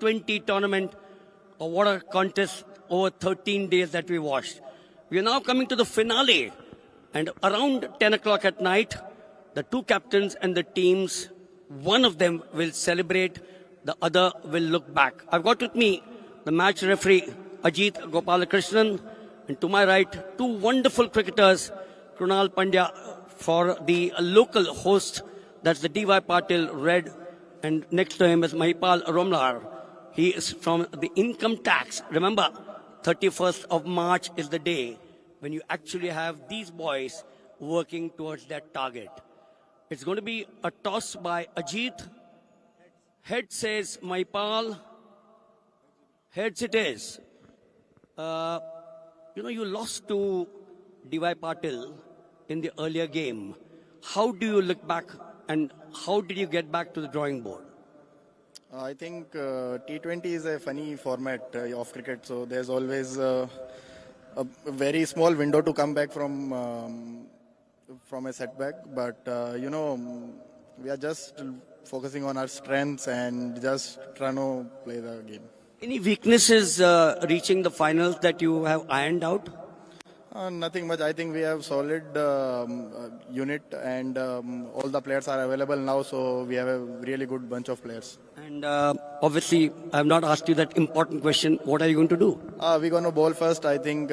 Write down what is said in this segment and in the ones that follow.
T20 tournament. Oh, what a contest over 13 days that we watched. We are now coming to the finale. And around 10 o'clock at night, the two captains and the teams, one of them will celebrate, the other will look back. I've got with me the match referee, Ajit Gopalakrishnan, and to my right, two wonderful cricketers, Krunal Pandya for the local host, that's the D.Y. Patil Red, and next to him is Mahipal Romlar. He is from the income tax. Remember, 31st of March is the day when you actually have these boys working towards that target. It's going to be a toss by Ajit. Head says Mahipal. Heads it is. You lost to D.Y. Patil in the earlier game. How do you look back and how did you get back to the drawing board? I think T20 is a funny format of cricket, so there's always a very small window to come back from a setback. But we are just focusing on our strengths and just trying to play the game. Any weaknesses reaching the finals that you have ironed out? Nothing much. I think we have solid unit and all the players are available now, so we have a really good bunch of players. And obviously, I have not asked you that important question. What are you going to do? We're going to bowl first. I think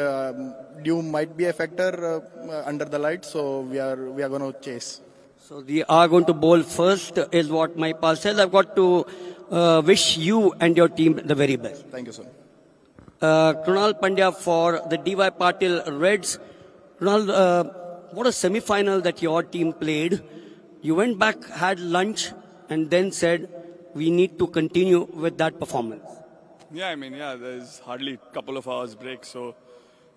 dew might be a factor under the lights, so we are going to chase. So we are going to bowl first, is what my pal says. I've got to wish you and your team the very best. Thank you, sir. Krunal Pandya for the D.Y. Patil Reds. Krunal, what a semi-final that your team played. You went back, had lunch, and then said, we need to continue with that performance. Yeah, there's hardly a couple of hours break, so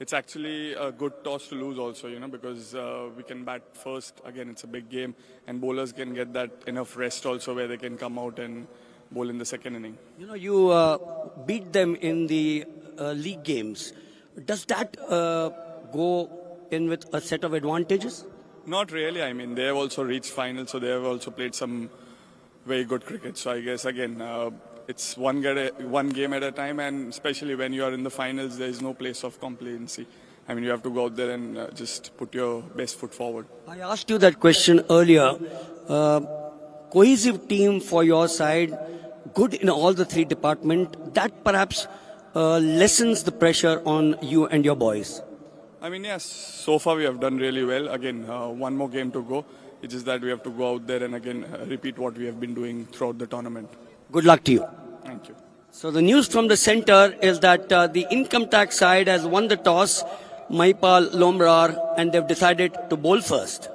it's actually a good toss to lose also, because we can bat first. Again, it's a big game, and bowlers can get that enough rest also where they can come out and bowl in the second inning. You beat them in the league games. Does that go in with a set of advantages? Not really. They have also reached finals, so they have also played some very good cricket. So I guess, again, it's one game at a time, and especially when you are in the finals, there is no place of complacency. You have to go out there and just put your best foot forward. I asked you that question earlier. Cohesive team for your side, good in all the three departments. That perhaps lessens the pressure on you and your boys. Yes, so far we have done really well. Again, one more game to go. It's just that we have to go out there and again repeat what we have been doing throughout the tournament. Good luck to you. Thank you. So the news from the center is that the income tax side has won the toss, Mahipal Lomrar, and they've decided to bowl first.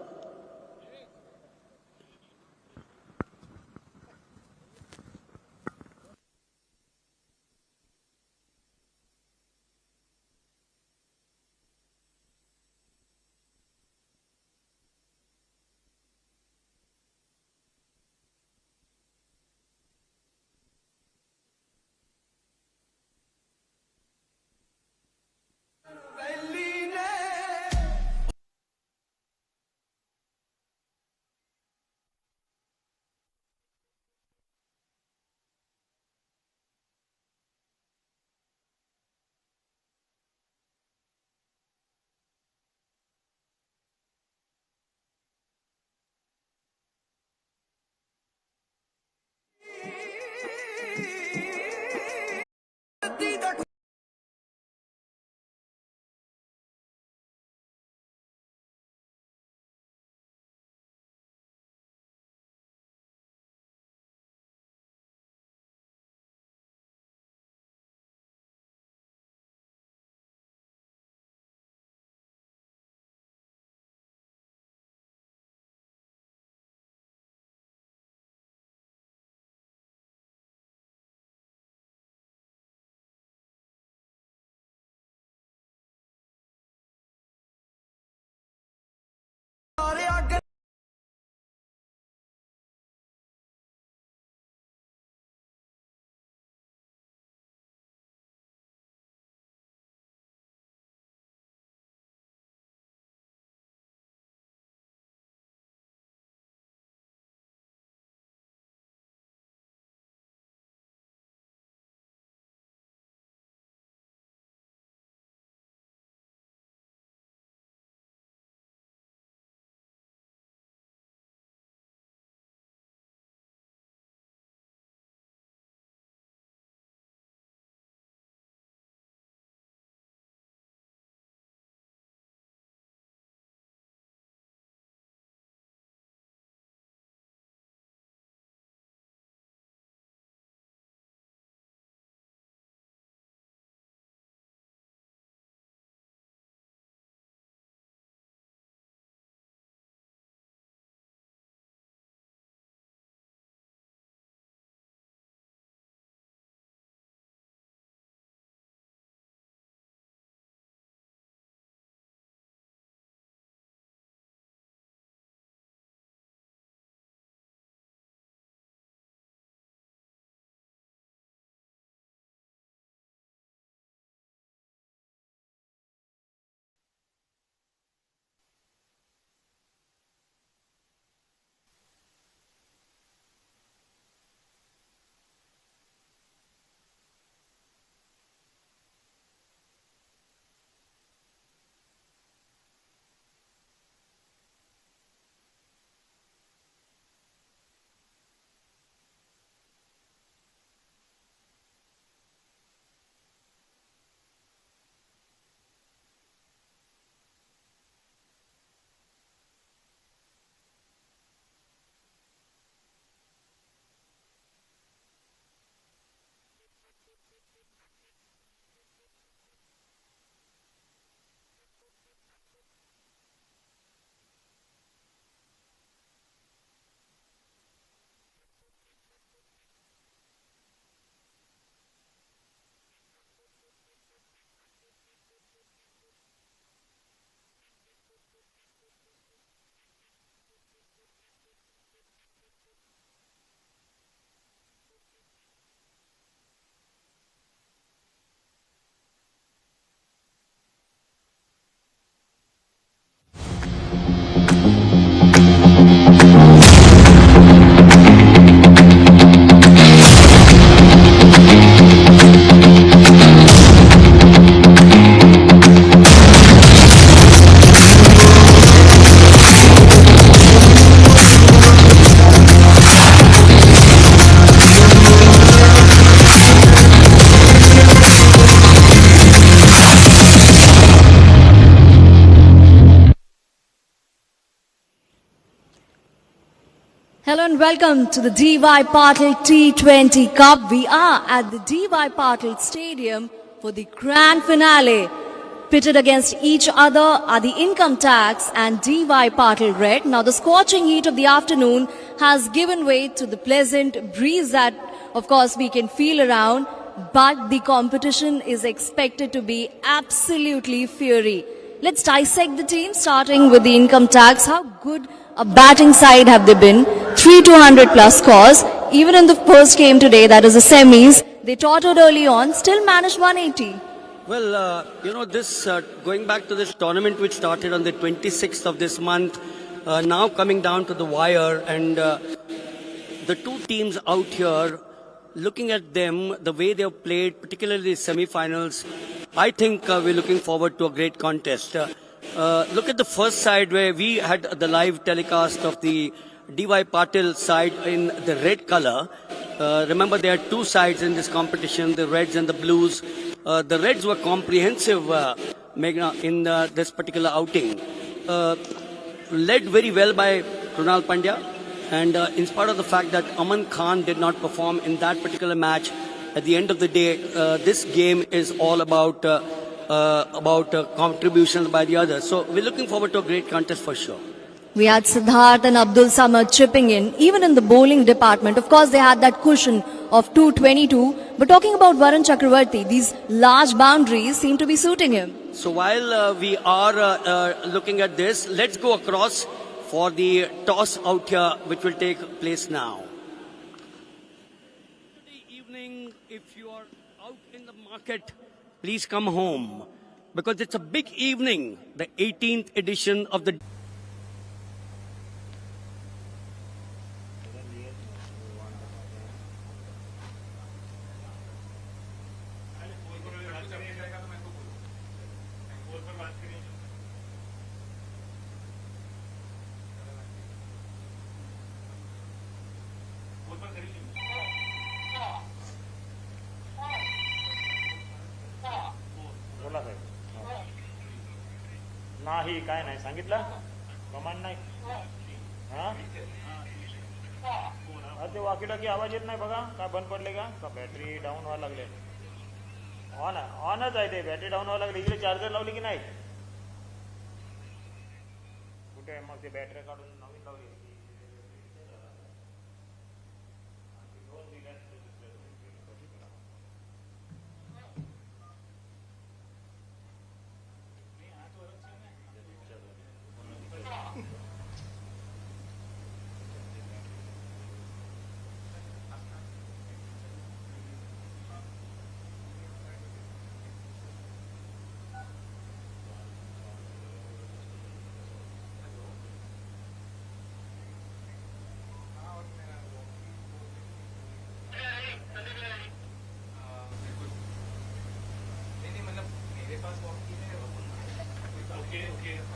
Hello and welcome to the DY Patil T20 Cup. We are at the DY Patil Stadium for the grand finale. Pitted against each other are the Income Tax and DY Patil Red. Now the scorching heat of the afternoon has given way to the pleasant breeze that of course we can feel around, but the competition is expected to be absolutely fiery. Let's dissect the team, starting with the Income Tax. How good a batting side have they been? 3-200 plus scores. Even in the first game today, that is the semis, they tottered early on, still managed 180. Well, this going back to this tournament which started on the 26th of this month, now coming down to the wire, and the two teams out here, looking at them, the way they have played, particularly the semi-finals, I think we're looking forward to a great contest. Look at the first side where we had the live telecast of the DY Patil side in the red color. Remember, there are two sides in this competition, the Reds and the Blues. The Reds were comprehensive, Meghna, in this particular outing. Led very well by Krunal Pandya. And in spite of the fact that Aman Khan did not perform in that particular match, at the end of the day, this game is all about contributions by the others. So we're looking forward to a great contest for sure. We had Siddharth and Abdul Samad chipping in, even in the bowling department. Of course, they had that cushion of 222. But talking about Varun Chakravarti, these large boundaries seem to be suiting him. So while we are looking at this, let's go across for the toss out here, which will take place now. Today evening, if you are out in the market, please come home, because it's a big evening, the 18th edition of the बोला साहेब नाही काय नाही सांगितलं command नाही हा ते वाकीटाकी आवाज येत नाही बघा काय बंद पडले का बॅटरी डाऊन व्हायला लागले ऑनच आहे ते बॅटरी डाऊन व्हायला लागली इकडे चार्जर लावली की नाही कुठे मग ते बॅटरी काढून नवीन लावली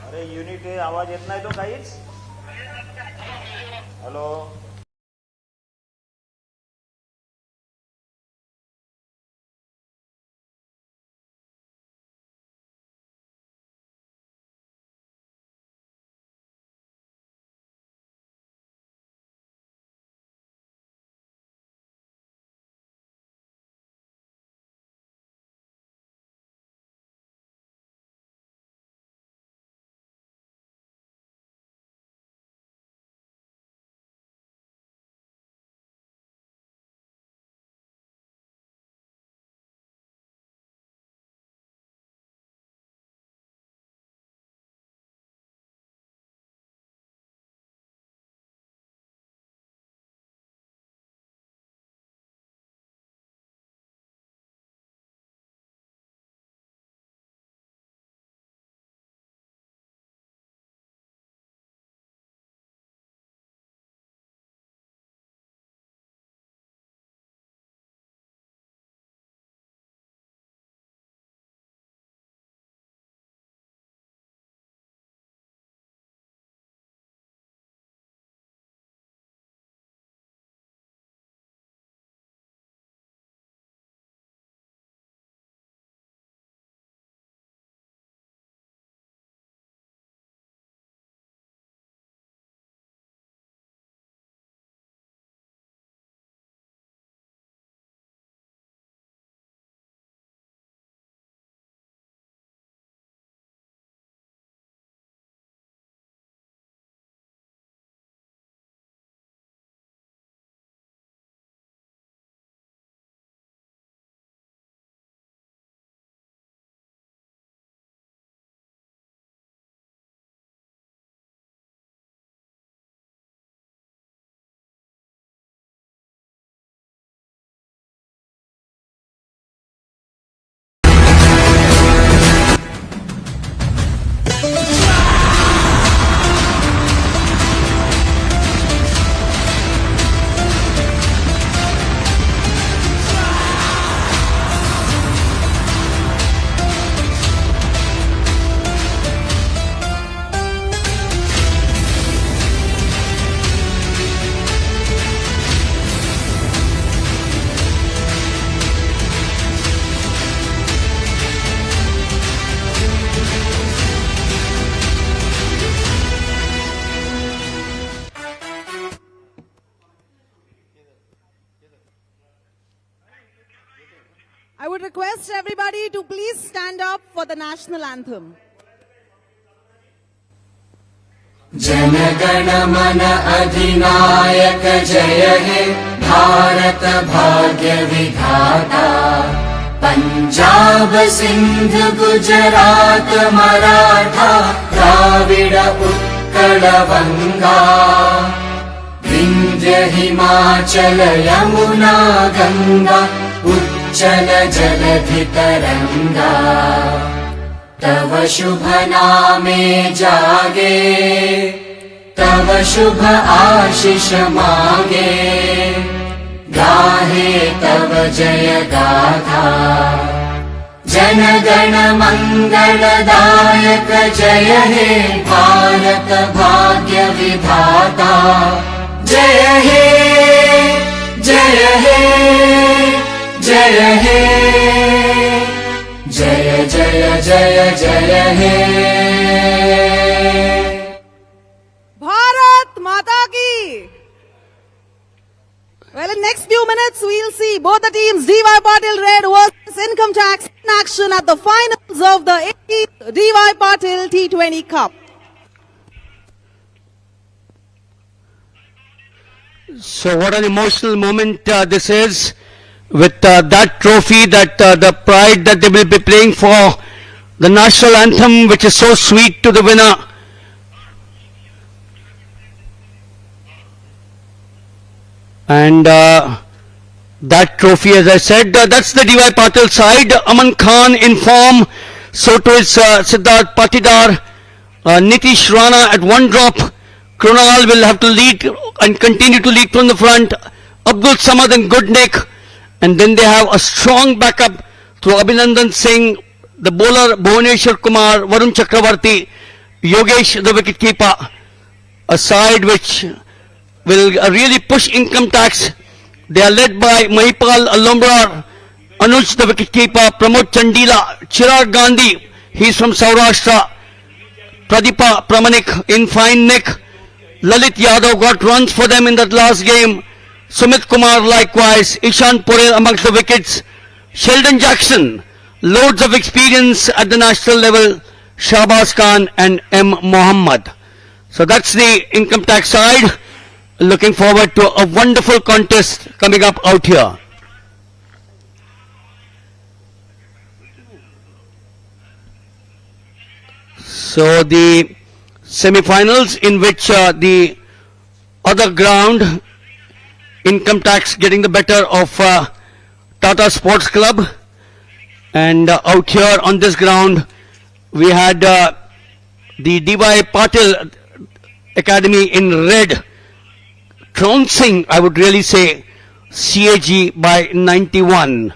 अरे युनिट आवाज येत नाही तो काहीच hello I would request everybody to please stand up for the national anthem. जनगण मन अधिनायक जय हे भारत भाग्य विधाता पंजाब सिंध गुजरात मराठा द्राविड उत्कल बंगा विंध्य हिमाचल यमुना गंगा उच्चल जलधि तरंगा तव शुभ नामे जागे तव शुभ आशीष मांगे गाहे तव जय गाथा जन गण मंगलदायक जय हे भारत भाग्य विधाता जय हे जय हे जय हे जय जय जय जय हे Bharat Mata Ki! Well, in next few minutes, we'll see both the teams, DY Patil Red versus Income Tax, in action at the finals of the 18th DY Patil T20 Cup. So what an emotional moment this is, with that trophy, that the pride that they will be playing for, the national anthem, which is so sweet to the winner. And that trophy, as I said, that's the DY Patil side. Aman Khan in form, so too is Siddharth Patidar, Nitish Rana at one drop. Krunal will have to lead and continue to lead from the front. Abdul Samad in good nick. And then they have a strong backup through Abhinandan Singh, the bowler Bhuvaneshwar Kumar, Varun Chakravarti, Yogesh the wicketkeeper. A side which will really push Income Tax. They are led by Mahipal Alombrar, Anuj the wicketkeeper, Pramod Chandila, Chirag Gandhi, he's from Saurashtra, Pradipa Pramanik in fine nick. Lalit Yadav got runs for them in that last game. Sumit Kumar likewise, Ishan Porel amongst the wickets, Sheldon Jackson, loads of experience at the national level, Shahbaz Khan and M. Mohammad. So that's the Income Tax side. Looking forward to a wonderful contest coming up out here. So the semi-finals, in which the other ground, Income Tax getting the better of Tata Sports Club, and out here on this ground we had the DY Patil Academy in red trouncing, I would really say, CAG by 91.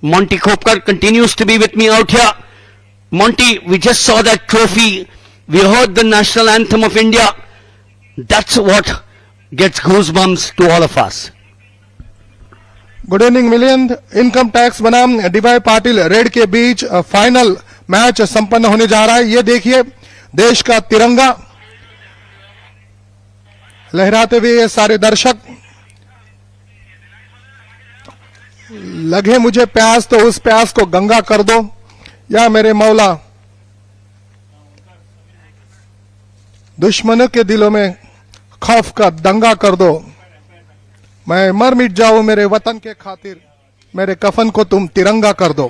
Monty Khopkar continues to be with me out here. Monty, we just saw that trophy, we heard the national anthem of India. That's what gets goosebumps to all of us. Good evening million. Income tax बनाम D Y Patil red के बीच final match संपन्न होने जा रहा है. ये देखिए देश का तिरंगा लहराते हुए ये सारे दर्शक. लगे मुझे प्यास तो उस प्यास को गंगा कर दो, या मेरे मौला दुश्मनों के दिलों में खौफ का दंगा कर दो. मैं मर मिट जाऊं मेरे वतन के खातिर, मेरे कफन को तुम तिरंगा कर दो.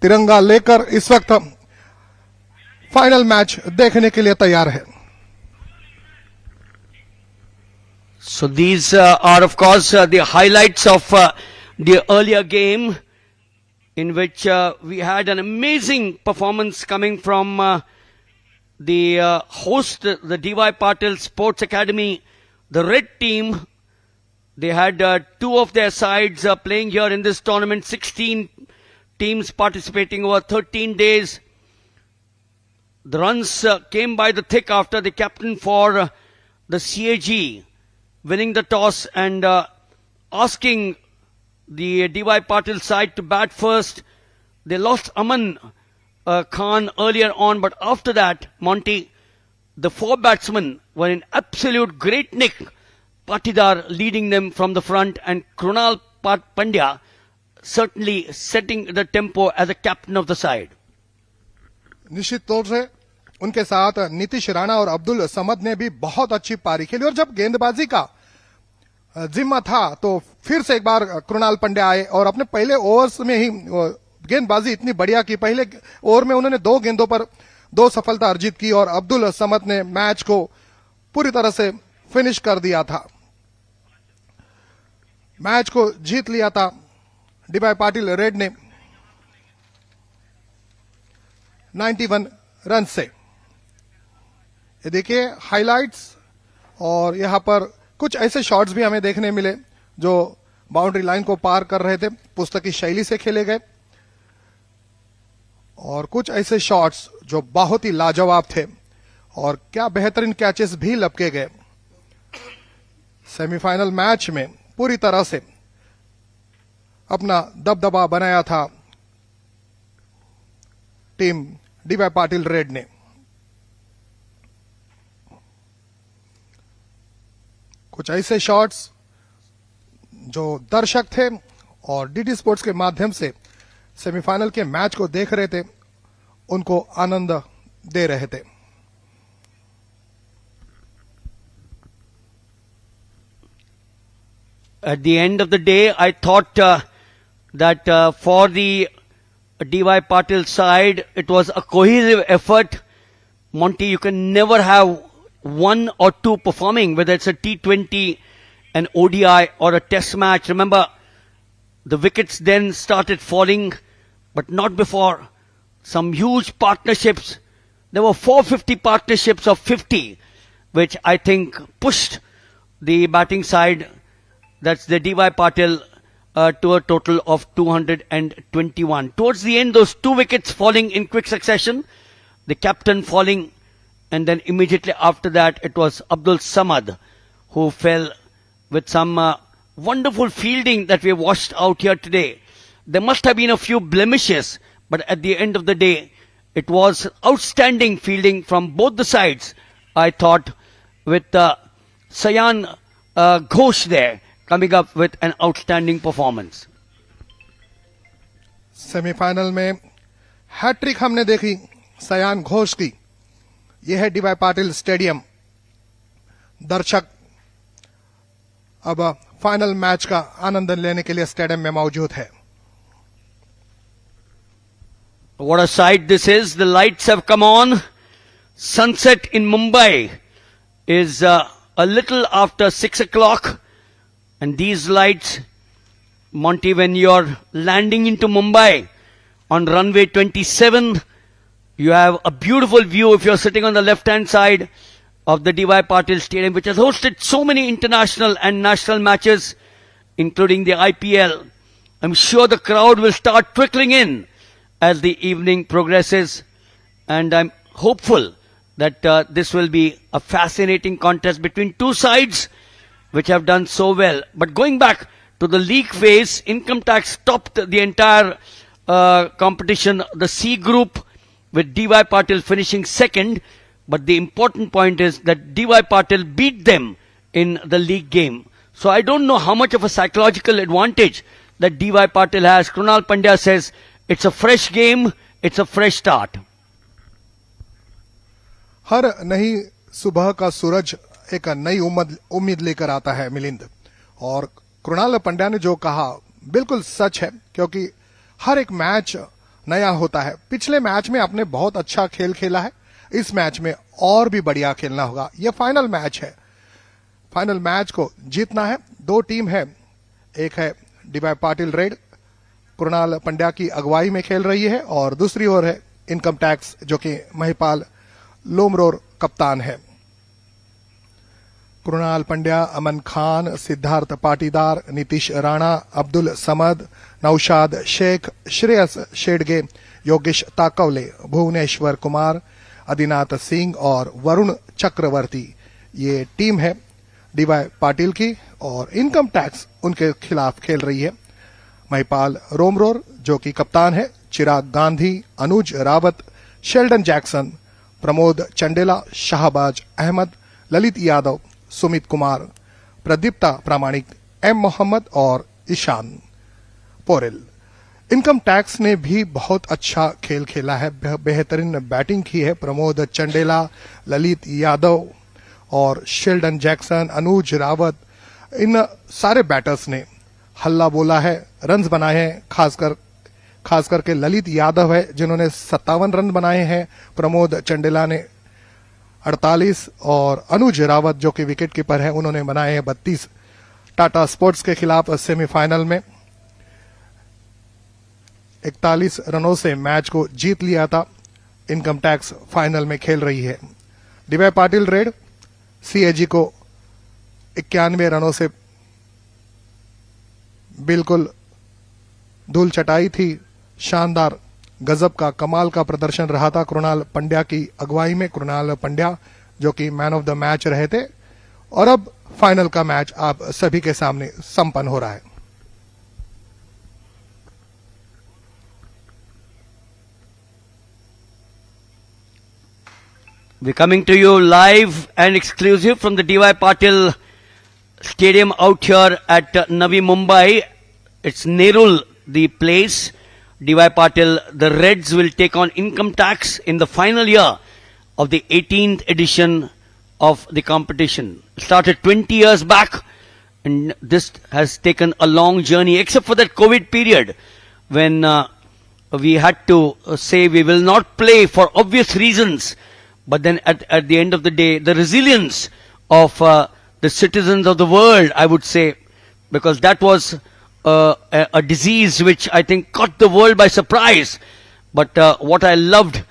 तिरंगा लेकर इस वक्त फाइनल मैच देखने के लिए तैयार है. So these are of course the highlights of the earlier game, in which we had an amazing performance coming from the host, the DY Patil Sports Academy, the red team. They had two of their sides playing here in this tournament, 16 teams participating over 13 days. The runs came by the thick after the captain for the CAG winning the toss and asking the DY Patil side to bat first. They lost Aman Khan earlier on, but after that, Monty, the four batsmen were in absolute great nick. Patidar leading them from the front, and Krunal Pandya certainly setting the tempo as a captain of the side. निश्चित तौर से उनके साथ नीतीश राणा और अब्दुल समद ने भी बहुत अच्छी पारी खेली और जब गेंदबाजी का जिम्मा था तो फिर से एक बार कृणाल पंड्या आए और अपने पहले ओवर्स में ही गेंदबाजी इतनी बढ़िया की। पहले ओवर में उन्होंने 2 गेंदों पर 2 सफलता अर्जित की और अब्दुल समद ने मैच को पूरी तरह से फिनिश कर दिया था, मैच को जीत लिया था डीवाई पाटिल रेड ने 91 रन से। ये देखिए हाइलाइट्स और यहां पर कुछ ऐसे शॉट्स भी हमें देखने मिले जो बाउंड्री लाइन को पार कर रहे थे, पुस्तकी शैली से खेले गए, और कुछ ऐसे शॉट्स जो बहुत ही लाजवाब थे और क्या बेहतरीन कैचेस भी लपके गए। सेमीफाइनल मैच में पूरी तरह से अपना दबदबा बनाया था टीम डीवाई पाटिल रेड ने। कुछ ऐसे शॉट्स जो दर्शक थे और डीडी स्पोर्ट्स के माध्यम से सेमीफाइनल के मैच को देख रहे थे, उनको आनंद दे रहे थे। At the end of the day, I thought that for the DY Patil side, it was a cohesive effort. Monty, you can never have 1 or 2 performing, whether it's a T20, an ODI or a test match. Remember, the wickets then started falling, but not before some huge partnerships. There were 450 partnerships of 50, which I think pushed the batting side, that's the DY Patil, to a total of 221. Towards the end, those 2 wickets falling in quick succession, the captain falling, and then immediately after that, it was Abdul Samad who fell with some wonderful fielding that we watched out here today. There must have been a few blemishes, but at the end of the day, it was outstanding fielding from both the sides, I thought, with Sayan Ghosh there coming up with an outstanding performance. Semifinal में hat trick हमने देखी सयान घोष की। यह है D Y Patil stadium. दर्शक अब final match का आनंद लेने के लिए स्टेडियम में मौजूद है। What a sight this is. The lights have come on. Sunset in Mumbai is a little after 6 o'clock. And these lights, Monty, when you're landing into Mumbai on runway 27, you have a beautiful view if you're sitting on the left-hand side of the DY Patil Stadium, which has hosted so many international and national matches, including the IPL. I'm sure the crowd will start trickling in as the evening progresses, and I'm hopeful that this will be a fascinating contest between 2 sides which have done so well. But going back to the league phase, income tax topped the entire competition, the C group, with DY Patil finishing second. But the important point is that DY Patil beat them in the league game. So I don't know how much of a psychological advantage that DY Patil has. Krunal Pandya says it's a fresh game, it's a fresh start. हर नई सुबह का सूरज एक नई उम्मीद लेकर आता है मिलिंद, और कृणाल पंड्या ने जो कहा बिल्कुल सच है, क्योंकि हर एक मैच नया होता है। पिछले मैच में आपने बहुत अच्छा खेल खेला है, इस मैच में और भी बढ़िया खेलना होगा। यह फाइनल मैच है, फाइनल मैच को जीतना है। 2 टीम है, एक है डीवाई पाटिल रेड, कृणाल पंड्या की अगुवाई में खेल रही है, और दूसरी ओर है इनकम टैक्स जो कि महिपाल लोमरोर कप्तान है। कृणाल पंड्या, अमन खान, सिद्धार्थ पाटीदार, नीतीश राणा, अब्दुल समद, नौशाद शेख, श्रेयस शेडगे, योगेश ताकवले, भुवनेश्वर कुमार, आदिनाथ सिंह और वरुण चक्रवर्ती, ये टीम है डीवाई पाटिल की, और इनकम टैक्स उनके खिलाफ खेल रही है। महिपाल रोमरोर जो कि कप्तान है, चिराग गांधी, अनुज रावत, शेल्डन जैक्सन, प्रमोद चंडेला, शाहबाज अहमद, ललित यादव, सुमित कुमार, प्रदीप्ता प्रामाणिक, एम मोहम्मद और ईशान पोरेल। इनकम टैक्स ने भी बहुत अच्छा खेल खेला है, बेहतरीन बैटिंग की है। प्रमोद चंडेला, ललित यादव और शेल्डन जैक्सन, अनुज रावत, इन सारे बैटर्स ने हल्ला बोला है, रन्स बनाए हैं। खास करके ललित यादव है जिन्होंने 57 रन बनाए हैं, प्रमोद चंडेला ने 48 और अनुज रावत जो कि विकेट कीपर है उन्होंने बनाए हैं 32। टाटा स्पोर्ट्स के खिलाफ सेमीफाइनल में 41 रनों से मैच को जीत लिया था। इनकम टैक्स फाइनल में खेल रही है। डीवाई पाटिल रेड सीएजी को 91 रनों से बिल्कुल धूल चटाई थी। शानदार गजब का कमाल का प्रदर्शन रहा था कृणाल पंड्या की अगुवाई में। कृणाल पंड्या जो कि मैन ऑफ द मैच रहे थे। और अब फाइनल का मैच आप सभी के सामने संपन्न हो रहा है। We're coming to you live and exclusive from the D.Y. Patil Stadium out here at Navi Mumbai. It's Nerul, the place. D.Y. Patil, the Reds will take on Income Tax in the final year of the 18th edition of the competition. Started 20 years back, and this has taken a long journey, except for that COVID period when we had to say we will not play for obvious reasons. But then at the end of the day, the resilience of the citizens of the world, I would say, because that was a disease which I think caught the world by surprise. But what I loved,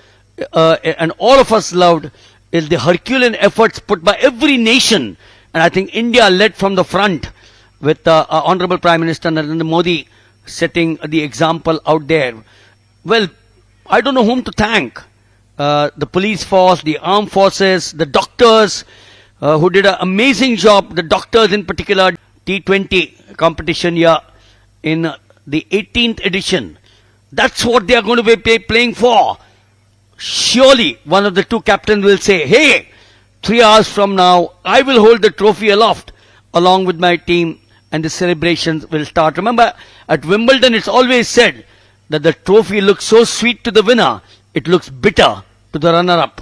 and all of us loved, is the Herculean efforts put by every nation. And I think India led from the front with our Honorable Prime Minister Narendra Modi setting the example out there. Well, I don't know whom to thank. The police force, the armed forces, the doctors who did an amazing job, the doctors in particular. T20 competition here in the 18th edition. That's what they are going to be playing for. Surely one of the two captains will say, hey, 3 hours from now, I will hold the trophy aloft along with my team and the celebrations will start. Remember, at Wimbledon it's always said that the trophy looks so sweet to the winner, it looks bitter to the runner-up.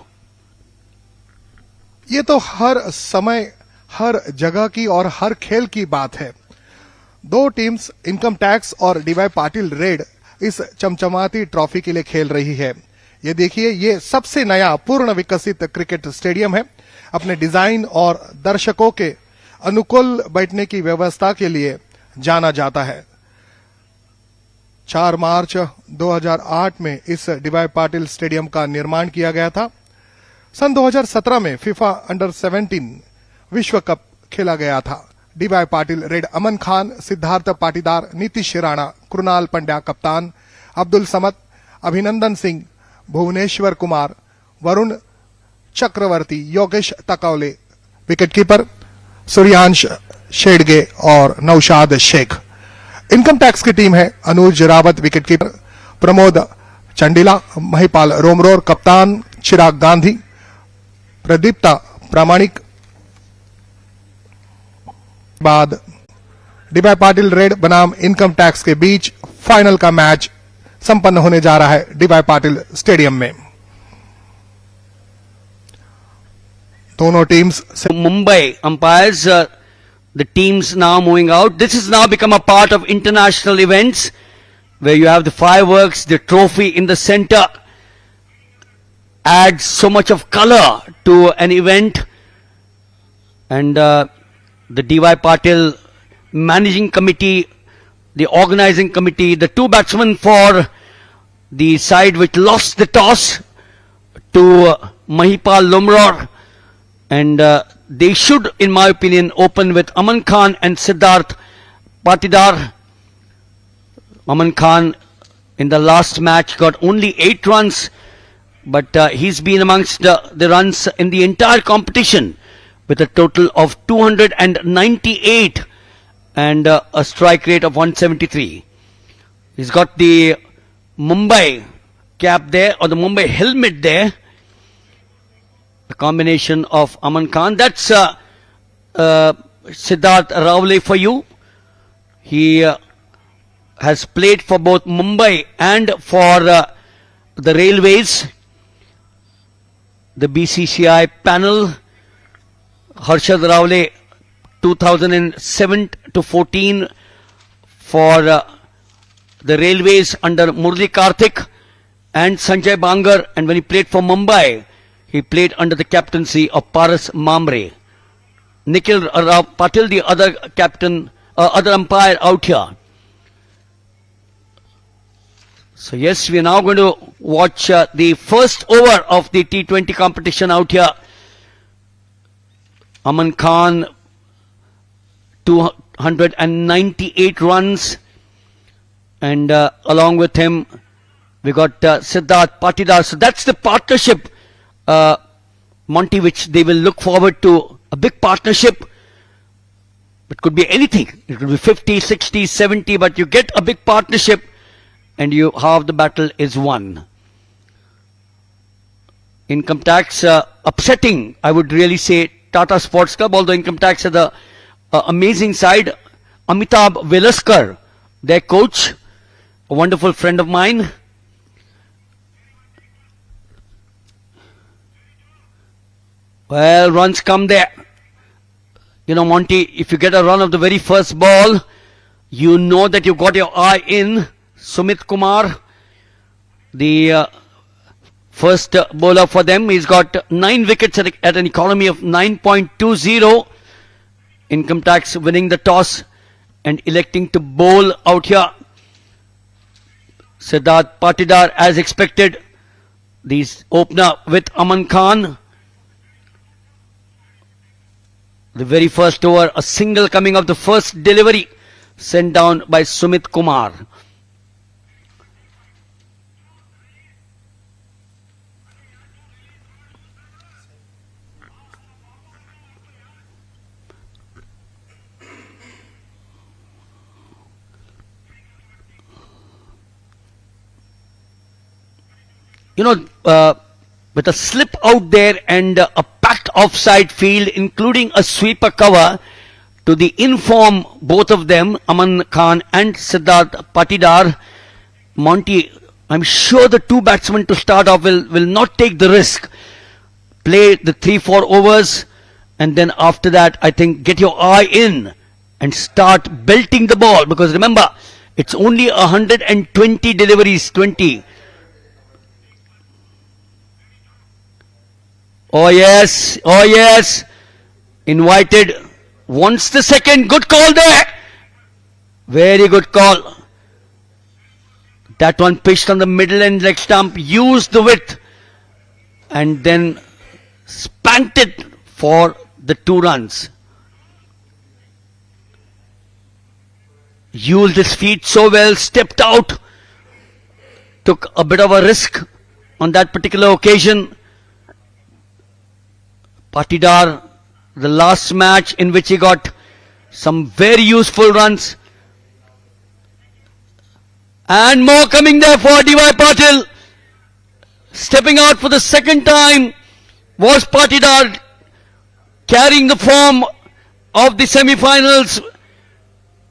ये तो हर समय, हर जगह की और हर खेल की बात है। दो टीम्स इनकम टैक्स और डीवाई पाटिल रेड इस चमचमाती ट्रॉफी के लिए खेल रही है। ये देखिए, ये सबसे नया पूर्ण विकसित क्रिकेट स्टेडियम है। अपने डिजाइन और दर्शकों के अनुकूल बैठने की व्यवस्था के लिए जाना जाता है। 4 मार्च 2008 में इस डीवाई पाटिल स्टेडियम का निर्माण किया गया था। सन 2017 में फीफा अंडर 17 विश्व कप खेला गया था। डीवाई पाटिल रेड अमन खान, सिद्धार्थ पाटीदार, नीतीश राणा, कृणाल पंड्या कप्तान, अब्दुल समद, अभिनंदन सिंह, भुवनेश्वर कुमार, वरुण चक्रवर्ती, योगेश तकौले, विकेटकीपर सूर्यांश शेडगे और नौशाद शेख। इनकम टैक्स की टीम है अनुज रावत विकेटकीपर, प्रमोद चंडीला, महिपाल रोमरोर कप्तान, चिराग गांधी, प्रदीप्ता प्रामाणिक। बाद डीवाई पाटिल रेड बनाम इनकम टैक्स के बीच फाइनल का मैच संपन्न होने जा रहा है डीवाई पाटिल स्टेडियम में। दोनों टीम्स से Mumbai umpires, the teams now moving out. This has now become a part of international events where you have the fireworks, the trophy in the center adds so much of color to an event. And the D.Y. Patil managing committee, the organizing committee, the two batsmen for the side which lost the toss to Mahipal Lumror, and they should, in my opinion, open with Aman Khan and Siddharth Patidar. Aman Khan in the last match got only 8 runs, but he's been amongst the runs in the entire competition with a total of 298 and a strike rate of 173. He's got the Mumbai cap there, or the Mumbai helmet there. The combination of Aman Khan. That's Siddharth Rawle for you. He has played for both Mumbai and for the Railways. The BCCI panel, Harshad Rawle, 2007 to 14 for the Railways under Murli Karthik, and Sanjay Bangar, and when he played for Mumbai, he played under the captaincy of Paras Mamre. Nikhil Patil, the other captain, other umpire out here. So yes, we are now going to watch the first over of the T20 competition out here. Aman Khan, 298 runs, and along with him we got Siddharth Patidar. So that's the partnership, Monty, which they will look forward to. A big partnership. It could be anything. It could be 50, 60, 70, but you get a big partnership and you half the battle is won. Income tax upsetting, I would really say, Tata Sports Club, although income tax is the amazing side. Amitabh Velaskar, their coach, a wonderful friend of mine. Well, runs come there. You know, Monty, if you get a run of the very first ball, you know that you've got your eye in. Sumit Kumar, the first bowler for them, he's got 9 wickets at an economy of 9.20. Income tax winning the toss and electing to bowl out here. Siddharth Patidar, as expected, the opener with Aman Khan. The very first over, a single coming of the first delivery sent down by Sumit Kumar. You know, with a slip out there and a packed offside field, including a sweeper cover, to the inform both of them, Aman Khan and Siddharth Patidar, Monty, I'm sure the two batsmen to start off will not take the risk. Play the 3-4 overs, and then after that, I think, get your eye in and start belting the ball, because remember, it's only 120 deliveries, 20. Oh yes, invited, wants the second, good call there, very good call. That one pitched on the middle end leg stump, used the width, and then spanked it for the 2 runs. Used his feet so well, stepped out, took a bit of a risk on that particular occasion. Patidar, the last match in which he got some very useful runs. And more coming there for D.Y. Patil. Stepping out for the second time was Patidar, carrying the form of the semi-finals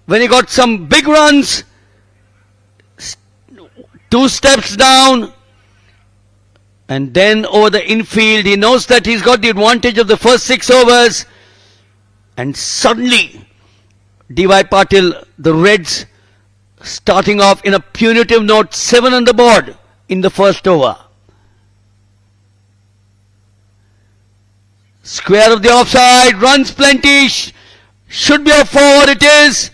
when he got some big runs. 2 steps down. And then over the infield, he knows that he's got the advantage of the first 6 overs. And suddenly, D.Y. Patil, the Reds, starting off in a punitive note, 7 on the board in the first over. Square of the offside, runs plenty, should be a forward, it is.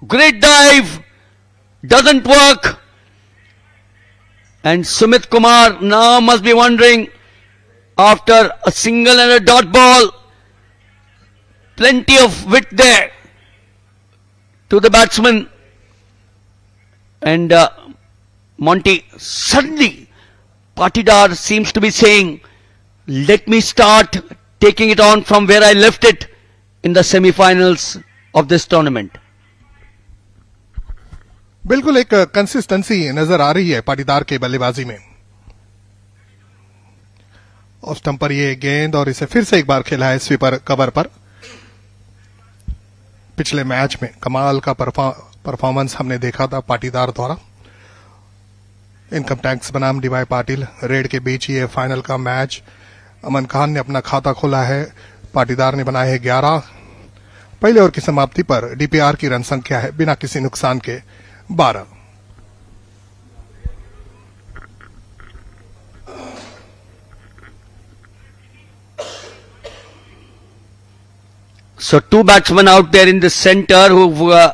Great dive, doesn't work. And Sumit Kumar now must be wondering, after a single and a dot ball, plenty of width there to the batsman. And Monty, suddenly Patidar seems to be saying, let me start taking it on from where I left it in the semi-finals of this tournament. बिल्कुल एक consistency नजर आ रही है पाटीदार के बल्लेबाजी में. Off stump पर ये गेंद और इसे फिर से एक बार खेला है स्वीपर कवर पर. पिछले मैच में कमाल का परफॉर्मेंस हमने देखा था पाटीदार द्वारा। इनकम टैक्स बनाम डीवाई पाटिल रेड के बीच ये फाइनल का मैच। अमन खान ने अपना खाता खोला है, पाटीदार ने बनाए हैं 11। पहले ओवर की समाप्ति पर डीपीआर की रन संख्या है बिना किसी नुकसान के 12। So two batsmen out there in the center who've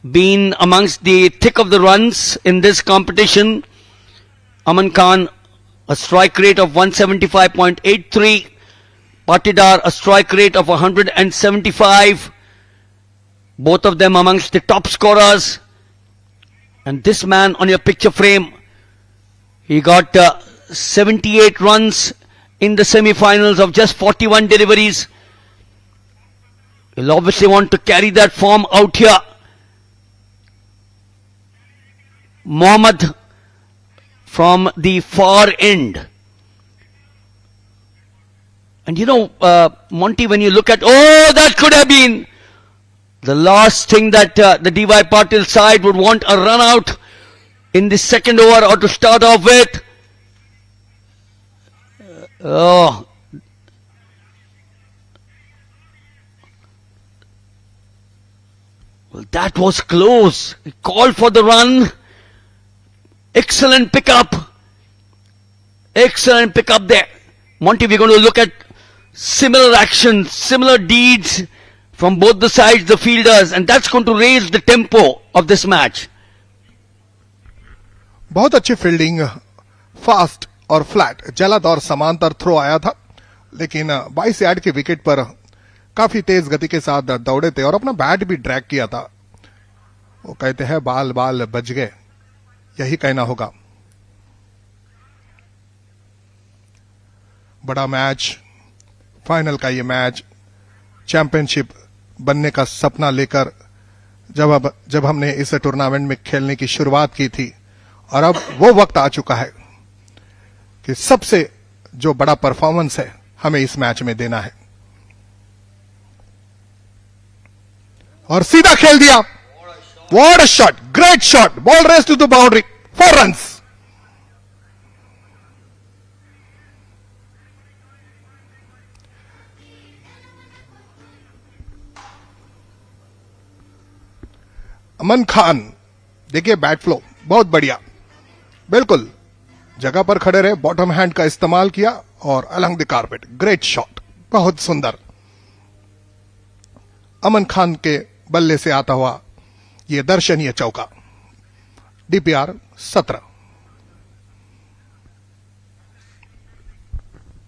been amongst the thick of the runs in this competition. Aman Khan, a strike rate of 175.83. Patidar, a strike rate of 175. Both of them amongst the top scorers. And this man on your picture frame, he got 78 runs in the semi-finals of just 41 deliveries. He'll obviously want to carry that form out here. Mohammad from the far end. And you know, Monty, when you look at, oh, that could have been the last thing that the DY Patil side would want a run out in the second over or to start off with. Oh. Well, that was close. He called for the run. Excellent pickup. Excellent pickup there. Monty, we're going to look at similar actions, similar deeds from both the sides, the fielders, and that's going to raise the tempo of this match. बहुत अच्छी fielding, fast और flat, जलद और समांतर throw आया था, लेकिन 22 yard के विकेट पर काफी तेज गति के साथ दौड़े थे और अपना बैट भी ड्रैग किया था। वो कहते हैं बाल बाल बच गए, यही कहना होगा। बड़ा मैच, फाइनल का ये मैच, चैंपियनशिप बनने का सपना लेकर जब हमने इस टूर्नामेंट में खेलने की शुरुआत की थी, और अब वो वक्त आ चुका है कि सबसे जो बड़ा परफॉर्मेंस है हमें इस मैच में देना है। और सीधा खेल दिया। What a shot, great shot, ball races to the boundary, 4 runs. Aman Khan, देखिए बैट फ्लो बहुत बढ़िया, बिल्कुल जगह पर खड़े रहे, बॉटम हैंड का इस्तेमाल किया और Alang the carpet, great shot, बहुत सुंदर। अमन खान के बल्ले से आता हुआ यह दर्शनीय चौका। DPR 17।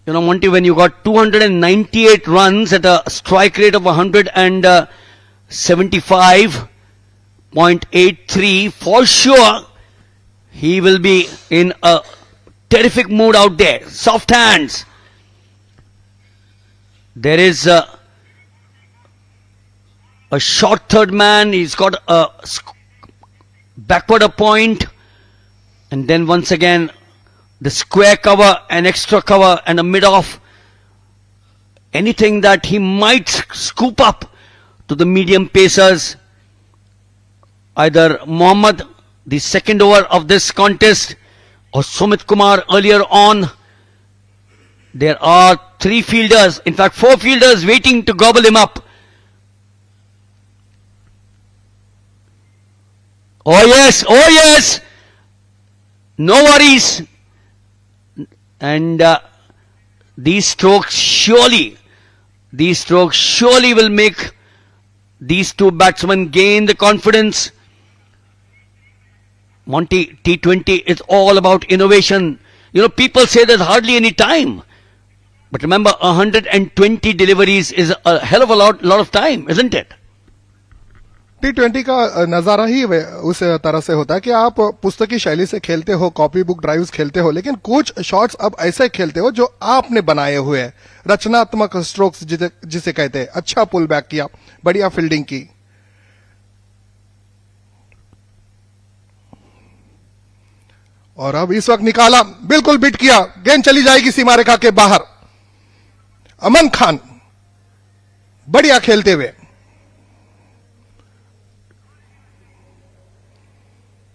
You know, Monty, when you got 298 runs at a strike rate of 175.83, for sure he will be in a terrific mood out there. Soft hands. There is a short third man. He's got a backward point, and then once again the square cover, an extra cover, and a mid-off. Anything that he might scoop up to the medium pacers. Either Mohammad, the second over of this contest, or Sumit Kumar earlier on. There are 3 fielders, in fact 4 fielders waiting to gobble him up. Oh yes, oh yes. No worries. And these strokes surely will make these 2 batsmen gain the confidence. Monty, T20 is all about innovation. You know, people say there's hardly any time. But remember, 120 deliveries is a hell of a lot of time, isn't it? T20 का नजारा ही उस तरह से होता है कि आप पुस्तकी शैली से खेलते हो, कॉपी बुक ड्राइव्स खेलते हो, लेकिन कुछ शॉट्स अब ऐसे खेलते हो जो आपने बनाए हुए हैं, रचनात्मक स्ट्रोक्स जिसे कहते हैं। अच्छा पुल बैक किया, बढ़िया फील्डिंग की। और अब इस वक्त निकाला, बिल्कुल बिट किया, गेंद चली जाएगी सीमा रेखा के बाहर। अमन खान बढ़िया खेलते हुए।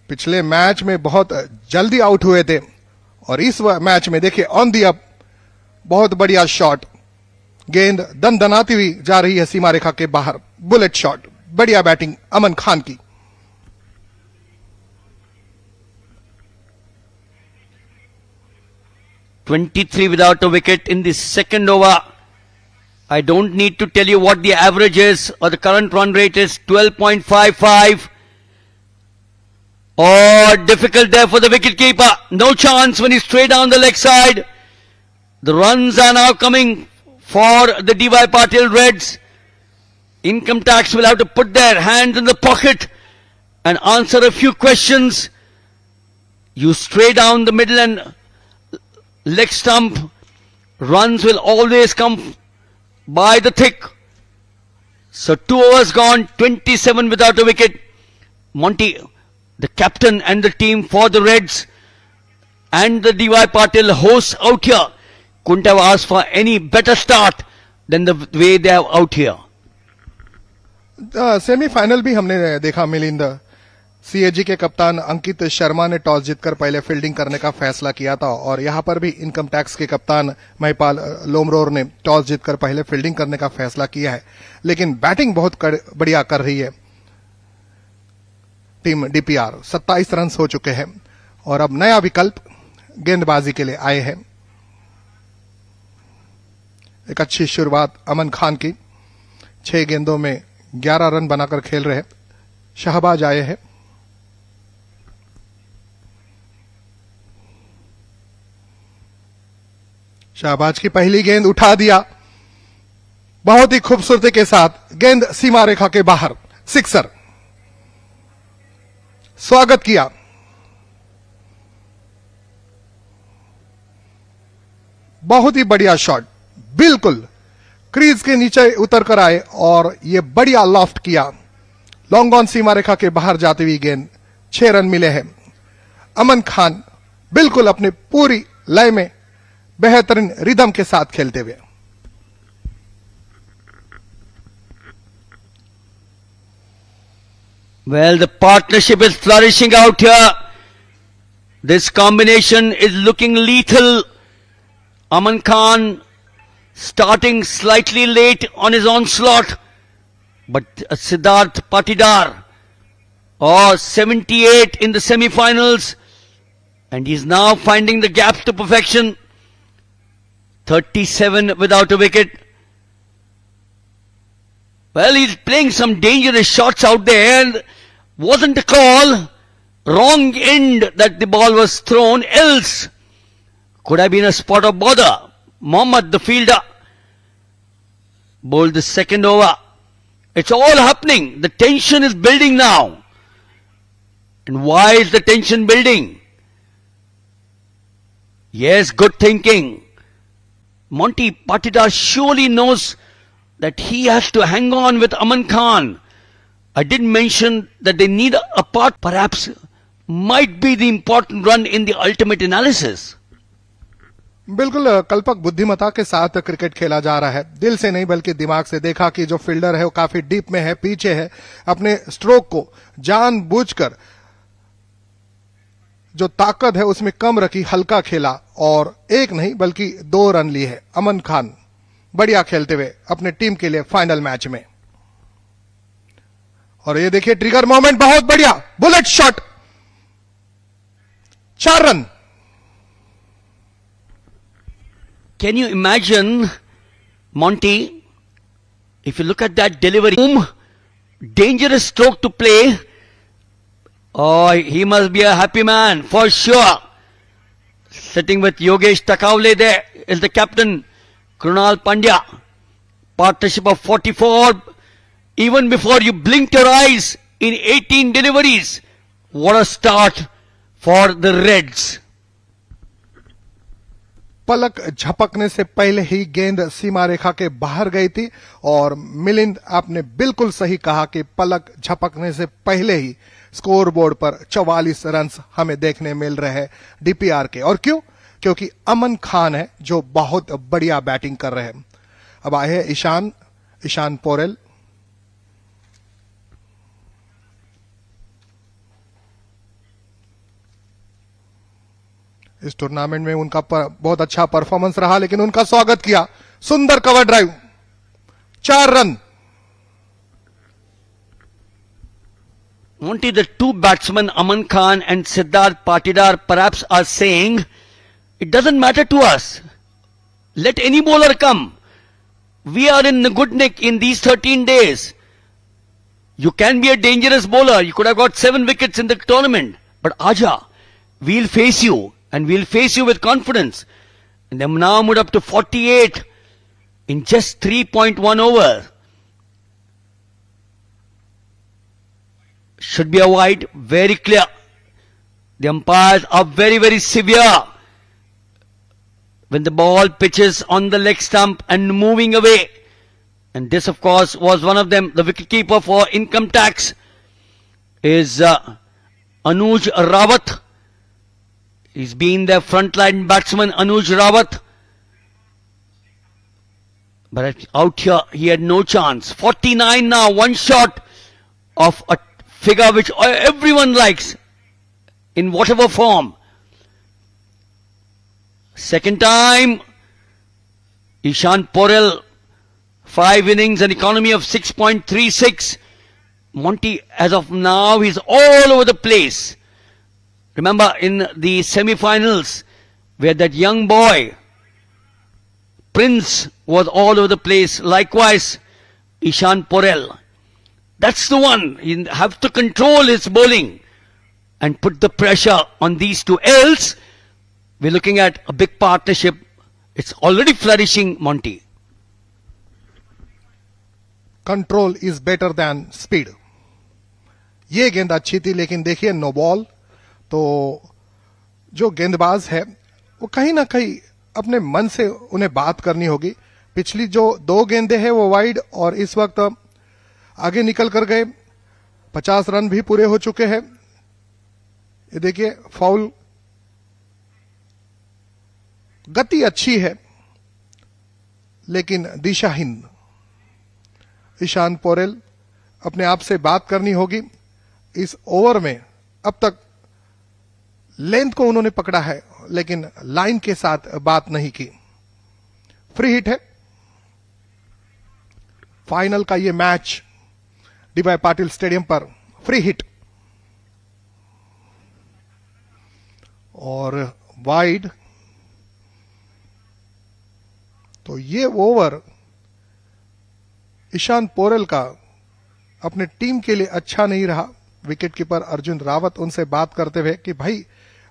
पिछले मैच में बहुत जल्दी आउट हुए थे और इस मैच में देखिए ऑन दी अप बहुत बढ़िया शॉट, गेंद दनाती हुई जा रही है सीमा रेखा के बाहर, बुलेट शॉट, बढ़िया बैटिंग अमन खान की। (23) without a wicket in the second over. I don't need to tell you what the average is or the current run rate is, 12.55. Oh, difficult there for the wicketkeeper. No chance when he's straight down the leg side. The runs are now coming for the DY Patil Reds. Income tax will have to put their hands in the pocket and answer a few questions. You stray down the middle and leg stump, runs will always come by the thick. So 2 overs gone, 27 without a wicket. Monty, the captain and the team for the Reds and the DY Patil hosts out here, couldn't have asked for any better start than the way they have out here. Semifinal भी हमने देखा Milind, CAG के कप्तान अंकित शर्मा ने toss जीतकर पहले fielding करने का फैसला किया था और यहां पर भी इनकम टैक्स के कप्तान महिपाल लोमरोर ने टॉस जीतकर पहले फील्डिंग करने का फैसला किया है, लेकिन बैटिंग बहुत बढ़िया कर रही है टीम डीपीआर। 27 रन हो चुके हैं और अब नया विकल्प गेंदबाजी के लिए आए हैं। एक अच्छी शुरुआत अमन खान की, 6 गेंदों में 11 रन बनाकर खेल रहे हैं। शहबाज आए हैं, शहबाज की पहली गेंद उठा दिया बहुत ही खूबसूरती के साथ, गेंद सीमा रेखा के बाहर, सिक्सर। स्वागत किया, बहुत ही बढ़िया शॉट, बिल्कुल क्रीज के नीचे उतर कर आए और ये बढ़िया लॉफ्ट किया, लॉन्ग ऑन सीमा रेखा के बाहर जाती हुई गेंद, 6 रन मिले हैं। अमन खान बिल्कुल अपनी पूरी लय में बेहतरीन रिदम के साथ खेलते हुए। Well, the partnership is flourishing out here. This combination is looking lethal. Aman Khan starting slightly late on his onslaught, but Siddharth Patidar, 78 in the semi-finals, and he's now finding the gaps to perfection. 37 without a wicket. Well, he's playing some dangerous shots out there, and wasn't a call, wrong end that the ball was thrown, else could have been a spot of bother. Mohammad, the fielder, bowled the second over. It's all happening. The tension is building now. And why is the tension building? Yes, good thinking. Monty Patidar surely knows that he has to hang on with Aman Khan. I did mention that they need a part, perhaps might be the important run in the ultimate analysis. बिल्कुल कल्पक बुद्धिमता के साथ cricket खेला जा रहा है, दिल से नहीं बल्कि दिमाग से। देखा कि जो फील्डर है वो काफी डीप में है, पीछे है, अपने स्ट्रोक को जानबूझकर जो ताकत है उसमें कम रखी, हल्का खेला और एक नहीं बल्कि 2 रन लिए है अमन खान, बढ़िया खेलते हुए अपने टीम के लिए फाइनल मैच में। और ये देखिए ट्रिगर मोमेंट, बहुत बढ़िया bullet shot, 4 run. Can you imagine, Monty, if you look at that delivery, dangerous stroke to play. Oh, he must be a happy man for sure. Sitting with Yogesh Takavle there is the captain, Krunal Pandya. Partnership of 44. Even before you blinked your eyes in 18 deliveries. What a start for the Reds. पलक झपकने से पहले ही गेंद सीमा रेखा के बाहर गई थी और मिलिंद आपने बिल्कुल सही कहा कि पलक झपकने से पहले ही स्कोर बोर्ड पर 44 रन हमें देखने मिल रहे हैं डीपीआर के। और क्यों? क्योंकि अमन खान है जो बहुत बढ़िया बैटिंग कर रहे हैं। अब आए हैं ईशान पोरेल। इस टूर्नामेंट में उनका बहुत अच्छा परफॉर्मेंस रहा, लेकिन उनका स्वागत किया। सुंदर cover drive, 4 run. Monty, the two batsmen, Aman Khan and Siddharth Patidar, perhaps are saying, it doesn't matter to us. Let any bowler come. We are in the good nick in these 13 days. You can be a dangerous bowler. You could have got 7 wickets in the tournament. But Aja, we'll face you. And we'll face you with confidence. And they've now moved up to 48 in just 3.1 over. Should be a wide, very clear. The umpires are very, very severe when the ball pitches on the leg stump and moving away. And this, of course, was one of them. The wicketkeeper for income tax is Anuj Rawat. He's been their frontline batsman, Anuj Rawat. But out here, he had no chance. 49 now, one shot of a figure which everyone likes in whatever form. Second time, Ishan Porel, 5 innings, an economy of 6.36. Monty, as of now, he's all over the place. Remember in the semi-finals, where that young boy, Prince, was all over the place. Likewise, Ishan Porel. That's the one. You have to control his bowling and put the pressure on these two. Else, we're looking at a big partnership. It's already flourishing, Monty. Control is better than speed. ये गेंद अच्छी थी, लेकिन देखिए no ball. तो जो गेंदबाज है वो कहीं ना कहीं अपने मन से उन्हें बात करनी होगी। पिछली जो 2 गेंदें हैं वो वाइड, और इस वक्त आगे निकल कर गए। 50 रन भी पूरे हो चुके हैं। ये देखिए फाउल, गति अच्छी है लेकिन दिशाहीन। ईशान पोरेल, अपने आप से बात करनी होगी। इस ओवर में अब तक लेंथ को उन्होंने पकड़ा है, लेकिन लाइन के साथ बात नहीं की। फ्री हिट है। फाइनल का ये मैच डीवाई पाटिल स्टेडियम पर फ्री हिट और वाइड। तो ये ओवर ईशान पोरेल का अपने टीम के लिए अच्छा नहीं रहा। विकेटकीपर अर्जुन रावत उनसे बात करते हुए कि भाई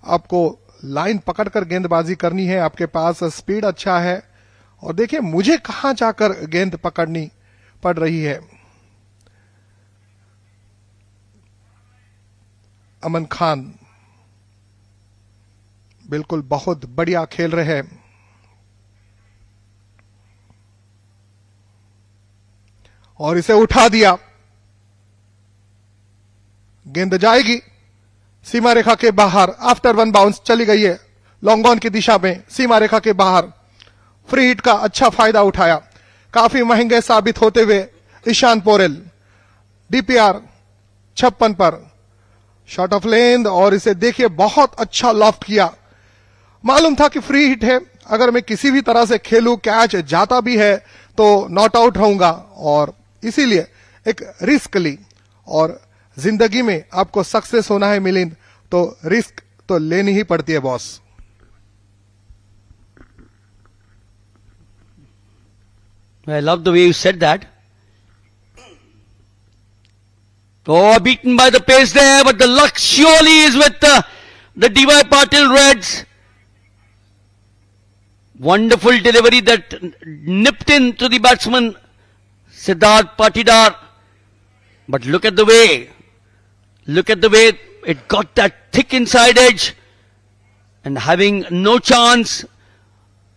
आपको लाइन पकड़कर गेंदबाजी करनी है, आपके पास स्पीड अच्छा है, और देखिए मुझे कहां जाकर गेंद पकड़नी पड़ रही है। अमन खान बिल्कुल बहुत बढ़िया खेल रहे हैं। और इसे उठा दिया। गेंद जाएगी सीमा रेखा के बाहर। आफ्टर 1 बाउंस चली गई है लॉन्ग ऑन की दिशा में, सीमा रेखा के बाहर। फ्री हिट का अच्छा फायदा उठाया। काफी महंगे साबित होते हुए ईशान पोरेल। डीपीआर 56 पर शॉट ऑफ लेंथ, और इसे देखिए बहुत अच्छा लॉफ्ट किया। मालूम था कि फ्री हिट है, अगर मैं किसी भी तरह से खेलूं, कैच जाता भी है तो नॉट आउट रहूंगा, और इसीलिए एक रिस्क ली। और जिंदगी में आपको सक्सेस होना है मिलिंद, तो रिस्क तो लेनी ही पड़ती है boss. I love the way you said that. Oh, beaten by the pace there, but the luck surely is with the D.Y. Patil Reds. Wonderful delivery that nipped into the batsman, Siddharth Patidar. But look at the way it got that thick inside edge, and having no chance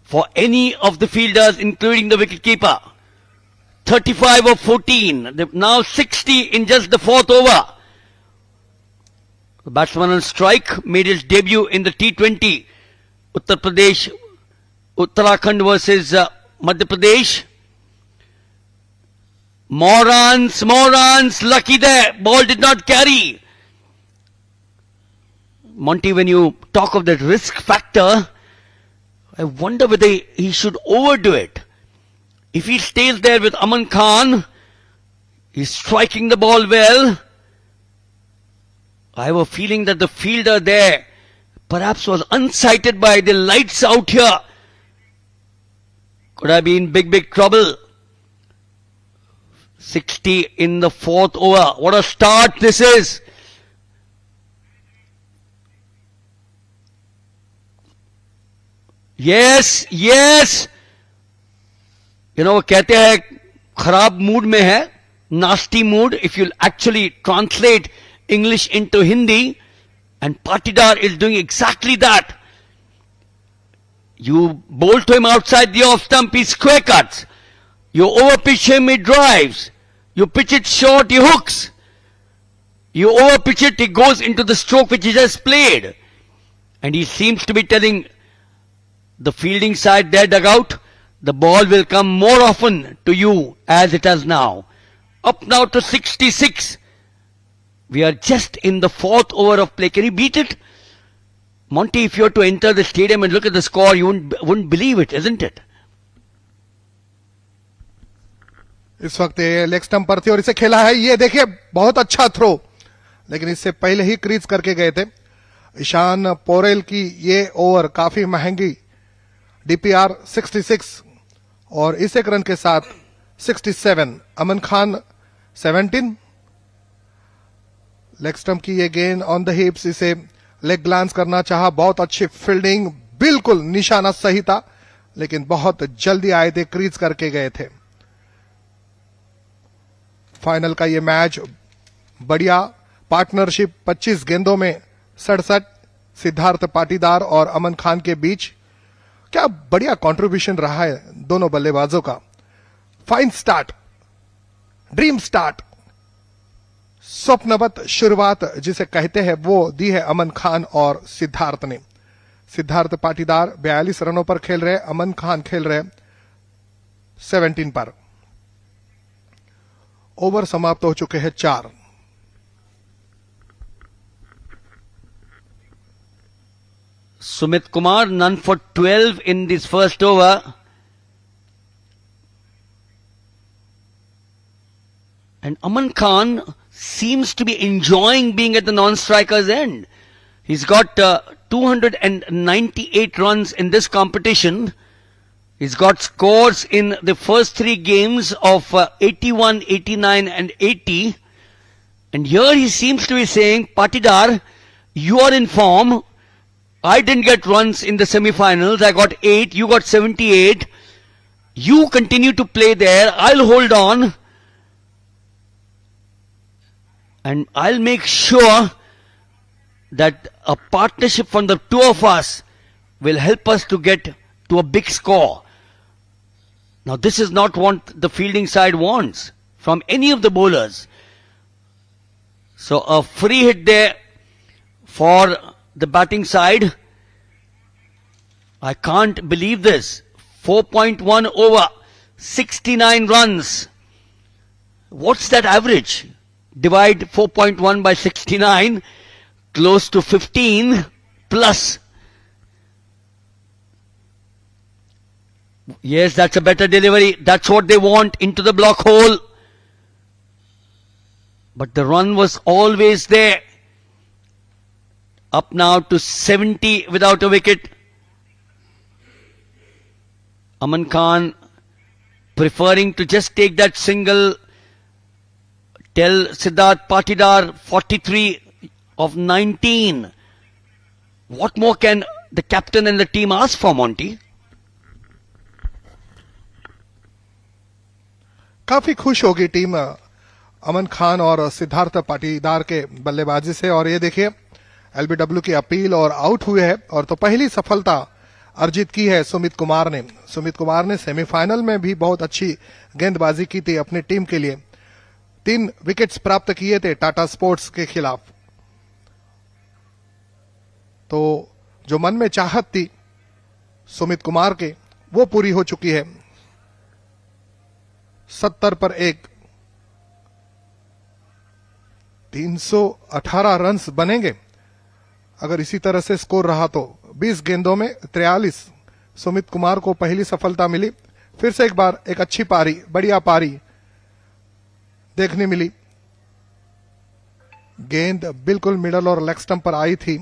for any of the fielders, including the wicketkeeper. 35 of 14. They've now 60 in just the 4th over. The batsman on strike made his debut in the T20. Uttar Pradesh, Uttarakhand versus Madhya Pradesh. More runs, lucky there. Ball did not carry. Monty, when you talk of that risk factor, I wonder whether he should overdo it. If he stays there with Aman Khan, he's striking the ball well. I have a feeling that the fielder there perhaps was unsighted by the lights out here. Could have been big trouble. 60 in the fourth over. What a start this is. Yes. You know, कहते हैं खराब mood में है, nasty mood, if you actually translate English into Hindi, and Patidar is doing exactly that. You bowl to him outside the off stump, he square cuts. You overpitch him, he drives. You pitch it short, he hooks. You overpitch it, he goes into the stroke which he just played. And he seems to be telling the fielding side, their dugout, the ball will come more often to you as it has now. Up now to 66. We are just in the fourth over of play. Can you beat it? Monty, if you were to enter the stadium and look at the score, you wouldn't believe it, isn't it? इस वक्त ये leg stump पर थी और इसे खेला है. ये देखिए बहुत अच्छा थ्रो, लेकिन इससे पहले ही क्रीज करके गए थे. ईशान पोरेल की ये ओवर काफी महंगी. डीपीआर 66 और इस एक रन के साथ 67. अमन खान 17. लेग स्टंप की ये गेंद ऑन द हिप्स, इसे लेग ग्लांस करना चाहा. बहुत अच्छी फील्डिंग, बिल्कुल निशाना सही था, लेकिन बहुत जल्दी आए थे, क्रीज करके गए थे. फाइनल का ये मैच बढ़िया पार्टनरशिप 25 गेंदों में 67 सिद्धार्थ पाटीदार और अमन खान के बीच. क्या बढ़िया कंट्रीब्यूशन रहा है दोनों बल्लेबाजों का. फाइन स्टार्ट, ड्रीम स्टार्ट, स्वप्नवत शुरुआत जिसे कहते हैं वो दी है अमन खान और सिद्धार्थ ने. सिद्धार्थ पाटीदार 42 रनों पर खेल रहे, अमन खान खेल रहे 17 पर. ओवर समाप्त हो चुके हैं 4. Sumit Kumar, none for 12 in this first over. And Aman Khan seems to be enjoying being at the non-striker's end. He's got 298 runs in this competition. He's got scores in the first 3 games of 81, 89 and 80. And here he seems to be saying, Patidar, you are in form. I didn't get runs in the semi-finals. I got 8. You got 78. You continue to play there. I'll hold on. And I'll make sure that a partnership from the two of us will help us to get to a big score. Now this is not what the fielding side wants from any of the bowlers. So a free hit there for the batting side. I can't believe this. 4.1 over, 69 runs. What's that average? Divide 4.1 by 69, close to 15 plus. Yes, that's a better delivery. That's what they want, into the block hole. But the run was always there. Up now to 70 without a wicket. Aman Khan preferring to just take that single. Tell Siddharth Patidar 43 of 19. What more can the captain and the team ask for, Monty? काफी खुश होगी team अमन खान और सिद्धार्थ पाटीदार के बल्लेबाजी से. और ये देखिए एलबीडब्ल्यू की अपील और आउट हुए हैं. और तो पहली सफलता अर्जित की है सुमित कुमार ने. सुमित कुमार ने सेमीफाइनल में भी बहुत अच्छी गेंदबाजी की थी अपनी टीम के लिए. 3 विकेट्स प्राप्त किए थे टाटा स्पोर्ट्स के खिलाफ. तो जो मन में चाहत थी सुमित कुमार के, वो पूरी हो चुकी है. 70 पर 1, 318 रन्स बनेंगे अगर इसी तरह से स्कोर रहा तो 20 गेंदों में 43। सुमित कुमार को पहली सफलता मिली। फिर से एक बार एक अच्छी पारी, बढ़िया पारी देखने मिली। गेंद बिल्कुल मिडल और लेग स्टंप पर आई थी।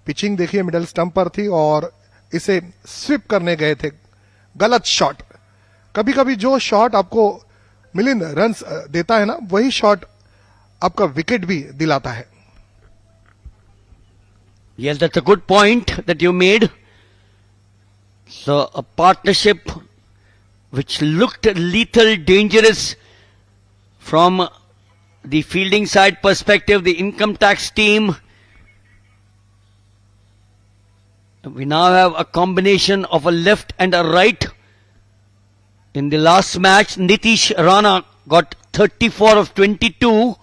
पिचिंग देखिए मिडल स्टंप पर थी और इसे स्विप करने गए थे। गलत शॉट। कभी कभी जो शॉट आपको मिलिंद रन्स देता है ना, वही शॉट आपका विकेट भी दिलाता है। Yes, that's a good point that you made. So a partnership which looked lethal, dangerous from the fielding side perspective, the income tax team. We now have a combination of a left and a right. In the last match, Nitish Rana got 34 of 22.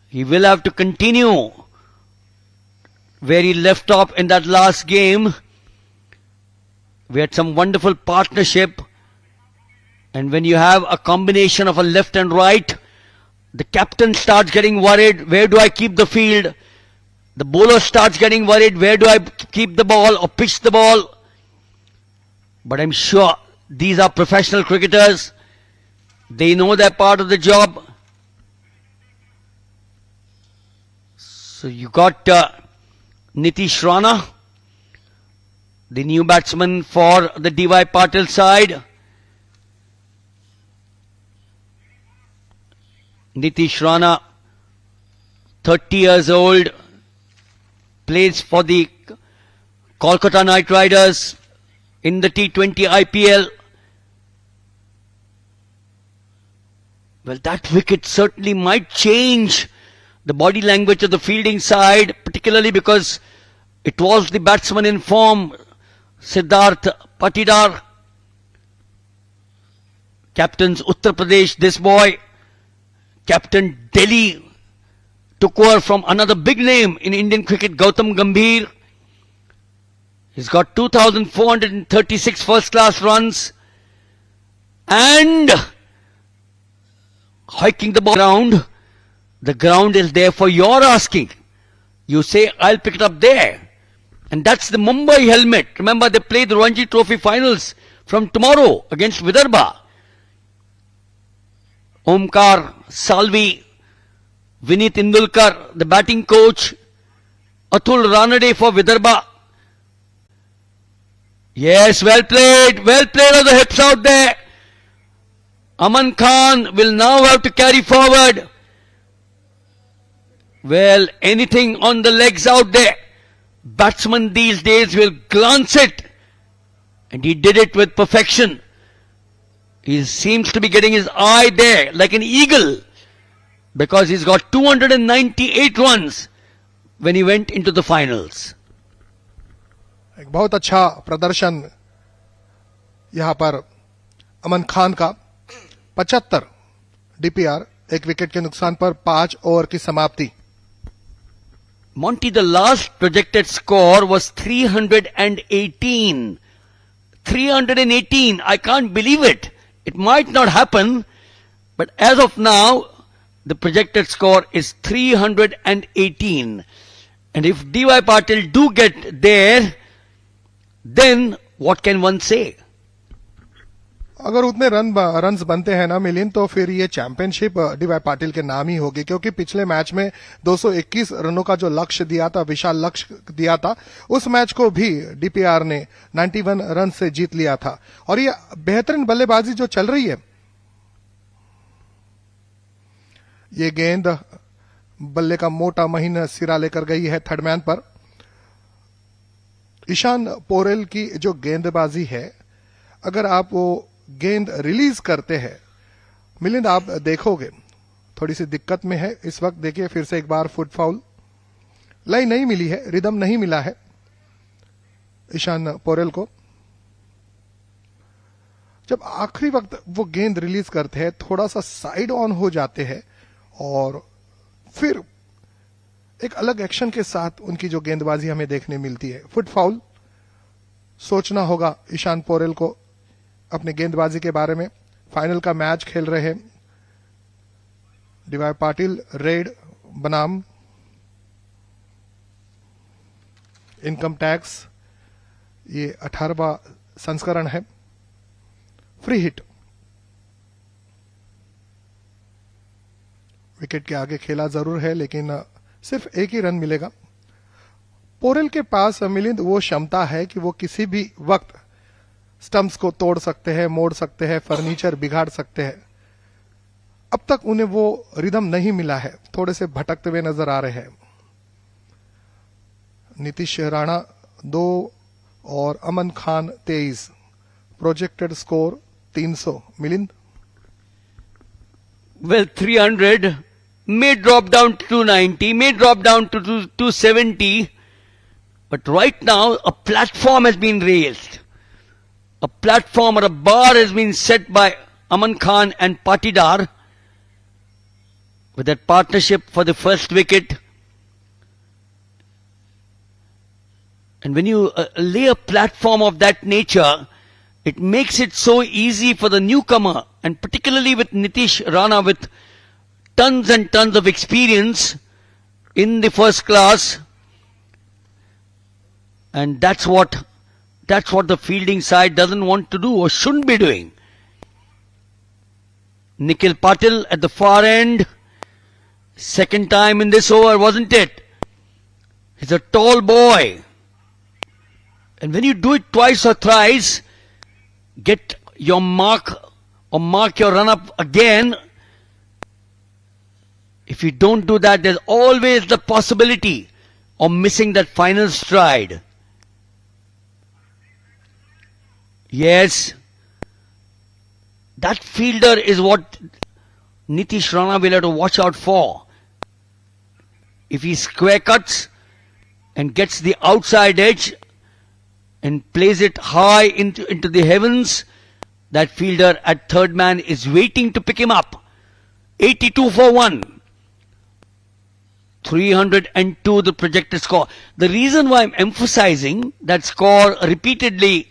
He will have to continue where he left off in that last game. We had some wonderful partnership. And when you have a combination of a left and right, the captain starts getting worried. Where do I keep the field? The bowler starts getting worried. Where do I keep the ball or pitch the ball? But I'm sure these are professional cricketers. They know their part of the job. So you got Nitish Rana, the new batsman for the D.Y. Patil side. Nitish Rana, 30 years old, plays for the Kolkata Knight Riders in the T20 IPL. Well, that wicket certainly might change the body language of the fielding side, particularly because it was the batsman in form, Siddharth Patidar. Captains Uttar Pradesh, this boy. Captain Delhi took over from another big name in Indian cricket, Gautam Gambhir. He's got 2,436 first-class runs and hiking the ball around. The ground is there for your asking. You say, I'll pick it up there. And that's the Mumbai helmet. Remember, they play the Ranji Trophy finals from tomorrow against Vidarbha. Omkar, Salvi, Vinit Indulkar, the batting coach, Atul Ranade for Vidarbha. Yes, well played on the hips out there. Aman Khan will now have to carry forward. Well, anything on the legs out there, batsmen these days will glance it. And he did it with perfection. He seems to be getting his eye there like an eagle, because he's got 298 runs when he went into the finals. एक बहुत अच्छा प्रदर्शन यहां पर अमन खान का। 75 DPR, एक wicket के नुकसान पर 5 ओवर की समाप्ति। Monty, the last projected score was 318. 318. I can't believe it. It might not happen, but as of now, the projected score is 318. And if D.Y. Patil do get there, then what can one say? अगर उतने runs बनते हैं ना मिलिंद, तो फिर ये championship D Y Patil के नाम ही होगी, क्योंकि पिछले मैच में 221 रनों का जो लक्ष्य दिया था, विशाल लक्ष्य दिया था, उस मैच को भी डीपीआर ने 91 रन से जीत लिया था। और ये बेहतरीन बल्लेबाजी जो चल रही है, ये गेंद बल्ले का मोटा महीन सिरा लेकर गई है थर्ड मैन पर। ईशान पोरेल की जो गेंदबाजी है, अगर आप वो गेंद रिलीज करते हैं मिलिंद, आप देखोगे थोड़ी सी दिक्कत में है इस वक्त। देखिए फिर से एक बार फुट फाउल, लाइन नहीं मिली है, रिदम नहीं मिला है ईशान पोरेल को। जब आखिरी वक्त वो गेंद रिलीज करते हैं, थोड़ा सा साइड ऑन हो जाते हैं और फिर एक अलग एक्शन के साथ उनकी जो गेंदबाजी हमें देखने मिलती है। फुट फाउल, सोचना होगा ईशान पोरेल को अपने गेंदबाजी के बारे में। फाइनल का मैच खेल रहे हैं डीवाई पाटिल रेड बनाम इनकम टैक्स, ये 18वां संस्करण है। फ्री हिट, विकेट के आगे खेला जरूर है लेकिन सिर्फ एक ही रन मिलेगा। पोरेल के पास मिलिंद वो क्षमता है कि वो किसी भी वक्त स्टंप्स को तोड़ सकते हैं, मोड़ सकते हैं, फर्नीचर बिगाड़ सकते हैं। अब तक उन्हें वो रिदम नहीं मिला है, थोड़े से भटकते हुए नजर आ रहे हैं। नीतीश राणा 2 और Aman Khan 23, projected score 300। Milind? Well, 300 may drop down to 290, may drop down to 270, but right now a platform has been raised. A platform or a bar has been set by Aman Khan and Patidar with that partnership for the first wicket. And when you lay a platform of that nature, it makes it so easy for the newcomer, and particularly with Nitish Rana with tons and tons of experience in the first class. And that's what the fielding side doesn't want to do or shouldn't be doing. Nikhil Patil at the far end. Second time in this over, wasn't it? He's a tall boy. And when you do it twice or thrice, get your mark or mark your run up again. If you don't do that, there's always the possibility of missing that final stride. Yes, that fielder is what Nitish Rana will have to watch out for. If he square cuts and gets the outside edge and plays it high into the heavens, that fielder at third man is waiting to pick him up. 82 for 1. 302 the projected score. The reason why I'm emphasizing that score repeatedly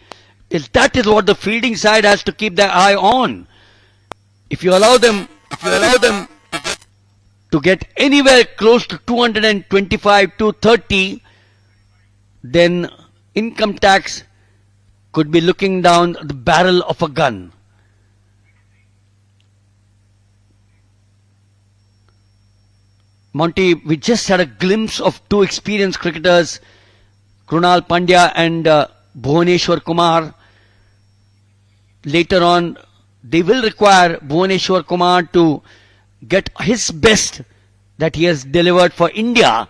is that is what the fielding side has to keep their eye on. If you allow them to get anywhere close to 225, 230, then income tax could be looking down the barrel of a gun. Monty, we just had a glimpse of two experienced cricketers, Krunal Pandya and Bhuvaneshwar Kumar. Later on, they will require Bhuvaneshwar Kumar to get his best that he has delivered for India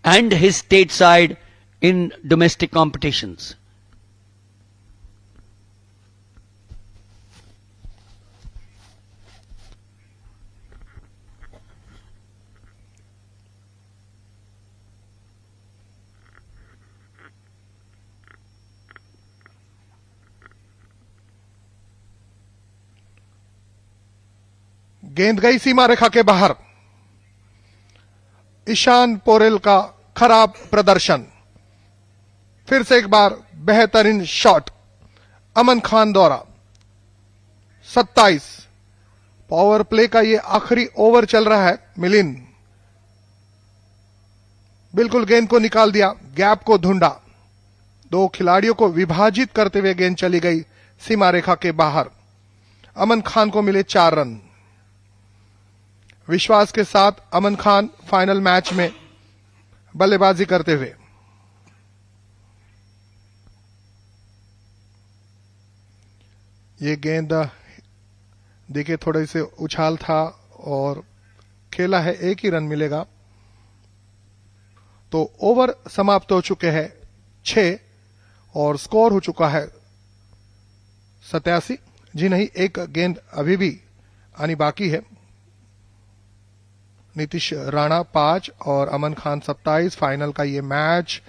and his state side in domestic competitions. गेंद गई सीमा रेखा के बाहर। ईशान पोरेल का खराब प्रदर्शन। फिर से एक बार बेहतरीन शॉट अमन खान द्वारा। 27 पावर प्ले का ये आखिरी ओवर चल रहा है। मिलिंद बिल्कुल गेंद को निकाल दिया, गैप को ढूंढा, दो खिलाड़ियों को विभाजित करते हुए गेंद चली गई सीमा रेखा के बाहर। अमन खान को मिले 4 रन। विश्वास के साथ अमन खान फाइनल मैच में बल्लेबाजी करते हुए। ये गेंद देखिए थोड़े से उछाल था और खेला है, 1 ही रन मिलेगा। तो ओवर समाप्त हो चुके हैं 6 और स्कोर हो चुका है 87। जी नहीं, एक गेंद अभी भी आनी बाकी है। नीतीश राणा 5 और अमन खान 27। फाइनल का ये मैच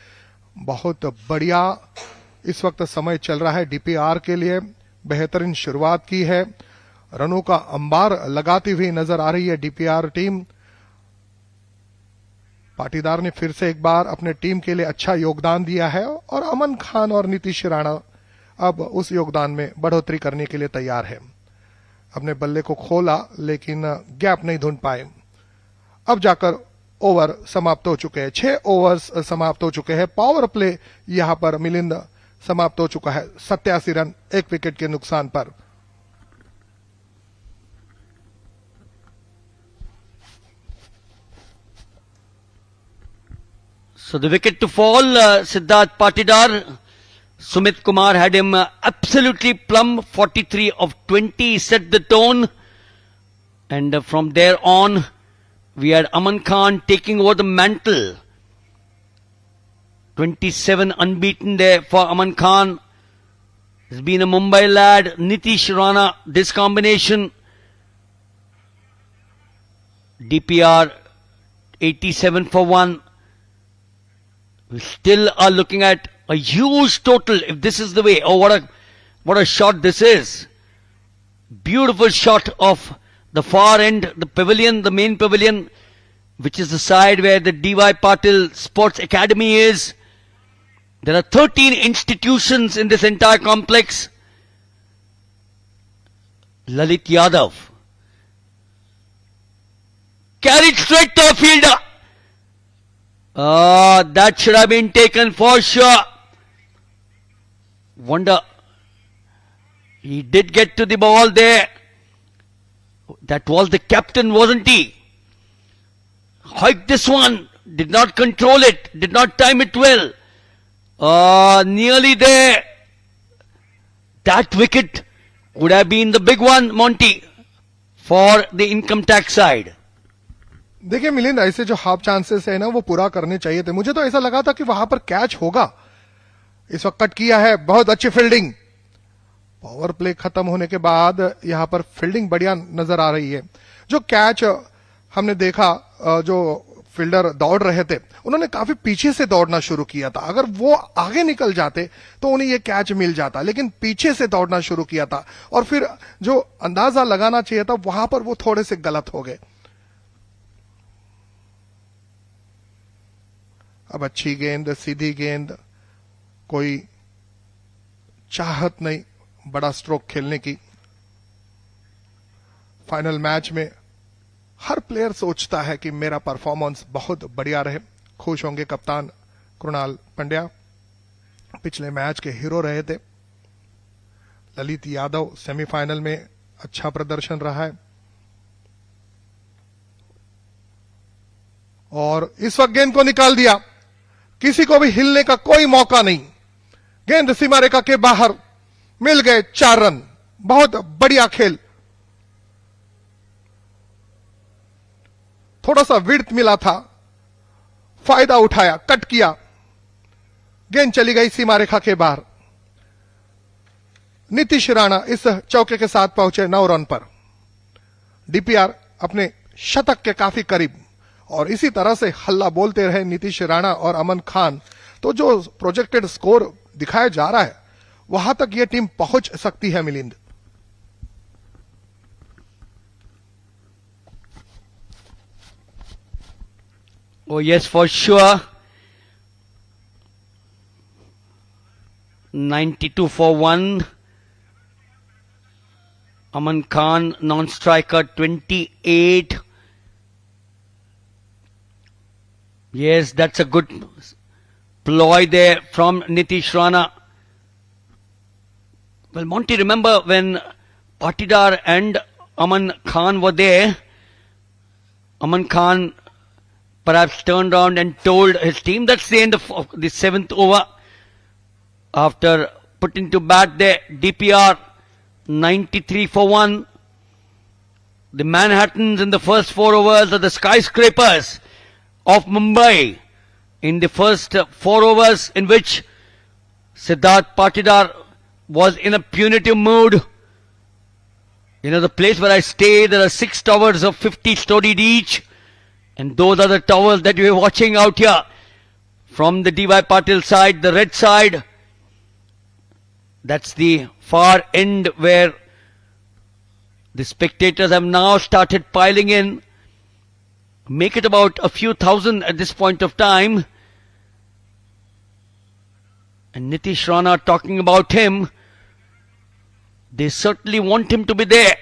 बहुत बढ़िया इस वक्त समय चल रहा है डीपीआर के लिए। बेहतरीन शुरुआत की है, रनों का अंबार लगाती हुई नजर आ रही है डीपीआर टीम। पाटीदार ने फिर से एक बार अपने टीम के लिए अच्छा योगदान दिया है और अमन खान और नीतीश राणा अब उस योगदान में बढ़ोतरी करने के लिए तैयार है। अपने बल्ले को खोला लेकिन गैप नहीं ढूंढ पाए। अब जाकर ओवर समाप्त हो चुके हैं, 6 ओवर्स समाप्त हो चुके हैं। पावर प्ले यहां पर मिलिंद समाप्त हो चुका है 87 रन 1 विकेट के नुकसान पर। So the wicket to fall, Siddharth Patidar. Sumit Kumar had him absolutely plumb, 43 of 20, set the tone. And from there on, we had Aman Khan taking over the mantle. 27 unbeaten there for Aman Khan. He's been a Mumbai lad. Nitish Rana, this combination. DPR 87 for 1. We still are looking at a huge total if this is the way. Oh, what a shot this is. Beautiful shot of the far end, the pavilion, the main pavilion, which is the side where the D.Y. Patil Sports Academy is. There are 13 institutions in this entire complex. Lalit Yadav carried straight to a fielder. That should have been taken for sure. Wonder. He did get to the ball there. That was the captain, wasn't he? Hiked this one. Did not control it. Did not time it well. Nearly there. That wicket would have been the big one, Monty, for the income tax side. देखिए मिलिंद, ऐसे जो half chances है ना वो पूरा करने चाहिए थे। मुझे तो ऐसा लगा था कि वहां पर कैच होगा। इस वक्त कट किया है, बहुत अच्छी फील्डिंग। पावर प्ले खत्म होने के बाद यहां पर फील्डिंग बढ़िया नजर आ रही है। जो कैच हमने देखा, जो फील्डर दौड़ रहे थे उन्होंने काफी पीछे से दौड़ना शुरू किया था। अगर वो आगे निकल जाते तो उन्हें ये कैच मिल जाता, लेकिन पीछे से दौड़ना शुरू किया था और फिर जो अंदाजा लगाना चाहिए था वहां पर वो थोड़े से गलत हो गए। अब अच्छी गेंद, सीधी गेंद, कोई चाहत नहीं बड़ा स्ट्रोक खेलने की। फाइनल मैच में हर प्लेयर सोचता है कि मेरा परफॉर्मेंस बहुत बढ़िया रहे। खुश होंगे कप्तान कृणाल पंड्या, पिछले मैच के हीरो रहे थे। ललित यादव सेमीफाइनल में अच्छा प्रदर्शन रहा है और इस वक्त गेंद को निकाल दिया। किसी को भी हिलने का कोई मौका नहीं। गेंद सीमा रेखा के बाहर, मिल गए 4 रन। बहुत बढ़िया खेल। थोड़ा सा विड्थ मिला था, फायदा उठाया, कट किया, गेंद चली गई सीमा रेखा के बाहर। नीतीश राणा इस चौके के साथ पहुंचे 9 रन पर। डीपीआर अपने शतक के काफी करीब और इसी तरह से हल्ला बोलते रहे नीतीश राणा और अमन खान, तो जो प्रोजेक्टेड स्कोर दिखाया जा रहा है वहां तक यह टीम पहुंच सकती है Milind. Oh yes, for sure. 92 for 1. Aman Khan, non-striker, 28. Yes, that's a good ploy there from Nitish Rana. Well, Monty, remember when Patidar and Aman Khan were there, Aman Khan perhaps turned around and told his team that's the end of the 7th over. After putting to bat there, DPR 93 for 1. The Manhattans in the first 4 overs are the skyscrapers of Mumbai in the first 4 overs, in which Siddharth Patidar was in a punitive mood. You know, the place where I stay, there are 6 towers of 50 storied each, and those are the towers that you are watching out here from the D.Y. Patil side, the red side. That's the far end where the spectators have now started piling in. Make it about a few thousand at this point of time. And Nitish Rana talking about him. They certainly want him to be there.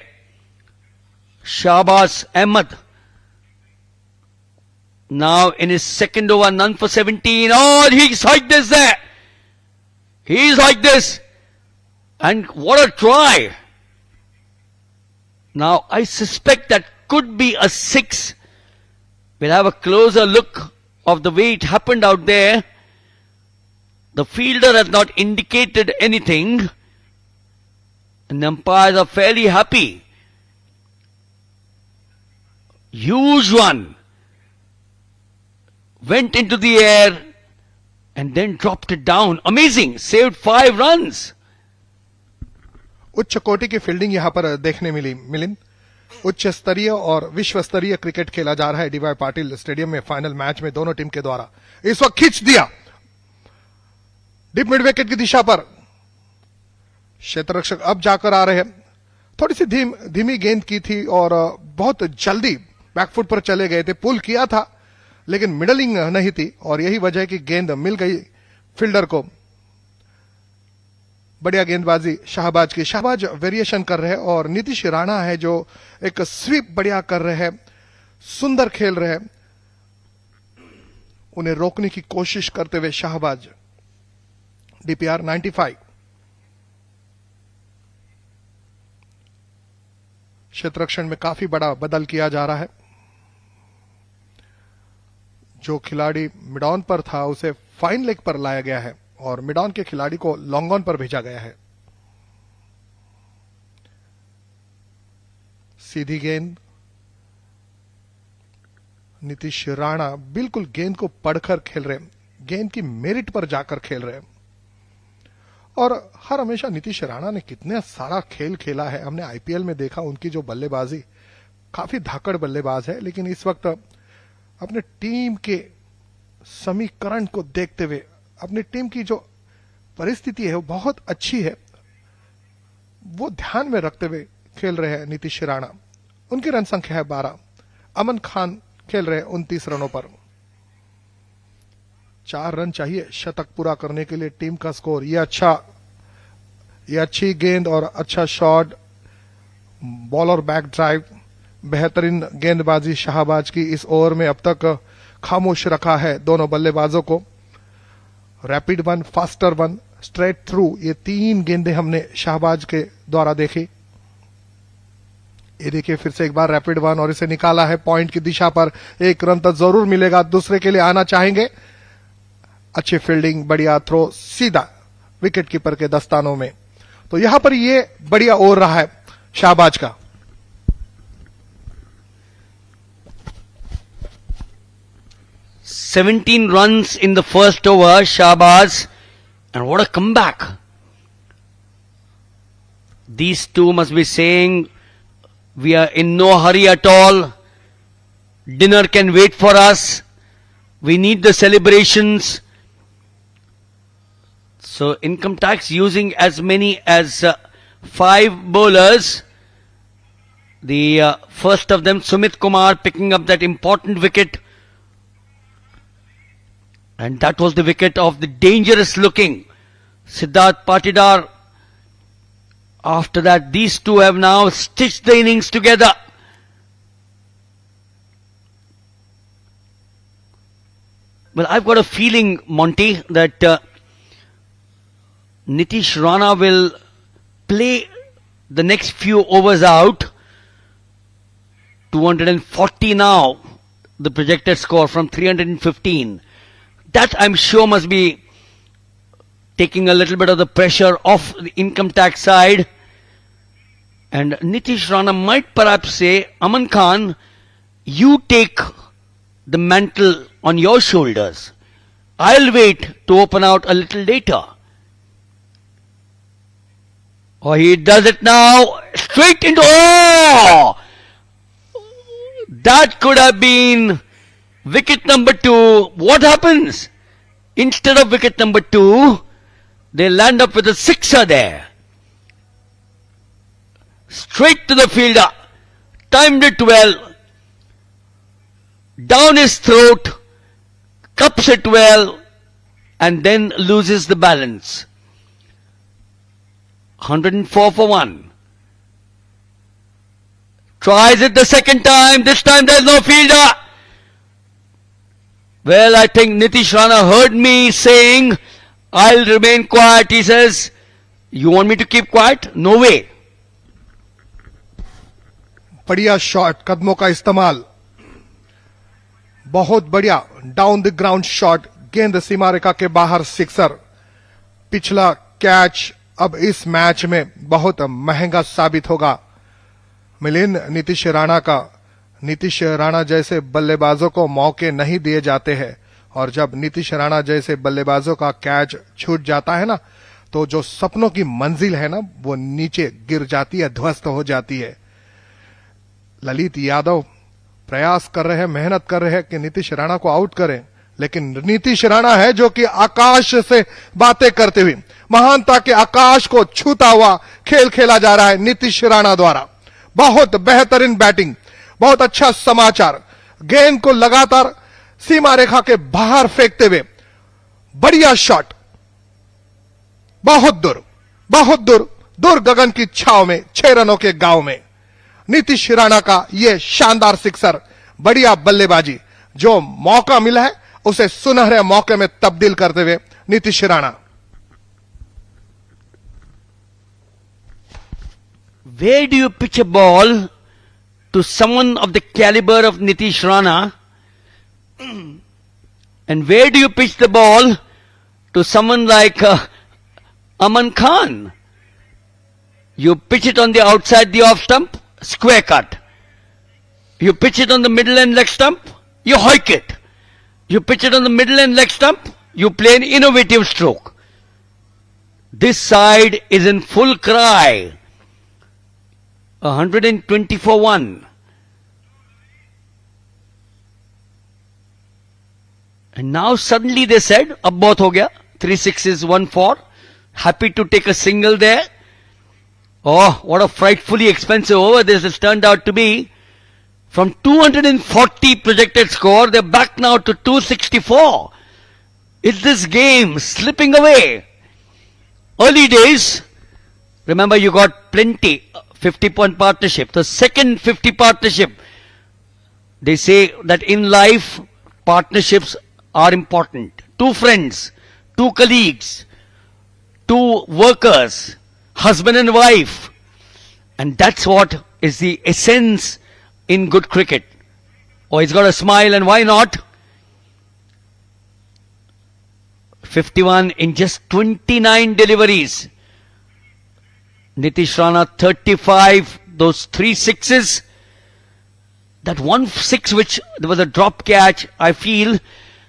Shahbaz Ahmed. Now in his second over, none for 17. Oh, he's like this there. He's like this. And what a try. Now I suspect that could be a 6. We'll have a closer look of the way it happened out there. The fielder has not indicated anything. And the umpires are fairly happy. Huge one. Went into the air and then dropped it down. Amazing. Saved 5 runs. उच्च कोटि की fielding यहां पर देखने मिली मिलिंद। उच्च स्तरीय और विश्व स्तरीय क्रिकेट खेला जा रहा है डीवाई पाटिल स्टेडियम में फाइनल मैच में दोनों टीम के द्वारा। इस वक्त खींच दिया डीप मिड विकेट की दिशा पर। क्षेत्ररक्षक अब जाकर आ रहे हैं। थोड़ी सी धीमी गेंद की थी और बहुत जल्दी बैकफुट पर चले गए थे। पुल किया था लेकिन मिडलिंग नहीं थी और यही वजह है कि गेंद मिल गई फील्डर को। बढ़िया गेंदबाजी शाहबाज की। शाहबाज वेरिएशन कर रहे हैं और नीतीश राणा है जो एक स्वीप बढ़िया कर रहे हैं, सुंदर खेल रहे हैं। उन्हें रोकने की कोशिश करते हुए शाहबाज। डीपीआर 95। क्षेत्ररक्षण में काफी बड़ा बदल किया जा रहा है। जो खिलाड़ी मिड ऑन पर था उसे फाइन लेग पर लाया गया है और मिड ऑन के खिलाड़ी को लॉन्ग ऑन पर भेजा गया है। सीधी गेंद। नीतीश राणा बिल्कुल गेंद को पढ़कर खेल रहे हैं, गेंद की मेरिट पर जाकर खेल रहे हैं। और हर हमेशा नीतीश राणा ने कितने सारा खेल खेला है। हमने आईपीएल में देखा उनकी जो बल्लेबाजी, काफी धाकड़ बल्लेबाज है, लेकिन इस वक्त अपने टीम के समीकरण को देखते हुए अपनी टीम की जो परिस्थिति है वो बहुत अच्छी है, वो ध्यान में रखते हुए खेल रहे हैं नीतीश राणा। उनकी रन संख्या है 12। अमन खान खेल रहे हैं 29 रनों पर। 4 रन चाहिए शतक पूरा करने के लिए टीम का स्कोर। ये अच्छी गेंद और अच्छा शॉट, बॉल और बैक ड्राइव। बेहतरीन गेंदबाजी शाहबाज की। इस ओवर में अब तक खामोश रखा है दोनों बल्लेबाजों को। Rapid one, faster one, straight through, ये 3 गेंदें हमने शाहबाज के द्वारा देखी। ये देखिए फिर से एक बार रैपिड वन और इसे निकाला है पॉइंट की दिशा पर। 1 रन तो जरूर मिलेगा, दूसरे के लिए आना चाहेंगे। अच्छी फील्डिंग, बढ़िया थ्रो, सीधा विकेट कीपर के दस्तानों में। तो यहां पर ये बढ़िया ओवर रहा है शाहबाज का। 17 runs in the first over, Shahbaz, and what a comeback. These two must be saying, we are in no hurry at all. Dinner can wait for us. We need the celebrations. So income tax using as many as 5 bowlers. The first of them, Sumit Kumar, picking up that important wicket. And that was the wicket of the dangerous looking Siddharth Patidar. After that, these two have now stitched the innings together. Well, I've got a feeling, Monty, that Nitish Rana will play the next few overs out. 240 now, the projected score from 315. That I'm sure must be taking a little bit of the pressure off the income tax side. And Nitish Rana might perhaps say, Aman Khan, you take the mantle on your shoulders. I'll wait to open out a little later. Oh, he does it now. Straight into... Oh! That could have been wicket number 2. What happens? Instead of wicket number 2, they land up with a 6er there. Straight to the fielder. Timed it well. Down his throat. Cups it well. And then loses the balance. 104 for 1. Tries it the second time. This time there's no fielder. Well, I think Nitish Rana heard me saying, I'll remain quiet. He says, you want me to keep quiet? No way. बढ़िया shot, कदमों का इस्तेमाल, बहुत बढ़िया down the ground shot, गेंद सीमा रेखा के बाहर, sixer. पिछला कैच अब इस मैच में बहुत महंगा साबित होगा। मिलिंद नीतीश राणा का, नीतीश राणा जैसे बल्लेबाजों को मौके नहीं दिए जाते हैं, और जब नीतीश राणा जैसे बल्लेबाजों का कैच छूट जाता है ना, तो जो सपनों की मंजिल है ना, वो नीचे गिर जाती है, ध्वस्त हो जाती है। ललित यादव प्रयास कर रहे हैं, मेहनत कर रहे हैं कि नीतीश राणा को आउट करें, लेकिन नीतीश राणा है जो कि आकाश से बातें करते हुए, महानता के आकाश को छूता हुआ खेल खेला जा रहा है नीतीश राणा द्वारा। बहुत बेहतरीन बैटिंग, बहुत अच्छा समाचार, गेंद को लगातार सीमा रेखा के बाहर फेंकते हुए बढ़िया शॉट, बहुत दूर, बहुत दूर, दूर गगन की छाव में, 6 रनों के गांव में नीतीश राणा का यह शानदार सिक्सर, बढ़िया बल्लेबाजी, जो मौका मिला है उसे सुनहरे मौके में तब्दील करते हुए Nitish Rana. Where do you pitch a ball to someone of the caliber of Nitish Rana? And where do you pitch the ball to someone like Aman Khan? You pitch it on the outside the off stump, square cut. You pitch it on the middle and leg stump, you hoik it. You pitch it on the middle and leg stump, you play an innovative stroke. This side is in full cry. 120 for 1. And now suddenly they said, ab bahut ho gaya, 3 6s, 1 4. Happy to take a single there. Oh, what a frightfully expensive over this has turned out to be. From 240 projected score, they're back now to 264. Is this game slipping away? Early days, remember you got plenty, 50-point partnership. The second 50 partnership, they say that in life, partnerships are important. 2 friends, 2 colleagues, 2 workers, husband and wife. And that's what is the essence in good cricket. Oh, he's got a smile, and why not? 51 in just 29 deliveries. Nitish Rana 35, those 3 6s. That 1 6 which there was a drop catch, I feel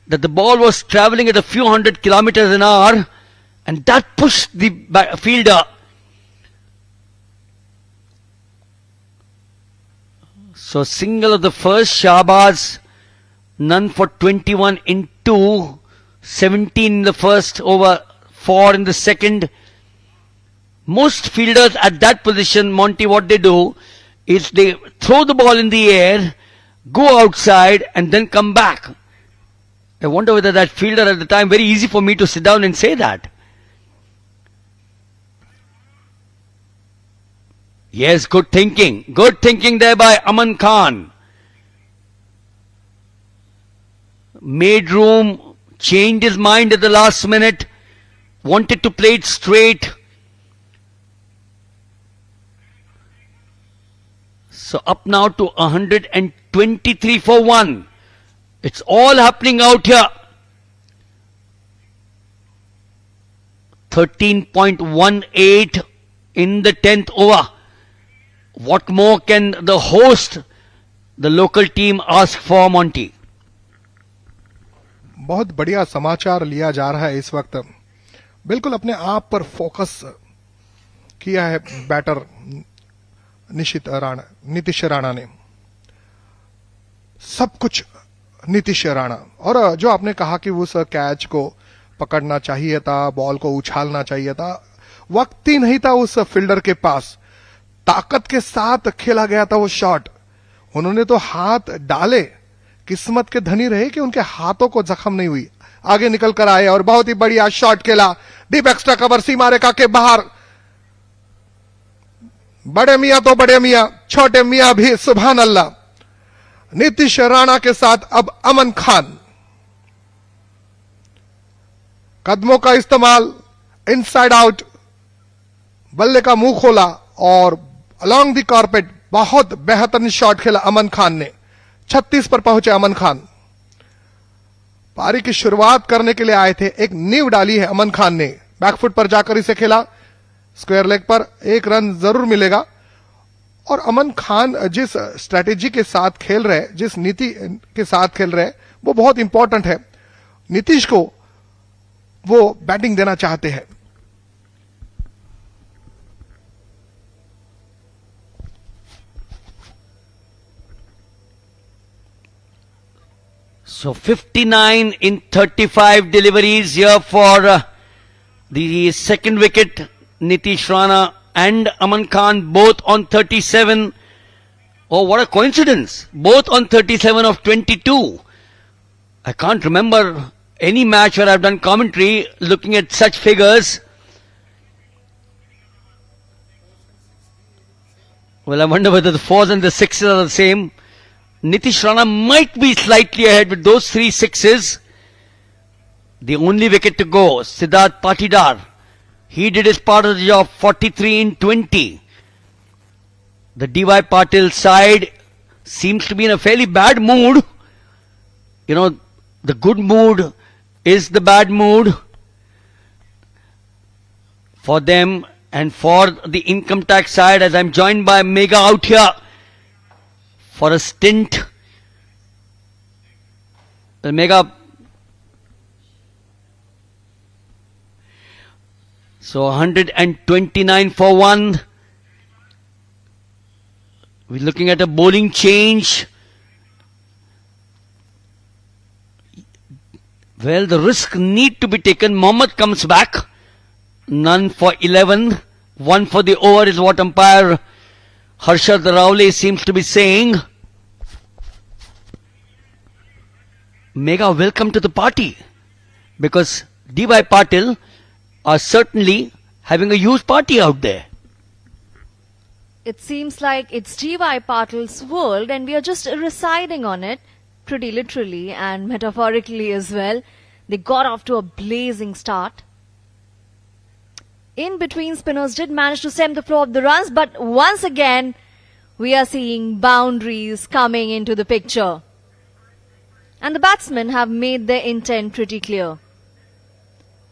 that the ball was travelling at a few hundred kilometers an hour, and that pushed the fielder. So single of the first, Shahbaz, none for 21 in 2, 17 in the first, over 4 in the second. Most fielders at that position, Monty, what they do is they throw the ball in the air, go outside and then come back. I wonder whether that fielder at the time, very easy for me to sit down and say that. Yes, good thinking. Good thinking there by Aman Khan. Made room, changed his mind at the last minute, wanted to play it straight. So up now to 123 for 1. It's all happening out here. 13.18 in the 10th over. What more can the host, the local team, ask for, Monty? बहुत बढ़िया समाचार लिया जा रहा है इस वक्त। बिल्कुल अपने आप पर फोकस किया है बैटर नीतीश राणा ने। सब कुछ नीतीश राणा। और जो आपने कहा कि उस कैच को पकड़ना चाहिए था, बॉल को उछालना चाहिए था, वक्त ही नहीं था उस फील्डर के पास। ताकत के साथ खेला गया था वो शॉट। उन्होंने तो हाथ डाले, किस्मत के धनी रहे कि उनके हाथों को जख्म नहीं हुई, आगे निकल कर आए और बहुत ही बढ़िया शॉट खेला। डीप एक्स्ट्रा कवर सीमा रेखा के बाहर। बड़े मियां तो बड़े मियां, छोटे मियां भी सुभान अल्लाह। नीतीश राणा के साथ अब अमन खान। कदमों का इस्तेमाल, इनसाइड आउट, बल्ले का मुंह खोला और अलोंग द कारपेट बहुत बेहतरीन शॉट खेला अमन खान ने। 36 पर पहुंचे अमन खान। पारी की शुरुआत करने के लिए आए थे, एक नींव डाली है अमन खान ने। बैकफुट पर जाकर इसे खेला, स्क्वायर लेग पर 1 रन जरूर मिलेगा। और अमन खान जिस स्ट्रेटेजी के साथ खेल रहे, जिस नीति के साथ खेल रहे, वो बहुत इंपॉर्टेंट है। नीतीश को वो बैटिंग देना चाहते हैं। So 59 in 35 deliveries here for the second wicket. Nitish Rana and Aman Khan both on 37. Oh, what a coincidence. Both on 37 of 22. I can't remember any match where I've done commentary looking at such figures. Well, I wonder whether the 4s and the 6s are the same. Nitish Rana might be slightly ahead with those 3 6s. The only wicket to go, Siddharth Patidar. He did his part of the job, 43 in 20. The D.Y. Patil side seems to be in a fairly bad mood. You know, the good mood is the bad mood for them and for the income tax side, as I'm joined by Mega out here for a stint. The Mega. So 129 for 1. We're looking at a bowling change. Well, the risk need to be taken. Mohammad comes back. None for 11. 1 for the over is what umpire Harshad Rawle seems to be saying. Mega, welcome to the party. Because D.Y. Patil are certainly having a huge party out there. It seems like it's D.Y. Patil's world and we are just residing on it, pretty literally and metaphorically as well. They got off to a blazing start. In between, spinners did manage to stem the flow of the runs, but once again, we are seeing boundaries coming into the picture. And the batsmen have made their intent pretty clear.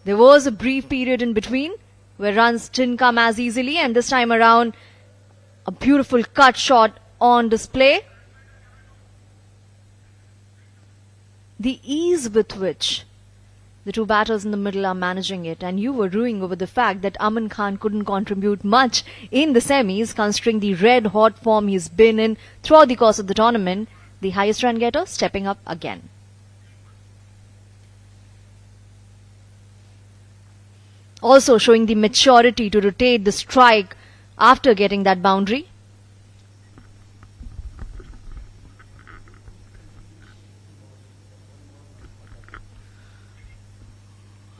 There was a brief period in between where runs didn't come as easily, and this time around, a beautiful cut shot on display. The ease with which the two batters in the middle are managing it, and you were ruing over the fact that Aman Khan couldn't contribute much in the semis, considering the red hot form he's been in throughout the course of the tournament. The highest run getter stepping up again. Also showing the maturity to rotate the strike after getting that boundary.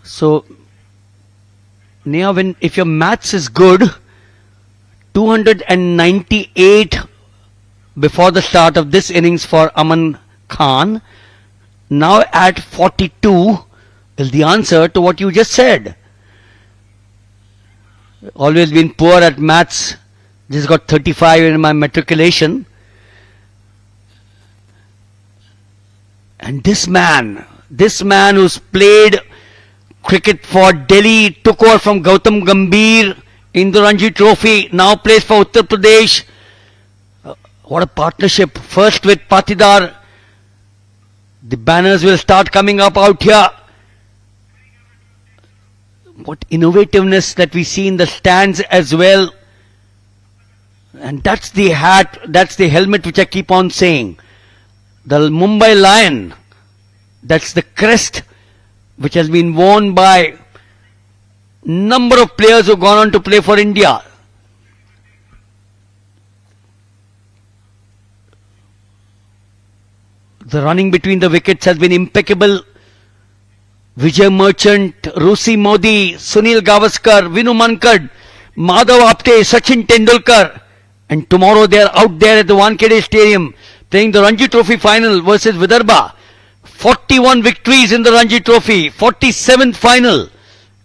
So, Neha, if your maths is good, 298 before the start of this innings for Aman Khan, now at 42 is the answer to what you just said. Always been poor at maths, just got 35 in my matriculation. And this man who's played cricket for Delhi, took over from Gautam Gambhir in the Ranji Trophy, now plays for Uttar Pradesh. What a partnership. First with Patidar. The banners will start coming up out here. What innovativeness that we see in the stands as well. And that's the hat, that's the helmet which I keep on saying. The Mumbai Lion, that's the crest which has been worn by number of players who have gone on to play for India. The running between the wickets has been impeccable. Vijay Merchant, Rusi Modi, Sunil Gavaskar, Vinu Mankad, Madhav Apte, Sachin Tendulkar. And tomorrow they are out there at the Wankhede Stadium playing the Ranji Trophy final versus Vidarbha. 41 victories in the Ranji Trophy, 47th final.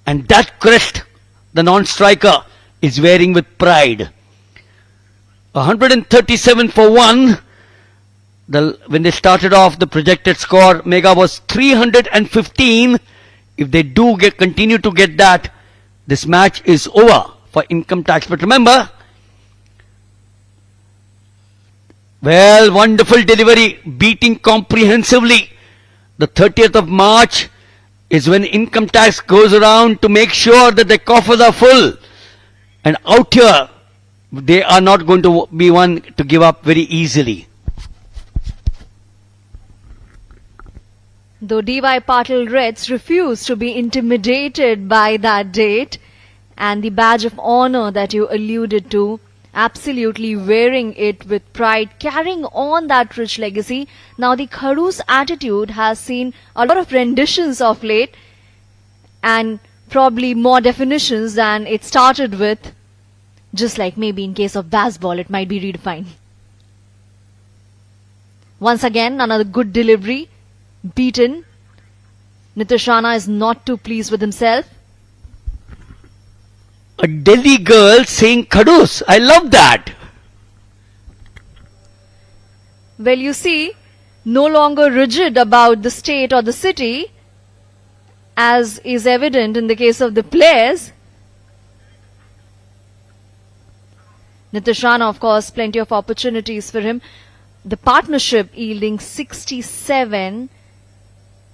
And that crest, the non-striker is wearing with pride. 137 for 1. When they started off, the projected score, Mega, was 315. If they do continue to get that, this match is over for income tax. But remember, well, wonderful delivery, beating comprehensively. The 30th of March is when income tax goes around to make sure that the coffers are full. And out here, they are not going to be one to give up very easily. Though D.Y. Patil Reds refused to be intimidated by that date, and the badge of honor that you alluded to, absolutely wearing it with pride, carrying on that rich legacy. Now the Khadu's attitude has seen a lot of renditions of late, and probably more definitions than it started with. Just like maybe in case of baseball, it might be redefined. Once again, another good delivery. Beaten. Nitish Rana is not too pleased with himself. A Delhi girl saying Khadus. I love that. Well, you see, no longer rigid about the state or the city, as is evident in the case of the players. Nitish Rana, of course, plenty of opportunities for him. The partnership yielding 67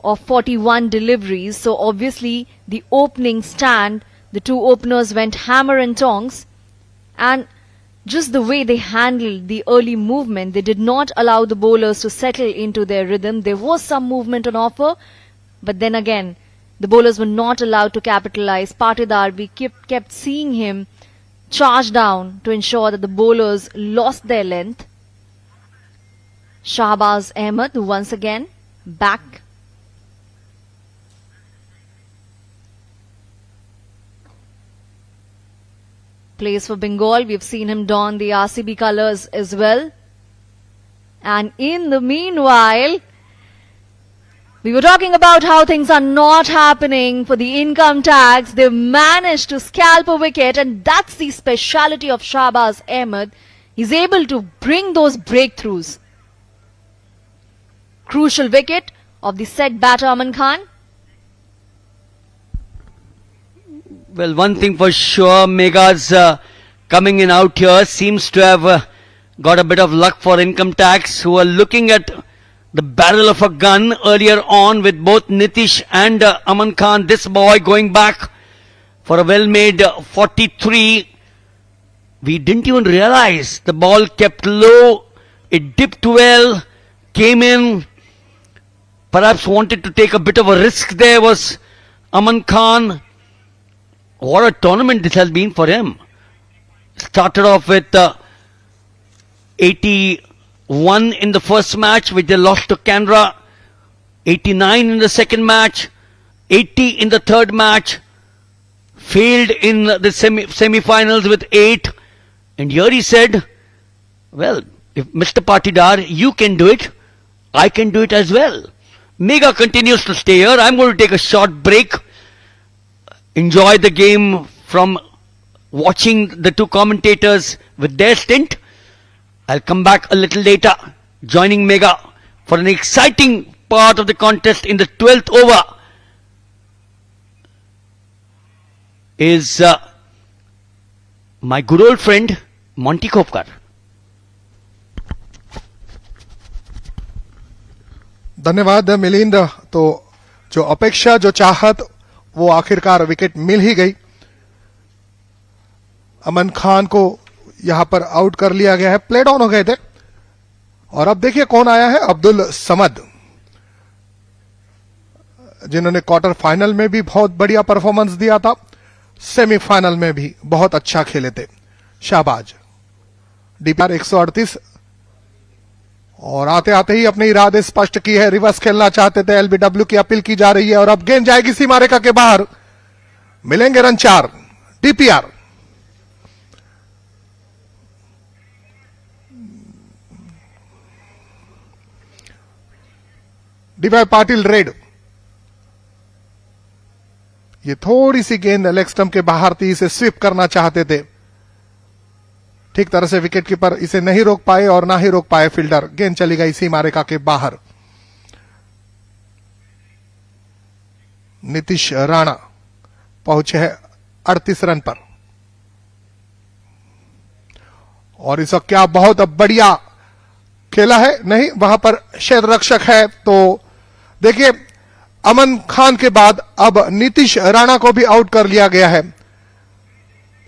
of 41 deliveries. So obviously the opening stand, the two openers went hammer and tongs, and just the way they handled the early movement, they did not allow the bowlers to settle into their rhythm. There was some movement on offer, but then again, the bowlers were not allowed to capitalize. Patidar, we kept seeing him charge down to ensure that the bowlers lost their length. Shahbaz Ahmed once again back. Plays for Bengal. We've seen him don the RCB colours as well. And in the meanwhile, we were talking about how things are not happening for the income tax. They've managed to scalp a wicket, and that's the speciality of Shahbaz Ahmed. He's able to bring those breakthroughs. Crucial wicket of the set batter Aman Khan. Well, one thing for sure, Mega's coming in out here seems to have got a bit of luck for income tax, who are looking at the barrel of a gun earlier on with both Nitish and Aman Khan. This boy going back for a well-made 43. We didn't even realize the ball kept low. It dipped well, came in. Perhaps wanted to take a bit of a risk there was Aman Khan. What a tournament this has been for him. Started off with 81 in the first match, which they lost to Canberra. 89 in the second match. 80 in the third match. Failed in the semi-finals with 8. And here he said, well, if Mr. Patidar, you can do it, I can do it as well. Mega continues to stay here. I'm going to take a short break. Enjoy the game from watching the two commentators with their stint. I'll come back a little later, joining Mega for an exciting part of the contest in the 12th over. Is my good old friend Monty Kopkar. धन्यवाद मिलिंद। तो जो अपेक्षा, जो चाहत, वो आखिरकार wicket मिल ही गई। अमन खान को यहां पर आउट कर लिया गया है, प्ले डाउन हो गए थे। और अब देखिए कौन आया है, अब्दुल समद, जिन्होंने क्वार्टर फाइनल में भी बहुत बढ़िया परफॉर्मेंस दिया था, सेमीफाइनल में भी बहुत अच्छा खेले थे। शाहबाज डीपीआर 138 और आते आते ही अपने इरादे स्पष्ट की है, रिवर्स खेलना चाहते थे, एलबीडब्ल्यू की अपील की जा रही है और अब गेंद जाएगी सीमा रेखा के बाहर, मिलेंगे run 4। DPR DY Patil red. ये थोड़ी सी गेंद लेग स्टंप के बाहर थी, इसे स्वीप करना चाहते थे, ठीक तरह से विकेट कीपर इसे नहीं रोक पाए और ना ही रोक पाए फील्डर। गेंद चली गई सीमा रेखा के बाहर। नीतीश राणा पहुंचे हैं 38 रन पर और इस वक्त क्या बहुत बढ़िया खेला है। नहीं, वहां पर शेर रक्षक है, तो देखिए अमन खान के बाद अब नीतीश राणा को भी आउट कर लिया गया है।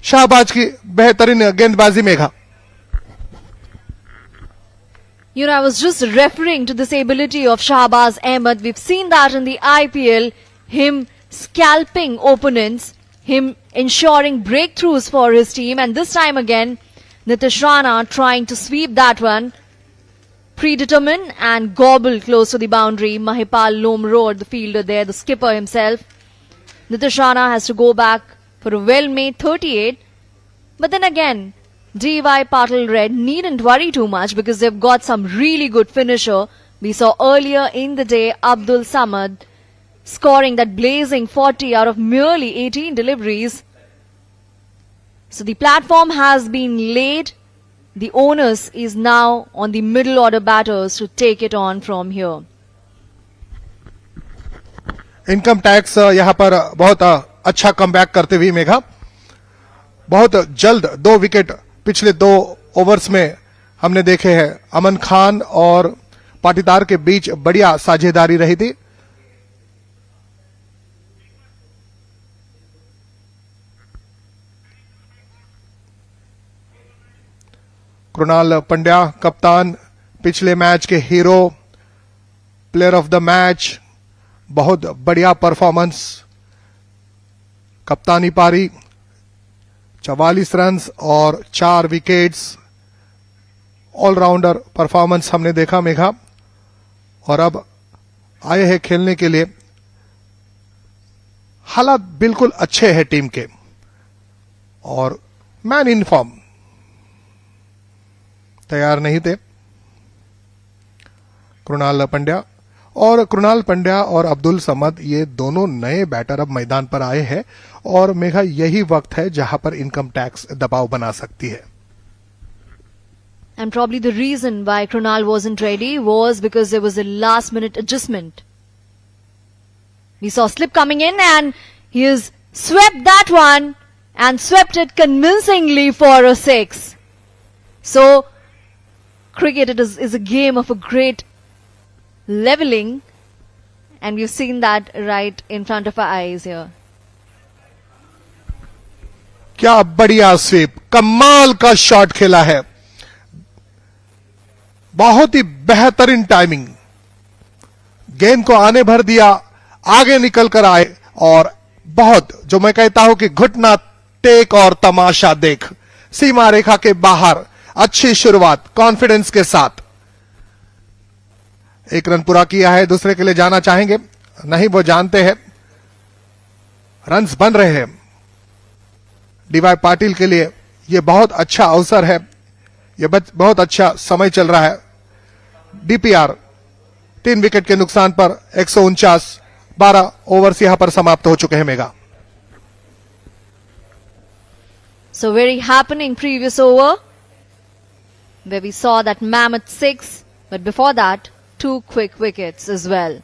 शाहबाज की बेहतरीन गेंदबाजी Megha. You know, I was just referring to this ability of Shahbaz Ahmed. We've seen that in the IPL, him scalping opponents, him ensuring breakthroughs for his team, and this time again, Nitish Rana trying to sweep that one, predetermined and gobble close to the boundary. Mahipal Lomrod, the fielder there, the skipper himself. Nitish Rana has to go back for a well-made 38. But then again, D.Y. Patil Red needn't worry too much because they've got some really good finisher. We saw earlier in the day Abdul Samad scoring that blazing 40 out of merely 18 deliveries. So the platform has been laid. The onus is now on the middle order batters to take it on from here. Income tax यहां पर बहुत अच्छा comeback करते हुए मेघा, बहुत जल्द 2 wicket पिछले 2 overs में हमने देखे हैं। अमन खान और पाटीदार के बीच बढ़िया साझेदारी रही थी। कृणाल पंड्या कप्तान, पिछले मैच के hero, player of the match, बहुत बढ़िया परफॉर्मेंस। कप्तानी पारी 44 रन्स और 4 विकेट्स, ऑलराउंडर परफॉर्मेंस हमने देखा मेघा। और अब आए हैं खेलने के लिए। हालात बिल्कुल अच्छे हैं टीम के और मैन इन फॉर्म तैयार नहीं थे कृणाल पंड्या और अब्दुल समद, ये दोनों नए बैटर अब मैदान पर आए हैं और मेघा यही वक्त है जहां पर इनकम टैक्स दबाव बना सकती है। And probably the reason why Krunal wasn't ready was because there was a last minute adjustment. We saw slip coming in and he has swept that one and swept it convincingly for a 6. So cricket is a game of a great leveling, and we've seen that right in front of our eyes here. क्या बढ़िया SVEEP, कमाल का shot खेला है, बहुत ही बेहतरीन timing. गेंद को आने भर दिया, आगे निकल कर आए और बहुत, जो मैं कहता हूं कि घुटना टेक और तमाशा देख, सीमा रेखा के बाहर अच्छी शुरुआत कॉन्फिडेंस के साथ। 1 रन पूरा किया है, दूसरे के लिए जाना चाहेंगे? नहीं, वो जानते हैं रन्स बन रहे हैं। डीवाई पाटिल के लिए यह बहुत अच्छा अवसर है, यह बहुत अच्छा समय चल रहा है। डीपीआर 3 विकेट के नुकसान पर 149, 12 ओवर्स यहां पर समाप्त हो चुके हैं mega. So very happening previous over where we saw that mammoth 6, but before that 2 quick wickets as well.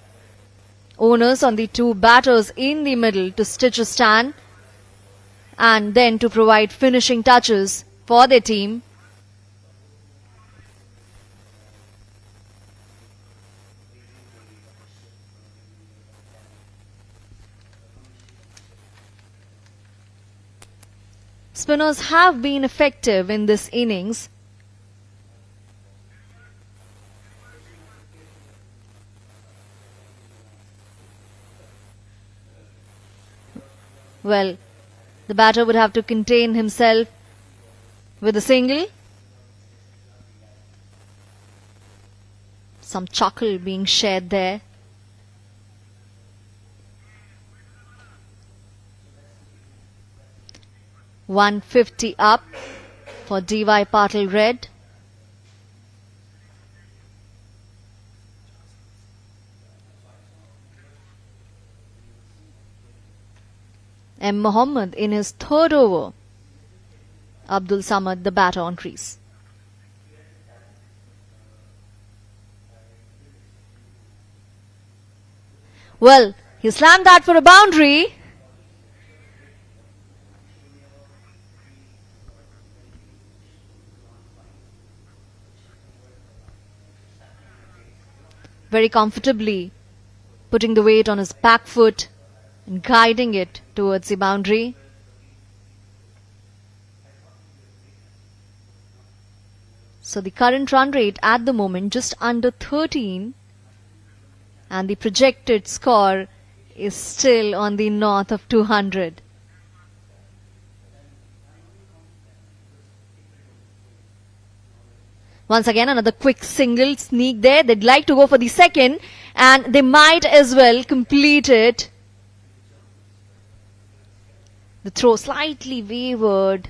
Onus on the 2 batters in the middle to stitch a stand and then to provide finishing touches for their team. Spinners have been effective in this innings. Well, the batter would have to contain himself with a single. Some chuckle being shared there. $150 up for D.Y. Patil Red. M. Mohammad in his third over. Abdul Samad, the batter, on crease. Well, he slammed that for a boundary. Very comfortably putting the weight on his back foot and guiding it towards the boundary. So the current run rate at the moment just under 13, and the projected score is still on the north of 200. Once again, another quick single sneak there. They'd like to go for the second, and they might as well complete it. The throw slightly wavered.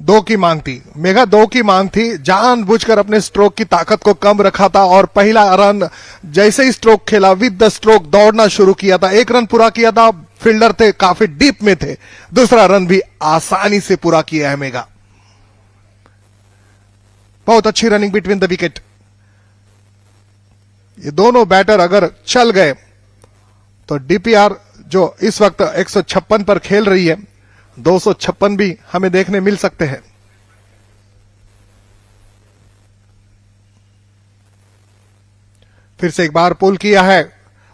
दो की मांग थी, mega दो की मांग थी, जानबूझकर अपने स्ट्रोक की ताकत को कम रखा था और पहला रन जैसे ही स्ट्रोक खेला विद द स्ट्रोक दौड़ना शुरू किया था। एक रन पूरा किया था, फील्डर थे काफी डीप में थे, दूसरा रन भी आसानी से पूरा किया है मेगा। बहुत अच्छी रनिंग बिटवीन द विकेट। ये दोनों बैटर अगर चल गए तो डीपीआर जो इस वक्त 156 पर खेल रही है, 256 भी हमें देखने मिल सकते हैं। फिर से एक बार पुल किया है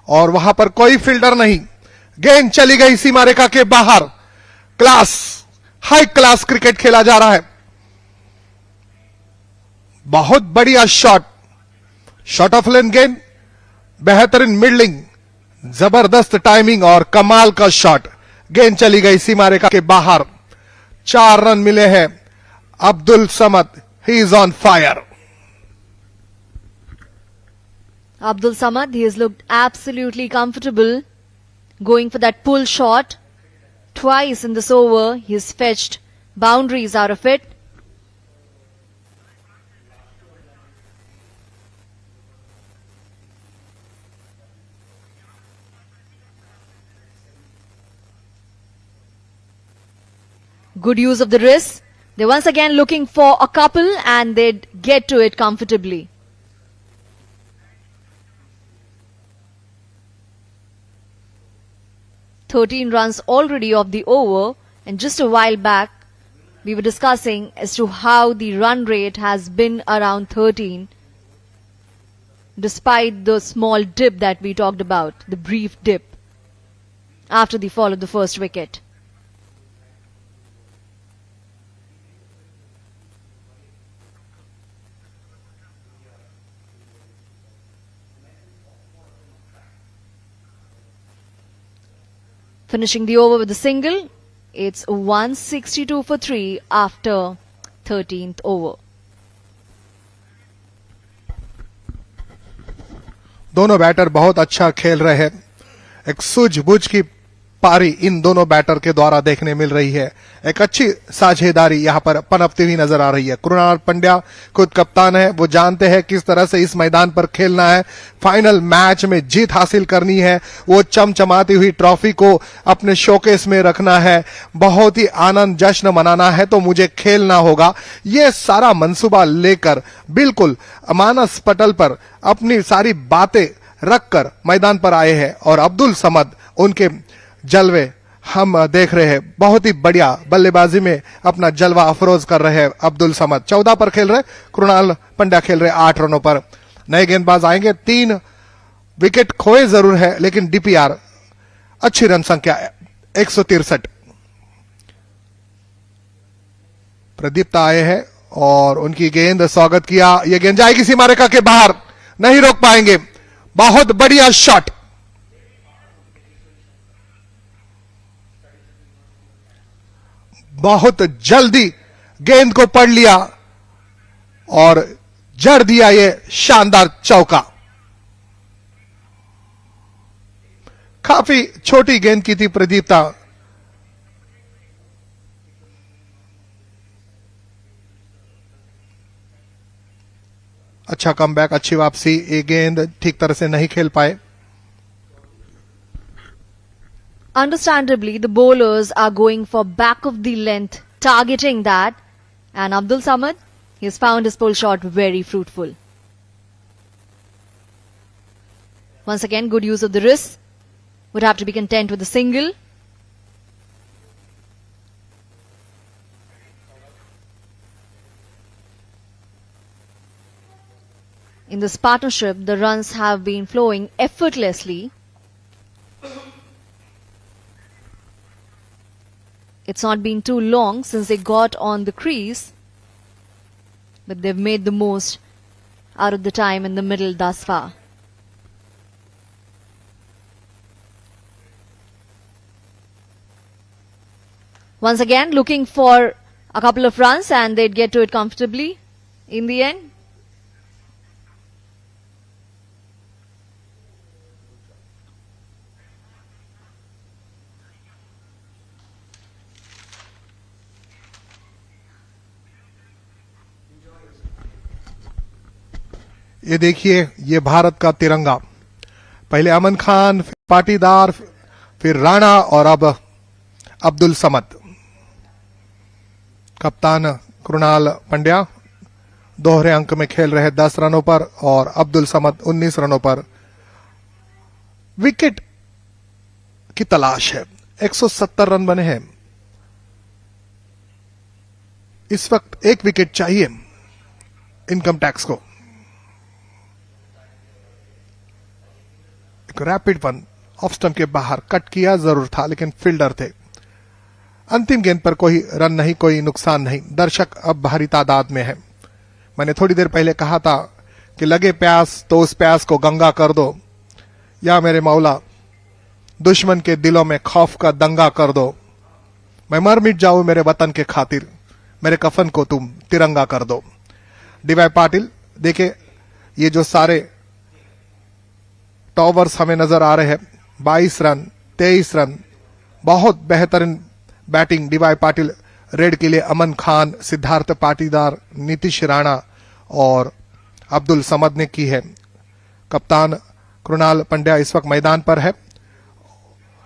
और वहां पर कोई फील्डर नहीं, गेंद चली गई सीमा रेखा के बाहर। क्लास, हाई क्लास क्रिकेट खेला जा रहा है। बहुत बढ़िया शॉट, शॉट ऑफ लेन गेंद, बेहतरीन मिडलिंग, जबरदस्त टाइमिंग और कमाल का शॉट। गेंद चली गई सीमा रेखा के बाहर। 4 रन मिले हैं Abdul Samad, he is on fire. Abdul Samad, he has looked absolutely comfortable going for that pull shot. Twice in this over, he has fetched boundaries out of it. Good use of the wrist. They're once again looking for a couple and they'd get to it comfortably. "13 runs already off the over, and just a while back we were discussing as to how the run rate has been around 13 despite the small dip that we talked about, the brief dip after the fall of the first wicket. Finishing the over with a single, it's 162 for 3 after 13th over. दोनों batter बहुत अच्छा खेल रहे हैं। एक सूझबूझ की पारी इन दोनों बैटर के द्वारा देखने मिल रही है। एक अच्छी साझेदारी यहां पर पनपती हुई नजर आ रही है। कृणाल पंड्या खुद कप्तान है, वो जानते हैं किस तरह से इस मैदान पर खेलना है, फाइनल मैच में जीत हासिल करनी है, वो चमचमाती हुई ट्रॉफी को अपने शोकेस में रखना है, बहुत ही आनंद जश्न मनाना है तो मुझे खेलना होगा। ये सारा मंसूबा लेकर बिल्कुल मानस पटल पर अपनी सारी बातें रखकर मैदान पर आए हैं और अब्दुल समद उनके जलवे हम देख रहे हैं। बहुत ही बढ़िया बल्लेबाजी में अपना जलवा अफरोज कर रहे हैं अब्दुल समद। 14 पर खेल रहे, कृणाल पंड्या खेल रहे 8 रनों पर। नए गेंदबाज आएंगे, 3 विकेट खोए जरूर है लेकिन डीपीआर अच्छी रन संख्या 163। प्रदीप्ता आए हैं और उनकी गेंद स्वागत किया। यह गेंद जाएगी सीमा रेखा के बाहर, नहीं रोक पाएंगे। बहुत बढ़िया शॉट, बहुत जल्दी गेंद को पढ़ लिया और जड़ दिया ये शानदार चौका। काफी छोटी गेंद की थी प्रदीप्ता। अच्छा कमबैक, अच्छी वापसी। ये गेंद ठीक तरह से नहीं खेल पाए। Understandably, the bowlers are going for back of the length, targeting that. And Abdul Samad, he has found his pull shot very fruitful. Once again, good use of the wrist. Would have to be content with a single. In this partnership, the runs have been flowing effortlessly. It's not been too long since they got on the crease, but they've made the most out of the time in the middle thus far. Once again, looking for a couple of runs, and they'd get to it comfortably in the end. ये देखिए, ये भारत का तिरंगा। पहले अमन खान, फिर पाटीदार, फिर राणा और अब अब्दुल समद। कप्तान कृणाल पंड्या दोहरे अंक में खेल रहे 10 रनों पर और अब्दुल समद 19 रनों पर। विकेट की तलाश है। 170 रन बने हैं। इस वक्त एक विकेट चाहिए इनकम टैक्स को। एक रैपिड वन ऑफ स्टंप के बाहर कट किया जरूर था, लेकिन फील्डर थे। अंतिम गेंद पर कोई रन नहीं, कोई नुकसान नहीं। दर्शक अब भारी तादाद में है। मैंने थोड़ी देर पहले कहा था कि लगे प्यास तो उस प्यास को गंगा कर दो, या मेरे मौला दुश्मन के दिलों में खौफ का दंगा कर दो। मैं मर मिट जाऊं मेरे वतन के खातिर, मेरे कफन को तुम तिरंगा कर दो। डीवाई पाटिल, देखे ये जो सारे टॉवर्स हमें नजर आ रहे हैं, 22 रन, 23 रन, बहुत बेहतरीन बैटिंग डीवाई पाटिल रेड के लिए अमन खान, सिद्धार्थ पाटीदार, नीतीश राणा और अब्दुल समद ने की है। कप्तान कृणाल पंड्या इस वक्त मैदान पर है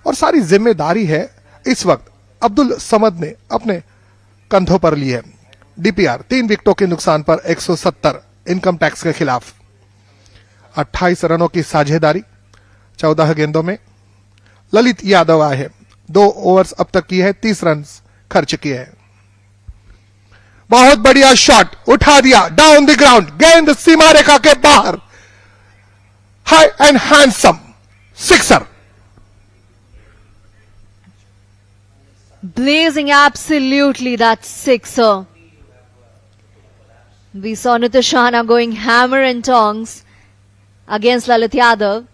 और सारी जिम्मेदारी है इस वक्त अब्दुल समद ने अपने कंधों पर ली है। डीपीआर 3 विकेटों के नुकसान पर 170 इनकम टैक्स के खिलाफ। 28 रनों की साझेदारी 14 गेंदों में। ललित यादव आए हैं, 2 ओवर्स अब तक की है, 30 रन खर्च किए हैं। बहुत बढ़िया शॉट, उठा दिया डाउन द ग्राउंड, गेंद सीमा रेखा के बाहर, high and handsome sixer. Blazing absolutely that sixer. We saw Nitish Rana going hammer and tongs against Lalit Yadav.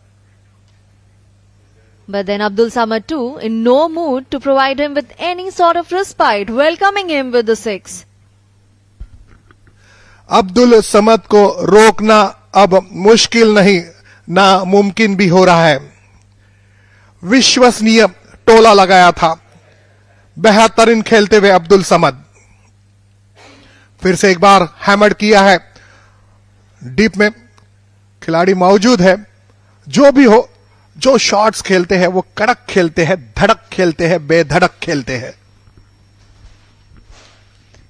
But then Abdul Samad too in no mood to provide him with any sort of respite, welcoming him with the 6. Abdul Samad को रोकना अब मुश्किल नहीं, नामुमकिन भी हो रहा है। विश्वसनीय टोला लगाया था बेहतरीन खेलते हुए अब्दुल समद। फिर से एक बार हैमर्ड किया है डीप में। खिलाड़ी मौजूद है। जो भी हो, जो शॉट्स खेलते हैं वो कड़क खेलते हैं, धड़क खेलते हैं, बेधड़क खेलते हैं।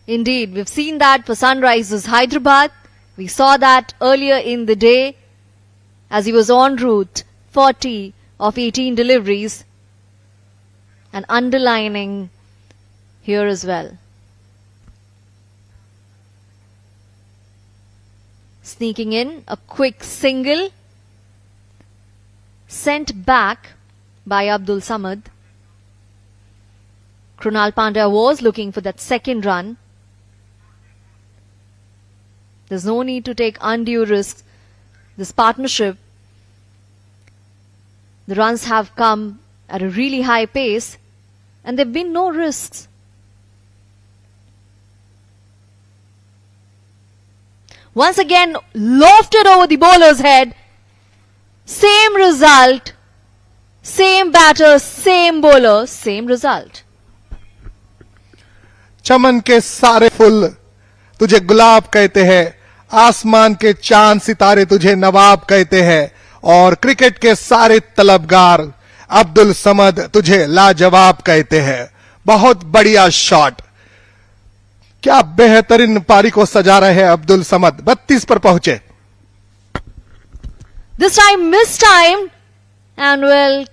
Indeed, we've seen that for Sunrisers Hyderabad. We saw that earlier in the day as he was en route 40 of 18 deliveries, and underlining here as well. Sneaking in a quick single, sent back by Abdul Samad. Krunal Pandya was looking for that second run. There's no need to take undue risks. This partnership, the runs have come at a really high pace and there have been no risks. Once again, lofted over the bowler's head. Same result. Same batter, same bowler, same result. चमन के सारे फूल तुझे गुलाब कहते हैं, आसमान के चांद सितारे तुझे नवाब कहते हैं, और क्रिकेट के सारे तलबगार अब्दुल समद तुझे लाजवाब कहते हैं। बहुत बढ़िया शॉट, क्या बेहतरीन पारी को सजा रहे हैं अब्दुल समद। 32 पर पहुंचे। This time mistimed and well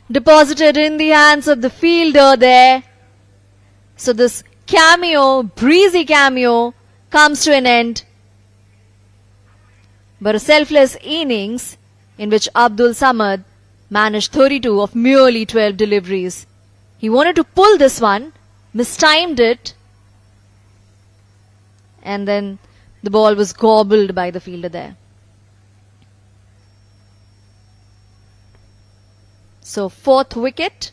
deposited in the hands of the fielder there. So this cameo, breezy cameo, comes to an end. But a selfless innings in which Abdul Samad managed 32 of merely 12 deliveries. He wanted to pull this one, mistimed it, and then the ball was gobbled by the fielder there. So fourth wicket.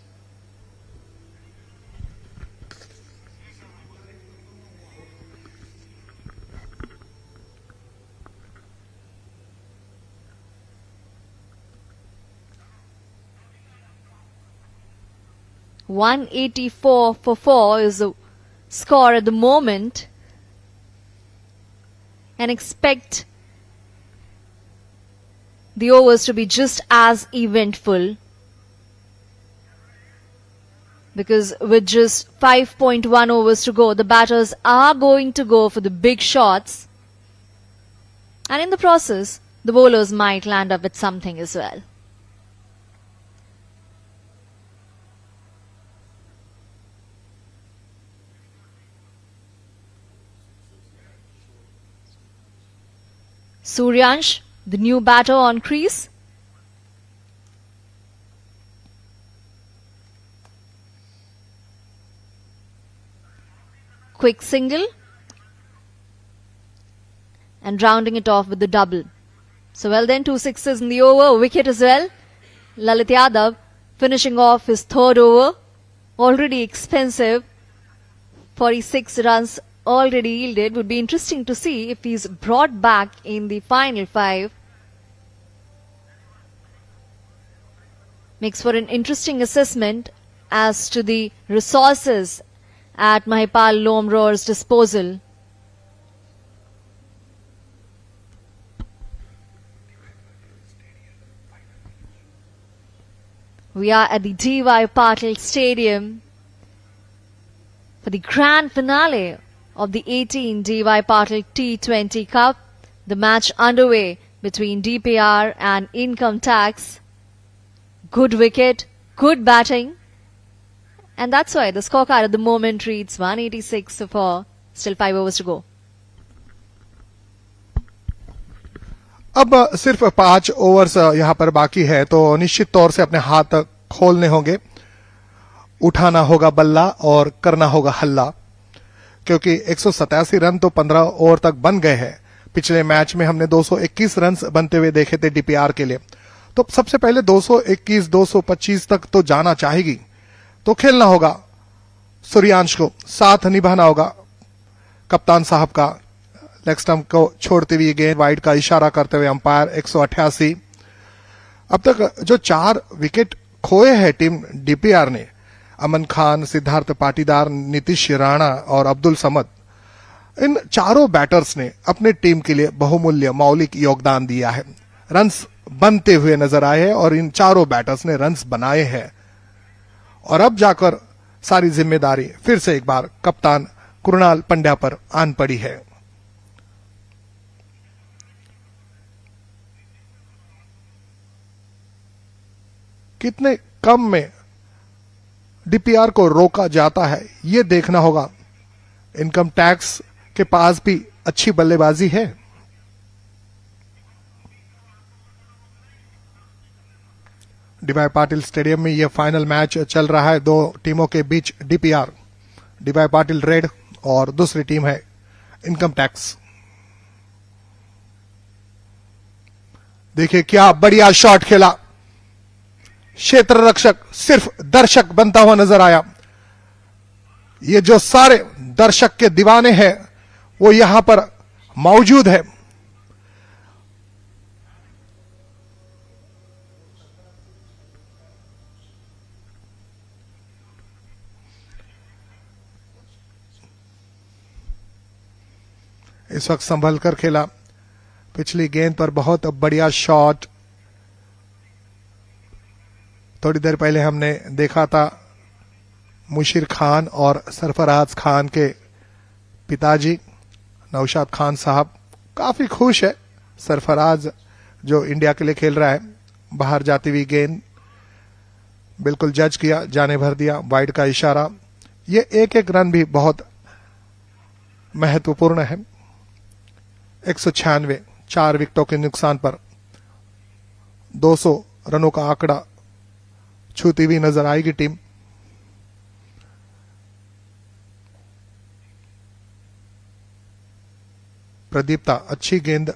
.184 for 4 is the score at the moment, and expect the overs to be just as eventful, because with just 5.1 overs to go, the batters are going to go for the big shots, and in the process, the bowlers might land up with something as well. Suryansh, the new batter on crease. Quick single. And rounding it off with the double. So well then, 2 sixes in the over, wicket as well. Lalit Yadav finishing off his third over. Already expensive. 46 runs already yielded. Would be interesting to see if he's brought back in the final 5. Makes for an interesting assessment as to the resources at Mahipal Lomro's disposal. We are at the D.Y. Patil Stadium for the grand finale of the 18 D.Y. Patil T20 Cup. The match underway between DPR and Income Tax. Good wicket, good batting. And that's why the scorecard at the moment reads 186 for 4. Still 5 overs to go. अब सिर्फ 5 overs यहां पर बाकी है, तो निश्चित तौर से अपने हाथ खोलने होंगे, उठाना होगा बल्ला और करना होगा हल्ला, क्योंकि 187 रन तो 15 ओवर तक बन गए हैं। पिछले मैच में हमने 221 रन बनते हुए देखे थे डीपीआर के लिए, तो सबसे पहले 221 225 तक तो जाना चाहेगी, तो खेलना होगा। सूर्यांश को साथ निभाना होगा कप्तान साहब का। लेग स्टंप को छोड़ते हुए गेंद वाइड का इशारा करते हुए अंपायर 188। अब तक जो 4 विकेट खोए हैं टीम डीपीआर ने, अमन खान, सिद्धार्थ पाटीदार, नीतीश राणा और अब्दुल समद, इन चारों बैटर्स ने अपने टीम के लिए बहुमूल्य मौलिक योगदान दिया है। रन्स बनते हुए नजर आए हैं और इन चारों बैटर्स ने रन्स बनाए हैं। और अब जाकर सारी जिम्मेदारी फिर से एक बार कप्तान कृणाल पंड्या पर आन पड़ी है। कितने कम में डीपीआर को रोका जाता है, यह देखना होगा। इनकम टैक्स के पास भी अच्छी बल्लेबाजी है। डी.वाई. पाटिल स्टेडियम में यह फाइनल मैच चल रहा है, 2 टीमों के बीच। DPR, DY. पाटिल रेड, और दूसरी टीम है इनकम टैक्स। देखिए क्या बढ़िया शॉट खेला, क्षेत्र रक्षक सिर्फ दर्शक बनता हुआ नजर आया। ये जो सारे दर्शक के दीवाने हैं वो यहां पर मौजूद है। इस वक्त संभल कर खेला, पिछली गेंद पर बहुत बढ़िया शॉट। थोड़ी देर पहले हमने देखा था मुशीर खान और सरफराज खान के पिताजी नौशाद खान साहब काफी खुश है। सरफराज जो इंडिया के लिए खेल रहा है, बाहर जाती हुई गेंद बिल्कुल जज किया, जाने भर दिया, वाइड का इशारा। ये एक एक रन भी बहुत महत्वपूर्ण है। 196 4 विकेटों के नुकसान पर 200 रनों का आंकड़ा छूती हुई नजर आएगी टीम। प्रदीप्ता अच्छी गेंद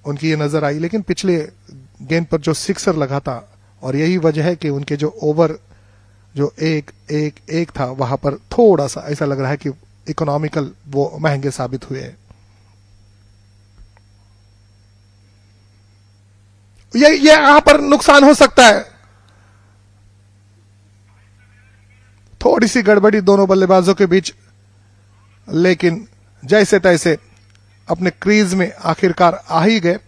उनकी ये नजर आई, लेकिन पिछले गेंद पर जो सिक्सर लगा था, और यही वजह है कि उनके जो ओवर जो एक था वहां पर थोड़ा सा ऐसा लग रहा है कि इकोनॉमिकल वो महंगे साबित हुए हैं। ये यहां पर नुकसान हो सकता है। थोड़ी सी गड़बड़ी दोनों बल्लेबाजों के बीच, लेकिन जैसे तैसे अपने क्रीज में आखिरकार आ ही गए।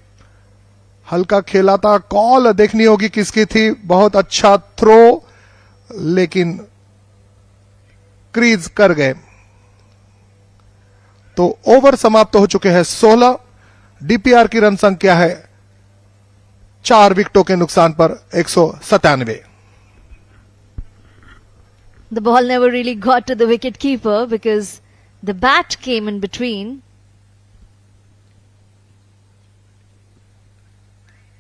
हल्का खेला था, कॉल देखनी होगी किसकी थी। बहुत अच्छा थ्रो, लेकिन क्रीज कर गए। तो ओवर समाप्त हो चुके हैं 16। डीपीआर की रन संख्या है 4 विकेटों के नुकसान पर 197। The ball never really got to the wicket keeper because the bat came in between.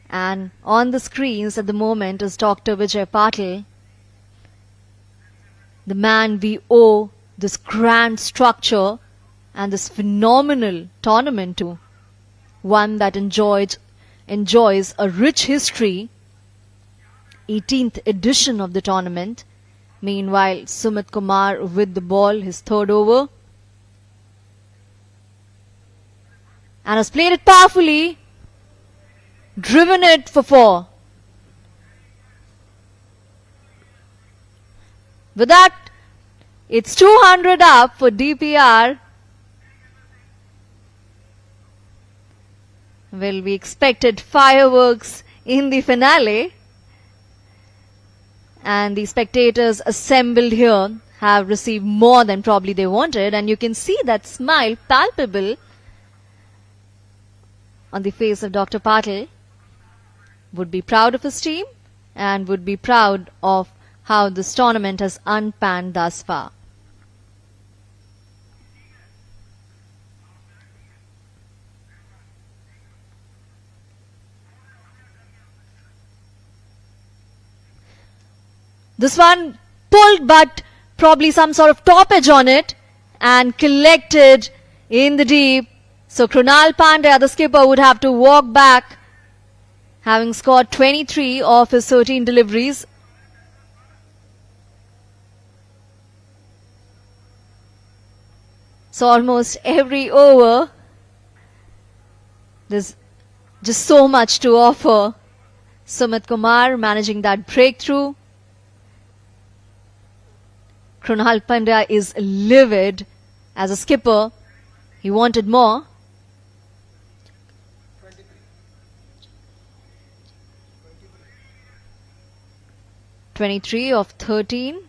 And on the screens at the moment is Dr. Vijay Patil, the man we owe this grand structure and this phenomenal tournament to. One that enjoys a rich history. 18th edition of the tournament. Meanwhile, Sumit Kumar with the ball, his third over. And has played it powerfully. Driven it for 4. With that, it's 200 up for DPR. Well, we expected fireworks in the finale. And the spectators assembled here have received more than probably they wanted. And you can see that smile palpable on the face of Dr. Patil. Would be proud of his team and would be proud of how this tournament has unpanned thus far. This one pulled, but probably some sort of toppage on it and collected in the deep. So Krunal Pandya, the skipper, would have to walk back, having scored 23 of his 13 deliveries. So almost every over, there's just so much to offer. Sumit Kumar managing that breakthrough. Krunal Pandya is livid as a skipper. He wanted more. 23 of 13.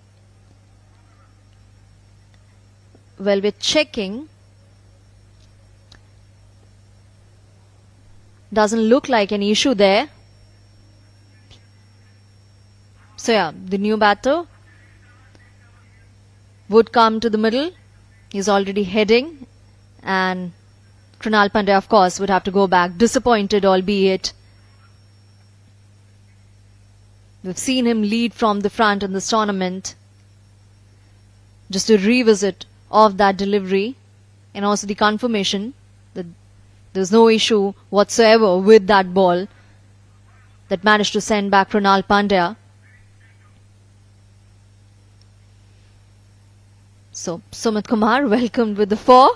Well, we're checking. Doesn't look like any issue there. So yeah, the new batter would come to the middle. He's already heading. And Krunal Pandya, of course, would have to go back. Disappointed, albeit. We've seen him lead from the front in this tournament. Just a revisit of that delivery and also the confirmation that there's no issue whatsoever with that ball that managed to send back Krunal Pandya. So Sumit Kumar welcomed with the 4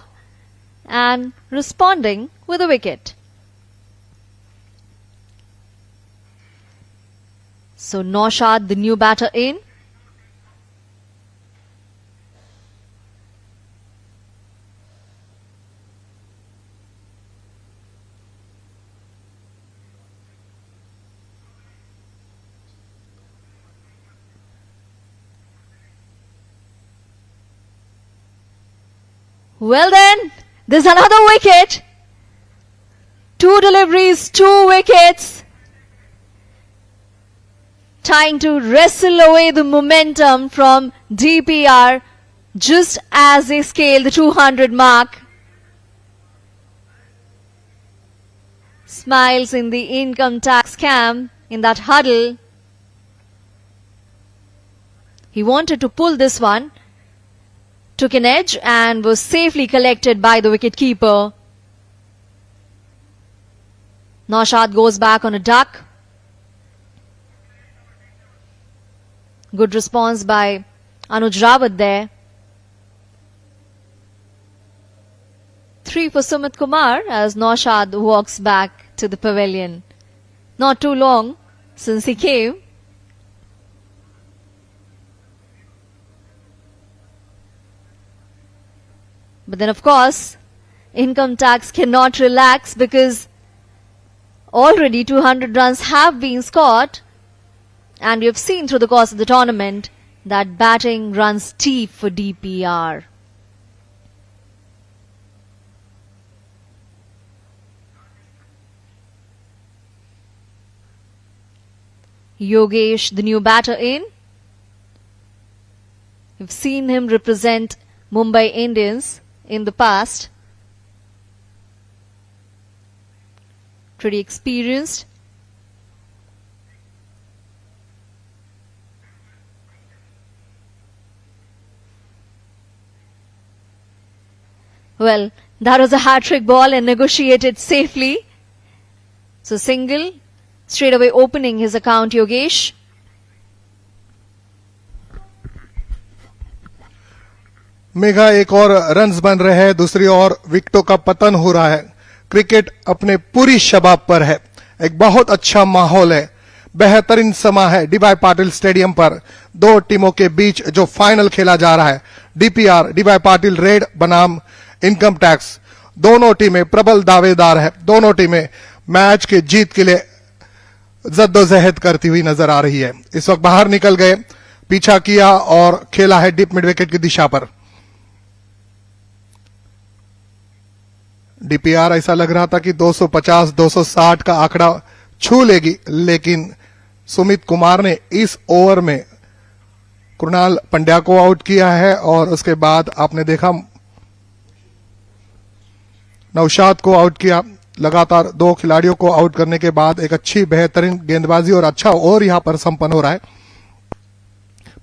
and responding with a wicket. So Naushad, the new batter, in. Well then, there's another wicket. 2 deliveries, 2 wickets. Trying to wrestle away the momentum from DPR just as they scale the 200 mark. Smiles in the income tax camp in that huddle. He wanted to pull this one, took an edge and was safely collected by the wicketkeeper. Naushad goes back on a duck. Good response by Anuj Rawat there. 3 for Sumit Kumar as Naushad walks back to the pavilion. Not too long since he came. But then of course, income tax cannot relax because already 200 runs have been scored. And you've seen through the course of the tournament that batting runs deep for DPR. Yogesh, the new batter in. You've seen him represent Mumbai Indians in the past. Pretty experienced. Well, that was a hat-trick ball and negotiated safely. So single, straight away opening his account, Yogesh. Megha एक और runs बन रहे हैं, दूसरी ओर विकेटों का पतन हो रहा है. क्रिकेट अपने पूरी शबाब पर है. एक बहुत अच्छा माहौल है, बेहतरीन समा है डीवाई पाटिल स्टेडियम पर. 2 टीमों के बीच जो फाइनल खेला जा रहा है, डीपीआर डीवाई पाटिल रेड बनाम इनकम टैक्स. दोनों टीमें प्रबल दावेदार है. दोनों टीमें मैच के जीत के लिए जद्दोजहद करती हुई नजर आ रही है. इस वक्त बाहर निकल गए, पीछा किया और खेला है डीप मिड विकेट की दिशा पर. डीपीआर ऐसा लग रहा था कि 250-260 का आंकड़ा छू लेगी, लेकिन सुमित कुमार ने इस ओवर में कृणाल पंड्या को आउट किया है और उसके बाद आपने देखा नौशाद को आउट किया. लगातार 2 खिलाड़ियों को आउट करने के बाद एक अच्छी बेहतरीन गेंदबाजी और अच्छा ओवर यहां पर संपन्न हो रहा है.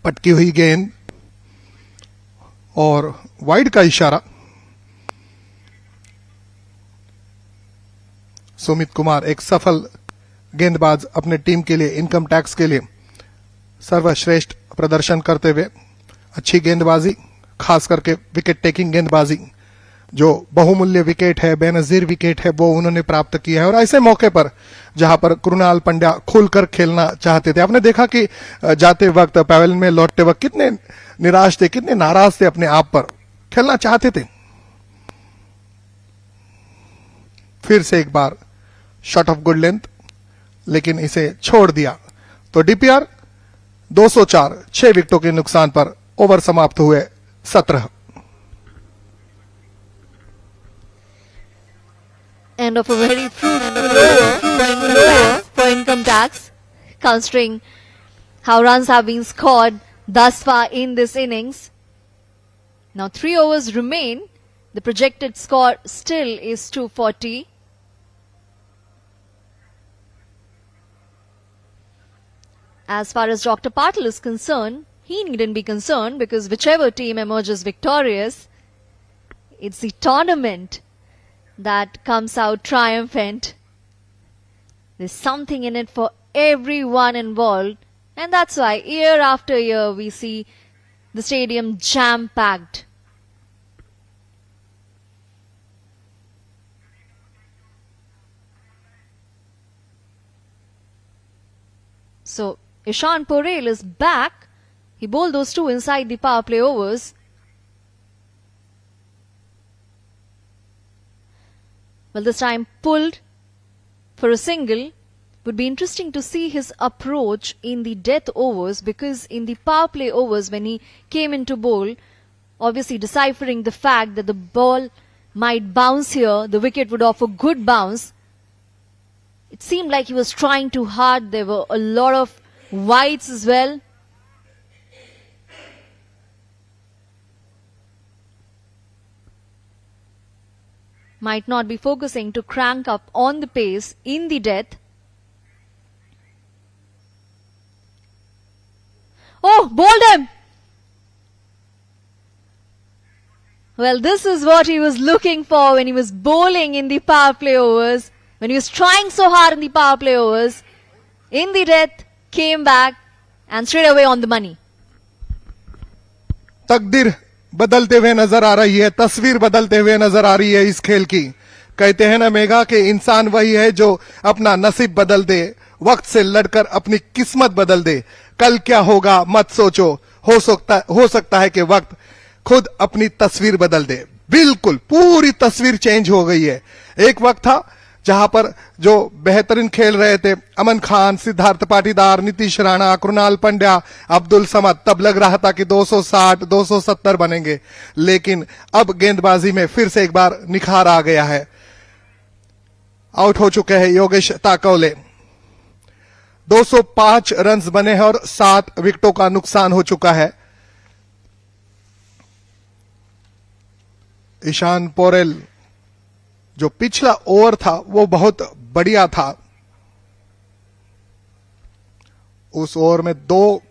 पटकी हुई गेंद और वाइड का इशारा. सुमित कुमार एक सफल गेंदबाज अपने टीम के लिए, इनकम टैक्स के लिए सर्वश्रेष्ठ प्रदर्शन करते हुए अच्छी गेंदबाजी, खास करके विकेट टेकिंग गेंदबाजी, जो बहुमूल्य विकेट है, बेनजीर विकेट है, वो उन्होंने प्राप्त किया है. और ऐसे मौके पर जहां पर कृणाल पंड्या खुलकर खेलना चाहते थे, आपने देखा कि जाते वक्त पैवेलियन में लौटते वक्त कितने निराश थे, कितने नाराज थे अपने आप पर, खेलना चाहते थे. फिर से एक बार शॉट ऑफ गुड लेंथ, लेकिन इसे छोड़ दिया. तो डीपीआर 204, 6 विकेटों के नुकसान पर ओवर समाप्त हुए 17. End of a very fruitful over for income tax, considering how runs have been scored thus far in this innings. Now 3 overs remain. The projected score still is 240. As far as Dr. Patil is concerned, he needn't be concerned because whichever team emerges victorious, it's the tournament that comes out triumphant. There's something in it for everyone involved, and that's why year after year we see the stadium jam-packed. So Ishan Porel is back. He bowled those 2 inside the power play overs. Well, this time pulled for a single. Would be interesting to see his approach in the death overs, because in the power play overs when he came into bowl, obviously deciphering the fact that the ball might bounce here, the wicket would offer good bounce. It seemed like he was trying too hard. There were a lot of wides as well. Might not be focusing to crank up on the pace in the death. Oh, bowled him! Well, this is what he was looking for when he was bowling in the power play overs. When he was trying so hard in the power play overs. In the death, came back and straight away on the money. तकदीर बदलते हुए नजर आ रही है, तस्वीर बदलते हुए नजर आ रही है इस खेल की। कहते हैं ना मेघा कि इंसान वही है जो अपना नसीब बदल दे, वक्त से लड़कर अपनी किस्मत बदल दे। कल क्या होगा मत सोचो, हो सकता है कि वक्त खुद अपनी तस्वीर बदल दे। बिल्कुल पूरी तस्वीर चेंज हो गई है। एक वक्त था जहां पर जो बेहतरीन खेल रहे थे अमन खान, सिद्धार्थ पाटीदार, नीतीश राणा, कृणाल पंड्या, अब्दुल समद, तब लग रहा था कि 260 270 बनेंगे, लेकिन अब गेंदबाजी में फिर से एक बार निखार आ गया है। आउट हो चुके हैं योगेश ताकौले। 205 रन्स बने हैं और 7 विकेटों का नुकसान हो चुका है। ईशान पोरेल जो पिछला ओवर था वो बहुत बढ़िया था। उस ओवर में 2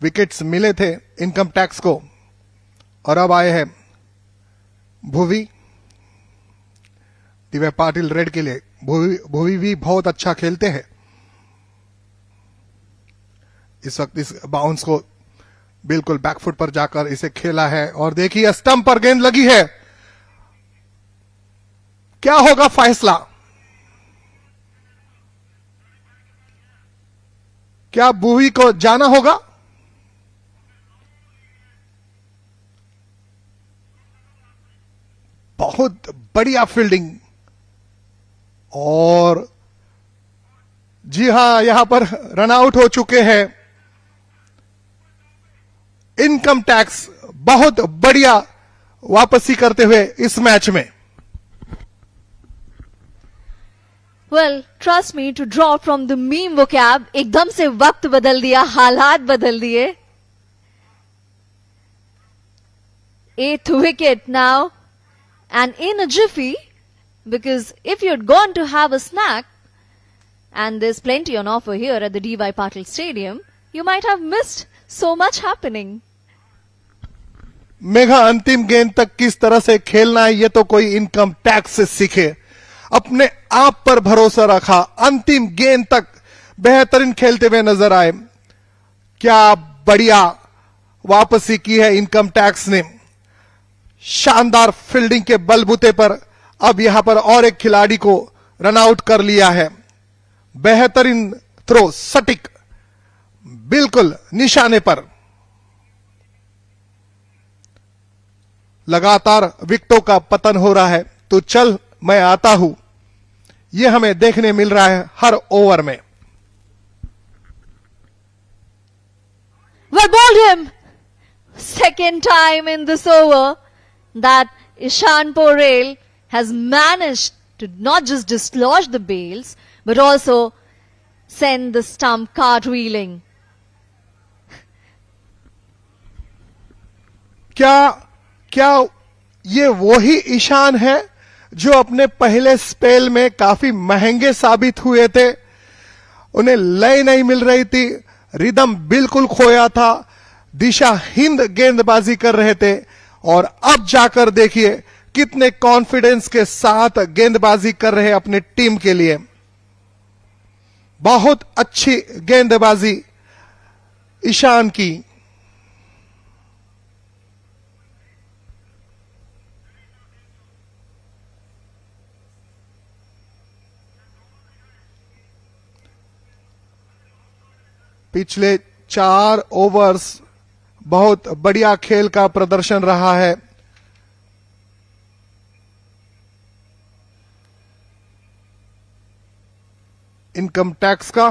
विकेट्स मिले थे इनकम टैक्स को, और अब आए हैं भुवी, दिव्या पाटिल रेड के लिए। भुवी भी बहुत अच्छा खेलते हैं। इस वक्त इस बाउंस को बिल्कुल बैकफुट पर जाकर इसे खेला है, और देखिए स्टंप पर गेंद लगी है। क्या होगा फैसला? क्या भुवी को जाना होगा? बहुत बढ़िया फील्डिंग, और जी हां यहां पर रन आउट हो चुके हैं इनकम टैक्स। बहुत बढ़िया वापसी करते हुए इस मैच में। Well, trust me, to draw from the meme vocab, एकदम से वक्त बदल दिया, हालात बदल दिए। 8th wicket now, and in a jiffy, because if you had gone to have a snack, and there's plenty on offer here at the D.Y. Patil Stadium, you might have missed so much happening. Megha, अंतिम गेंद तक किस तरह से खेलना है ये तो कोई इनकम टैक्स से सीखे। अपने आप पर भरोसा रखा, अंतिम गेंद तक बेहतरीन खेलते हुए नजर आए। क्या बढ़िया वापसी की है इनकम टैक्स ने। शानदार फील्डिंग के बलबूते पर अब यहां पर और एक खिलाड़ी को रन आउट कर लिया है। बेहतरीन थ्रो, सटीक, बिल्कुल निशाने पर। लगातार विकेटों का पतन हो रहा है, तो चल मैं आता हूं, यह हमें देखने मिल रहा है हर ओवर में। Well, bowled him. Second time in this over that Ishan Porel has managed to not just dislodge the bails, but also send the stump cartwheeling. क्या ये वही ईशान है जो अपने पहले स्पेल में काफी महंगे साबित हुए थे? उन्हें लय नहीं मिल रही थी, रिदम बिल्कुल खोया था, दिशाहीन गेंदबाजी कर रहे थे, और अब जाकर देखिए कितने कॉन्फिडेंस के साथ गेंदबाजी कर रहे हैं अपनी टीम के लिए। बहुत अच्छी गेंदबाजी ईशान की। पिछले 4 ओवर्स बहुत बढ़िया खेल का प्रदर्शन रहा है। इनकम टैक्स का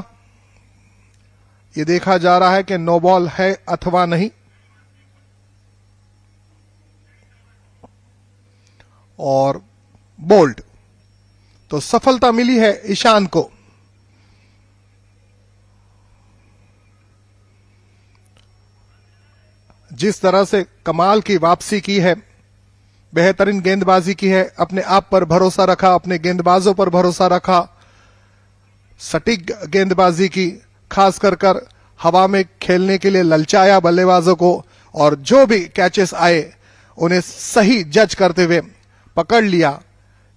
ये देखा जा रहा है कि नो बॉल है अथवा नहीं। और बोल्ड। तो सफलता मिली है ईशान को। जिस तरह से कमाल की वापसी की है, बेहतरीन गेंदबाजी की है, अपने आप पर भरोसा रखा, अपने गेंदबाजों पर भरोसा रखा, सटीक गेंदबाजी की, खास कर हवा में खेलने के लिए ललचाया बल्लेबाजों को, और जो भी कैचेस आए उन्हें सही जज करते हुए पकड़ लिया।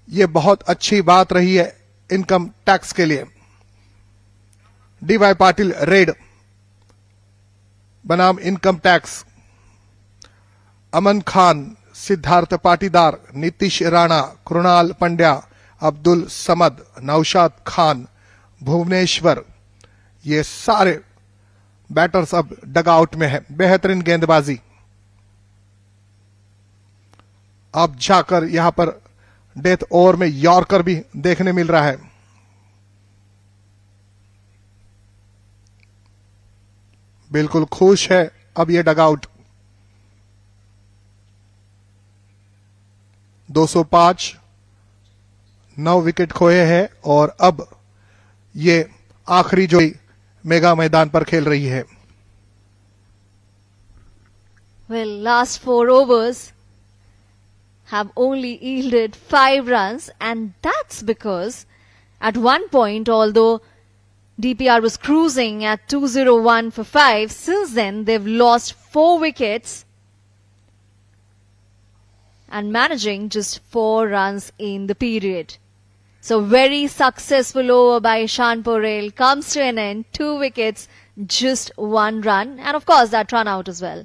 यह बहुत अच्छी बात रही है इनकम टैक्स के लिए। डीवाई पाटिल रेड बनाम इनकम टैक्स, अमन खान, सिद्धार्थ पाटीदार, नीतीश राणा, कृणाल पंड्या, अब्दुल समद, नौशाद खान, भुवनेश्वर, ये सारे बैटर्स अब डगआउट में है। बेहतरीन गेंदबाजी। अब जाकर यहां पर डेथ ओवर में यॉर्कर भी देखने मिल रहा है। बिल्कुल खुश है अब ये डगआउट। 205, 9 विकेट खोए हैं और अब ये आखिरी जोड़ी मेगा मैदान पर खेल रही है। Well, last 4 overs have only yielded 5 runs, and that's because at one point, although DPR was cruising at 201 for 5, since then they've lost 4 wickets and managing just 4 runs in the period. So very successful over by Ishan Porel comes to an end. 2 wickets, just 1 run, and of course that run out as well.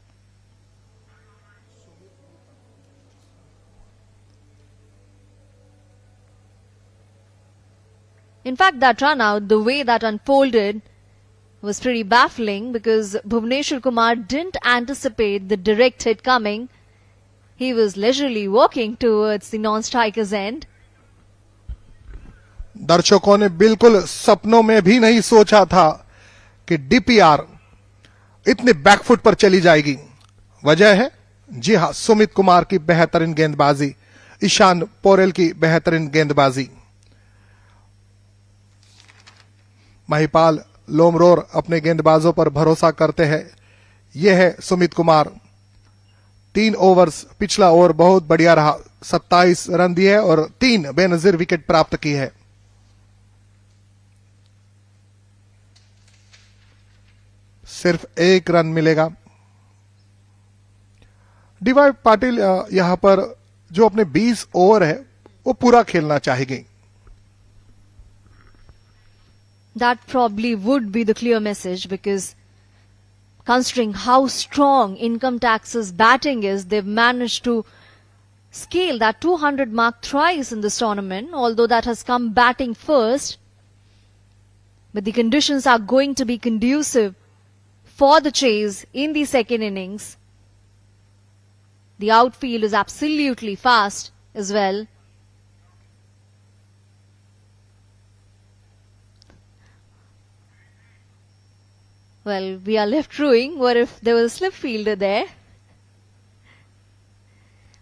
In fact, that run out, the way that unfolded was pretty baffling, because Bhuvneshwar Kumar didn't anticipate the direct hit coming. He was leisurely walking towards the non-striker's end. दर्शकों ने बिल्कुल सपनों में भी नहीं सोचा था कि डीपीआर इतने बैकफुट पर चली जाएगी। वजह है, जी हां, सुमित कुमार की बेहतरीन गेंदबाजी, ईशान पोरेल की बेहतरीन गेंदबाजी। महिपाल लोमरोर अपने गेंदबाजों पर भरोसा करते हैं। यह है सुमित कुमार। 3 ओवर्स, पिछला ओवर बहुत बढ़िया रहा, 27 रन दिए और 3 बेनजीर विकेट प्राप्त की है। सिर्फ 1 रन मिलेगा। डीवाई पाटिल यहां पर जो अपने 20 ओवर है वो पूरा खेलना चाहेंगे। That probably would be the clear message, because considering how strong income tax's batting is, they've managed to scale that 200 mark thrice in this tournament, although that has come batting first. But the conditions are going to be conducive for the chase in the second innings. The outfield is absolutely fast as well. Well, we are left ruing. What if there was a slip fielder there?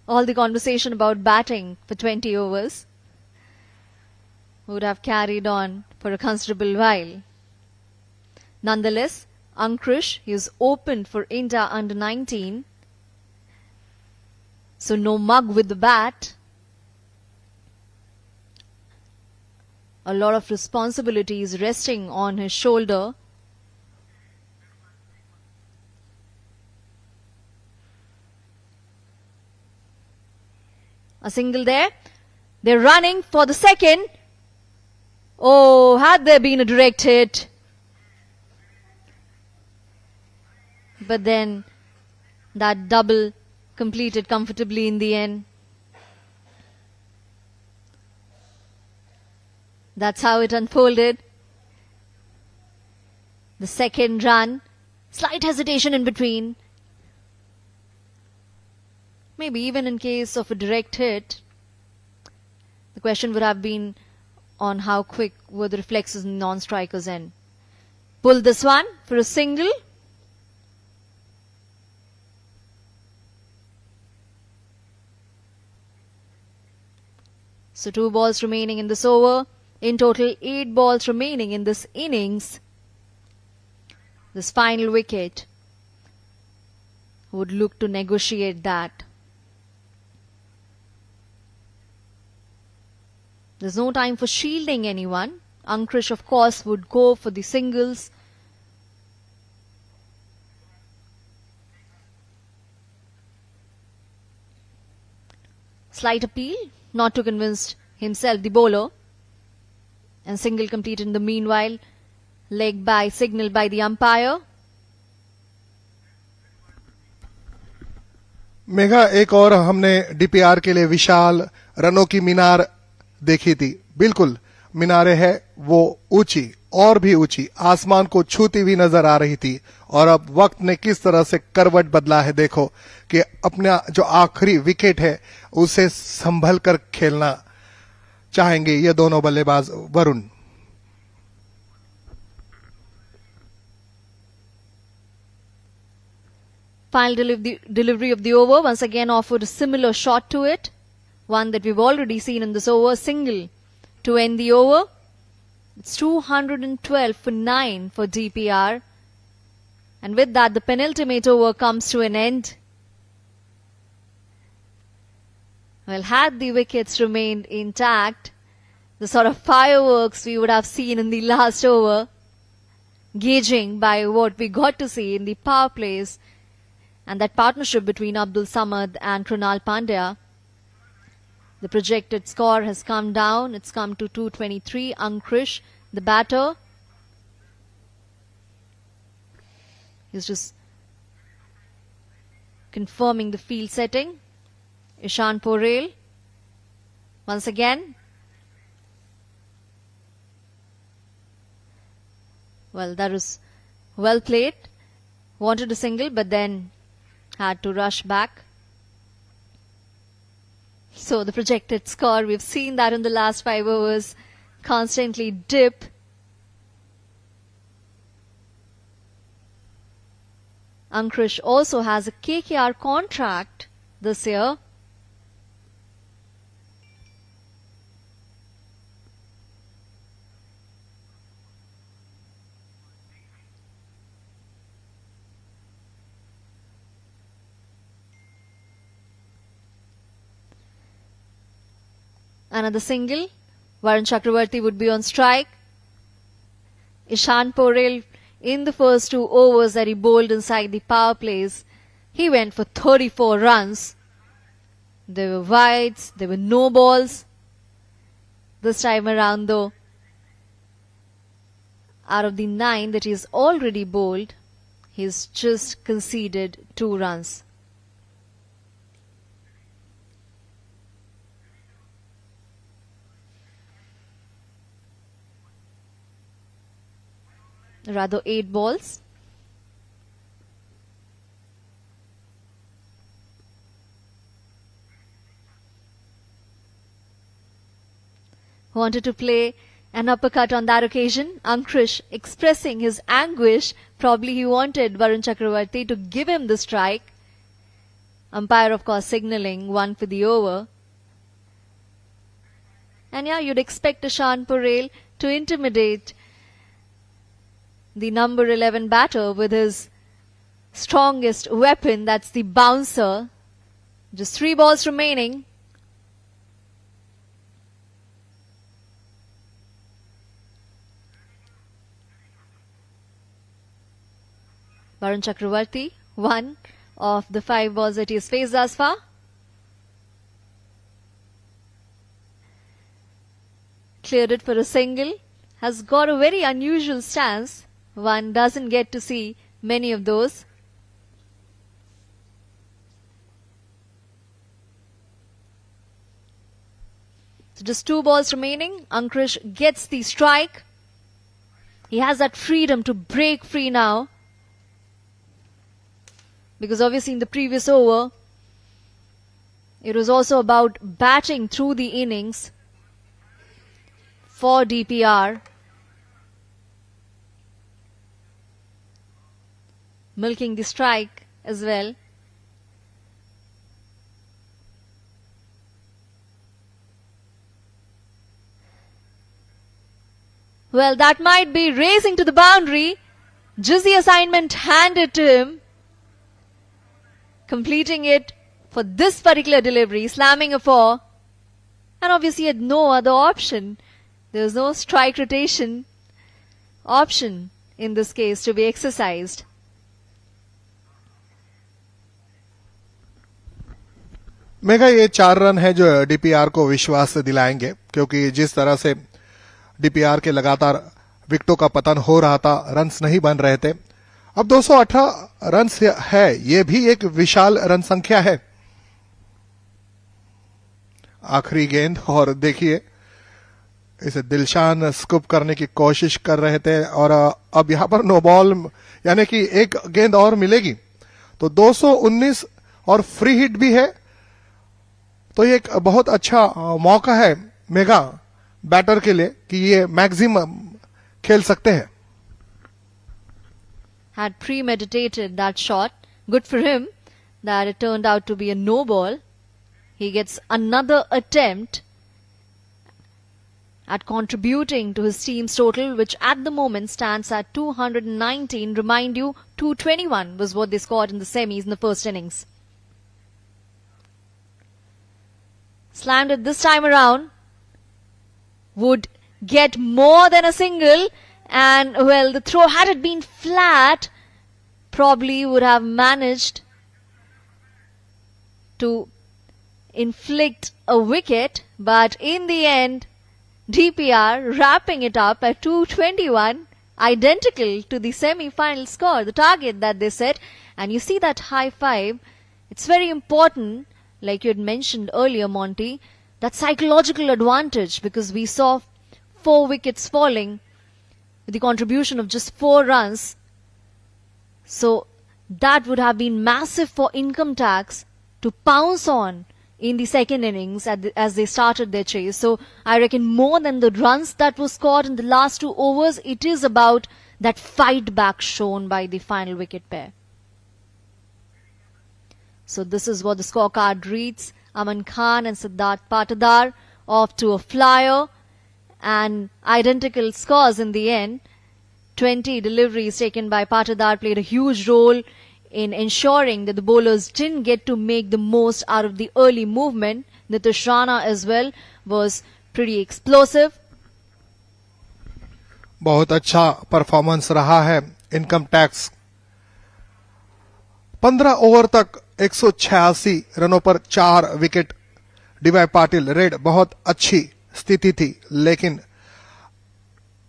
All the conversation about batting for 20 overs would have carried on for a considerable while. Nonetheless, Ankrish is open for India under 19. So no mug with the bat. A lot of responsibilities resting on his shoulder. A single there. They're running for the second. Oh, had there been a direct hit. But then that double completed comfortably in the end. That's how it unfolded. The second run. Slight hesitation in between. Maybe even in case of a direct hit, the question would have been on how quick were the reflexes in non-strikers' end. Pull this one for a single. So 2 balls remaining in this over. In total, 8 balls remaining in this innings. This final wicket would look to negotiate that. There's no time for shielding anyone. Ankrish, of course, would go for the singles. Slight appeal, not to convince himself, the bowler. And single completed in the meanwhile. Leg by, signaled by the umpire. Megha, एक और हमने DPR के लिए विशाल रनों की मीनार देखी थी. बिल्कुल मीनारें है वो ऊंची और भी ऊंची, आसमान को छूती हुई नजर आ रही थी. और अब वक्त ने किस तरह से करवट बदला है देखो कि अपना जो आखिरी विकेट है उसे संभल कर खेलना चाहेंगे ये दोनों बल्लेबाज. Varun, Final delivery of the over once again offered a similar shot to it. One that we've already seen in this over. Single to end the over. It's 212 for 9 for DPR. And with that, the penultimate over comes to an end. Well, had the wickets remained intact, the sort of fireworks we would have seen in the last over, gauging by what we got to see in the power plays, and that partnership between Abdul Samad and Krunal Pandya. The projected score has come down. It's come to 223. Ankrish, the batter, is just confirming the field setting. Ishan Porel, once again. Well, that was well played. Wanted a single, but then had to rush back. So the projected score, we've seen that in the last 5 overs, constantly dip. Ankrish also has a KKR contract this year. Another single. Varun Chakravarti would be on strike. Ishan Porel, in the first 2 overs that he bowled inside the power plays, he went for 34 runs. There were wides, there were no balls. This time around though, out of the 9 that he's already bowled, he's just conceded 2 runs. Rather 8 balls. Wanted to play an uppercut on that occasion. Ankrish expressing his anguish. Probably he wanted Varun Chakravarti to give him the strike. Umpire, of course, signalling 1 for the over. And yeah, you'd expect Ishan Porel to intimidate the number 11 batter with his strongest weapon, that's the bouncer. Just 3 balls remaining. Varun Chakravarti, 1 of the 5 balls that he has faced thus far. Cleared it for a single. Has got a very unusual stance. One doesn't get to see many of those. So just 2 balls remaining. Ankrish gets the strike. He has that freedom to break free now. Because obviously in the previous over, it was also about batting through the innings for DPR. Milking the strike as well. Well, that might be racing to the boundary. Just the assignment handed to him. Completing it for this particular delivery, slamming a 4. And obviously had no other option. There was no strike rotation option in this case to be exercised. Mega ये 4 run है जो DPR को विश्वास दिलाएंगे, क्योंकि जिस तरह से डीपीआर के लगातार विकेटों का पतन हो रहा था, रन्स नहीं बन रहे थे। अब 218 रन्स है, ये भी एक विशाल रन संख्या है। आखिरी गेंद, और देखिए इसे दिलशान स्कूप करने की कोशिश कर रहे थे, और अब यहां पर नो बॉल, यानी कि एक गेंद और मिलेगी तो 219 और फ्री हिट भी है। तो ये एक बहुत अच्छा मौका है मेगा बैटर के लिए कि ये मैक्सिमम खेल सकते हैं। Had premeditated that shot. Good for him that it turned out to be a no ball. He gets another attempt at contributing to his team's total, which at the moment stands at 219. Remind you, 221 was what they scored in the semis in the first innings. Slammed it this time around. Would get more than a single, and well, the throw, had it been flat, probably would have managed to inflict a wicket, but in the end, DPR wrapping it up at 221, identical to the semi-final score, the target that they set. And you see that high five, it's very important, like you had mentioned earlier, Monty, that psychological advantage, because we saw 4 wickets falling with the contribution of just 4 runs. So that would have been massive for income tax to pounce on in the second innings as they started their chase. So I reckon more than the runs that were scored in the last 2 overs, it is about that fight back shown by the final wicket pair. So this is what the scorecard reads. Aman Khan and Siddharth Patadar off to a flyer, and identical scores in the end. 20 deliveries taken by Patadar played a huge role in ensuring that the bowlers didn't get to make the most out of the early movement. Nitish Rana as well was pretty explosive. बहुत अच्छा performance रहा है income tax. 15 over तक 186 रनों पर 4 wicket. D Y Patil red बहुत अच्छी स्थिति थी, लेकिन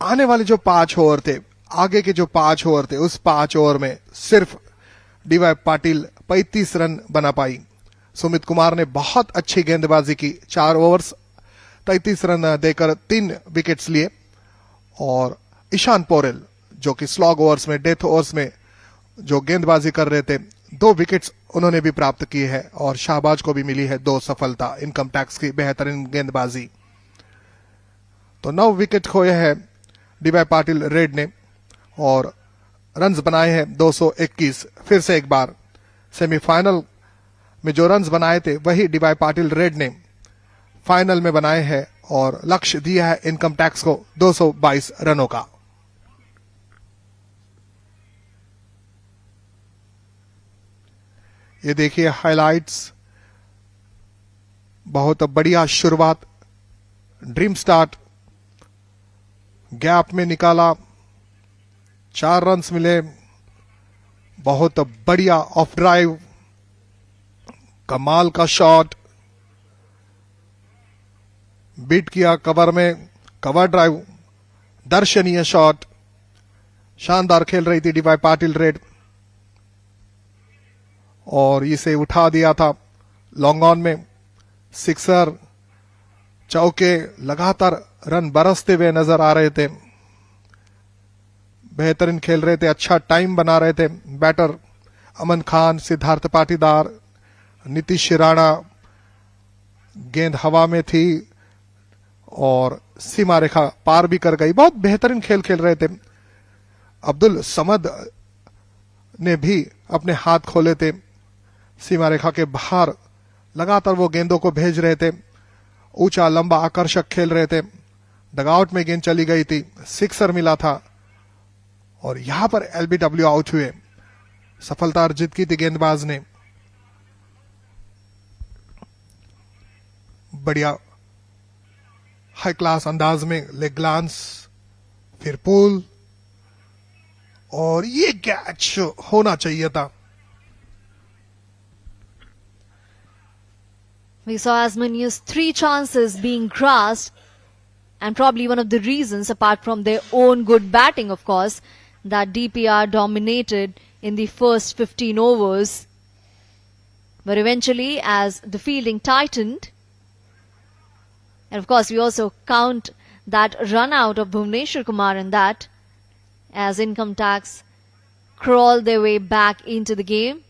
आने वाले जो 5 ओवर थे, आगे के जो 5 ओवर थे, उस 5 ओवर में सिर्फ डीवाई पाटिल 35 रन बना पाई। सुमित कुमार ने बहुत अच्छी गेंदबाजी की, 4 ओवर्स 33 रन देकर 3 विकेट्स लिए, और ईशान पोरेल जो कि स्लॉग ओवर्स में, डेथ ओवर्स में जो गेंदबाजी कर रहे थे, 2 विकेट्स उन्होंने भी प्राप्त की है, और शाहबाज को भी मिली है 2 सफलता इनकम टैक्स की बेहतरीन गेंदबाजी। तो 9 विकेट खोए हैं डीवाई पाटिल रेड ने, और रन्स बनाए हैं 221। फिर से एक बार सेमीफाइनल में जो रन्स बनाए थे वही डीवाई पाटिल रेड ने फाइनल में बनाए हैं, और लक्ष्य दिया है इनकम टैक्स को 222 रनों का। ये देखिए हाइलाइट्स, बहुत बढ़िया शुरुआत, ड्रीम स्टार्ट, गैप में निकाला, 4 रन्स मिले, बहुत बढ़िया ऑफ ड्राइव, कमाल का शॉट, बीट किया कवर में, कवर ड्राइव, दर्शनीय शॉट, शानदार खेल रही थी डीवाई पाटिल रेड, और इसे उठा दिया था लॉन्ग ऑन में। सिक्सर, चौके, लगातार रन बरसते हुए नजर आ रहे थे, बेहतरीन खेल रहे थे, अच्छा टाइम बना रहे थे बैटर अमन खान, सिद्धार्थ पाटीदार, नीतीश राणा। गेंद हवा में थी और सीमा रेखा पार भी कर गई, बहुत बेहतरीन खेल रहे थे। अब्दुल समद ने भी अपने हाथ खोले थे, सीमा रेखा के बाहर लगातार वो गेंदों को भेज रहे थे, ऊंचा लंबा आकर्षक खेल रहे थे। डगआउट में गेंद चली गई थी, सिक्सर मिला था और यहां पर एलबीडब्ल्यू आउट हुए। सफलता अर्जित की थी गेंदबाज ने। बढ़िया हाई क्लास अंदाज में लेग ग्लांस, फिर पुल, और ये कैच होना चाहिए था। We saw as many as 3 chances being grasped, and probably one of the reasons, apart from their own good batting, of course, that DPR dominated in the first 15 overs. But eventually, as the fielding tightened, and of course we also count that run out of Bhuvneshwar Kumar in that, as Income Tax crawled their way back into the game.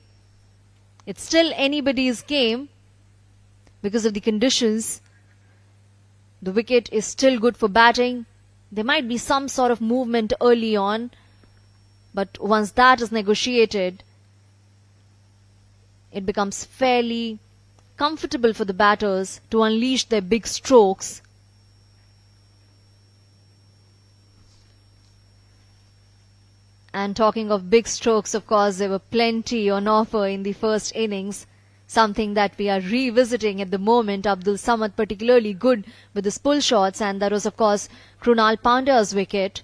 It's still anybody's game because of the conditions. The wicket is still good for batting. There might be some sort of movement early on, but once that is negotiated, it becomes fairly comfortable for the batters to unleash their big strokes. And talking of big strokes, of course, there were plenty on offer in the first innings, something that we are revisiting at the moment. Abdul Samad particularly good with his pull shots, and that was, of course, Krunal Pandya's wicket.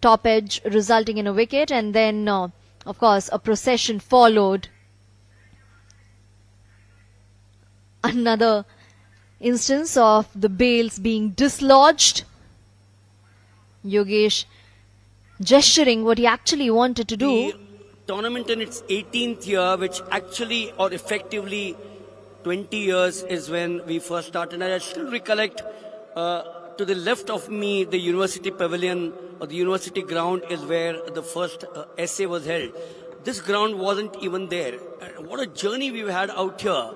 Top edge resulting in a wicket, and then, of course, a procession followed. Another instance of the bails being dislodged. Yogesh gesturing what he actually wanted to do. The tournament in its 18th year, which actually or effectively 20 years is when we first started. And I still recollect to the left of me, the university pavilion or the university ground is where the first essay was held. This ground wasn't even there. What a journey we've had out here.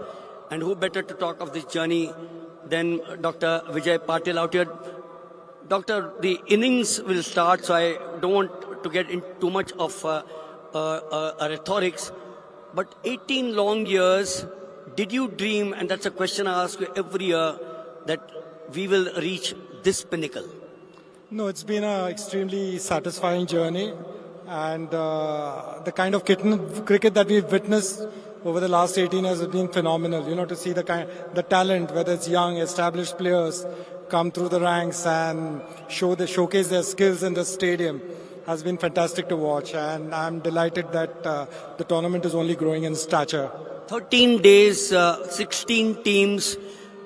And who better to talk of this journey than Dr. Vijay Patil out here. Doctor, the innings will start, so I don't want to get into too much of rhetorics. But 18 long years, did you dream, and that's a question I ask you every year, that we will reach this pinnacle? No, it's been an extremely satisfying journey, and the kind of cricket that we've witnessed over the last 18 years has been phenomenal. You know, to see the talent, whether it's young, established players, come through the ranks and showcase their skills in the stadium has been fantastic to watch, and I'm delighted that the tournament is only growing in stature. 13 days, 16 teams,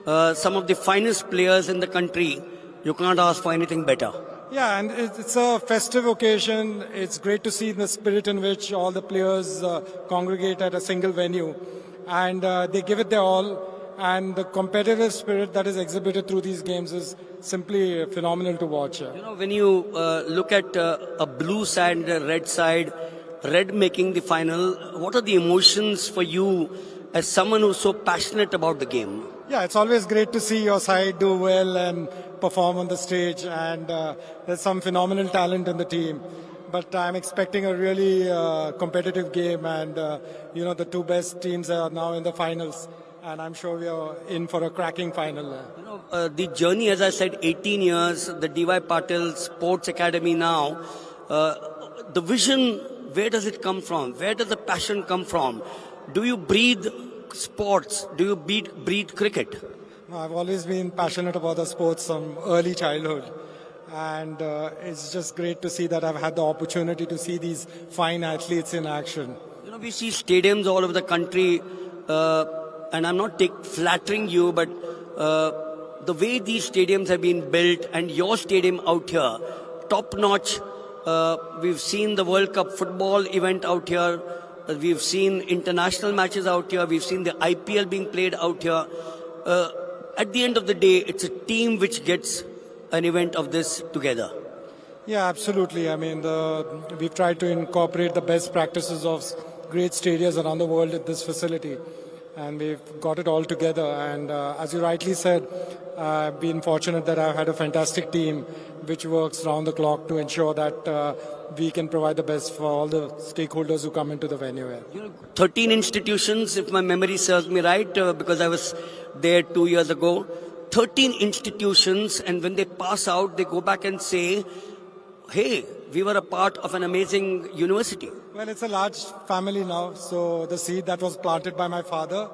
some of the finest players in the country. You can't ask for anything better. Yeah, and it's a festive occasion. It's great to see the spirit in which all the players congregate at a single venue, and they give it their all. And the competitive spirit that is exhibited through these games is simply phenomenal to watch. You know, when you look at a blue side and a red side, red making the final, what are the emotions for you as someone who's so passionate about the game? Yeah, it's always great to see your side do well and perform on the stage, and there's some phenomenal talent in the team. But I'm expecting a really competitive game, and you know, the two best teams are now in the finals. And I'm sure we are in for a cracking final. You know, the journey, as I said, 18 years, the D.Y. Patil Sports Academy now, the vision, where does it come from? Where does the passion come from? Do you breathe sports? Do you breathe cricket? No, I've always been passionate about the sports from early childhood. And it's just great to see that I've had the opportunity to see these fine athletes in action. You know, we see stadiums all over the country, and I'm not flattering you, but the way these stadiums have been built and your stadium out here, top notch. We've seen the World Cup football event out here. We've seen international matches out here. We've seen the IPL being played out here. At the end of the day, it's a team which gets an event of this together. Yeah, absolutely. I mean, we've tried to incorporate the best practices of great stadiums around the world at this facility. And we've got it all together. And as you rightly said, I've been fortunate that I've had a fantastic team which works round the clock to ensure that we can provide the best for all the stakeholders who come into the venue here. You know, 13 institutions, if my memory serves me right, because I was there 2 years ago. 13 institutions, and when they pass out, they go back and say, hey, we were a part of an amazing university. Well, it's a large family now. So the seed that was planted by my father,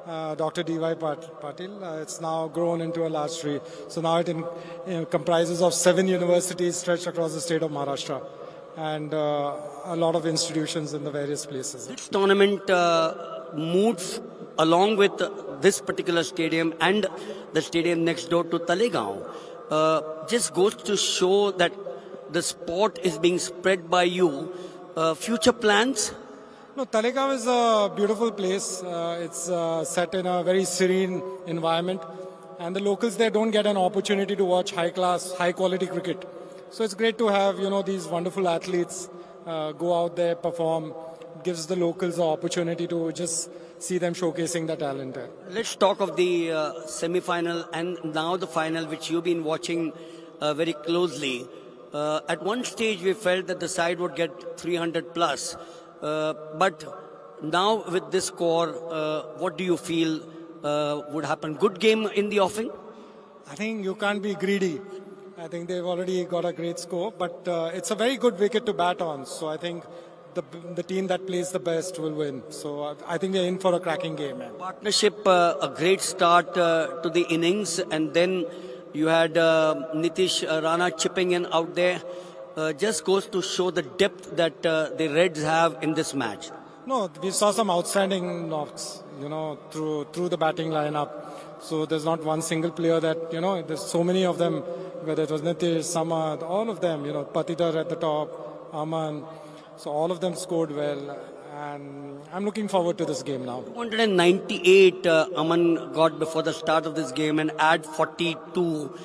Dr. D.Y. Patil, it's now grown into a large tree. So now it comprises of 7 universities stretched across the state of Maharashtra and a lot of institutions in the various places. This tournament moves along with this particular stadium and the stadium next door to Talegaon. Just goes to show that the sport is being spread by you. Future plans? No, Talegaon is a beautiful place. It's set in a very serene environment. And the locals there don't get an opportunity to watch high-class, high-quality cricket. So it's great to have, these wonderful athletes go out there, perform. Gives the locals the opportunity to just see them showcasing the talent there. Let's talk of the semi-final and now the final, which you've been watching very closely. At one stage, we felt that the side would get 300 plus. But now with this score, what do you feel would happen? Good game in the offing? I think you can't be greedy. I think they've already got a great score, but it's a very good wicket to bat on. So I think the team that plays the best will win. So I think we're in for a cracking game. Man. Partnership, a great start to the innings, and then you had Nitish Rana chipping in out there. Just goes to show the depth that the Reds have in this match. No, we saw some outstanding knocks, through the batting lineup. So there's not one single player that, there's so many of them, whether it was Nitish, Samad, all of them, Patil at the top, Aman. So all of them scored well. And I'm looking forward to this game now. 298 Aman got before the start of this game and add 42.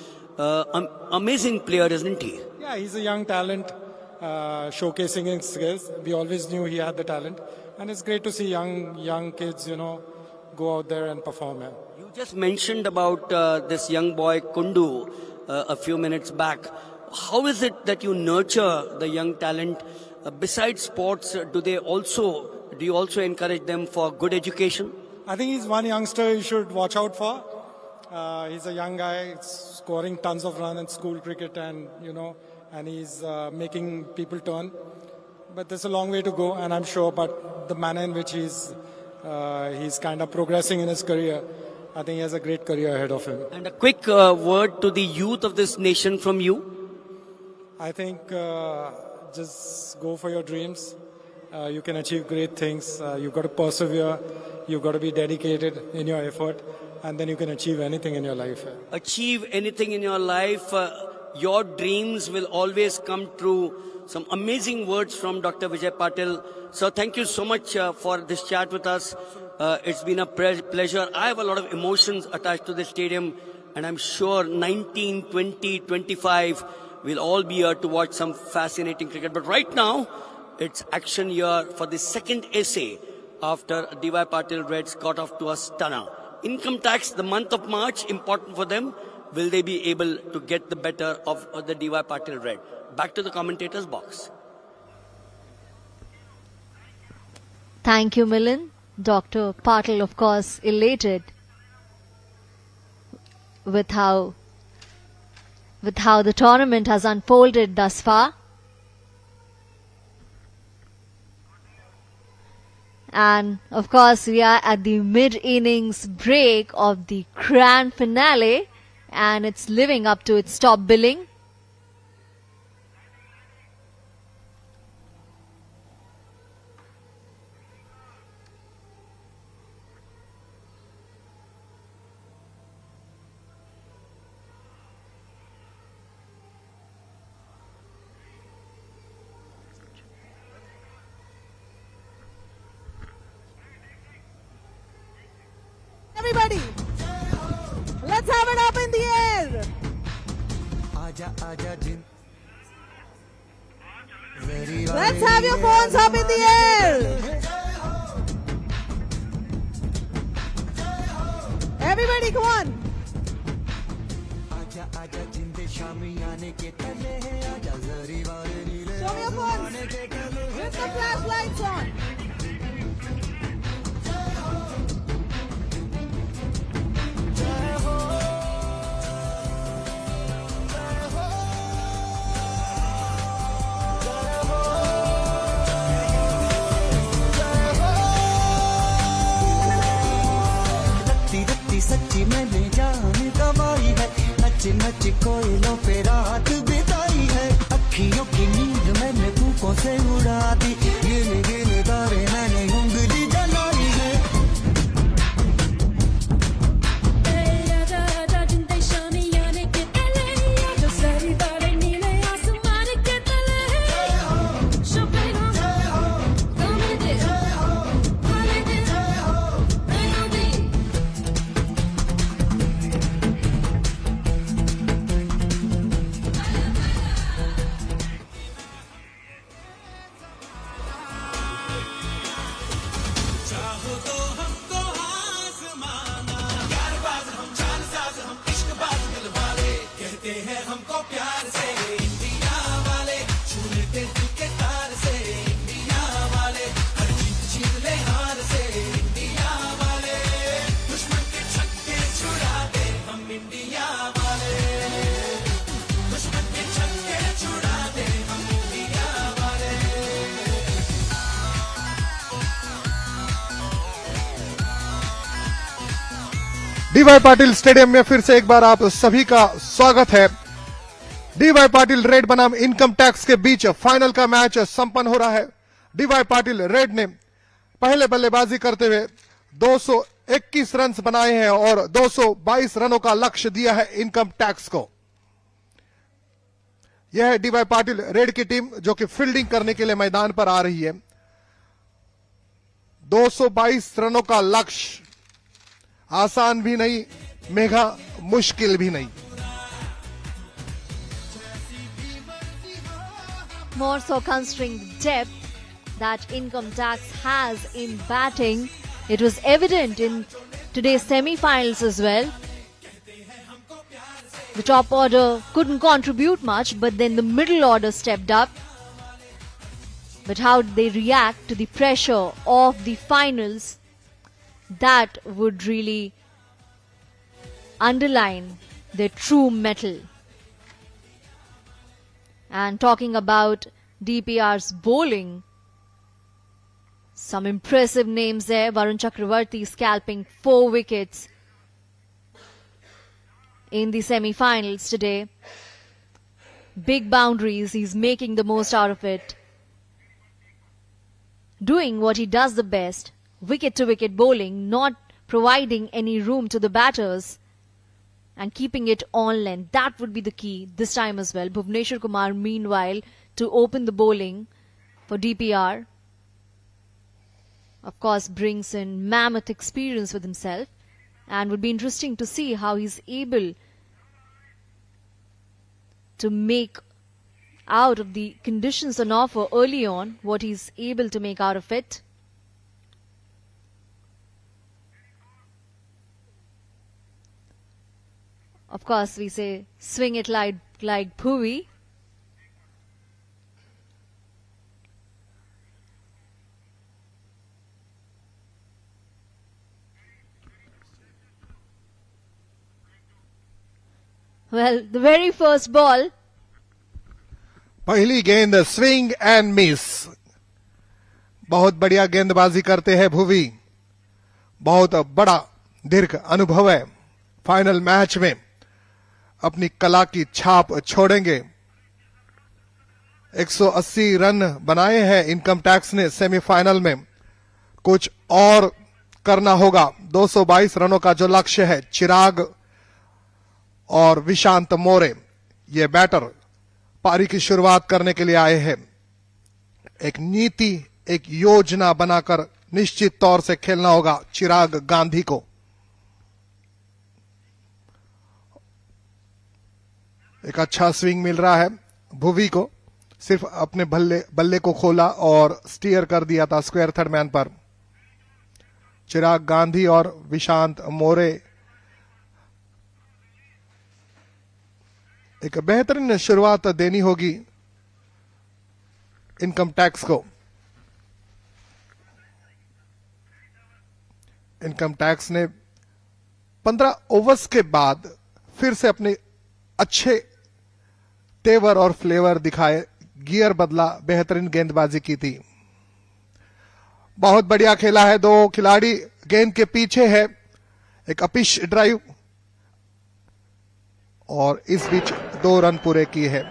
Amazing player, isn't he? Yeah, he's a young talent showcasing his skills. We always knew he had the talent. And it's great to see young kids, go out there and perform. Yeah. You just mentioned about this young boy, Kundu, a few minutes back. How is it that you nurture the young talent? Besides sports, do you also encourage them for good education? I think he's one youngster you should watch out for. He's a young guy, scoring tons of runs in school cricket, and he's making people turn. But there's a long way to go, and I'm sure. But the manner in which he's kind of progressing in his career, I think he has a great career ahead of him. And a quick word to the youth of this nation from you. I think just go for your dreams. You can achieve great things. You've got to persevere. You've got to be dedicated in your effort. And then you can achieve anything in your life. Achieve anything in your life. Your dreams will always come true. Some amazing words from Dr. Vijay Patil. So thank you so much for this chat with us. It's been a pleasure. I have a lot of emotions attached to this stadium. And I'm sure 19, 20, 25 we'll all be here to watch some fascinating cricket. But right now, it's action here for the second essay after D.Y. Patil Reds got off to a stunner. Income tax, the month of March, important for them. Will they be able to get the better of the D.Y. Patil Red? Back to the commentator's box. Thank you, Milind. Dr. Patil, of course, elated with how the tournament has unfolded thus far. And of course, we are at the mid-innings break of the grand finale, and it's living up to its top billing. Everybody, let's have it up in the air. Let's have your phones up in the air. Everybody, come on. Show me your phones with the flashlights on. जी मैंने जान गवाई है, नच नच कोयलों पे रात बिताई है, अखियों की नींद मैंने फूकों से उड़ा दी, गिन गिन तारे मैंने उंगली जलाई है। डीवाई पाटिल स्टेडियम में फिर से एक बार आप सभी का स्वागत है। डीवाई पाटिल रेड बनाम इनकम टैक्स के बीच फाइनल का मैच संपन्न हो रहा है। डीवाई पाटिल रेड ने पहले बल्लेबाजी करते हुए 221 रन बनाए हैं और 222 रनों का लक्ष्य दिया है इनकम टैक्स को। यह है डीवाई पाटिल रेड की टीम जो कि फील्डिंग करने के लिए मैदान पर आ रही है। 222 रनों का लक्ष्य आसान भी नहीं, मेघा मुश्किल भी नहीं। More so considering the depth that income tax has in batting, it was evident in today's semi-finals as well. The top order couldn't contribute much, but then the middle order stepped up. But how did they react to the pressure of the finals? That would really underline their true mettle. And talking about DPR's bowling, some impressive names there. Varun Chakravarti scalping 4 wickets in the semi-finals today. Big boundaries, he's making the most out of it. Doing what he does the best. Wicket to wicket bowling, not providing any room to the batters and keeping it on length. That would be the key this time as well. Bhuvneshwar Kumar meanwhile to open the bowling for DPR. Of course brings in mammoth experience with himself and would be interesting to see how he's able to make out of the conditions on offer early on, what he's able to make out of it. Of course, we say swing it like Bhuvi. Well, the very first ball. पहली गेंद swing and miss. बहुत बढ़िया गेंदबाजी करते हैं भुवी। बहुत बड़ा दीर्घ अनुभव है। फाइनल मैच में अपनी कला की छाप छोड़ेंगे। 180 रन बनाए हैं इनकम टैक्स ने सेमीफाइनल में। कुछ और करना होगा। 222 रनों का जो लक्ष्य है। चिराग और विशांत मोरे ये बैटर पारी की शुरुआत करने के लिए आए हैं। एक नीति, एक योजना बनाकर निश्चित तौर से खेलना होगा चिराग गांधी को। एक अच्छा स्विंग मिल रहा है भुवी को। सिर्फ अपने बल्ले को खोला और स्टीयर कर दिया था स्क्वायर थर्ड मैन पर। चिराग गांधी और विशांत मोरे एक बेहतरीन शुरुआत देनी होगी इनकम टैक्स को। इनकम टैक्स ने 15 ओवर्स के बाद फिर से अपने अच्छे तेवर और फ्लेवर दिखाए, गियर बदला, बेहतरीन गेंदबाजी की थी। बहुत बढ़िया खेला है। दो खिलाड़ी गेंद के पीछे है। एक अपिश ड्राइव और इस बीच 2 रन पूरे किए हैं।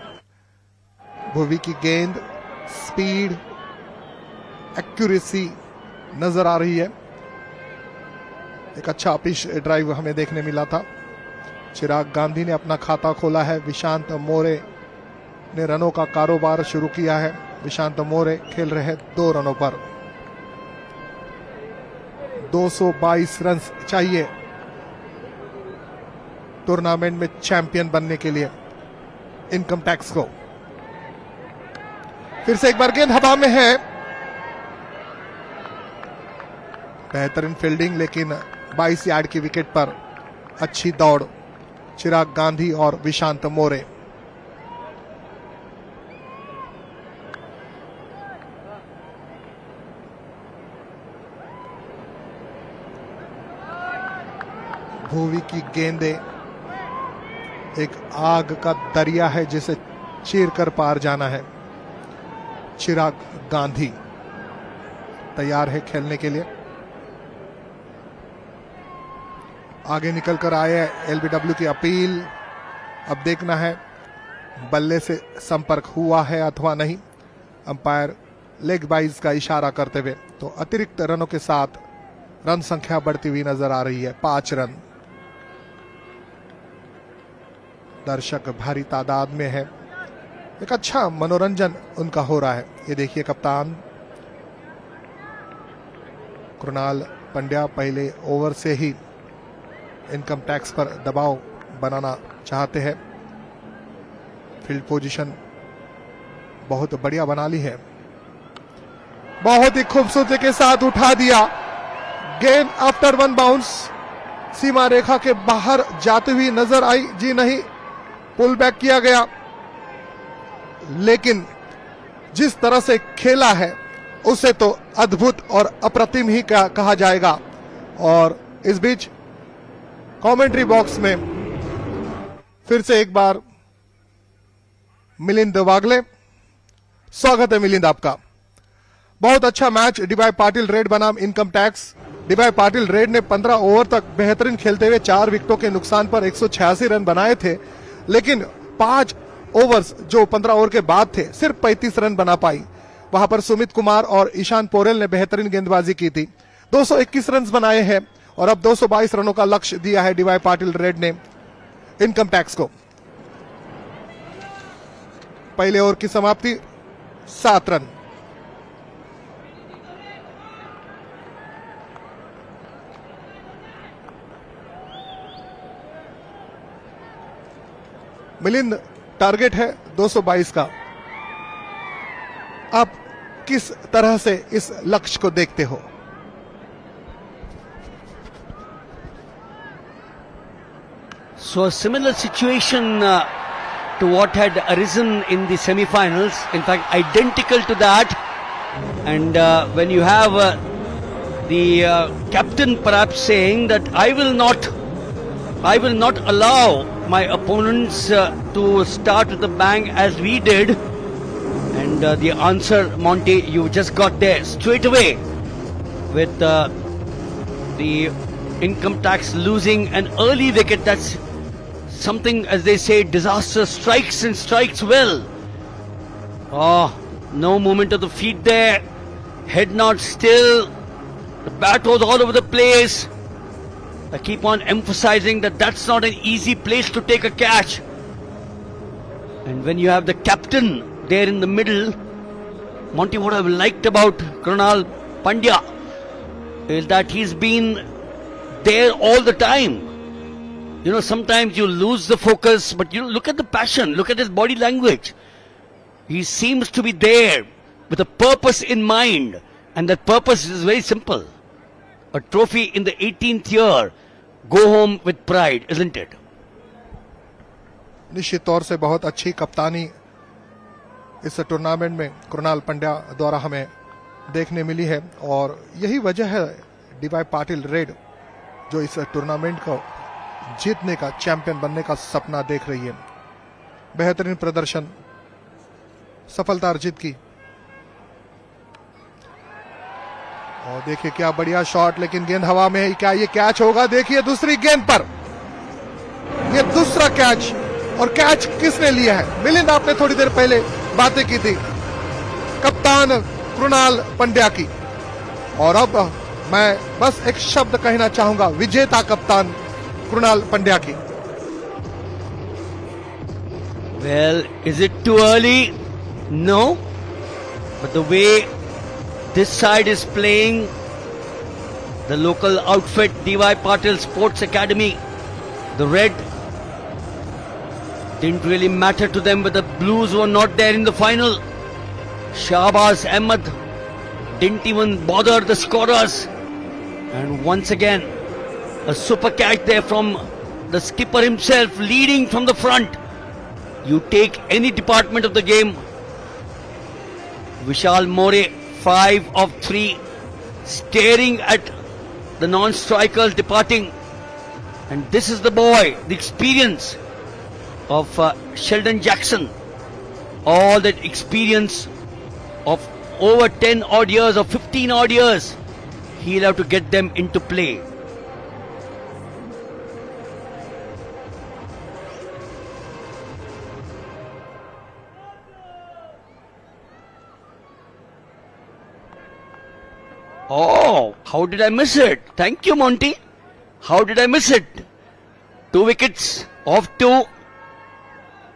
भुवी की गेंद, स्पीड, एक्यूरेसी नजर आ रही है। एक अच्छा अपिश ड्राइव हमें देखने मिला था। चिराग गांधी ने अपना खाता खोला है। विशांत मोरे ने रनों का कारोबार शुरू किया है। विशांत मोरे खेल रहे हैं 2 रनों पर। 222 रन चाहिए टूर्नामेंट में चैंपियन बनने के लिए इनकम टैक्स को। फिर से एक बार गेंद हवा में है। बेहतरीन फील्डिंग, लेकिन 22 यार्ड की विकेट पर अच्छी दौड़ चिराग गांधी और विशांत मोरे। भूवी की गेंदें एक आग का दरिया है जिसे चीर कर पार जाना है। चिराग गांधी तैयार है खेलने के लिए। आगे निकलकर आए एलबीडब्ल्यू की अपील। अब देखना है बल्ले से संपर्क हुआ है अथवा नहीं। अंपायर लेग बाइज का इशारा करते हुए, तो अतिरिक्त रनों के साथ रन संख्या बढ़ती हुई नजर आ रही है। 5 रन। दर्शक भारी तादाद में है। एक अच्छा मनोरंजन उनका हो रहा है। ये देखिए कप्तान कृणाल पंड्या पहले ओवर से ही इनकम टैक्स पर दबाव बनाना चाहते हैं। फील्ड पोजीशन बहुत बढ़िया बना ली है। बहुत ही खूबसूरती के साथ उठा दिया। गेंद आफ्टर 1 बाउंस सीमा रेखा के बाहर जाती हुई नजर आई। जी नहीं, पुल बैक किया गया, लेकिन जिस तरह से खेला है उसे तो अद्भुत और अप्रतिम ही कहा जाएगा। और इस बीच कमेंट्री बॉक्स में फिर से एक बार मिलिंद वागले। स्वागत है मिलिंद आपका। बहुत अच्छा मैच डीवाई पाटिल रेड बनाम income tax. DY Patil red ने 15 ओवर तक बेहतरीन खेलते हुए 4 विकेटों के नुकसान पर 186 रन बनाए थे, लेकिन 5 ओवर्स जो 15 ओवर के बाद थे सिर्फ 35 रन बना पाई। वहां पर सुमित कुमार और ईशान पोरेल ने बेहतरीन गेंदबाजी की थी। 221 रन बनाए हैं और अब 222 रनों का लक्ष्य दिया है डीवाई पाटिल रेड ने इनकम टैक्स को। पहले ओवर की समाप्ति 7 रन। मिलिंद, टारगेट है 222 का। आप किस तरह से इस लक्ष्य को देखते हो? So a similar situation to what had arisen in the semi-finals, in fact identical to that. And when you have the captain perhaps saying that I will not allow my opponents to start with a bang as we did. And the answer, Monty, you just got there straight away with the income tax losing an early wicket. That's something, as they say, disaster strikes and strikes well. Oh, no movement of the feet there. Head not still. The bat was all over the place. I keep on emphasizing that that's not an easy place to take a catch. And when you have the captain there in the middle, Monty, what I've liked about Krunal Pandya is that he's been there all the time. You know, sometimes you lose the focus, but you look at the passion, look at his body language. He seems to be there with a purpose in mind, and that purpose is very simple. A trophy in the 18th year. Go home with pride, isn't it? निश्चित तौर से बहुत अच्छी कप्तानी इस tournament में कृणाल पंड्या द्वारा हमें देखने मिली है, और यही वजह है डीवाई पाटिल रेड जो इस टूर्नामेंट को जीतने का, चैंपियन बनने का सपना देख रही है। बेहतरीन प्रदर्शन, सफलता अर्जित की और देखिए क्या बढ़िया शॉट, लेकिन गेंद हवा में है। क्या ये कैच होगा? देखिए दूसरी गेंद पर ये दूसरा कैच, और कैच किसने लिया है? मिलिंद, आपने थोड़ी देर पहले बातें की थी कप्तान कृणाल पंड्या की, और अब मैं बस एक शब्द कहना चाहूंगा, विजेता कप्तान कृणाल पंड्या की। Well, is it too early? No. But the way this side is playing, the local outfit, D.Y. Patil Sports Academy, the red didn't really matter to them, but the blues were not there in the final. Shahbaz Ahmed didn't even bother the scorers. And once again, a super catch there from the skipper himself, leading from the front. You take any department of the game. Vishal More, 5 of 3, staring at the non-strikers departing. And this is the boy, the experience of Sheldon Jackson. All that experience of over 10 odd years or 15 odd years, he'll have to get them into play. Oh, how did I miss it? Thank you, Monty. How did I miss it? 2 wickets off 2.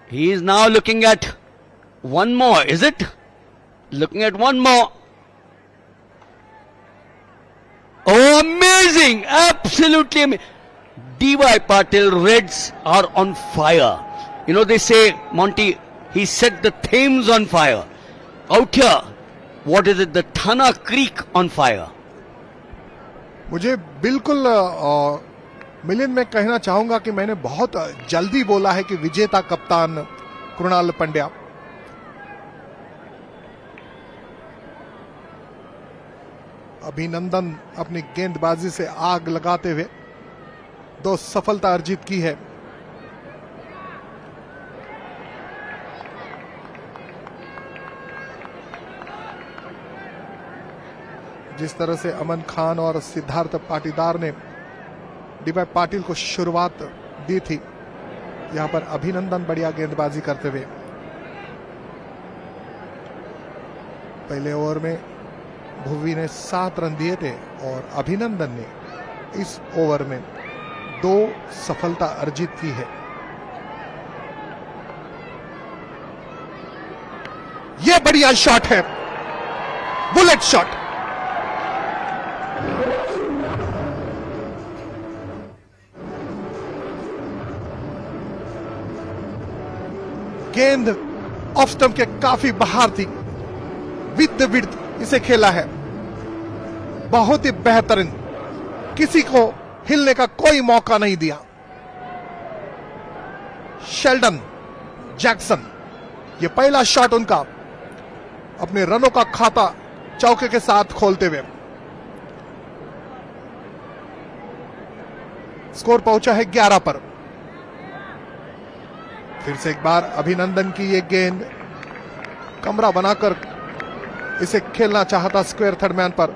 He is now looking at one more, is it? Looking at one more. Oh, amazing! Absolutely amazing. D.Y. Patil Reds are on fire. You know, they say, Monty, he set the Thames on fire. Out here, what is it? The Thana Creek on fire. मुझे बिल्कुल मिलिंद, मैं कहना चाहूंगा कि मैंने बहुत जल्दी बोला है कि विजेता कप्तान कृणाल पंड्या। अभिनंदन अपनी गेंदबाजी से आग लगाते हुए 2 सफलता अर्जित की है। जिस तरह से अमन खान और सिद्धार्थ पाटीदार ने डी.वाई. पाटिल को शुरुआत दी थी, यहां पर अभिनंदन बढ़िया गेंदबाजी करते हुए। पहले ओवर में भुवी ने 7 रन दिए थे और अभिनंदन ने इस ओवर में 2 सफलता अर्जित की है। यह बढ़िया शॉट है, बुलेट शॉट। गेंद ऑफ स्टंप के काफी बाहर थी, विद द विड्थ इसे खेला है, बहुत ही बेहतरीन, किसी को हिलने का कोई मौका नहीं दिया। शेल्डन जैक्सन, ये पहला शॉट उनका अपने रनों का खाता चौके के साथ खोलते हुए। स्कोर पहुंचा है 11 पर। फिर से एक बार अभिनंदन की ये गेंद, कमरा बनाकर इसे खेलना चाहता स्क्वायर थर्ड मैन पर।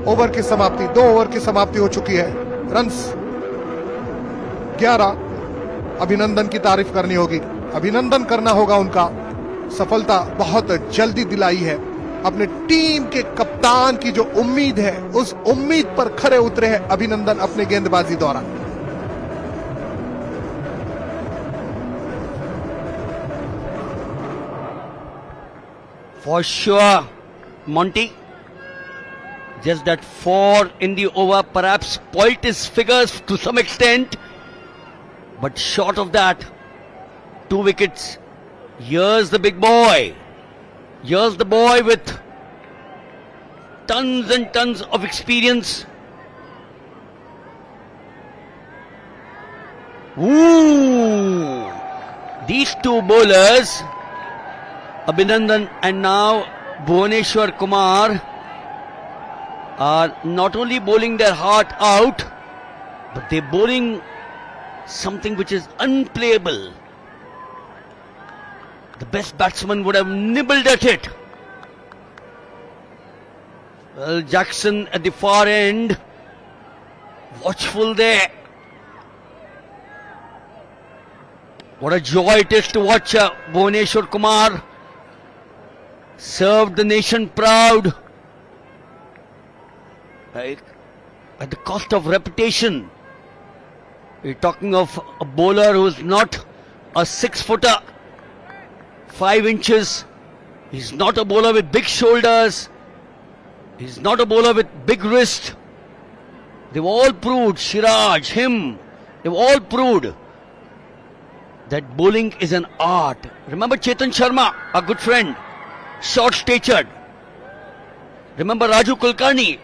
ओवर की समाप्ति, 2 ओवर की समाप्ति हो चुकी है। रन्स 11। अभिनंदन की तारीफ करनी होगी, अभिनंदन करना होगा उनका। सफलता बहुत जल्दी दिलाई है। अपने टीम के कप्तान की जो उम्मीद है, उस उम्मीद पर खरे उतरे हैं अभिनंदन अपने गेंदबाजी द्वारा। For sure, Monty. Just that 4 in the over perhaps spoilt his figures to some extent. But short of that, 2 wickets. Here's the big boy. Here's the boy with tons and tons of experience. Ooh! These 2 bowlers, Abhinandan and now Bhuvaneshwar Kumar, are not only bowling their heart out, but they're bowling something which is unplayable. The best batsman would have nibbled at it. Well, Jackson at the far end. Watchful there. What a joy it is to watch Bhuvaneshwar Kumar serve the nation proud. Right? At the cost of reputation. We're talking of a bowler who's not a 6-footer, 5 inches. He's not a bowler with big shoulders. He's not a bowler with big wrist. They've all proved, Shiraj, him, they've all proved that bowling is an art. Remember Chetan Sharma, a good friend, short-statured. Remember Raju Kulkarni.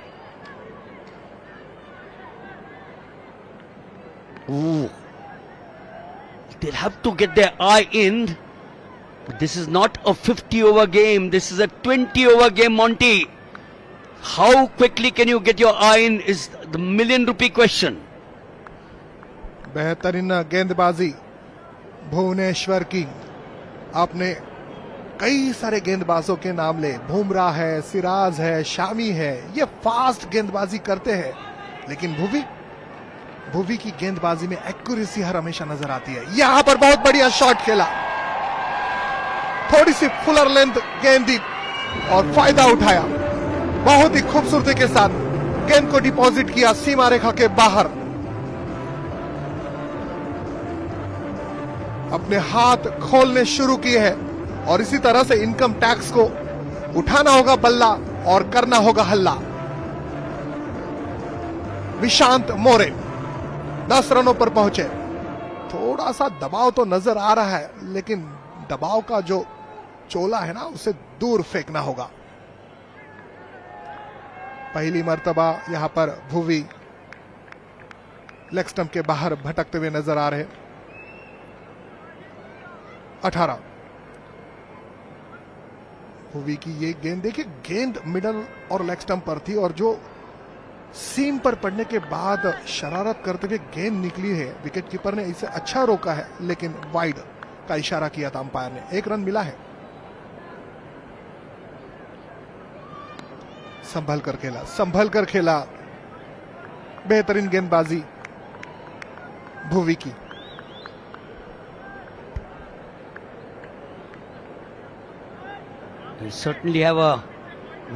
Ooh. They'll have to get their eye in. But this is not a 50-over game. This is a 20-over game, Monty. How quickly can you get your eye in is the million-rupee question. बेहतरीन गेंदबाजी भुवनेश्वर की. आपने कई सारे गेंदबाजों के नाम ले. बुमराह है, सिराज है, शामी है. ये फास्ट गेंदबाजी करते हैं, लेकिन भुवी की गेंदबाजी में एक्यूरेसी हर हमेशा नजर आती है. यहां पर बहुत बढ़िया शॉट खेला, थोड़ी सी फुलर लेंथ गेंद दी और फायदा उठाया. बहुत ही खूबसूरती के साथ गेंद को डिपॉजिट किया सीमा रेखा के बाहर. अपने हाथ खोलने शुरू किए हैं और इसी तरह से इनकम टैक्स को उठाना होगा बल्ला और करना होगा हल्ला. विशांत मोरे 10 रनों पर पहुंचे. थोड़ा सा दबाव तो नजर आ रहा है, लेकिन दबाव का जो चोला है ना, उसे दूर फेंकना होगा. पहली मर्तबा यहां पर भुवी लेग स्टंप के बाहर भटकते हुए नजर आ रहे. 18. भुवी की ये गेंद देखिए, गेंद मिडल और लेग स्टंप पर थी और जो सीम पर पड़ने के बाद शरारत करते हुए गेंद निकली है. विकेट कीपर ने इसे अच्छा रोका है, लेकिन वाइड का इशारा किया था अंपायर ने. 1 रन मिला है. संभल कर खेला. बेहतरीन गेंदबाजी भुवी की. They certainly have a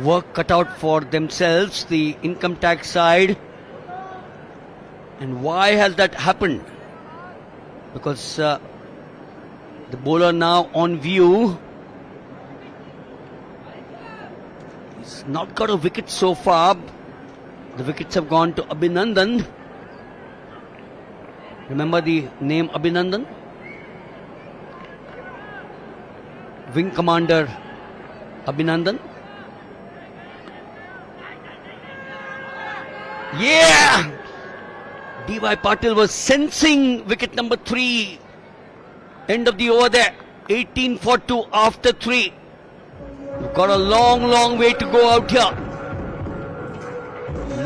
work cut out for themselves, the income tax side. And why has that happened? Because the bowler now on view. He's not got a wicket so far. The wickets have gone to Abhinandan. Remember the name Abhinandan? Wing Commander Abhinandan. Yeah! D.Y. Patil was sensing wicket number 3. End of the over there. 18 for 2 after 3. We've got a long way to go out here.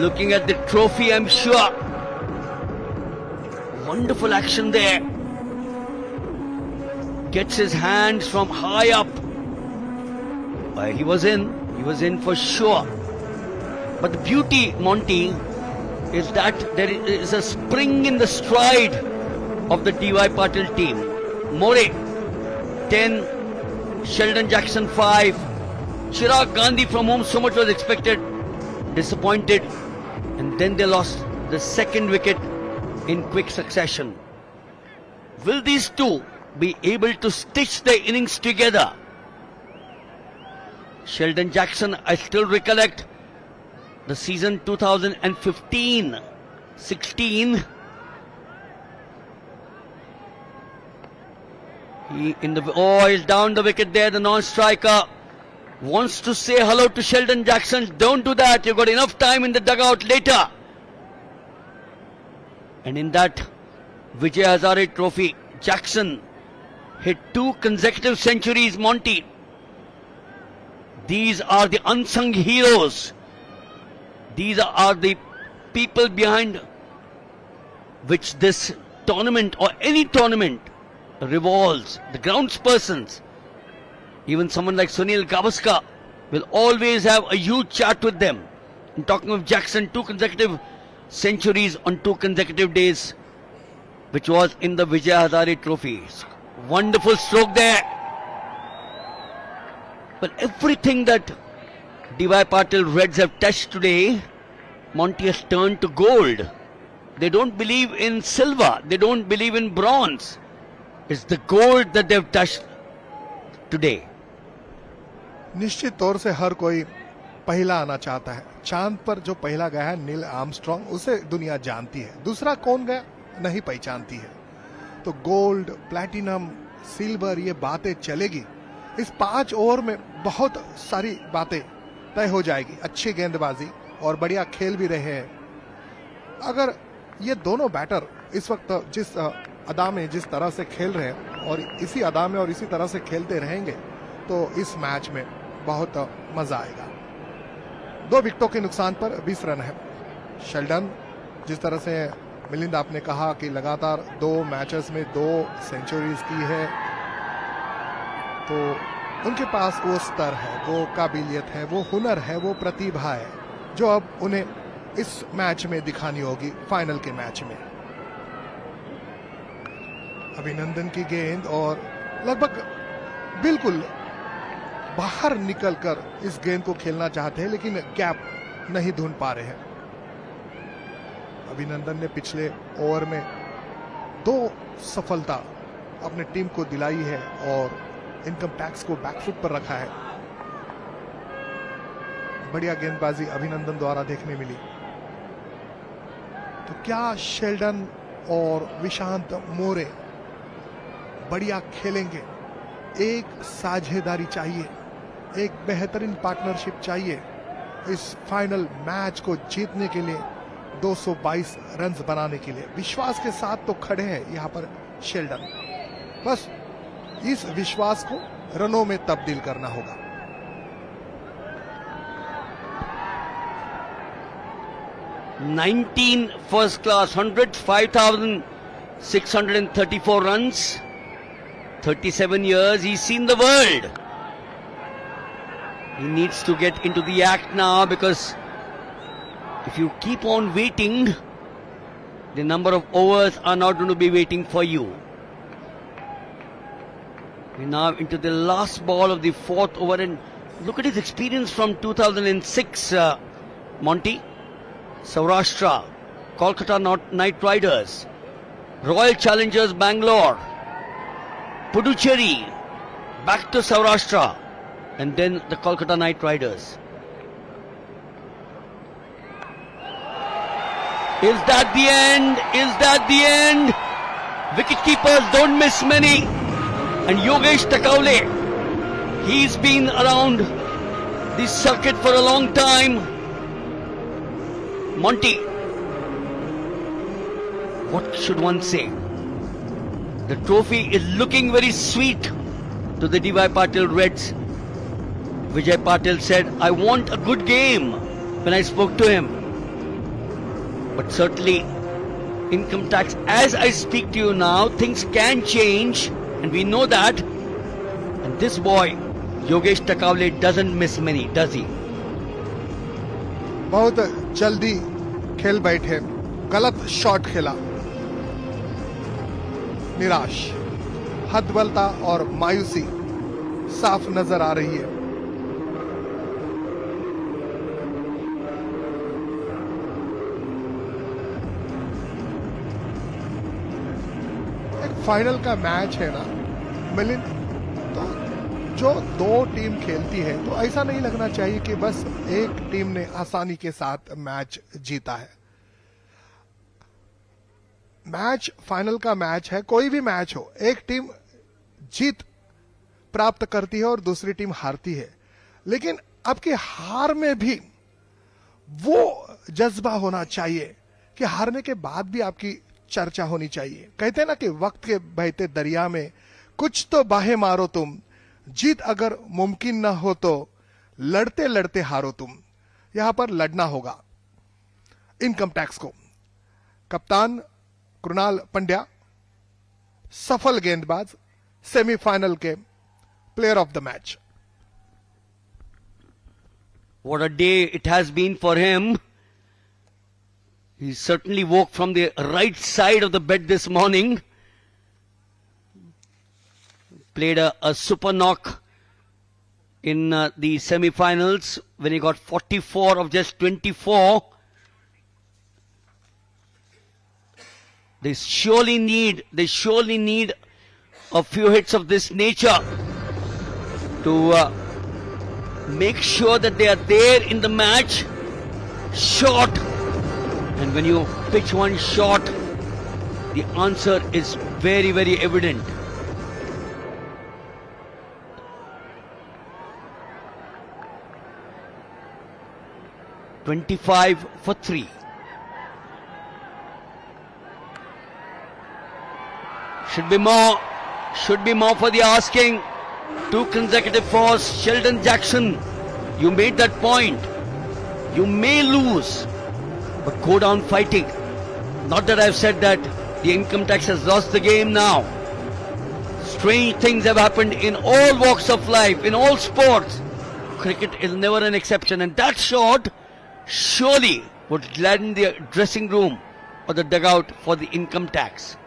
Looking at the trophy, I'm sure. Wonderful action there. Gets his hands from high up. He was in for sure. But the beauty, Monty, is that there is a spring in the stride of the D.Y. Patil team. More 10, Sheldon Jackson 5, Chirag Gandhi, from whom so much was expected, disappointed, and then they lost the second wicket in quick succession. Will these two be able to stitch their innings together? Sheldon Jackson, I still recollect the season 2015-16. He's down the wicket there. The non-striker wants to say hello to Sheldon Jackson. Don't do that. You've got enough time in the dugout later. And in that Vijay Hazare Trophy, Jackson hit 2 consecutive centuries, Monty. These are the unsung heroes. These are the people behind which this tournament or any tournament revolves. The groundspersons. Even someone like Sunil Gavaskar will always have a huge chat with them. And talking of Jackson, 2 consecutive centuries on 2 consecutive days, which was in the Vijay Hazare Trophy. Wonderful stroke there. But everything that D.Y. Patil Reds have touched today, Monty has turned to gold. They don't believe in silver. They don't believe in bronze. It's the gold that they've touched today. निश्चित तौर से हर कोई पहला आना चाहता है. चांद पर जो पहला गया है नील आर्मस्ट्रॉन्ग, उसे दुनिया जानती है. दूसरा कौन गया नहीं पहचानती है. तो गोल्ड, प्लैटिनम, सिल्वर, ये बातें चलेगी. इस 5 ओवर में बहुत सारी बातें तय हो जाएगी. अच्छी गेंदबाजी और बढ़िया खेल भी रहे हैं. अगर ये दोनों बैटर इस वक्त जिस अदा में जिस तरह से खेल रहे हैं और इसी अदा में और इसी तरह से खेलते रहेंगे तो इस मैच में बहुत मजा आएगा. 2 विकेटों के नुकसान पर 20 रन है. शेल्डन, जिस तरह से मिलिंद आपने कहा कि लगातार 2 मैचेस में 2 सेंचुरीज की है, तो उनके पास वो स्तर है, वो काबिलियत है, वो हुनर है, वो प्रतिभा है जो अब उन्हें इस मैच में दिखानी होगी, फाइनल के मैच में. अभिनंदन की गेंद और लगभग बिल्कुल बाहर निकलकर इस गेंद को खेलना चाहते हैं लेकिन गैप नहीं ढूंढ पा रहे हैं. अभिनंदन ने पिछले ओवर में 2 सफलता अपने टीम को दिलाई है और इनकम टैक्स को बैकफुट पर रखा है. बढ़िया गेंदबाजी अभिनंदन द्वारा देखने मिली. तो क्या शेल्डन और विशांत मोरे बढ़िया खेलेंगे? एक साझेदारी चाहिए, एक बेहतरीन पार्टनरशिप चाहिए इस फाइनल मैच को जीतने के लिए, 222 रन बनाने के लिए. विश्वास के साथ तो खड़े हैं यहां पर शेल्डन. बस इस विश्वास को रनों में तब्दील करना होगा. "19 first class 100, 5,634 runs, 37 years, he's seen the world. He needs to get into the act now, because if you keep on waiting, the number of overs are not going to be waiting for you." We're now into the last ball of the 4th over, and look at his experience from 2006, Monty. Saurashtra, Kolkata Knight Riders, Royal Challengers Bangalore, Puducherry, back to Saurashtra, and then the Kolkata Knight Riders. Is that the end? Is that the end? Wicket keepers don't miss many. And Yogesh Takavle, he's been around this circuit for a long time. Monty, what should one say? The trophy is looking very sweet to the D.Y. Patil Reds. Vijay Patil said, "I want a good game," when I spoke to him. But certainly, income tax, as I speak to you now, things can change, and we know that. And this boy, Yogesh Takavle, doesn't miss many, does he? बहुत जल्दी खेल बैठे, गलत shot खेला, निराश, हतबलता और मायूसी साफ नजर आ रही है. एक फाइनल का मैच है ना मिलिंद, तो जो 2 टीम खेलती है तो ऐसा नहीं लगना चाहिए कि बस एक टीम ने आसानी के साथ मैच जीता है. मैच फाइनल का मैच है, कोई भी मैच हो, एक टीम जीत प्राप्त करती है और दूसरी टीम हारती है, लेकिन आपकी हार में भी वो जज्बा होना चाहिए कि हारने के बाद भी आपकी चर्चा होनी चाहिए. कहते हैं ना कि वक्त के बहते दरिया में कुछ तो बाहें मारो तुम, जीत अगर मुमकिन ना हो तो लड़ते लड़ते हारो तुम. यहां पर लड़ना होगा इनकम टैक्स को. कप्तान कृणाल पंड्या, सफल गेंदबाज, सेमीफाइनल के player of the match. What a day it has been for him. He certainly woke from the right side of the bed this morning. Played a super knock in the semi-finals when he got 44 of just 24. They surely need a few hits of this nature to make sure that they are there in the match. Short. And when you pitch one shot, the answer is very, very evident. "25 for 3. Should be more for the asking. 2 consecutive fours. Sheldon Jackson, you made that point. You may lose, but go down fighting. Not that I've said that the income tax has lost the game now. Strange things have happened in all walks of life, in all sports. Cricket is never an exception, and that shot surely would gladden the dressing room or the dugout for the income tax.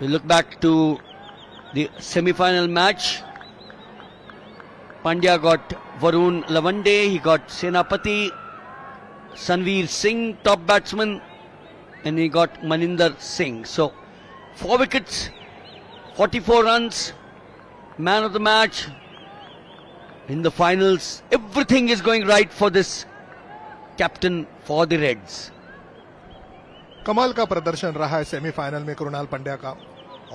We look back to the semi-final match. Pandya got Varun Lavande, he got Senapati, Sanveer Singh, top batsman, and he got Maninder Singh. So, 4 wickets, 44 runs, man of the match. In the finals, everything is going right for this captain for the Reds. कमाल का प्रदर्शन रहा है semifinal में कृणाल पंड्या का,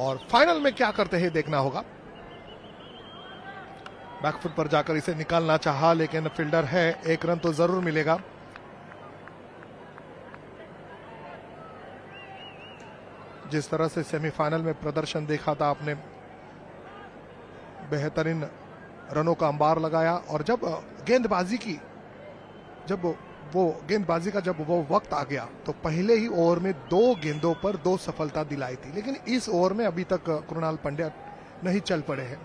और final में क्या करते हैं देखना होगा। बैकफुट पर जाकर इसे निकालना चाहा, लेकिन फील्डर है, 1 रन तो जरूर मिलेगा। जिस तरह से सेमीफाइनल में प्रदर्शन देखा था आपने, बेहतरीन रनों का अंबार लगाया, और जब गेंदबाजी का जब वो वक्त आ गया तो पहले ही ओवर में 2 गेंदों पर 2 सफलता दिलाई थी, लेकिन इस ओवर में अभी तक कृणाल पंड्या नहीं चल पड़े हैं।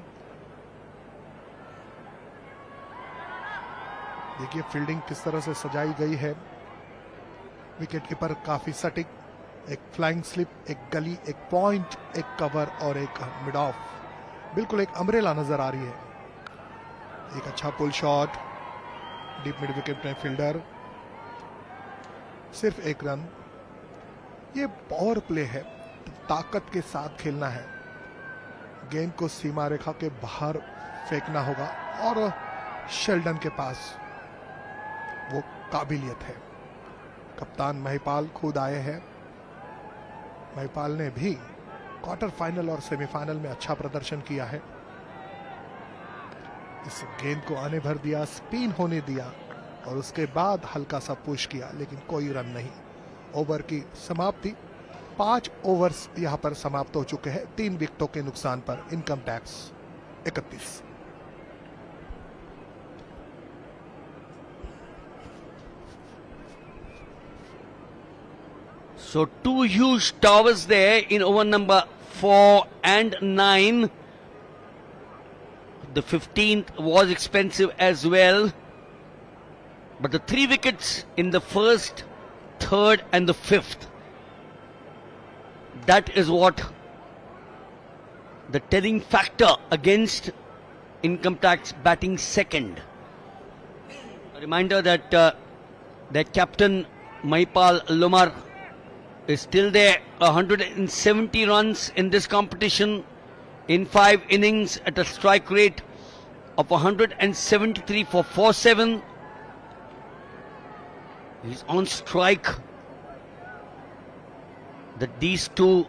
देखिए फील्डिंग किस तरह से सजाई गई है। विकेट कीपर काफी सटीक, एक फ्लाइंग स्लिप, एक गली, एक पॉइंट, एक कवर और एक मिड ऑफ, बिल्कुल एक अम्ब्रेला नजर आ रही है। एक अच्छा pull shot, deep mid wicket में फील्डर, सिर्फ 1 रन। ये पावर प्ले है, ताकत के साथ खेलना है, गेंद को सीमा रेखा के बाहर फेंकना होगा, और शेल्डन के पास वो काबिलियत है। कप्तान महिपाल खुद आए हैं। महिपाल ने भी क्वार्टर फाइनल और सेमीफाइनल में अच्छा प्रदर्शन किया है। इस गेंद को आने भर दिया, स्पिन होने दिया, और उसके बाद हल्का सा पुश किया, लेकिन कोई रन नहीं। ओवर की समाप्ति, 5 ओवर्स यहां पर समाप्त हो चुके हैं 3 विकेटों के नुकसान पर। Income tax 31। So 2 huge towers there in over number 4 and 9. The 15th was expensive as well. But the 3 wickets in the 1st, 3rd and the 5th, that is what the telling factor against income tax batting second. A reminder that their captain Mahipal Lomar is still there. 170 runs in this competition in 5 innings at a strike rate of 173 for 4-7. He's on strike. That these two,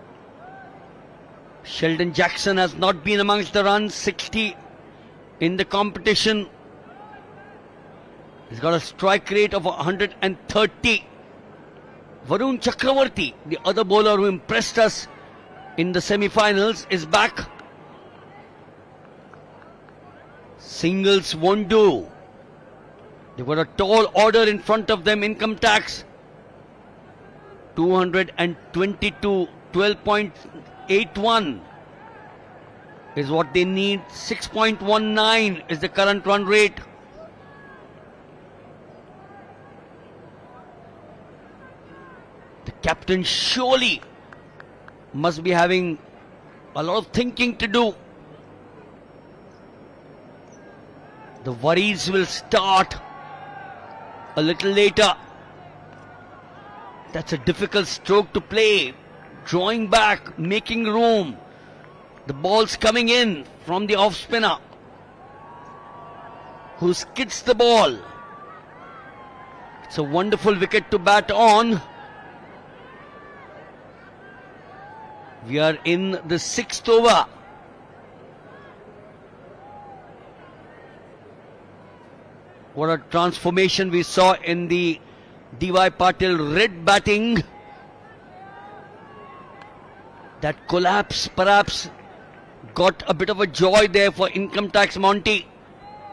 Sheldon Jackson has not been amongst the runs, 60 in the competition. He's got a strike rate of 130. Varun Chakravarti, the other bowler who impressed us in the semi-finals, is back. Singles won't do. They've got a tall order in front of them. Income tax 222, 12.81. is what they need. 6.19 is the current run rate. The captain surely must be having a lot of thinking to do. The worries will start a little later. That's a difficult stroke to play. Drawing back, making room. The ball's coming in from the off spinner, who skids the ball. It's a wonderful wicket to bat on. We are in the 6th over. What a transformation we saw in the D.Y. Patil red batting. That collapse perhaps got a bit of a joy there for Income Tax Monty.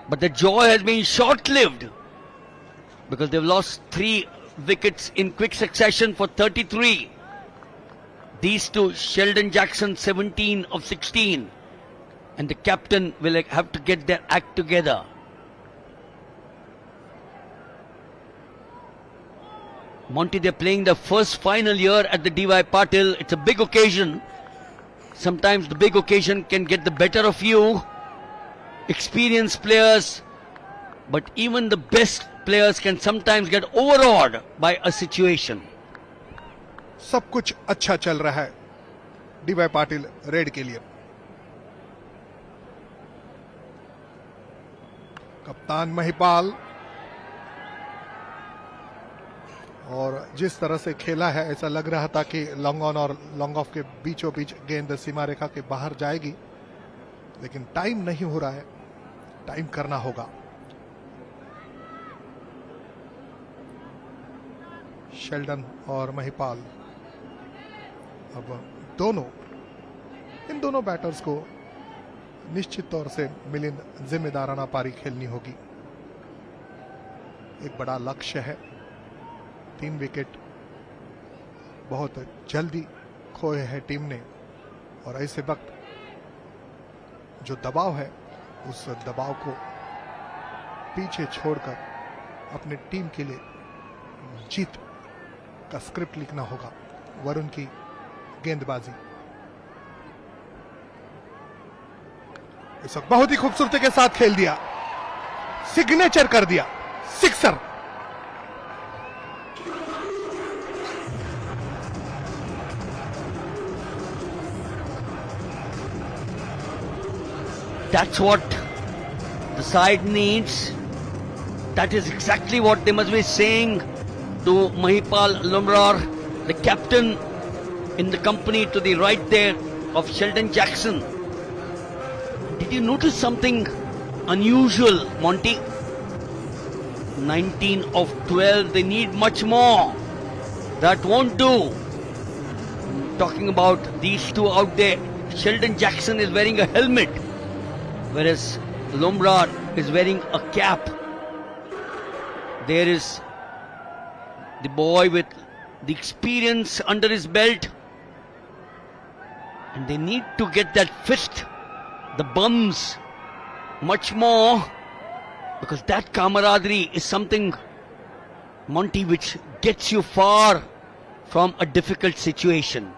But the joy has been short-lived, because they've lost 3 wickets in quick succession for 33. These two, Sheldon Jackson 17 of 16. And the captain will have to get their act together. Monty, they're playing their first final year at the D.Y. Patil. It's a big occasion. Sometimes the big occasion can get the better of you. Experienced players, but even the best players can sometimes get overawed by a situation. सब कुछ अच्छा चल रहा है D.Y.. Patil red के लिए. कप्तान महिपाल, और जिस तरह से खेला है ऐसा लग रहा था कि लॉन्ग ऑन और लॉन्ग ऑफ के बीचों बीच गेंद सीमा रेखा के बाहर जाएगी, लेकिन टाइम नहीं हो रहा है. टाइम करना होगा. शेल्डन और महिपाल, अब इन दोनों बैटर्स को निश्चित तौर से मिलिंद जिम्मेदाराना पारी खेलनी होगी. एक बड़ा लक्ष्य है. 3 विकेट बहुत जल्दी खोए हैं टीम ने, और ऐसे वक्त जो दबाव है उस दबाव को पीछे छोड़कर अपने टीम के लिए जीत का स्क्रिप्ट लिखना होगा. वरुण की गेंदबाजी इस वक्त बहुत ही खूबसूरती के साथ खेल दिया, सिग्नेचर कर दिया, sixer. That's what the side needs. That is exactly what they must be saying to Mahipal Lumrar, the captain, in the company to the right there of Sheldon Jackson. Did you notice something unusual, Monty? 19 of 12, they need much more. That won't do. Talking about these two out there, Sheldon Jackson is wearing a helmet, whereas Lumrar is wearing a cap. There is the boy with the experience under his belt, and they need to get that fist, the bums, much more, because that camaraderie is something, Monty, which gets you far from a difficult situation.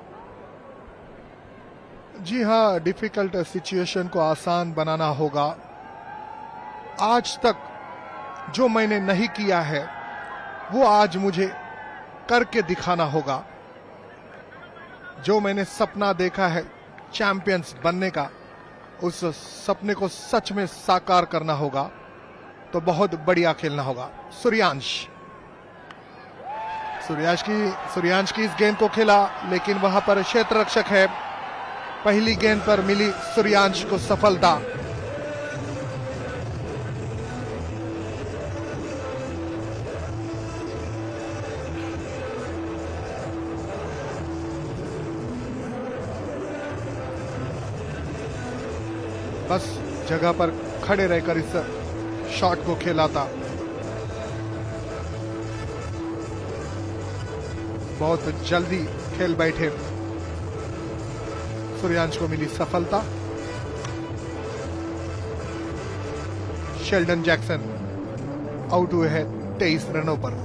जी हाँ, difficult situation को आसान बनाना होगा. आज तक जो मैंने नहीं किया है वो आज मुझे करके दिखाना होगा. जो मैंने सपना देखा है चैंपियंस बनने का, उस सपने को सच में साकार करना होगा. तो बहुत बढ़िया खेलना होगा. सूर्यांश की इस गेंद को खेला, लेकिन वहां पर क्षेत्र रक्षक है. पहली गेंद पर मिली सूर्यांश को सफलता. बस जगह पर खड़े रहकर इस शॉट को खेला था. बहुत जल्दी खेल बैठे. सूर्यांश को मिली सफलता. शेल्डन जैक्सन आउट हुए हैं 23 रनों पर।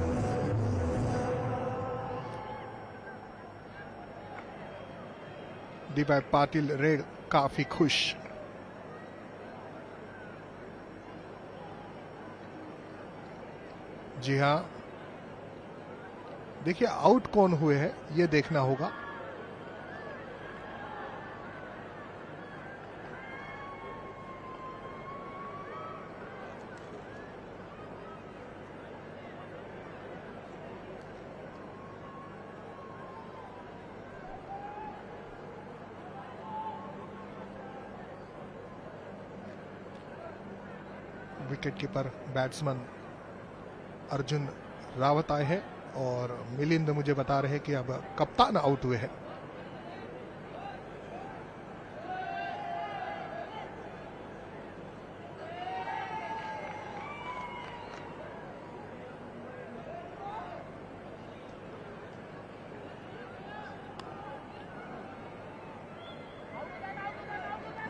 डी.वाई. पाटिल रेड काफी खुश। जी हां, देखिए आउट कौन हुए हैं ये देखना होगा। Wicket keeper batsman Arjun Rawat आए हैं और मिलिंद मुझे बता रहे हैं कि अब कप्तान आउट हुए हैं।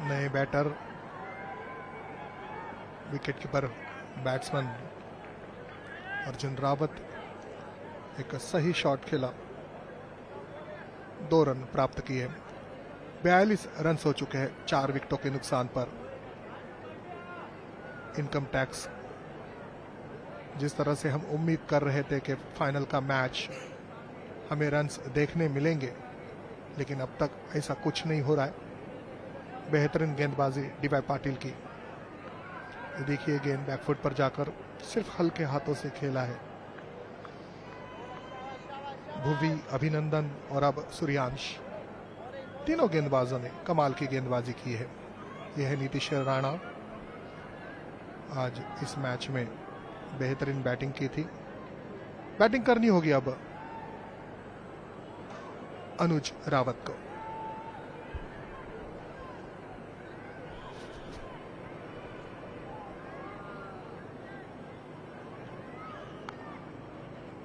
नए batter wicket keeper batsman Arjun Rawat एक सही शॉट खेला, 2 रन प्राप्त किए। 42 रन हो चुके हैं 4 विकेटों के नुकसान पर। इनकम टैक्स जिस तरह से हम उम्मीद कर रहे थे कि फाइनल का मैच हमें रन्स देखने मिलेंगे, लेकिन अब तक ऐसा कुछ नहीं हो रहा है। बेहतरीन गेंदबाजी डी.वाई. पाटिल की। देखिए गेंद बैकफुट पर जाकर सिर्फ हल्के हाथों से खेला है। भुवी, अभिनंदन और अब सूर्यांश, तीनों गेंदबाजों ने कमाल की गेंदबाजी की है। यह है नीतीश राणा, आज इस मैच में बेहतरीन बैटिंग की थी। बैटिंग करनी होगी अब अनुज रावत को।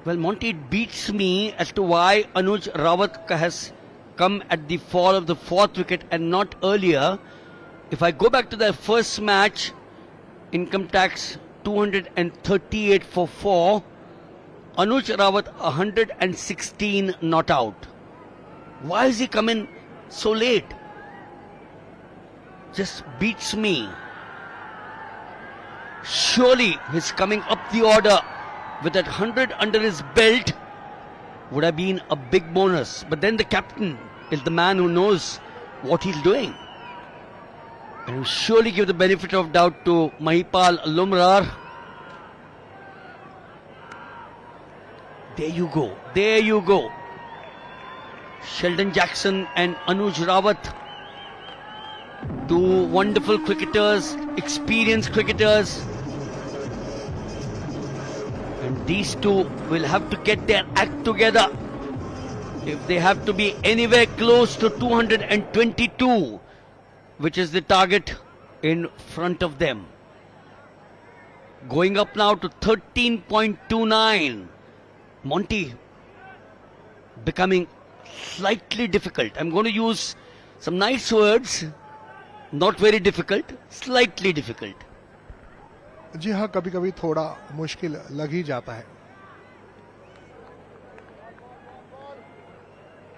Well, Monty, it beats me as to why Anuj Rawat has come at the fall of the 4th wicket and not earlier. If I go back to the first match, income tax 238 for 4, Anuj Rawat 116 not out. Why is he coming so late? Just beats me. Surely his coming up the order with that 100 under his belt would have been a big bonus. But then the captain is the man who knows what he's doing. And will surely give the benefit of doubt to Mahipal Lumrar. There you go. There you go. Sheldon Jackson and Anuj Rawat, two wonderful cricketers, experienced cricketers. And these two will have to get their act together if they have to be anywhere close to 222, which is the target in front of them. Going up now to 13.29. Monty, becoming slightly difficult. I'm going to use some nice words. Not very difficult, slightly difficult. जी हाँ, कभी कभी थोड़ा मुश्किल लग ही जाता है,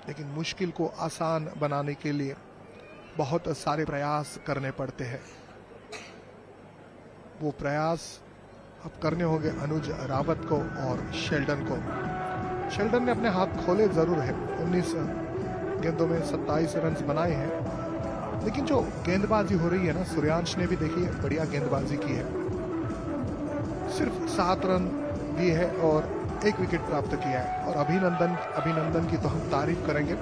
लेकिन मुश्किल को आसान बनाने के लिए बहुत सारे प्रयास करने पड़ते हैं। वो प्रयास अब करने होंगे अनुज रावत को और शेल्डन को। शेल्डन ने अपने हाथ खोले जरूर है, 19 गेंदों में 27 रन बनाए हैं, लेकिन जो गेंदबाजी हो रही है ना, सूर्यांश ने भी देखिए बढ़िया गेंदबाजी की है। सिर्फ 7 रन दिए है और 1 विकेट प्राप्त किया है। और अभिनंदन की तो हम तारीफ करेंगे,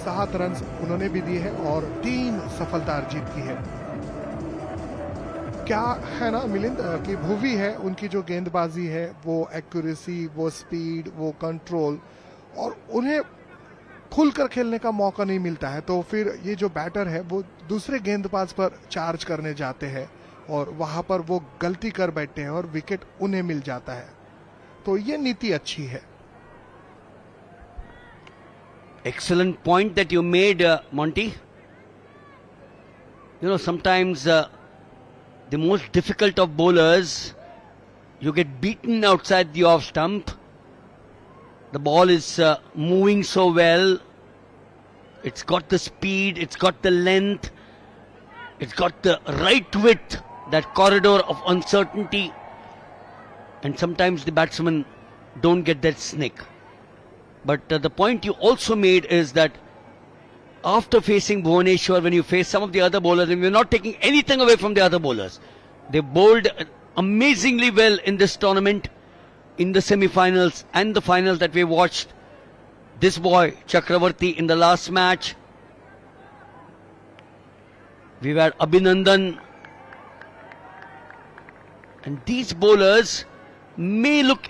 7 रन उन्होंने भी दिए हैं और 3 सफलता अर्जित की है। क्या है ना मिलिंद कि भुवी है, उनकी जो गेंदबाजी है वो एक्यूरेसी, वो स्पीड, वो कंट्रोल, और उन्हें खुलकर खेलने का मौका नहीं मिलता है, तो फिर ये जो बैटर है वो दूसरे गेंदबाज पर चार्ज करने जाते हैं और वहां पर वो गलती कर बैठते हैं और विकेट उन्हें मिल जाता है। तो ये नीति अच्छी है। Excellent point that you made, Monty. You know, sometimes the most difficult of bowlers. You get beaten outside the off stump. The ball is moving so well. It's got the speed, it's got the length, it's got the right width, that corridor of uncertainty. And sometimes the batsmen don't get that snick. But the point you also made is that after facing Bhuvaneshwar, when you face some of the other bowlers, and we're not taking anything away from the other bowlers, they bowled amazingly well in this tournament, in the semi-finals and the finals that we watched. This boy, Chakravarti, in the last match. We've had Abhinandan. And these bowlers may look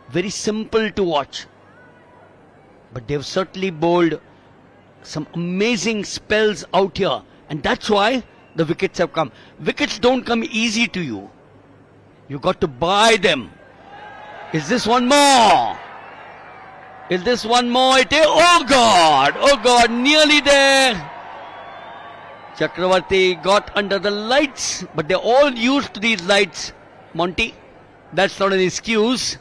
very simple to watch, but they've certainly bowled some amazing spells out here. And that's why the wickets have come. Wickets don't come easy to you. You got to buy them. Is this one more? Is this one more? Oh God, nearly there. Chakravarti got under the lights, but they're all used to these lights, Monty. That's not an excuse.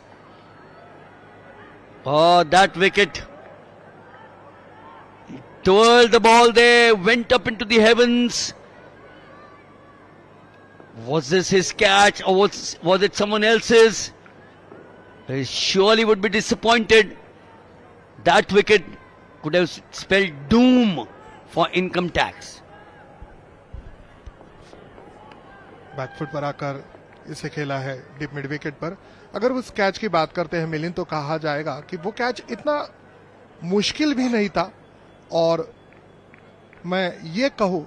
Oh, that wicket. He twirled the ball there, went up into the heavens. Was this his catch or was it someone else's? He surely would be disappointed. That wicket could have spelled doom for income tax. Back foot पर आकर इसे खेला है deep mid wicket पर. अगर उस catch की बात करते हैं मिलिंद, तो कहा जाएगा कि वो कैच इतना मुश्किल भी नहीं था और मैं ये कहूं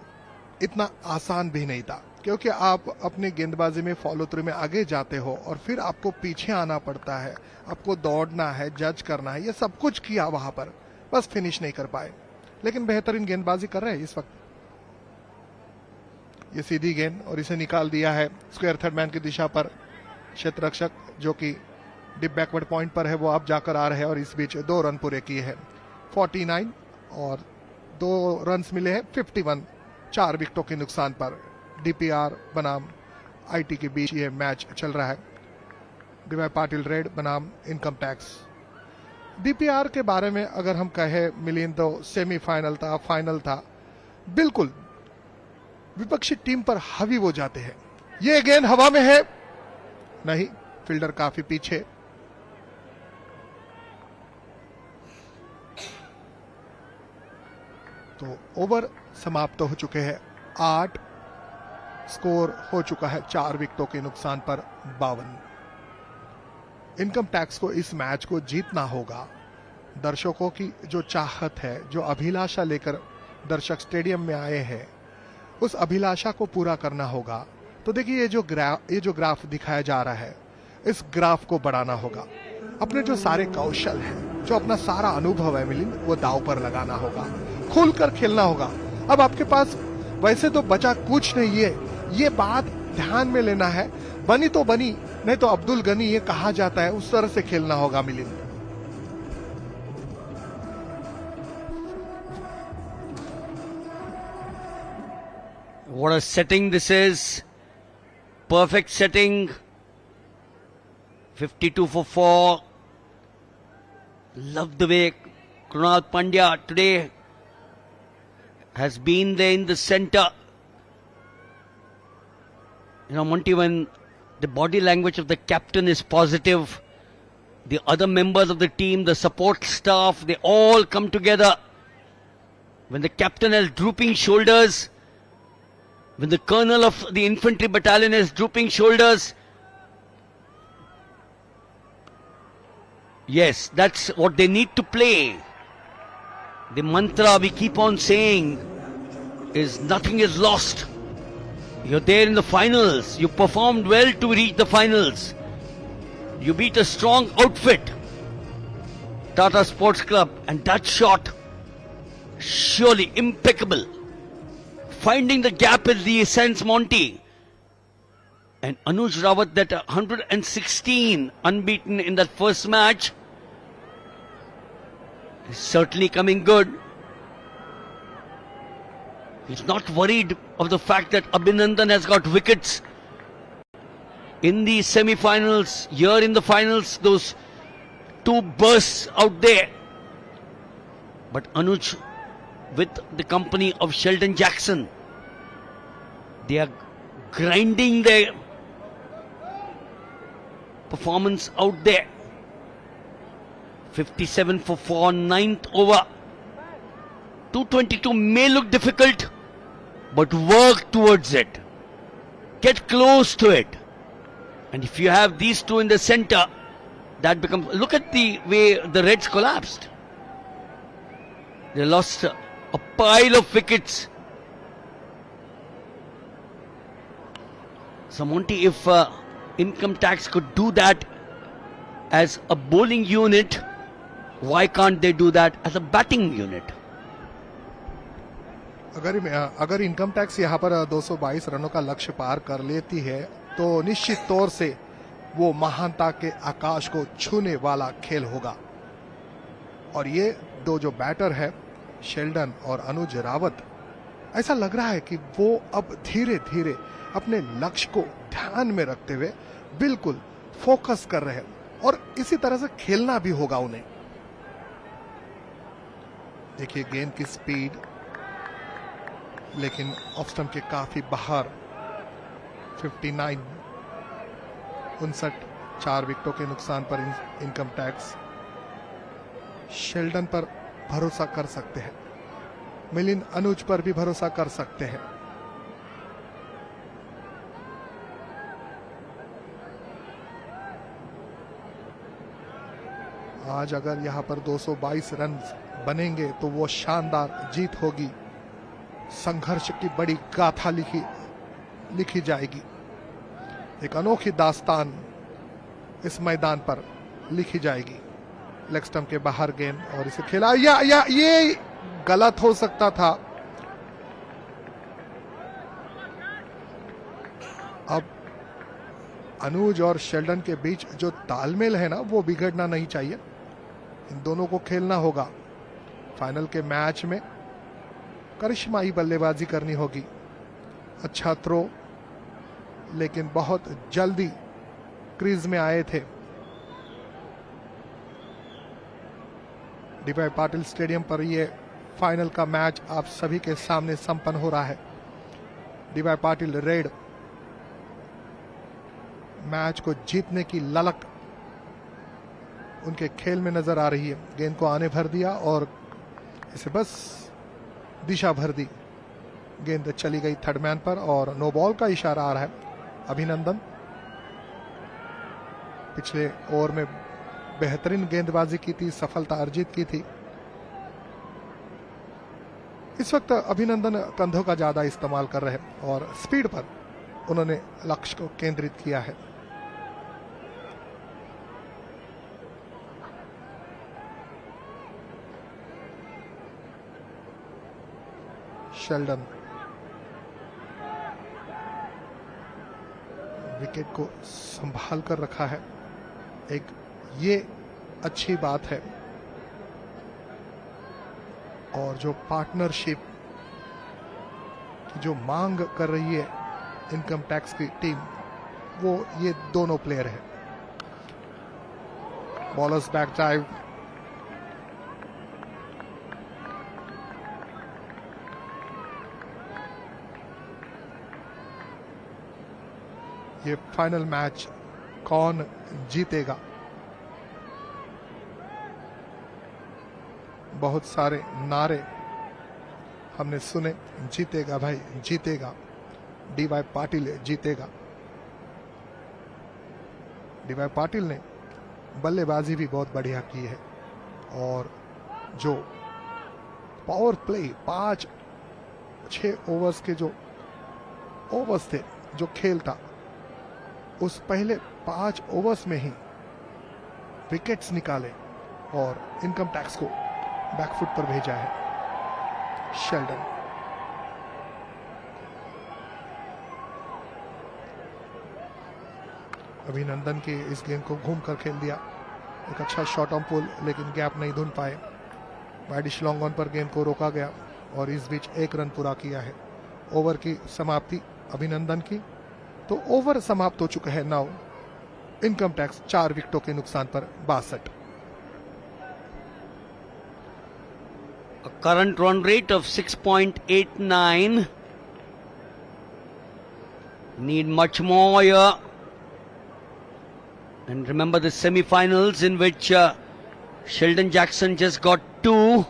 इतना आसान भी नहीं था, क्योंकि आप अपनी गेंदबाजी में फॉलो थ्रू में आगे जाते हो और फिर आपको पीछे आना पड़ता है, आपको दौड़ना है, जज करना है, ये सब कुछ किया वहां पर, बस फिनिश नहीं कर पाए. लेकिन बेहतरीन गेंदबाजी कर रहे हैं इस वक्त. ये सीधी गेंद और इसे निकाल दिया है स्क्वायर थर्ड मैन की दिशा पर. क्षेत्र रक्षक जो कि डिप बैकवर्ड पॉइंट पर है वो अब जाकर आ रहे हैं और इस बीच 2 रन पूरे किए हैं. 49 और 2 रन मिले हैं 51, 4 विकेटों के नुकसान पर. डीपीआर बनाम आईटी के बीच ये मैच चल रहा है. डीवाई पाटिल रेड बनाम इनकम टैक्स. डीपीआर के बारे में अगर हम कहें मिलिंद, तो सेमीफाइनल था, फाइनल था, बिल्कुल विपक्षी टीम पर हावी हो जाते हैं. ये गेंद हवा में है, नहीं, फील्डर काफी पीछे. तो ओवर समाप्त हो चुके हैं 8. स्कोर हो चुका है 4 विकेटों के नुकसान पर 52. इनकम टैक्स को इस मैच को जीतना होगा. दर्शकों की जो चाहत है, जो अभिलाषा लेकर दर्शक स्टेडियम में आए हैं, उस अभिलाषा को पूरा करना होगा. तो देखिए ये जो ग्राफ दिखाया जा रहा है, इस ग्राफ को बढ़ाना होगा. अपने जो सारे कौशल हैं, जो अपना सारा अनुभव है मिलिंद, वो दांव पर लगाना होगा, खुलकर खेलना होगा. अब आपके पास वैसे तो बचा कुछ नहीं है, ये बात ध्यान में लेना है. बनी तो बनी, नहीं तो अब्दुल गनी, ये कहा जाता है, उस तरह से खेलना होगा Milind. What a setting this is. Perfect setting. 52 for 4. Love the way Krunal Pandya today has been there in the center. You know, Monty, when the body language of the captain is positive, the other members of the team, the support staff, they all come together. When the captain has drooping shoulders, when the colonel of the infantry battalion has drooping shoulders, yes, that's what they need to play. The mantra we keep on saying is nothing is lost. You're there in the finals. You performed well to reach the finals. You beat a strong outfit, Tata Sports Club, and that shot, surely impeccable. Finding the gap is the essence, Monty. And Anuj Rawat, that 116 unbeaten in that first match, is certainly coming good. He's not worried of the fact that Abhinandan has got wickets in the semi-finals. Here in the finals, those two bursts out there. But Anuj, with the company of Sheldon Jackson, they are grinding their performance out there. 57 for 4, 9th over. 222 may look difficult, but work towards it. Get close to it. And if you have these two in the center, that becomes... Look at the way the Reds collapsed. They lost a pile of wickets. So Monty, if income tax could do that as a bowling unit, why can't they do that as a batting unit? अगर income tax यहाँ पर 222 रनों का लक्ष्य पार कर लेती है तो निश्चित तौर से वो महानता के आकाश को छूने वाला खेल होगा। और ये दो जो बैटर है शेल्डन और अनुज रावत, ऐसा लग रहा है कि वो अब धीरे धीरे अपने लक्ष्य को ध्यान में रखते हुए बिल्कुल फोकस कर रहे हैं और इसी तरह से खेलना भी होगा उन्हें। देखिए गेंद की स्पीड, लेकिन ऑफ स्टंप के काफी बाहर। 59 4 विकेटों के नुकसान पर इनकम टैक्स शेल्डन पर भरोसा कर सकते हैं, मिलिंद अनुज पर भी भरोसा कर सकते हैं। आज अगर यहां पर 222 रन बनेंगे तो वो शानदार जीत होगी। संघर्ष की बड़ी गाथा लिखी जाएगी। एक अनोखी दास्तान इस मैदान पर लिखी जाएगी। लेग स्टंप के बाहर गेंद और इसे खेला या ये गलत हो सकता था। अब अनुज और शेल्डन के बीच जो तालमेल है ना वो बिगड़ना नहीं चाहिए। इन दोनों को खेलना होगा। फाइनल के मैच में करिश्माई बल्लेबाजी करनी होगी। अच्छा थ्रो, लेकिन बहुत जल्दी क्रीज में आए थे। डीवाई पाटिल स्टेडियम पर यह फाइनल का मैच आप सभी के सामने संपन्न हो रहा है। डीवाई पाटिल रेड मैच को जीतने की ललक उनके खेल में नजर आ रही है। गेंद को आने भर दिया और इसे बस दिशा भर दी। गेंद चली गई थर्ड मैन पर और नो बॉल का इशारा आ रहा है। अभिनंदन पिछले ओवर में बेहतरीन गेंदबाजी की थी, सफलता अर्जित की थी। इस वक्त अभिनंदन कंधों का ज्यादा इस्तेमाल कर रहे हैं और स्पीड पर उन्होंने लक्ष्य को केंद्रित किया है। शेल्डन विकेट को संभाल कर रखा है। एक ये अच्छी बात है और जो पार्टनरशिप की जो मांग कर रही है इनकम टैक्स की टीम, वो ये दोनों प्लेयर है। बॉलर्स बैक ड्राइव, ये फाइनल मैच कौन जीतेगा? बहुत सारे नारे हमने सुने, जीतेगा भाई जीतेगा, डीवाई पाटिल जीतेगा। डीवाई पाटिल ने बल्लेबाजी भी बहुत बढ़िया की है और जो पावर प्ले 5-6 ओवर्स के जो ओवर्स थे, जो खेल था, उस पहले 5 ओवर्स में ही विकेट्स निकाले और इनकम टैक्स को बैकफुट पर भेजा है। शेल्डन अभिनंदन के इस गेंद को घूम कर खेल दिया। एक अच्छा शॉट ऑन पुल, लेकिन गैप नहीं ढूंढ पाए। वाइडिश लॉन्ग ऑन पर गेंद को रोका गया। और इस बीच 1 रन पूरा किया है। ओवर की समाप्ति अभिनंदन की, तो ओवर समाप्त हो चुका है। नाउ इनकम टैक्स 4 विकेटों के नुकसान पर 62। A current run rate of 6.89. Need much more here. And remember the semi-finals in which Sheldon Jackson just got 2.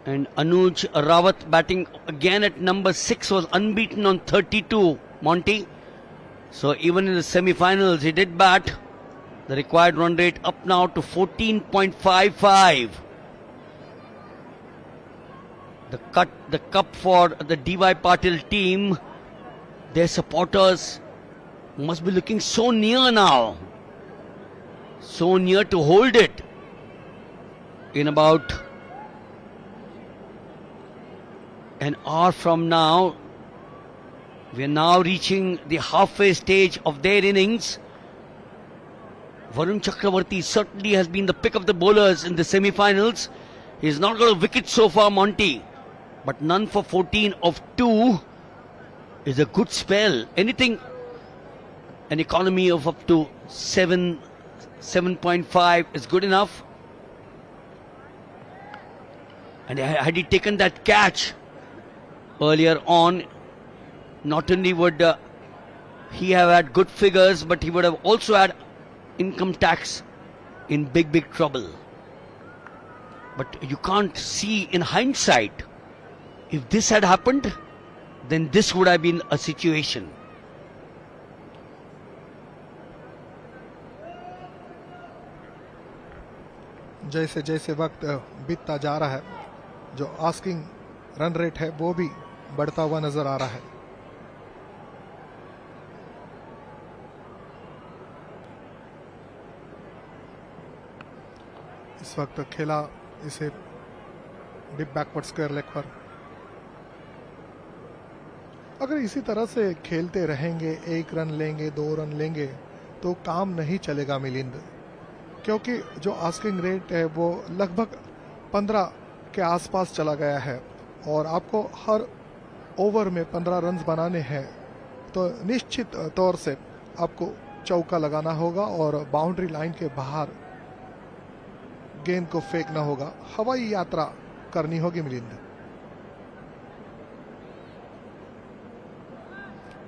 And Anuj Rawat batting again at number 6 was unbeaten on 32, Monty. So even in the semi-finals he did bat. The required run rate up now to 14.55. The cup for the DY Patil team, their supporters must be looking so near now. So near to hold it. In about an hour from now, we are now reaching the halfway stage of their innings. Varun Chakravarti certainly has been the pick of the bowlers in the semi-finals. He's not got a wicket so far, Monty, but none for 14 of 2 is a good spell. Anything, an economy of up to 7.5 is good enough. And had he taken that catch earlier on, not only would he have had good figures, but he would have also had income tax in big trouble. But you can't see in hindsight, if this had happened, then this would have been a situation. जैसे जैसे वक्त बीतता जा रहा है, जो asking run rate है वो भी बढ़ता हुआ नजर आ रहा है। इस वक्त खेला इसे डिप बैकवर्ड स्क्वायर लेग पर। अगर इसी तरह से खेलते रहेंगे, 1 रन लेंगे, 2 रन लेंगे, तो काम नहीं चलेगा मिलिंद, क्योंकि जो आस्किंग रेट है वो लगभग 15 के आसपास चला गया है और आपको हर ओवर में 15 रन बनाने हैं, तो निश्चित तौर से आपको चौका लगाना होगा और बाउंड्री लाइन के बाहर गेंद को फेंकना होगा, हवाई यात्रा करनी होगी मिलिंद।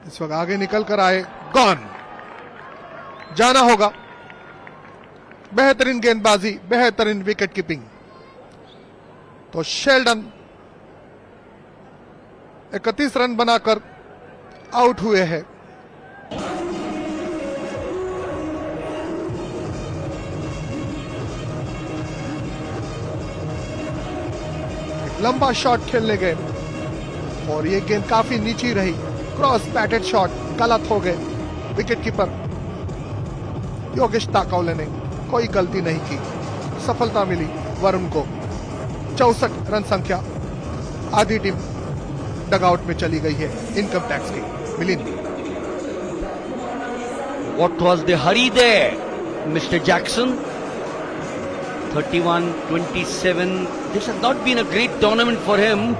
इस वक्त आगे निकल कर आए, गॉन, जाना होगा। बेहतरीन गेंदबाजी, बेहतरीन विकेट कीपिंग। तो शेल्डन 31 रन बनाकर आउट हुए हैं। लंबा शॉट खेलने गए और ये गेंद काफी नीची रही, क्रॉस पैटेड शॉट गलत हो गए। विकेट कीपर योगेश ताकौले ने कोई गलती नहीं की, सफलता मिली वरुण को। 64 रन संख्या, आधी टीम डगआउट में चली गई है इनकम टैक्स की। Milind, What was the hurry there, Mr. Jackson? 31-27. This has not been a great tournament for him.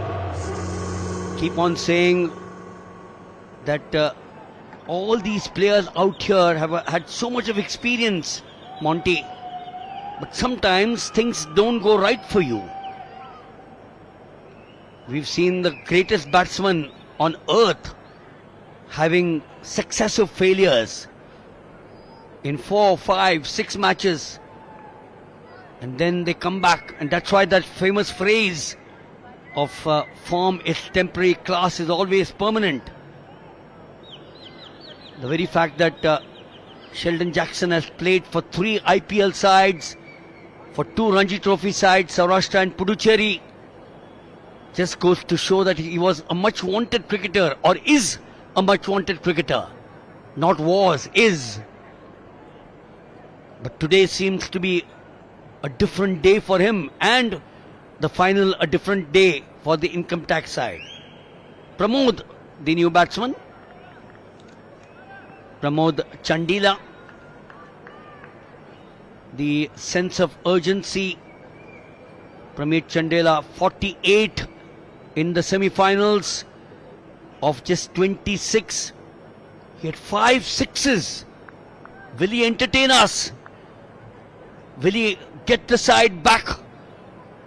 Keep on saying that all these players out here have had so much of experience, Monty. But sometimes things don't go right for you. We've seen the greatest batsman on earth having successive failures in 4, 5, 6 matches. And then they come back, and that's why that famous phrase of form is temporary, class is always permanent. The very fact that Sheldon Jackson has played for 3 IPL sides, for 2 Ranji Trophy sides, Saurashtra and Puducherry, just goes to show that he was a much wanted cricketer, or is a much wanted cricketer. Not was, is. But today seems to be a different day for him, and the final a different day for the income tax side. Pramod, the new batsman. Pramod Chandila. The sense of urgency. Pramod Chandila, 48 in the semi-finals of just 26. He had 5 sixes. Will he entertain us? Will he get the side back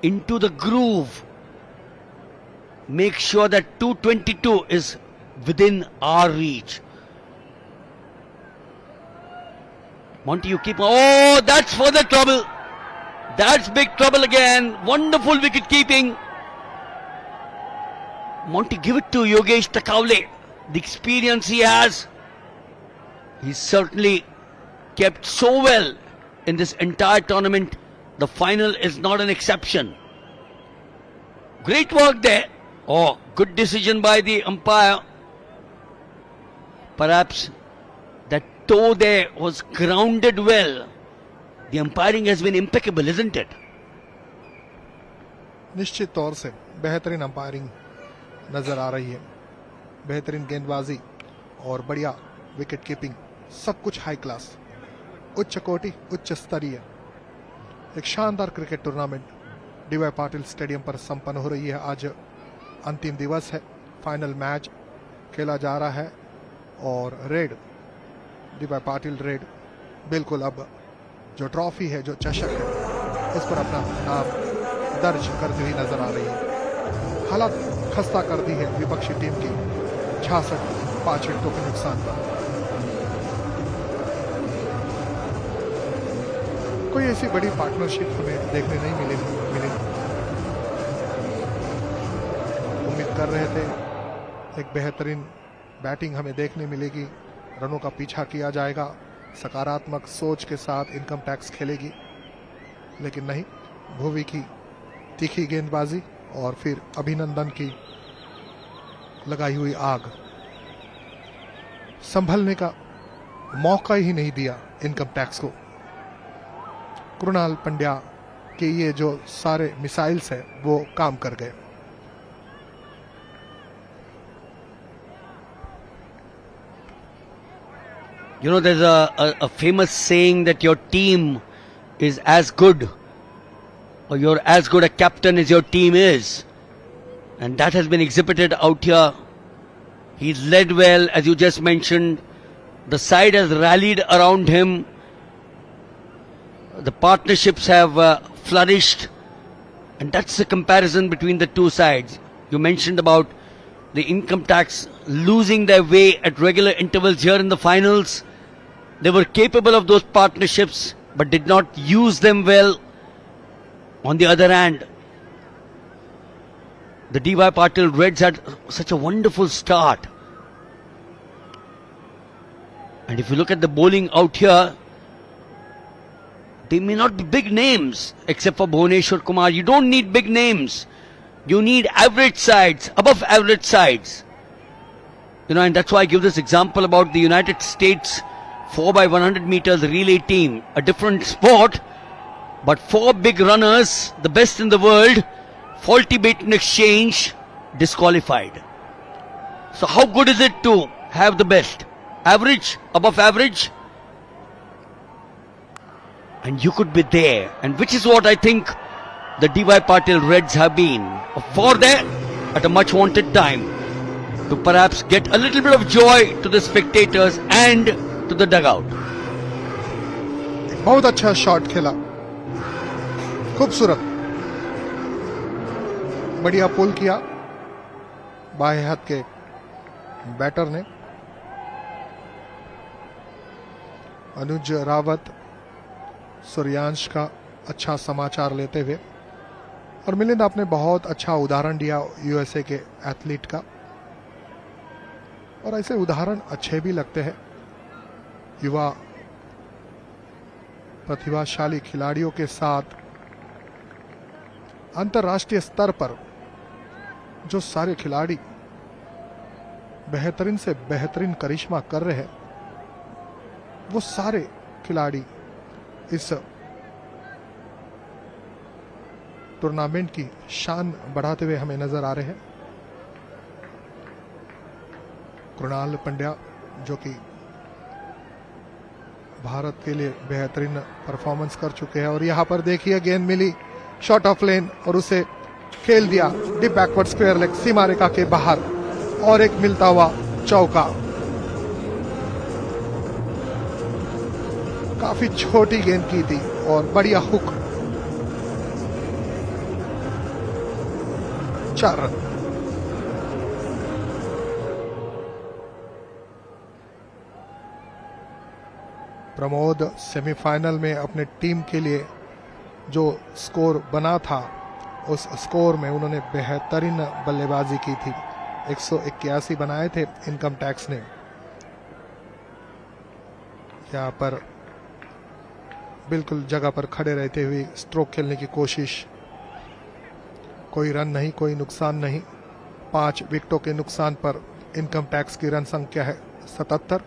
into the groove? Make sure that 222 is within our reach. Monty, you keep... Oh, that's further trouble. That's big trouble again. Wonderful wicket keeping. Monty, give it to Yogesh Takavle. The experience he has. He's certainly kept so well in this entire tournament. The final is not an exception. Great work there. Oh, good decision by the umpire. Perhaps that toe there was grounded well. The umpiring has been impeccable, isn't it? निश्चित तौर से बेहतरीन umpiring नजर आ रही है, बेहतरीन गेंदबाजी और बढ़िया विकेट कीपिंग, सब कुछ हाई क्लास, उच्च कोटि, उच्च स्तरीय। एक शानदार cricket tournament DY Patil stadium पर संपन्न हो रही है। आज अंतिम दिवस है, फाइनल मैच खेला जा रहा है और रेड, डीवाई पाटिल रेड बिल्कुल अब जो ट्रॉफी है, जो चषक है, उस पर अपना नाम दर्ज करती हुई नजर आ रही है। हालात खस्ता कर दी है विपक्षी टीम की 66 5 विकेटों के नुकसान पर। कोई ऐसी बड़ी पार्टनरशिप हमें देखने नहीं मिली। उम्मीद कर रहे थे एक बेहतरीन बैटिंग हमें देखने मिलेगी, रनों का पीछा किया जाएगा, सकारात्मक सोच के साथ इनकम टैक्स खेलेगी, लेकिन नहीं। भुवी की तीखी गेंदबाजी और फिर अभिनंदन की लगाई हुई आग, संभलने का मौका ही नहीं दिया इनकम टैक्स को। कृणाल पंड्या के ये जो सारे मिसाइल्स हैं वो काम कर गए। You know, there's a famous saying that your team is as good, or you're as good a captain as your team is. And that has been exhibited out here. He's led well, as you just mentioned. The side has rallied around him. The partnerships have flourished. And that's the comparison between the two sides. You mentioned about the income tax losing their way at regular intervals here in the finals. They were capable of those partnerships but did not use them well. On the other hand, the D.Y. Patil Reds had such a wonderful start. And if you look at the bowling out here, they may not be big names except for Bhuvneshwar Kumar. You don't need big names. You need average sides, above average sides. You know, and that's why I give this example about the United States 4x100 meters relay team. A different sport, but 4 big runners, the best in the world, faulty baton exchange, disqualified. So how good is it to have the best? Average, above average? And you could be there. And which is what I think the D.Y. Patil Reds have been. For there, at a much wanted time, to perhaps get a little bit of joy to the spectators and to the dugout. बहुत अच्छा shot खेला, खूबसूरत, बढ़िया पुल किया बाएं हाथ के batter ने। अनुज रावत सूर्यांश का अच्छा समाचार लेते हुए, और मिलिंद आपने बहुत अच्छा उदाहरण दिया यूएसए के एथलीट का, और ऐसे उदाहरण अच्छे भी लगते हैं। युवा प्रतिभाशाली खिलाड़ियों के साथ अंतर्राष्ट्रीय स्तर पर जो सारे खिलाड़ी बेहतरीन से बेहतरीन करिश्मा कर रहे हैं, वो सारे खिलाड़ी इस टूर्नामेंट की शान बढ़ाते हुए हमें नजर आ रहे हैं। कृणाल पंड्या जो कि भारत के लिए बेहतरीन परफॉर्मेंस कर चुके हैं, और यहां पर देखिए गेंद मिली शॉर्ट ऑफ लेन और उसे खेल दिया डीप बैकवर्ड स्क्वायर लेग सीमा रेखा के बाहर और एक मिलता हुआ चौका। काफी छोटी गेंद की थी और बढ़िया हुक। 4 रन। प्रमोद सेमीफाइनल में अपने टीम के लिए जो स्कोर बना था उस स्कोर में उन्होंने बेहतरीन बल्लेबाजी की थी। 181 बनाए थे इनकम टैक्स ने। यहां पर बिल्कुल जगह पर खड़े रहते हुए स्ट्रोक खेलने की कोशिश। कोई रन नहीं, कोई नुकसान नहीं। 5 विकेटों के नुकसान पर इनकम टैक्स की रन संख्या है 77।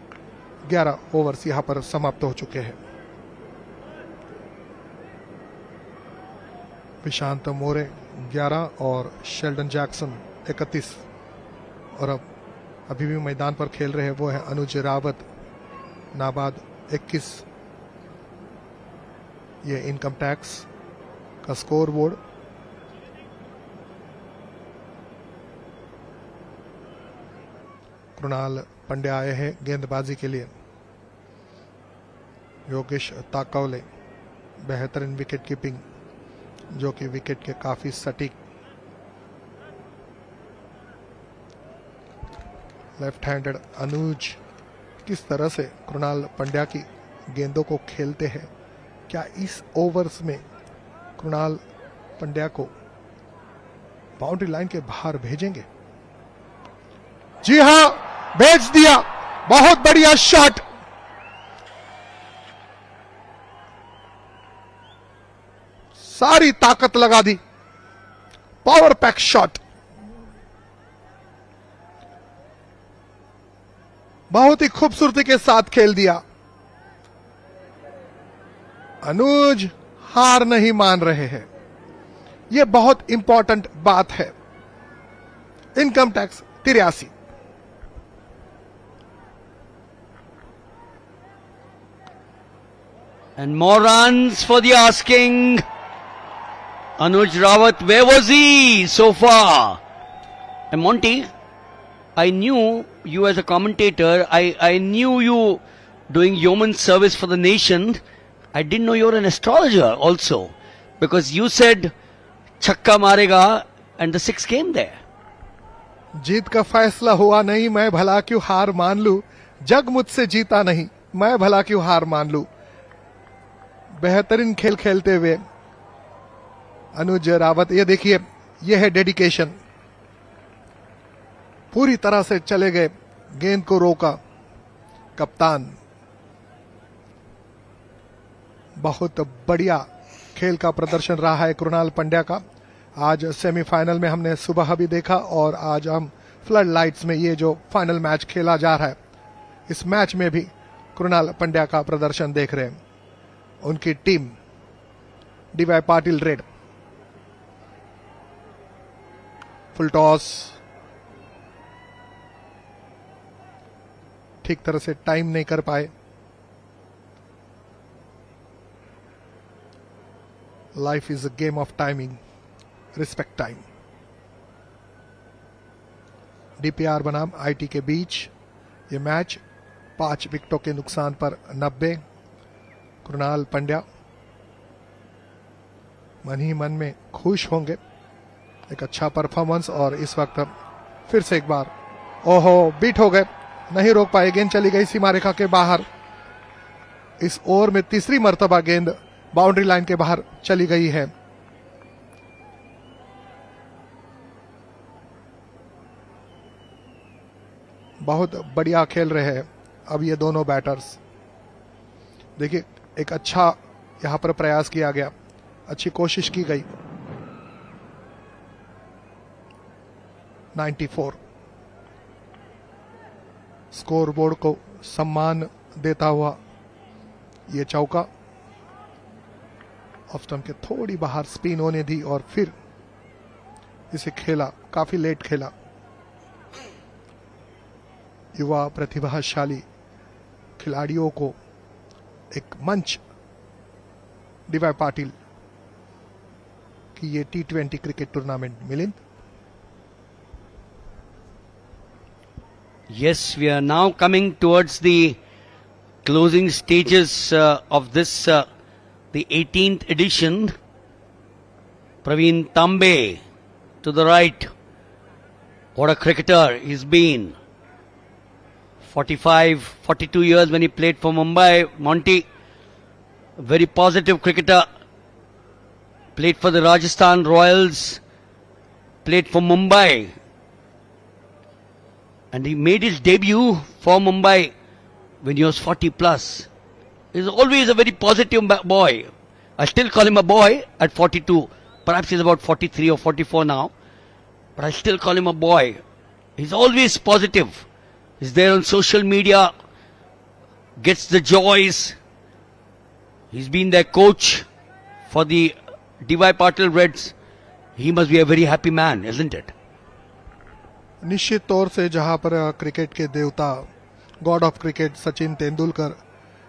11 ओवर्स यहां पर समाप्त हो चुके हैं। विशांत मोरे 11 और शेल्डन जैक्सन 31। और अब अभी भी मैदान पर खेल रहे हैं वो है अनुज रावत नाबाद 21। ये इनकम टैक्स का स्कोर बोर्ड। कृणाल पंड्या आए हैं गेंदबाजी के लिए। योगेश ताकवले बेहतरीन विकेट कीपिंग, जो कि विकेट के काफी सटीक। लेफ्ट हैंडेड अनुज किस तरह से कृणाल पंड्या की गेंदों को खेलते हैं। क्या इस ओवर्स में कृणाल पंड्या को बाउंड्री लाइन के बाहर भेजेंगे? जी हां, भेज दिया। बहुत बढ़िया शॉट। सारी ताकत लगा दी। Power pack shot. बहुत ही खूबसूरती के साथ खेल दिया। अनुज हार नहीं मान रहे हैं। यह बहुत इंपॉर्टेंट बात है। Income tax 83। And more runs for the asking. Anuj Rawat, where was he so far? And Monty, I knew you as a commentator. I knew you doing yeoman service for the nation. I didn't know you were an astrologer also. Because you said, Chakka marega, and the 6 came there. जीत का फैसला हुआ नहीं, मैं भला क्यों हार मान लूं। जग मुझसे जीता नहीं, मैं भला क्यों हार मान लूं। बेहतरीन खेल खेलते हुए अनुज रावत, ये देखिए, ये है डेडिकेशन। पूरी तरह से चले गए, गेंद को रोका कप्तान। बहुत बढ़िया खेल का प्रदर्शन रहा है कृणाल पंड्या का। आज सेमीफाइनल में हमने सुबह भी देखा और आज हम फ्लड लाइट्स में ये जो फाइनल मैच खेला जा रहा है, इस मैच में भी कृणाल पंड्या का प्रदर्शन देख रहे हैं। उनकी team DY Patil red. Full toss, ठीक तरह से टाइम नहीं कर पाए। Life is a game of timing, respect time. DPR बनाम आईटी के बीच ये मैच 5 विकेटों के नुकसान पर 90। कृणाल पंड्या मन ही मन में खुश होंगे। एक अच्छा परफॉर्मेंस और इस वक्त फिर से एक बार ओहो, बीट हो गए, नहीं रोक पाए। गेंद चली गई सीमा रेखा के बाहर। इस ओवर में तीसरी मर्तबा गेंद बाउंड्री लाइन के बाहर चली गई है। बहुत बढ़िया खेल रहे हैं अब ये दोनों बैटर्स। देखिए, एक अच्छा यहां पर प्रयास किया गया, अच्छी कोशिश की गई। 94। स्कोर बोर्ड को सम्मान देता हुआ ये चौका। ऑफ स्टंप के थोड़ी बाहर स्पिन होने दी और फिर इसे खेला, काफी लेट खेला। युवा प्रतिभाशाली खिलाड़ियों को एक मंच डीवाई पाटिल कि ये T20 cricket tournament? Milind? Yes, we are now coming towards the closing stages of this, the 18th edition. Praveen Tambe to the right. What a cricketer he's been. 45, 42 years when he played for Mumbai. Monty, a very positive cricketer. Played for the Rajasthan Royals. Played for Mumbai. And he made his debut for Mumbai when he was 40 plus. He's always a very positive boy. I still call him a boy at 42. Perhaps he's about 43 or 44 now. But I still call him a boy. He's always positive. He's there on social media. Gets the joys. He's been their coach for the D.Y. Patil Reds. He must be a very happy man, isn't it? निश्चित तौर से जहां पर cricket के देवता, God of cricket Sachin Tendulkar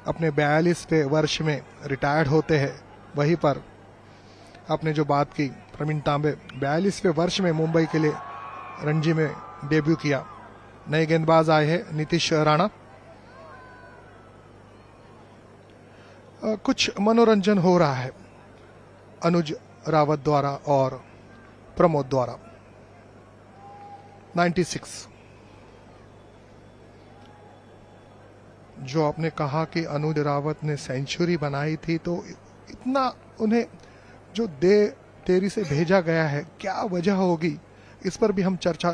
अपने 42वें वर्ष में रिटायर्ड होते हैं, वहीं पर आपने जो बात की, प्रवीण तांबे 42वें वर्ष में मुंबई के लिए रणजी में डेब्यू किया. नए गेंदबाज आए हैं नीतीश राणा. कुछ मनोरंजन हो रहा है अनुज रावत द्वारा और प्रमोद द्वारा. 96 जो आपने कहा कि अनुज रावत ने सेंचुरी बनाई थी, तो इतना उन्हें जो देरी से भेजा गया है, क्या वजह होगी, इस पर भी हम चर्चा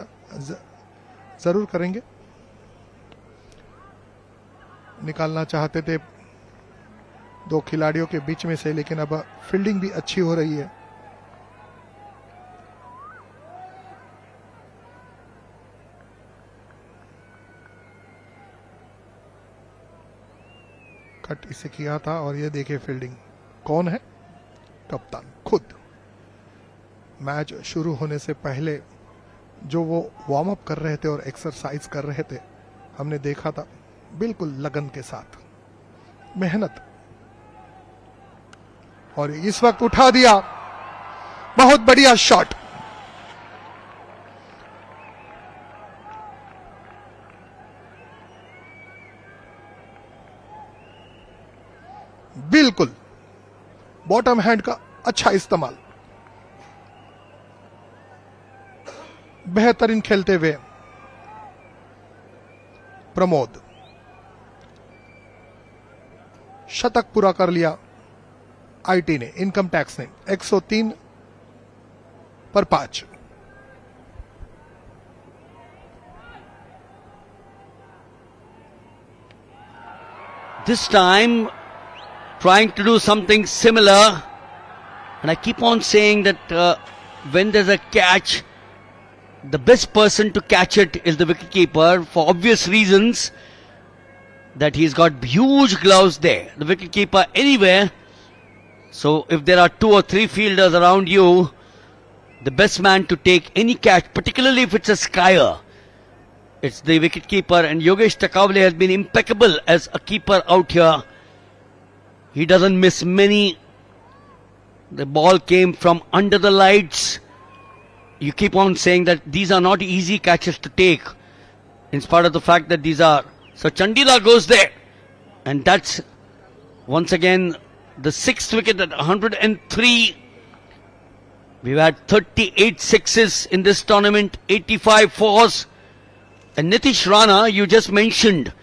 जरूर करेंगे. निकालना चाहते थे दो खिलाड़ियों के बीच में से, लेकिन अब फील्डिंग भी अच्छी हो रही है. कट इसे किया था और ये देखिए फील्डिंग. कौन है? कप्तान खुद. मैच शुरू होने से पहले जो वो वार्म अप कर रहे थे और एक्सरसाइज कर रहे थे, हमने देखा था. बिल्कुल लगन के साथ मेहनत. और इस वक्त उठा दिया. बहुत बढ़िया शॉट. बिल्कुल बॉटम हैंड का अच्छा इस्तेमाल. बेहतरीन खेलते हुए प्रमोद. शतक पूरा कर लिया आईटी ने, इनकम टैक्स ने. 103 पर 5. This time trying to do something similar, and I keep on saying that when there's a catch, the best person to catch it is the wicketkeeper, for obvious reasons, that he's got huge gloves there, the wicketkeeper anywhere. So if there are 2 or 3 fielders around you, the best man to take any catch, particularly if it's a skyer, it's the wicketkeeper. And Yogesh Takavale has been impeccable as a keeper out here. He doesn't miss many. The ball came from under the lights. You keep on saying that these are not easy catches to take, in spite of the fact that these are. So Chandila goes there, and that's once again the 6th wicket at 103. We've had 38 sixes in this tournament, 85 fours. And Nitish Rana, you just mentioned,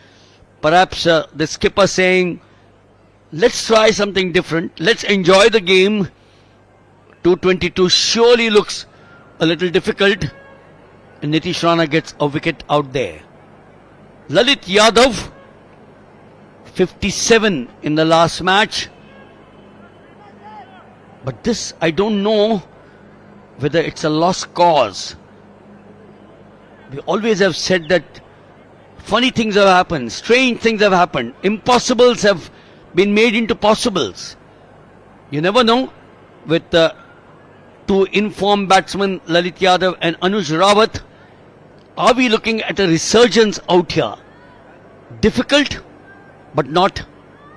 perhaps the skipper saying, let's try something different. Let's enjoy the game. 222 surely looks a little difficult. And Nitish Rana gets a wicket out there. Lalit Yadav, 57 in the last match. But this, I don't know whether it's a lost cause. We always have said that funny things have happened, strange things have happened, impossibles have been made into possibles. You never know. With two informed batsmen, Lalit Yadav and Anuj Rawat, are we looking at a resurgence out here? Difficult, but not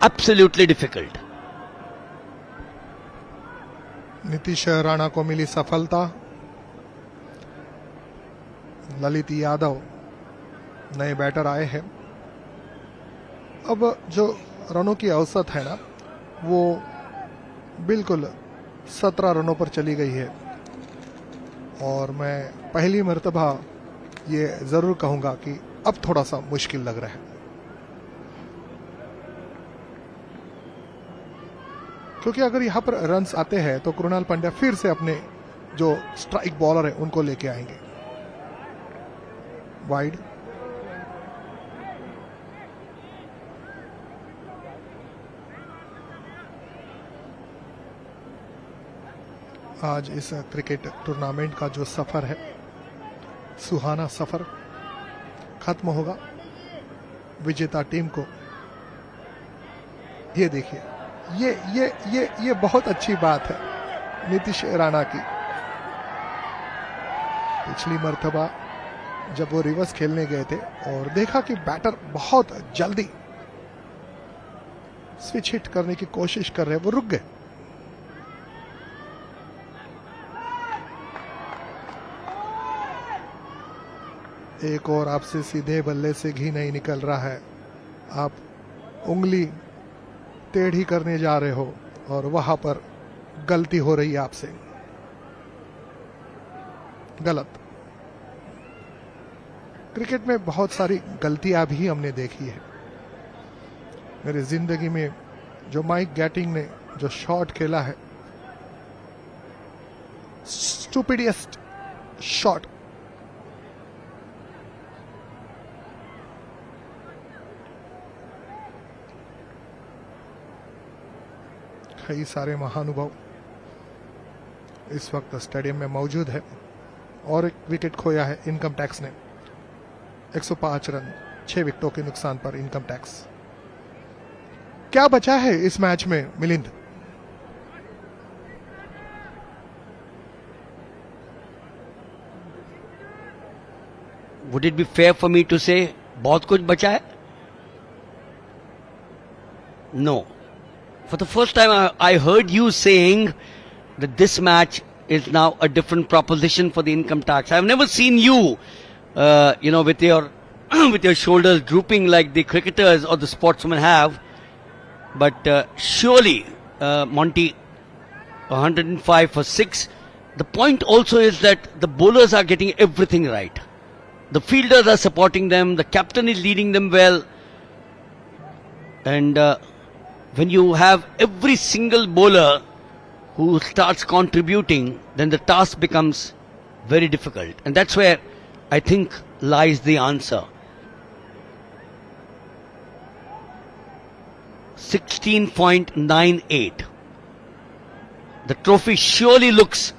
absolutely difficult. Nitish Rana को मिली सफलता। ललित यादव नए batter आए हैं। अब जो रनों की औसत है ना, वो बिल्कुल 17 रनों पर चली गई है। और मैं पहली मर्तबा ये जरूर कहूंगा कि अब थोड़ा सा मुश्किल लग रहा है, क्योंकि अगर यहां पर रन्स आते हैं तो कृणाल पांड्या फिर से अपने जो स्ट्राइक बॉलर है उनको लेके आएंगे। वाइड, आज इस क्रिकेट टूर्नामेंट का जो सफर है, सुहाना सफर खत्म होगा विजेता टीम को। ये देखिए, ये बहुत अच्छी बात है नीतीश राणा की। पिछली मर्तबा जब वो रिवर्स खेलने गए थे और देखा कि बैटर बहुत जल्दी स्विच हिट करने की कोशिश कर रहे हैं, वो रुक गए। एक और आपसे सीधे बल्ले से घी नहीं निकल रहा है, आप उंगली टेढ़ी करने जा रहे हो और वहां पर गलती हो रही है आपसे। गलत। क्रिकेट में बहुत सारी गलतियां भी हमने देखी है। मेरी जिंदगी में जो माइक गैटिंग ने जो शॉट खेला है, स्टूपिडेस्ट शॉट, कई सारे महानुभाव इस वक्त स्टेडियम में मौजूद है। और एक विकेट खोया है इनकम टैक्स ने। 105 रन 6 विकेटों के नुकसान पर इनकम टैक्स। क्या बचा है इस मैच में Milind? Would it be fair for me to say बहुत कुछ बचा है? No. For the first time I heard you saying that this match is now a different proposition for the income tax. I've never seen you, with your with your shoulders drooping like the cricketers or the sportsmen have. But surely, Monty, 105 for 6. The point also is that the bowlers are getting everything right. The fielders are supporting them. The captain is leading them well. And when you have every single bowler who starts contributing, then the task becomes very difficult. And that's where I think lies the answer. 16.98. The trophy surely looks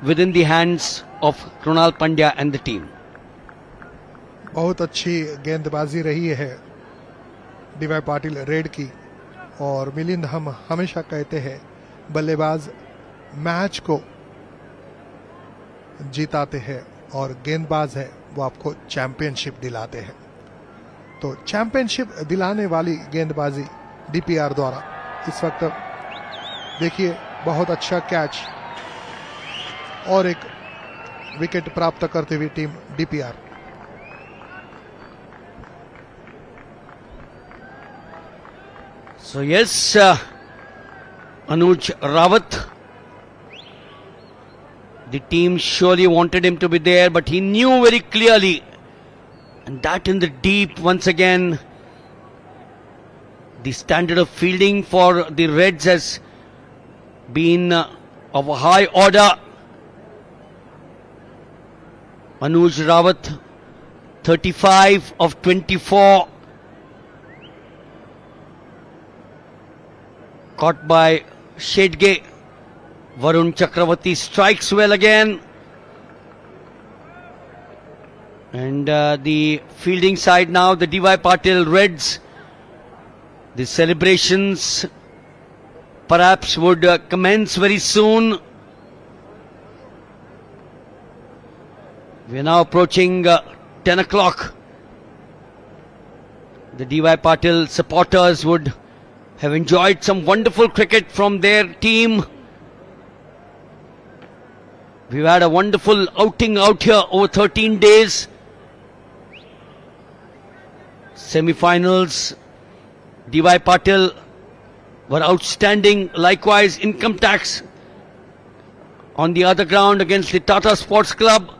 within the hands of Krunal Pandya and the team. बहुत अच्छी गेंदबाजी रही है D Y Patil red की। और मिलिंद, हम हमेशा कहते हैं बल्लेबाज मैच को जीताते हैं और गेंदबाज है वो आपको चैंपियनशिप दिलाते हैं। तो चैंपियनशिप दिलाने वाली गेंदबाजी डीपीआर द्वारा इस वक्त देखिए, बहुत अच्छा कैच और एक विकेट प्राप्त करते हुए team DPR. So yes, Anuj Rawat, the team surely wanted him to be there, but he knew very clearly, and that in the deep once again, the standard of fielding for the Reds has been of a high order. Anuj Rawat, 35 of 24. Caught by Shedge. Varun Chakravarti strikes well again. And the fielding side now, the D.Y. Patil Reds. The celebrations perhaps would commence very soon. We are now approaching 10 o'clock. The D.Y. Patil supporters would have enjoyed some wonderful cricket from their team. We've had a wonderful outing out here over 13 days. Semi-finals, D.Y. Patil were outstanding. Likewise, income tax on the other ground against the Tata Sports Club.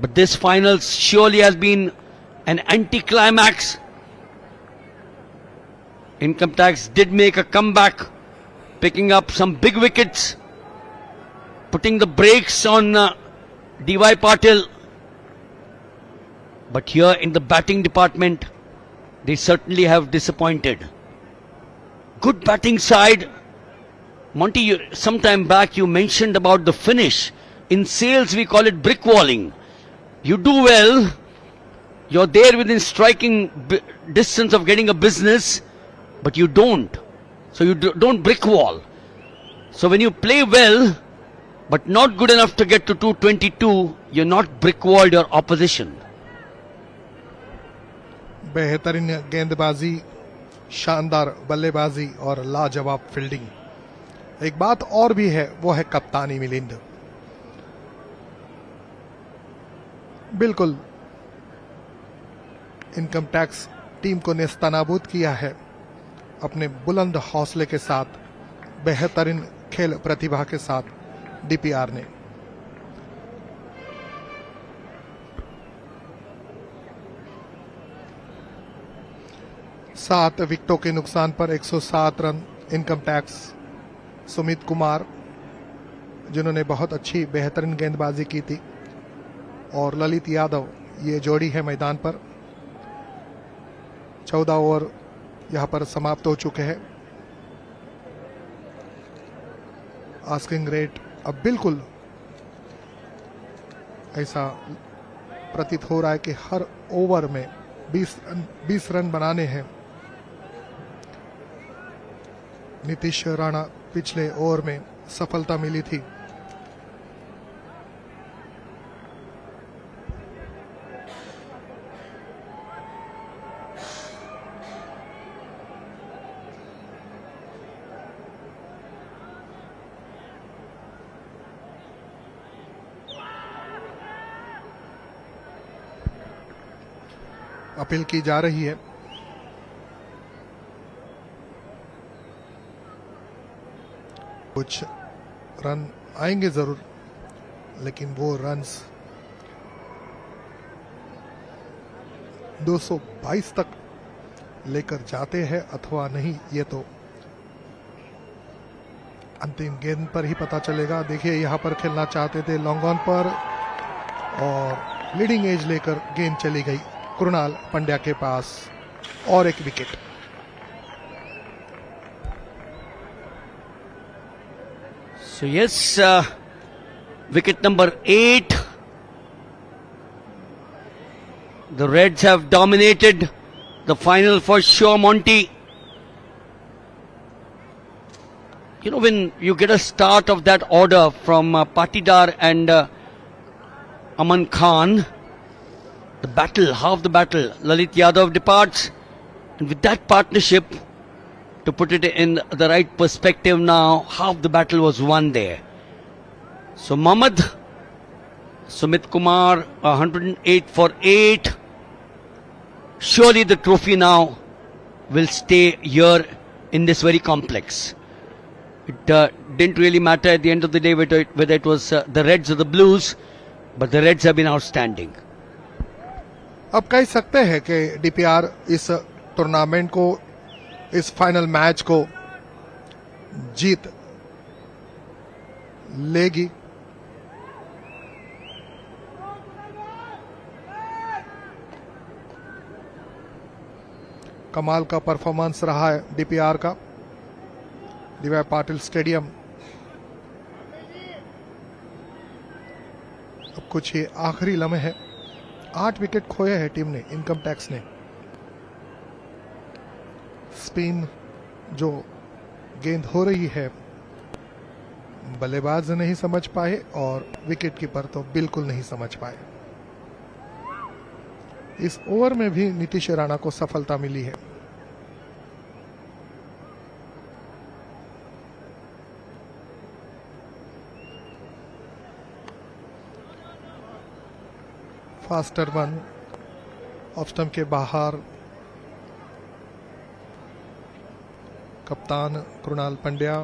But this finals surely has been an anticlimax. Income tax did make a comeback, picking up some big wickets, putting the brakes on D.Y. Patil. But here in the batting department, they certainly have disappointed. Good batting side. Monty, some time back you mentioned about the finish. In sales we call it brick walling. You do well, you're there within striking distance of getting a business, but you don't. So you don't brick wall. So when you play well, but not good enough to get to 222, you're not brick walled your opposition. बेहतरीन गेंदबाजी, शानदार बल्लेबाजी और लाजवाब fielding. एक बात और भी है, वो है कप्तानी मिलिंद। बिल्कुल इनकम टैक्स टीम को नेस्तनाबूद किया है अपने बुलंद हौसले के साथ, बेहतरीन खेल प्रतिभा के साथ डीपीआर ने। सात विकेटों के नुकसान पर 107 run income tax. Sumit Kumar जिन्होंने बहुत अच्छी बेहतरीन गेंदबाजी की थी, और ललित यादव, ये जोड़ी है मैदान पर। 14 ओवर यहां पर समाप्त हो चुके हैं। आस्किंग रेट अब बिल्कुल ऐसा प्रतीत हो रहा है कि हर ओवर में 20 रन बनाने हैं। नीतीश राणा पिछले ओवर में सफलता मिली थी। अपील की जा रही है। कुछ रन आएंगे जरूर, लेकिन वो रन्स 222 तक लेकर जाते हैं अथवा नहीं, ये तो अंतिम गेंद पर ही पता चलेगा। देखिए यहां पर खेलना चाहते थे लॉन्ग ऑन पर, और लीडिंग एज लेकर गेंद चली गई कृणाल पंड्या के पास, और एक wicket. So yes, wicket number 8. The Reds have dominated the final for sure, Monty. You know, when you get a start of that order from Patidar and Aman Khan, the battle, half the battle, Lalit Yadav departs, and with that partnership, to put it in the right perspective now, half the battle was won there. So Mohammad, Sumit Kumar, 108 for 8. Surely the trophy now will stay here in this very complex. It didn't really matter at the end of the day whether it was the Reds or the Blues, but the Reds have been outstanding. अब कह सकते हैं कि DPR इस tournament को, इस final match को जीत लेगी। कमाल का परफॉर्मेंस रहा है डीपीआर का, डी.वाई. पाटिल स्टेडियम। अब कुछ ही आखिरी लम्हे हैं। 8 विकेट खोए हैं टीम ने, इनकम टैक्स ने। स्पिन जो गेंद हो रही है, बल्लेबाज नहीं समझ पाए और विकेट कीपर तो बिल्कुल नहीं समझ पाए। इस ओवर में भी नीतीश राणा को सफलता मिली है। फास्टर वन ऑफ स्टंप के बाहर, कप्तान कृणाल पंड्या।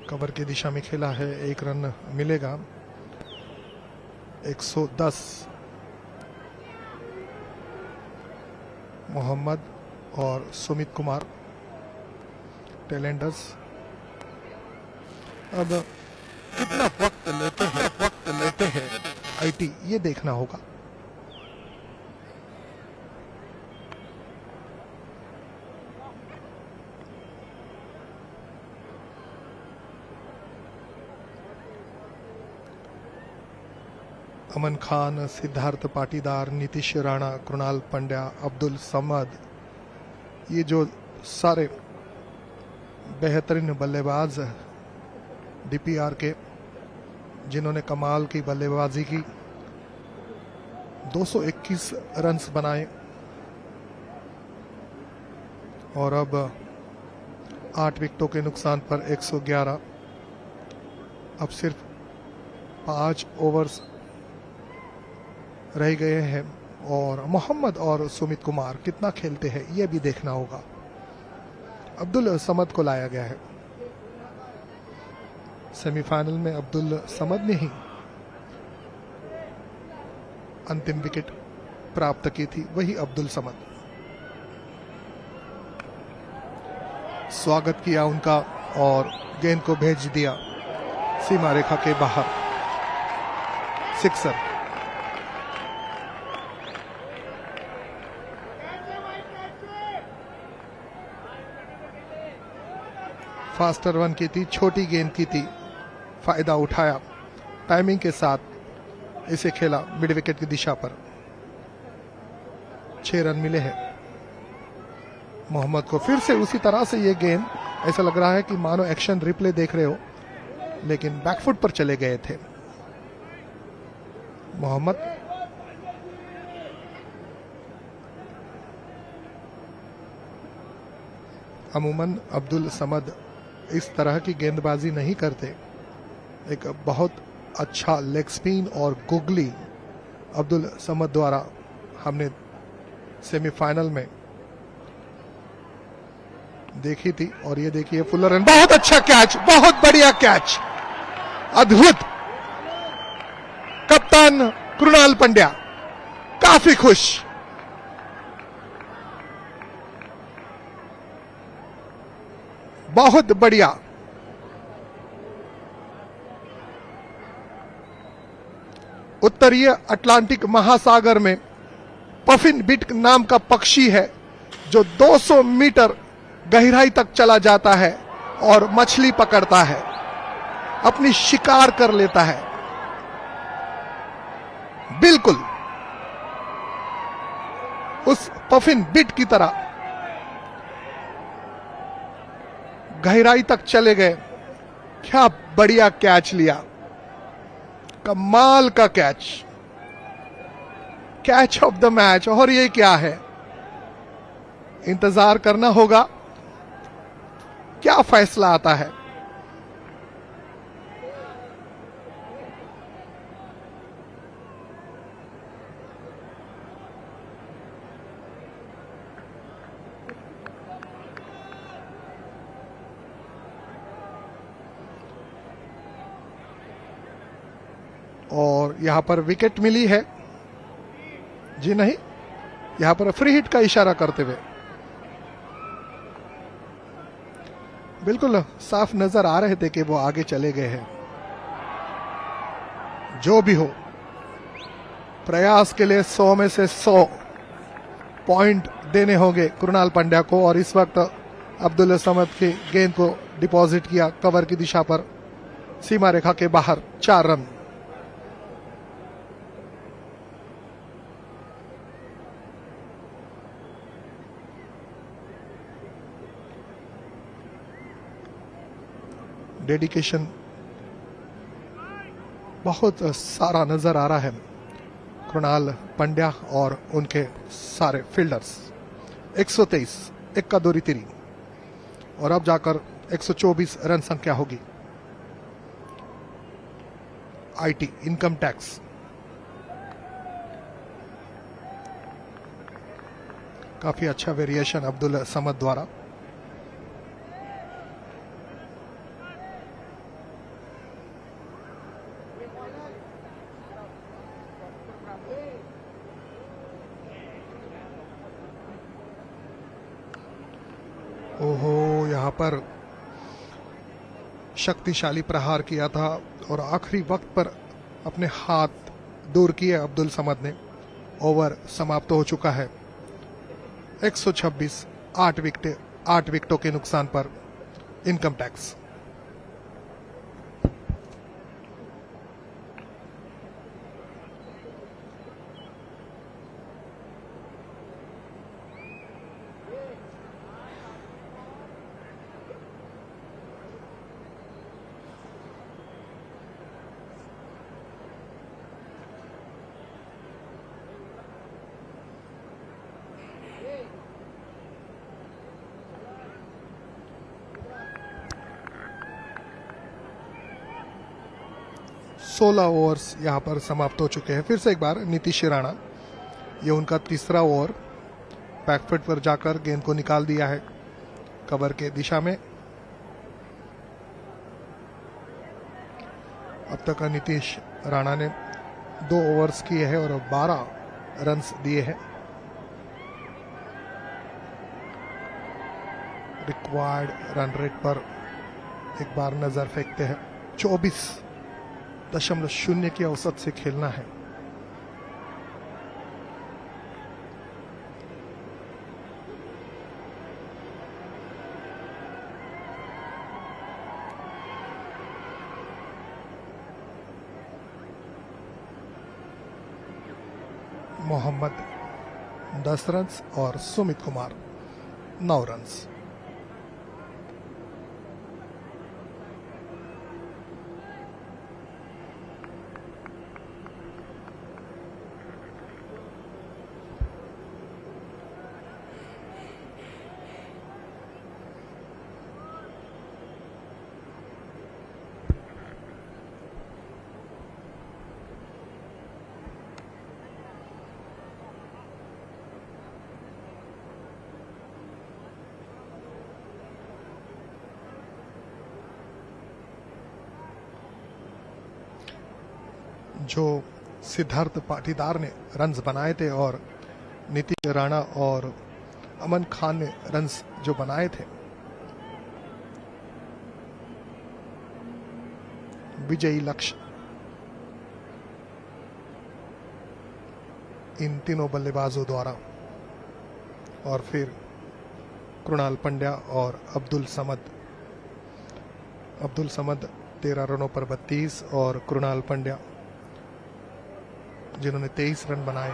कवर की दिशा में खेला है, 1 रन मिलेगा। 110 मोहम्मद और सुमित कुमार टेलेंडर्स। अब कितना वक्त लेते हैं आईटी, ये देखना होगा। अमन खान, सिद्धार्थ पाटीदार, नीतीश राणा, कृणाल पंड्या, अब्दुल समद, ये जो सारे बेहतरीन बल्लेबाज डीपीआर के, जिन्होंने कमाल की बल्लेबाजी की, 221 रन्स बनाए और अब 8 विकेटों के नुकसान पर 111। अब सिर्फ 5 ओवर्स रह गए हैं और मोहम्मद और सुमित कुमार कितना खेलते हैं यह भी देखना होगा। अब्दुल समद को लाया गया है। सेमीफाइनल में अब्दुल समद ने ही अंतिम विकेट प्राप्त की थी, वही अब्दुल समद। स्वागत किया उनका और गेंद को भेज दिया सीमा रेखा के बाहर, सिक्सर। फास्टर वन की थी, छोटी गेंद की थी, फायदा उठाया, टाइमिंग के साथ इसे खेला मिड विकेट की दिशा पर। 6 रन मिले हैं मोहम्मद को। फिर से उसी तरह से ये गेंद, ऐसा लग रहा है कि मानो एक्शन रिप्ले देख रहे हो, लेकिन बैकफुट पर चले गए थे मोहम्मद। अमूमन अब्दुल समद इस तरह की गेंदबाजी नहीं करते। एक बहुत अच्छा लेग स्पिन और गुगली अब्दुल समद द्वारा हमने सेमीफाइनल में देखी थी। और ये देखिए फुलर रन, बहुत अच्छा कैच, बहुत बढ़िया कैच, अद्भुत। कप्तान कृणाल पंड्या काफी खुश। बहुत बढ़िया। उत्तरीय अटलांटिक महासागर में पफिन बिट नाम का पक्षी है जो 200 मीटर गहराई तक चला जाता है और मछली पकड़ता है, अपनी शिकार कर लेता है। बिल्कुल उस पफिन बिट की तरह गहराई तक चले गए। क्या बढ़िया कैच लिया, कमाल का catch, catch of the match. और ये क्या है, इंतजार करना होगा क्या फैसला आता है। और यहां पर विकेट मिली है, जी नहीं, यहां पर फ्री हिट का इशारा करते हुए बिल्कुल साफ नजर आ रहे थे कि वो आगे चले गए हैं। जो भी हो, प्रयास के लिए 100 में से 100 पॉइंट देने होंगे कृणाल पंड्या को। और इस वक्त अब्दुल समद की गेंद को डिपॉजिट किया कवर की दिशा पर, सीमा रेखा के बाहर, 4 रन। डेडिकेशन बहुत सारा नजर आ रहा है कृणाल पंड्या और उनके सारे फील्डर्स। 123 इक्का दूरी तिरी और अब जाकर 124 रन संख्या होगी। आईटी इनकम टैक्स काफी अच्छा वेरिएशन अब्दुल समद द्वारा। ओहो, यहां पर शक्तिशाली प्रहार किया था और आखिरी वक्त पर अपने हाथ दूर किए अब्दुल समद ने। ओवर समाप्त हो चुका है। 126 8 विकेटों के नुकसान पर इनकम टैक्स। सोलह ओवर्स यहां पर समाप्त हो चुके हैं। फिर से एक बार नीतीश राणा, ये उनका तीसरा ओवर, बैकफुट पर जाकर गेंद को निकाल दिया है कवर के दिशा में। अब तक नीतीश राणा ने 2 ओवर्स किए हैं और 12 रन्स दिए हैं। रिक्वायर्ड रन रेट पर एक बार नजर फेंकते हैं। 24.0 की औसत से खेलना है। मोहम्मद 10 रन्स और सुमित कुमार 9 रन्स। जो सिद्धार्थ पाटीदार ने रन्स बनाए थे और नीतीश राणा और अमन खान ने रन्स जो बनाए थे, विजयी लक्ष्य इन तीनों बल्लेबाजों द्वारा, और फिर कृणाल पंड्या और अब्दुल समद 13 रनों पर 32 और कृणाल पंड्या जिन्होंने 23 रन बनाए।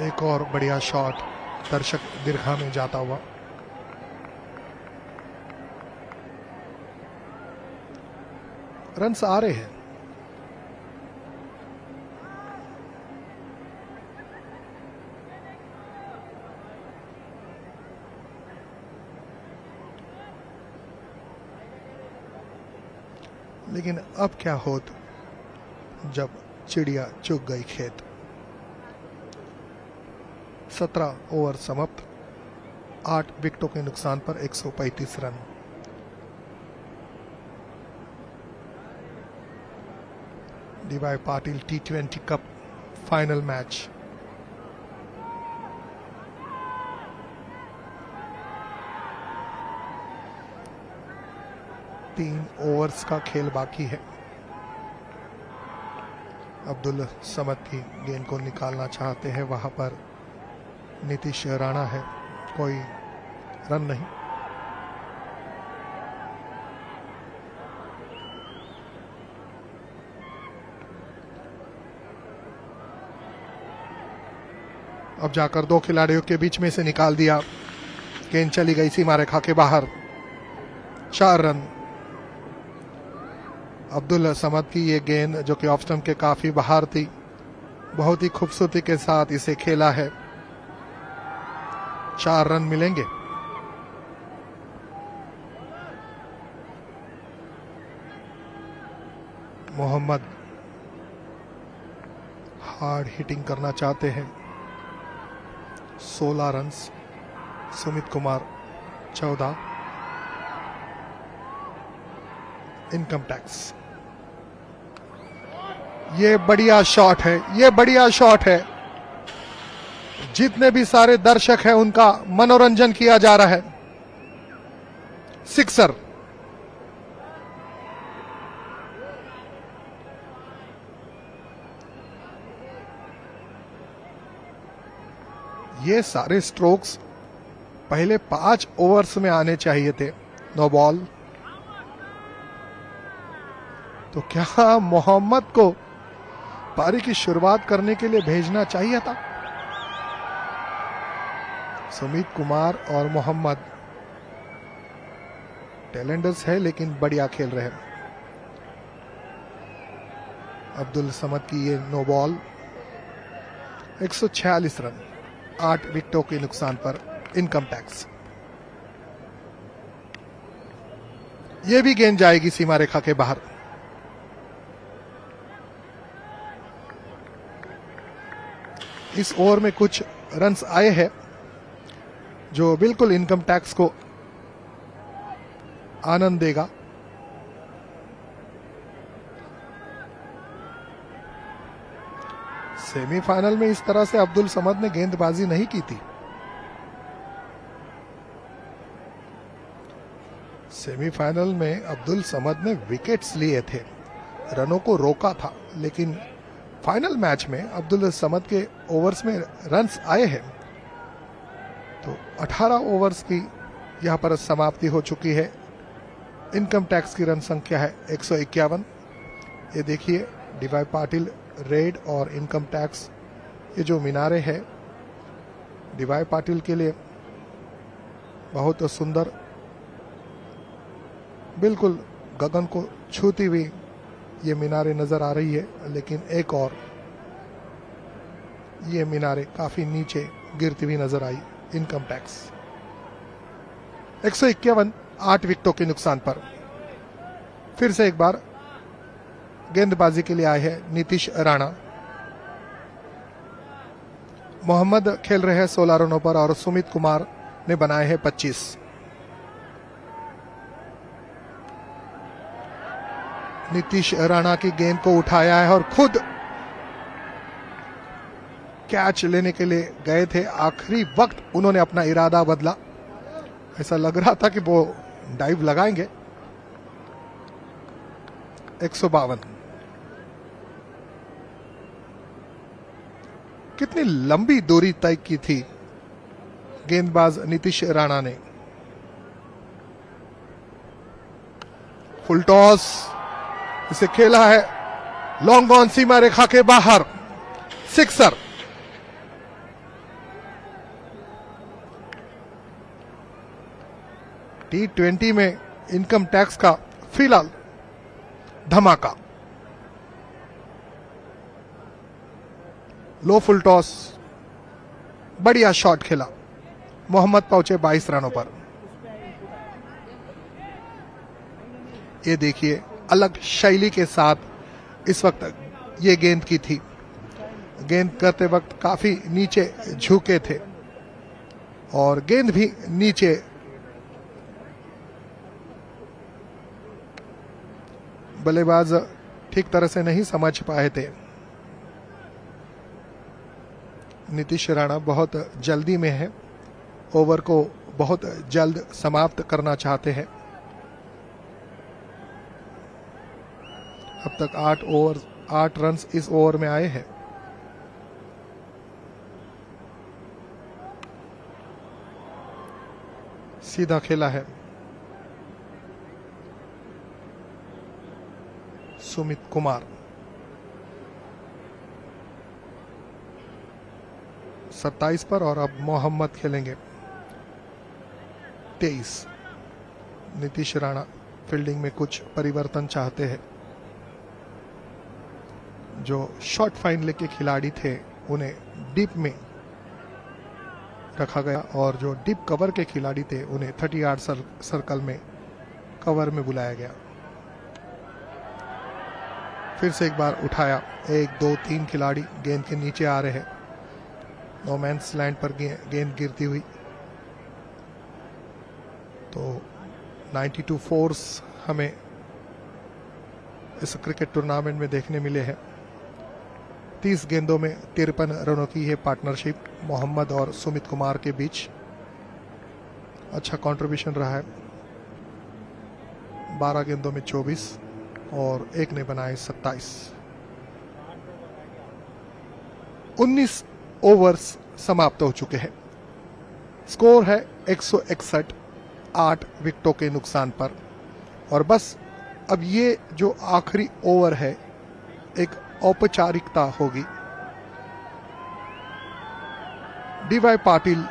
एक और बढ़िया शॉट दर्शक दीर्घा में जाता हुआ। रन्स आ रहे हैं। लेकिन अब क्या होत जब चिड़िया चुग गई खेत। 17 ओवर समाप्त, 8 विकेटों के नुकसान पर 135 run. DY Patil T20 cup final match. तीन ओवर्स का खेल बाकी है। अब्दुल समद की गेंद को निकालना चाहते हैं, वहां पर नीतीश राणा है, कोई रन नहीं। अब जाकर 2 खिलाड़ियों के बीच में से निकाल दिया, गेंद चली गई सीमा रेखा के बाहर। 4 रन। अब्दुल समद की ये गेंद जो कि ऑफ स्टंप के काफी बाहर थी, बहुत ही खूबसूरती के साथ इसे खेला है। 4 रन मिलेंगे। मोहम्मद हार्ड हिटिंग करना चाहते हैं। 16 runs. Sumit Kumar 14। Income tax. ये बढ़िया शॉट है, ये बढ़िया शॉट है। जितने भी सारे दर्शक हैं उनका मनोरंजन किया जा रहा है। सिक्सर। ये सारे स्ट्रोक्स पहले 5 ओवर्स में आने चाहिए थे। No ball. तो क्या मोहम्मद को पारी की शुरुआत करने के लिए भेजना चाहिए था? सुमित कुमार और मोहम्मद टैलेंटर्स है लेकिन बढ़िया खेल रहे हैं। अब्दुल समद की ये नो बॉल। 146 रन 8 विकेटों के नुकसान पर। Income tax. ये भी गेंद जाएगी सीमा रेखा के बाहर। इस ओवर में कुछ रन्स आए हैं जो बिल्कुल इनकम टैक्स को आनंद देगा। सेमीफाइनल में इस तरह से अब्दुल समद ने गेंदबाजी नहीं की थी। सेमीफाइनल में अब्दुल समद ने विकेट्स लिए थे, रनों को रोका था, लेकिन फाइनल मैच में अब्दुल समद के ओवर्स में रन्स आए हैं। तो 18 ओवर्स की यहां पर समाप्ति हो चुकी है। इनकम टैक्स की रन संख्या है 151। ये देखिए डीवाई पाटिल रेड और इनकम टैक्स, ये जो मीनारे है डीवाई पाटिल के लिए बहुत सुंदर, बिल्कुल गगन को छूती हुई ये मीनारे नजर आ रही है। लेकिन एक और ये मीनारे काफी नीचे गिरती हुई नजर आई। इनकम टैक्स 151 8 विकेटों के नुकसान पर। फिर से एक बार गेंदबाजी के लिए आए हैं नीतीश राणा। मोहम्मद खेल रहे हैं 16 रनों पर और सुमित कुमार ने बनाए हैं 25। नीतीश राणा की गेंद को उठाया है और खुद कैच लेने के लिए गए थे। आखिरी वक्त उन्होंने अपना इरादा बदला। ऐसा लग रहा था कि वो डाइव लगाएंगे। 152। कितनी लंबी दूरी तय की थी गेंदबाज नीतीश राणा ने। फुल टॉस, इसे खेला है लॉन्ग ऑन सीमा रेखा के बाहर। सिक्सर। T20 में इनकम टैक्स का फिलहाल धमाका। लो फुल टॉस, बढ़िया शॉट खेला। मोहम्मद पहुंचे 22 रनों पर। ये देखिए अलग शैली के साथ इस वक्त ये गेंद की थी। गेंद करते वक्त काफी नीचे झुके थे और गेंद भी नीचे। बल्लेबाज ठीक तरह से नहीं समझ पाए थे। नीतीश राणा बहुत जल्दी में है, ओवर को बहुत जल्द समाप्त करना चाहते हैं। अब तक 8 रन्स इस ओवर में आए हैं। सीधा खेला है सुमित कुमार। 27 पर और अब मोहम्मद खेलेंगे 23। नीतीश राणा फील्डिंग में कुछ परिवर्तन चाहते हैं। जो शॉर्ट फाइन लेके खिलाड़ी थे उन्हें डीप में रखा गया और जो डीप कवर के खिलाड़ी थे उन्हें 30 यार्ड सर्कल में कवर में बुलाया गया। फिर से एक बार उठाया, 1 2 3 खिलाड़ी गेंद के नीचे आ रहे हैं। नो मैंस लैंड पर गेंद गिरती हुई। तो 92 फोर्स हमें इस क्रिकेट टूर्नामेंट में देखने मिले हैं। 30 गेंदों में 53 रनों की है पार्टनरशिप मोहम्मद और सुमित कुमार के बीच। अच्छा कंट्रीब्यूशन रहा है। 12 गेंदों में 24 और एक ने बनाए 27। 19 ओवर्स समाप्त हो चुके हैं। स्कोर है 161, 8 विकेटों के नुकसान पर। और बस अब ये जो आखिरी ओवर है एक औपचारिकता होगी। डीवाई पाटिल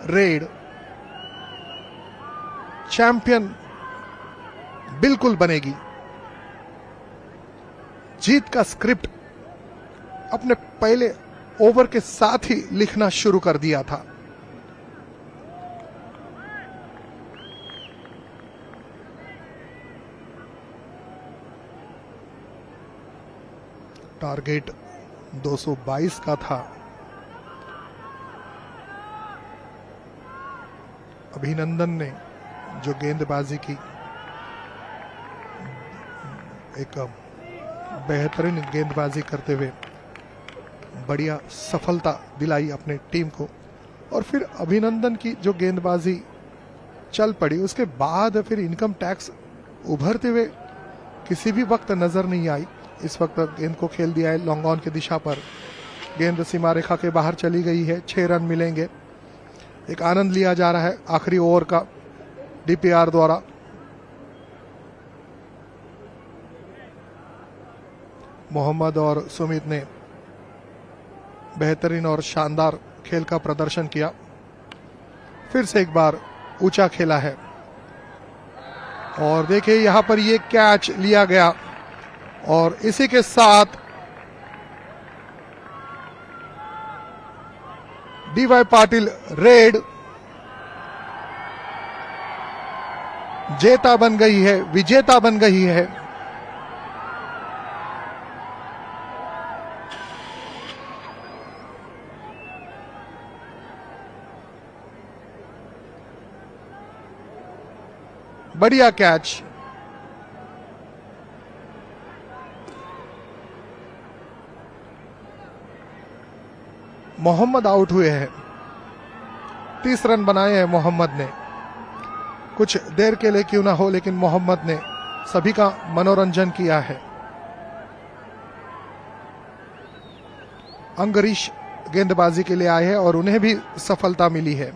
रेड चैंपियन बिल्कुल बनेगी। जीत का स्क्रिप्ट अपने पहले ओवर के साथ ही लिखना शुरू कर दिया था। टारगेट 222 का था। अभिनंदन ने जो गेंदबाजी की, एक बेहतरीन गेंदबाजी करते हुए बढ़िया सफलता दिलाई अपने टीम को। और फिर अभिनंदन की जो गेंदबाजी चल पड़ी उसके बाद फिर इनकम टैक्स उभरते हुए किसी भी वक्त नजर नहीं आई। इस वक्त गेंद को खेल दिया है लॉन्ग ऑन की दिशा पर। गेंद सीमा रेखा के बाहर चली गई है। 6 रन मिलेंगे। एक आनंद लिया जा रहा है आखिरी ओवर का डीपीआर द्वारा। मोहम्मद और सुमित ने बेहतरीन और शानदार खेल का प्रदर्शन किया। फिर से एक बार ऊंचा खेला है और देखिए यहां पर ये कैच लिया गया और इसी के साथ डीवाई पाटिल रेड जेता बन गई है, विजेता बन गई है। बढ़िया कैच। मोहम्मद आउट हुए हैं। 30 रन बनाए हैं मोहम्मद ने। कुछ देर के लिए क्यों ना हो लेकिन मोहम्मद ने सभी का मनोरंजन किया है। अंगरीश गेंदबाजी के लिए आए हैं और उन्हें भी सफलता मिली है।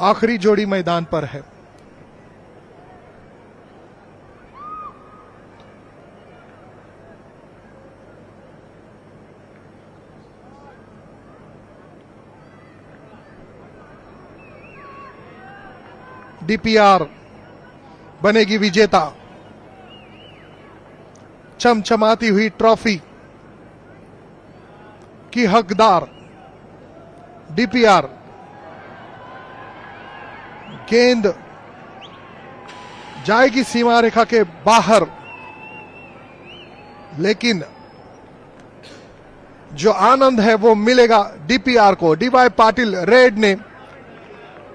आखिरी जोड़ी मैदान पर है। डीपीआर बनेगी विजेता। चमचमाती हुई ट्रॉफी की हकदार डीपीआर। गेंद जाएगी सीमा रेखा के बाहर लेकिन जो आनंद है वो मिलेगा डीपीआर को। डीवाई पाटिल रेड ने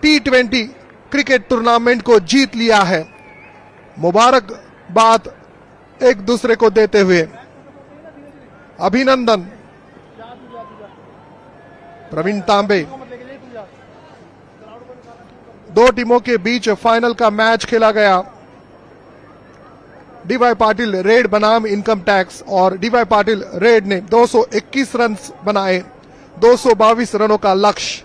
T20 क्रिकेट टूर्नामेंट को जीत लिया है। मुबारकबाद एक दूसरे को देते हुए अभिनंदन। प्रवीण तांबे। दो टीमों के बीच फाइनल का मैच खेला गया। डीवाई पाटिल रेड बनाम इनकम टैक्स और डीवाई पाटिल रेड ने 221 रन बनाए, 222 रनों का लक्ष्य।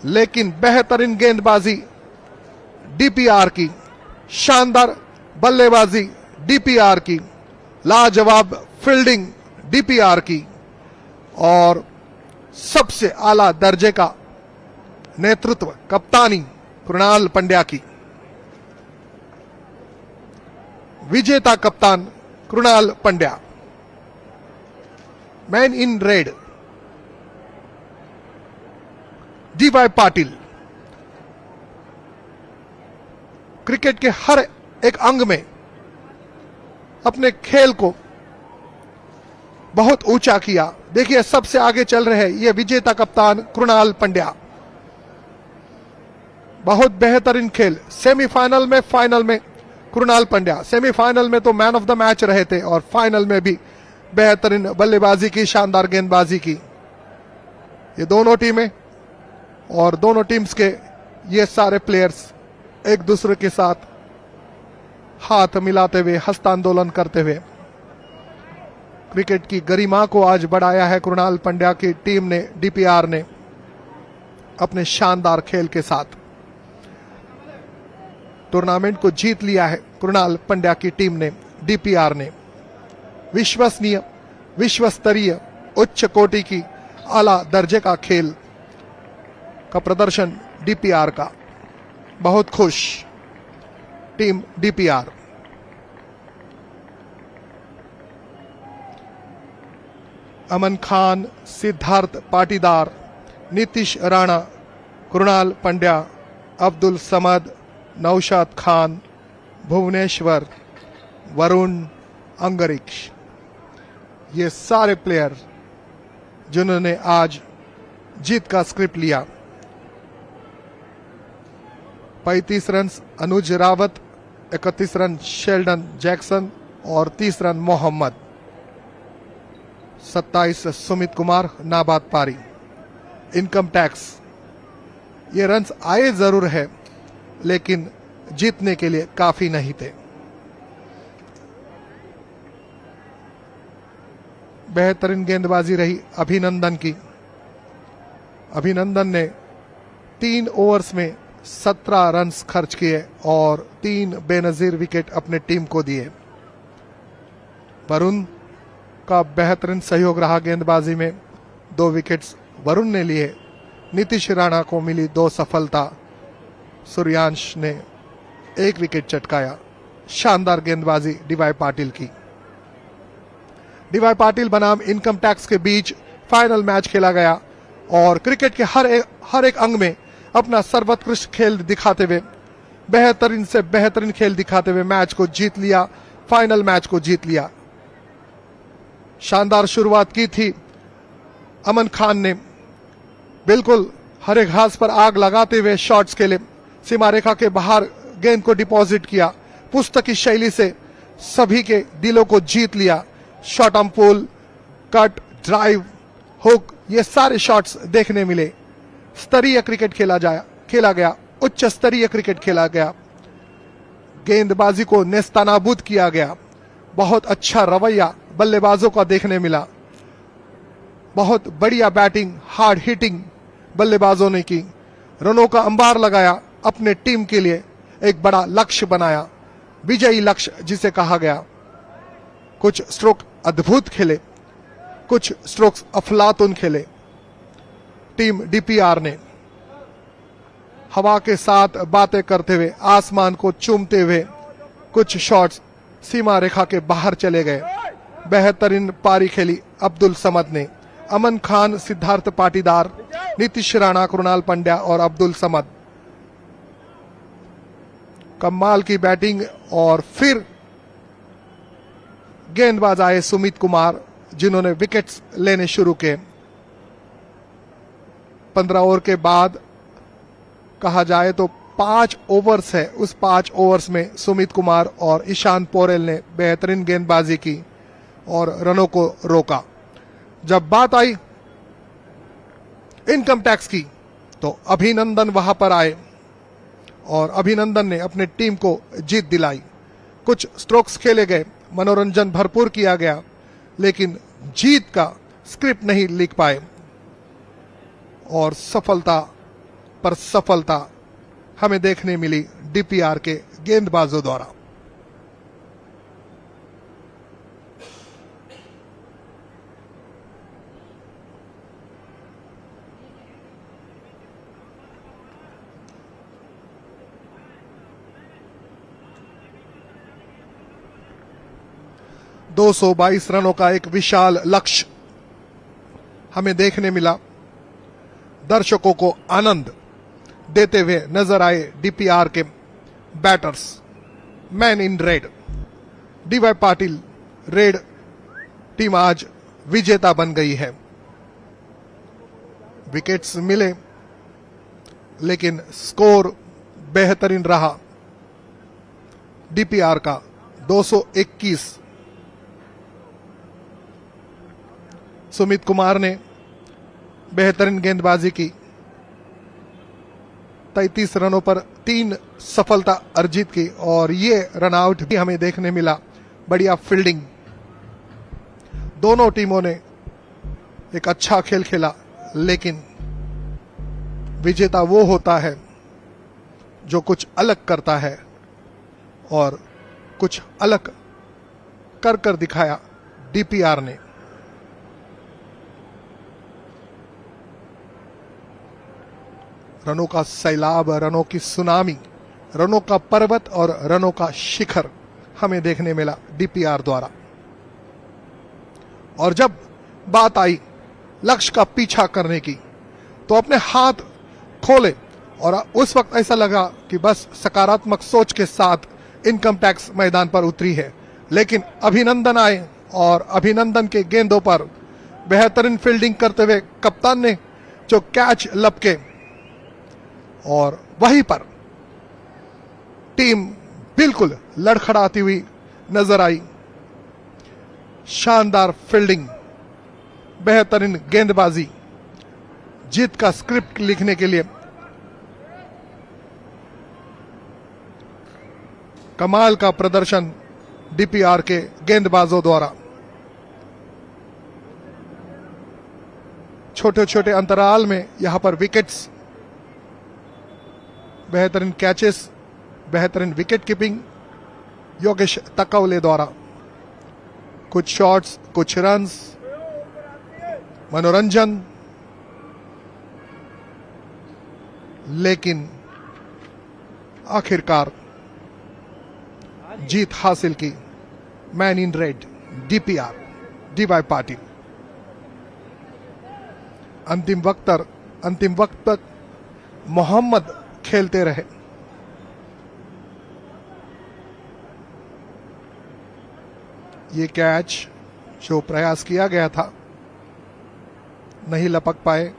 लेकिन बेहतरीन गेंदबाजी डीपीआर की, शानदार बल्लेबाजी डीपीआर की, लाजवाब फील्डिंग डीपीआर की और सबसे आला दर्जे का नेतृत्व कप्तानी कृणाल पंड्या की। विजेता कप्तान Krunal Pandya. Man in red DY Patil cricket के हर एक अंग में अपने खेल को बहुत ऊंचा किया। देखिए सबसे आगे चल रहे हैं ये विजेता कप्तान कृणाल पंड्या, बहुत बेहतरीन खेल। सेमीफाइनल में, फाइनल में कृणाल पंड्या, सेमीफाइनल में तो मैन ऑफ द मैच रहे थे और फाइनल में भी बेहतरीन बल्लेबाजी की, शानदार गेंदबाजी की। ये दोनों टीमें और दोनों टीम्स के ये सारे प्लेयर्स एक दूसरे के साथ हाथ मिलाते हुए, हस्तांदोलन करते हुए क्रिकेट की गरिमा को आज बढ़ाया है कृणाल पंड्या की टीम ने, डीपीआर ने, अपने शानदार खेल के साथ टूर्नामेंट को जीत लिया है। कृणाल पंड्या की टीम ने, डीपीआर ने विश्वसनीय, विश्वस्तरीय, उच्च कोटि की आला दर्जे का खेल का प्रदर्शन डीपीआर का। बहुत खुश टीम डीपीआर। अमन खान, सिद्धार्थ पाटीदार, नीतीश राणा, कृणाल पंड्या, अब्दुल समद, नौशाद खान, भुवनेश्वर, वरुण, अंगरीक्ष, ये सारे प्लेयर जिन्होंने आज जीत का स्क्रिप्ट लिया। 35 रन अनुज रावत, 31 रन शेल्डन जैक्सन और 30 रन मोहम्मद, 27 सुमित कुमार, नाबाद पारी। इनकम टैक्स, ये रन्स आए जरूर है लेकिन जीतने के लिए काफी नहीं थे। बेहतरीन गेंदबाजी रही अभिनंदन की। अभिनंदन ने 3 ओवर्स में 17 रन्स खर्च किए और 3 बेनजीर विकेट अपने टीम को दिए। वरुण का बेहतरीन सहयोग रहा गेंदबाजी में, 2 विकेट्स वरुण ने लिए। नीतीश राणा को मिली 2 सफलता, सूर्यांश ने 1 विकेट चटकाया। शानदार गेंदबाजी डीवाई पाटिल की। डीवाई पाटिल बनाम इनकम टैक्स के बीच फाइनल मैच खेला गया और क्रिकेट के हर एक अंग में अपना सर्वोत्कृष्ट खेल दिखाते हुए, बेहतरीन से बेहतरीन खेल दिखाते हुए मैच को जीत लिया, फाइनल मैच को जीत लिया। शानदार शुरुआत की थी अमन खान ने, बिल्कुल हरे घास पर आग लगाते हुए शॉट्स खेले, सीमा रेखा के बाहर गेंद को डिपॉजिट किया, पुस्तकी शैली से सभी के दिलों को जीत लिया। Shot on pull, cut, drive, hook, ये सारे शॉट्स देखने मिले। स्तरीय क्रिकेट खेला गया, उच्च स्तरीय क्रिकेट खेला गया। गेंदबाजी को नेस्तनाबूद किया गया। बहुत अच्छा रवैया बल्लेबाजों का देखने मिला। बहुत बढ़िया बैटिंग, हार्ड हिटिंग बल्लेबाजों ने की। रनों का अंबार लगाया, अपने टीम के लिए एक बड़ा लक्ष्य बनाया, विजयी लक्ष्य जिसे कहा गया। कुछ स्ट्रोक अद्भुत खेले, कुछ स्ट्रोक्स अफलातुन खेले। टीम डीपीआर ने हवा के साथ बातें करते हुए, आसमान को चूमते हुए कुछ शॉट्स सीमा रेखा के बाहर चले गए। बेहतरीन पारी खेली अब्दुल समद ने। अमन खान, सिद्धार्थ पाटीदार, नीतीश राणा, कृणाल पंड्या और अब्दुल समद, कमाल की बैटिंग। और फिर गेंदबाज आए सुमित कुमार, जिन्होंने विकेट्स लेने शुरू किए। 15 ओवर के बाद कहा जाए तो 5 ओवर्स है, उस 5 ओवर्स में सुमित कुमार और ईशान पोरेल ने बेहतरीन गेंदबाजी की और रनों को रोका। जब बात आई इनकम टैक्स की तो अभिनंदन वहां पर आए और अभिनंदन ने अपने टीम को जीत दिलाई। कुछ स्ट्रोक्स खेले गए, मनोरंजन भरपूर किया गया, लेकिन जीत का स्क्रिप्ट नहीं लिख पाए और सफलता पर सफलता हमें देखने मिली डीपीआर के गेंदबाजों द्वारा। दो 222 रनों का एक विशाल लक्ष्य हमें देखने मिला। दर्शकों को आनंद देते हुए नजर आए डीपीआर के batters. Man in red DY Patil red team आज विजेता बन गई है। विकेट्स मिले लेकिन स्कोर बेहतरीन रहा। डीपीआर का 221, सुमित कुमार ने बेहतरीन गेंदबाजी की, 33 रनों पर 3 सफलता अर्जित की और ये रन आउट भी हमें देखने मिला। बढ़िया फील्डिंग, दोनों टीमों ने एक अच्छा खेल खेला, लेकिन विजेता वो होता है जो कुछ अलग करता है और कुछ अलग कर दिखाया डीपीआर ने। रनों का सैलाब, रनों की सुनामी, रनों का पर्वत और रनों का शिखर हमें देखने मिला डीपीआर द्वारा। और जब बात आई लक्ष्य का पीछा करने की तो अपने हाथ खोले और उस वक्त ऐसा लगा कि बस सकारात्मक सोच के साथ इनकम टैक्स मैदान पर उतरी है। लेकिन अभिनंदन आए और अभिनंदन के गेंदों पर बेहतरीन फील्डिंग करते हुए कप्तान ने जो कैच लपके और वहीं पर टीम बिल्कुल लड़खड़ाती हुई नजर आई। शानदार फील्डिंग, बेहतरीन गेंदबाजी, जीत का स्क्रिप्ट लिखने के लिए कमाल का प्रदर्शन डीपीआर के गेंदबाजों द्वारा। छोटे छोटे अंतराल में यहां पर विकेट्स, बेहतरीन कैचेस, बेहतरीन विकेट कीपिंग योगेश तकवले द्वारा। कुछ शॉट्स, कुछ रन्स, मनोरंजन, लेकिन आखिरकार जीत हासिल की man in red DPR DY Patil. अंतिम वक्त तक मोहम्मद खेलते रहे। ये कैच जो प्रयास किया गया था नहीं लपक पाए।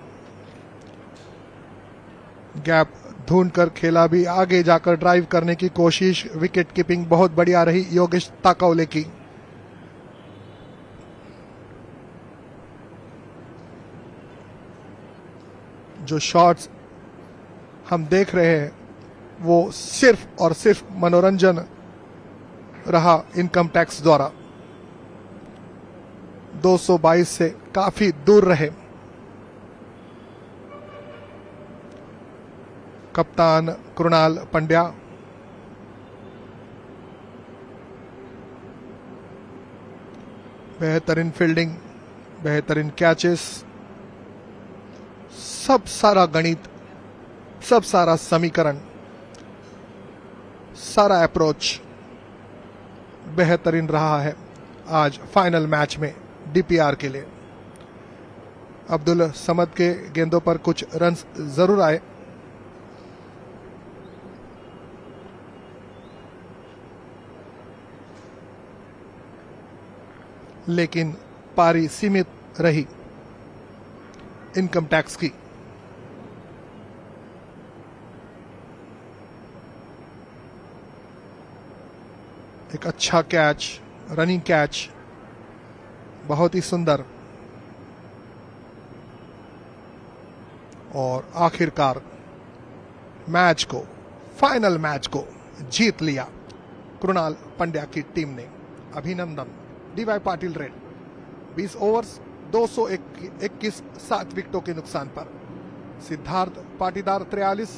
गैप ढूंढकर खेला भी, आगे जाकर ड्राइव करने की कोशिश, विकेट कीपिंग बहुत बढ़िया रही योगेश ताकवले की। जो शॉट्स हम देख रहे हैं वो सिर्फ और सिर्फ मनोरंजन रहा इनकम टैक्स द्वारा। 222 से काफी दूर रहे। कप्तान कृणाल पंड्या, बेहतरीन फील्डिंग, बेहतरीन कैचेस, सब सारा गणित, सब सारा समीकरण, सारा अप्रोच बेहतरीन रहा है आज फाइनल मैच में डीपीआर के लिए। अब्दुल समद के गेंदों पर कुछ रन्स जरूर आए, लेकिन पारी सीमित रही इनकम टैक्स की। एक अच्छा कैच, रनिंग कैच, बहुत ही सुंदर, और आखिरकार मैच को, फाइनल मैच को जीत लिया कृणाल पंड्या की टीम ने। अभिनंदन डीवाई पाटिल रेड। 20 ओवर्स 221 7 विकेटों के नुकसान पर। Siddharth Patidar 43।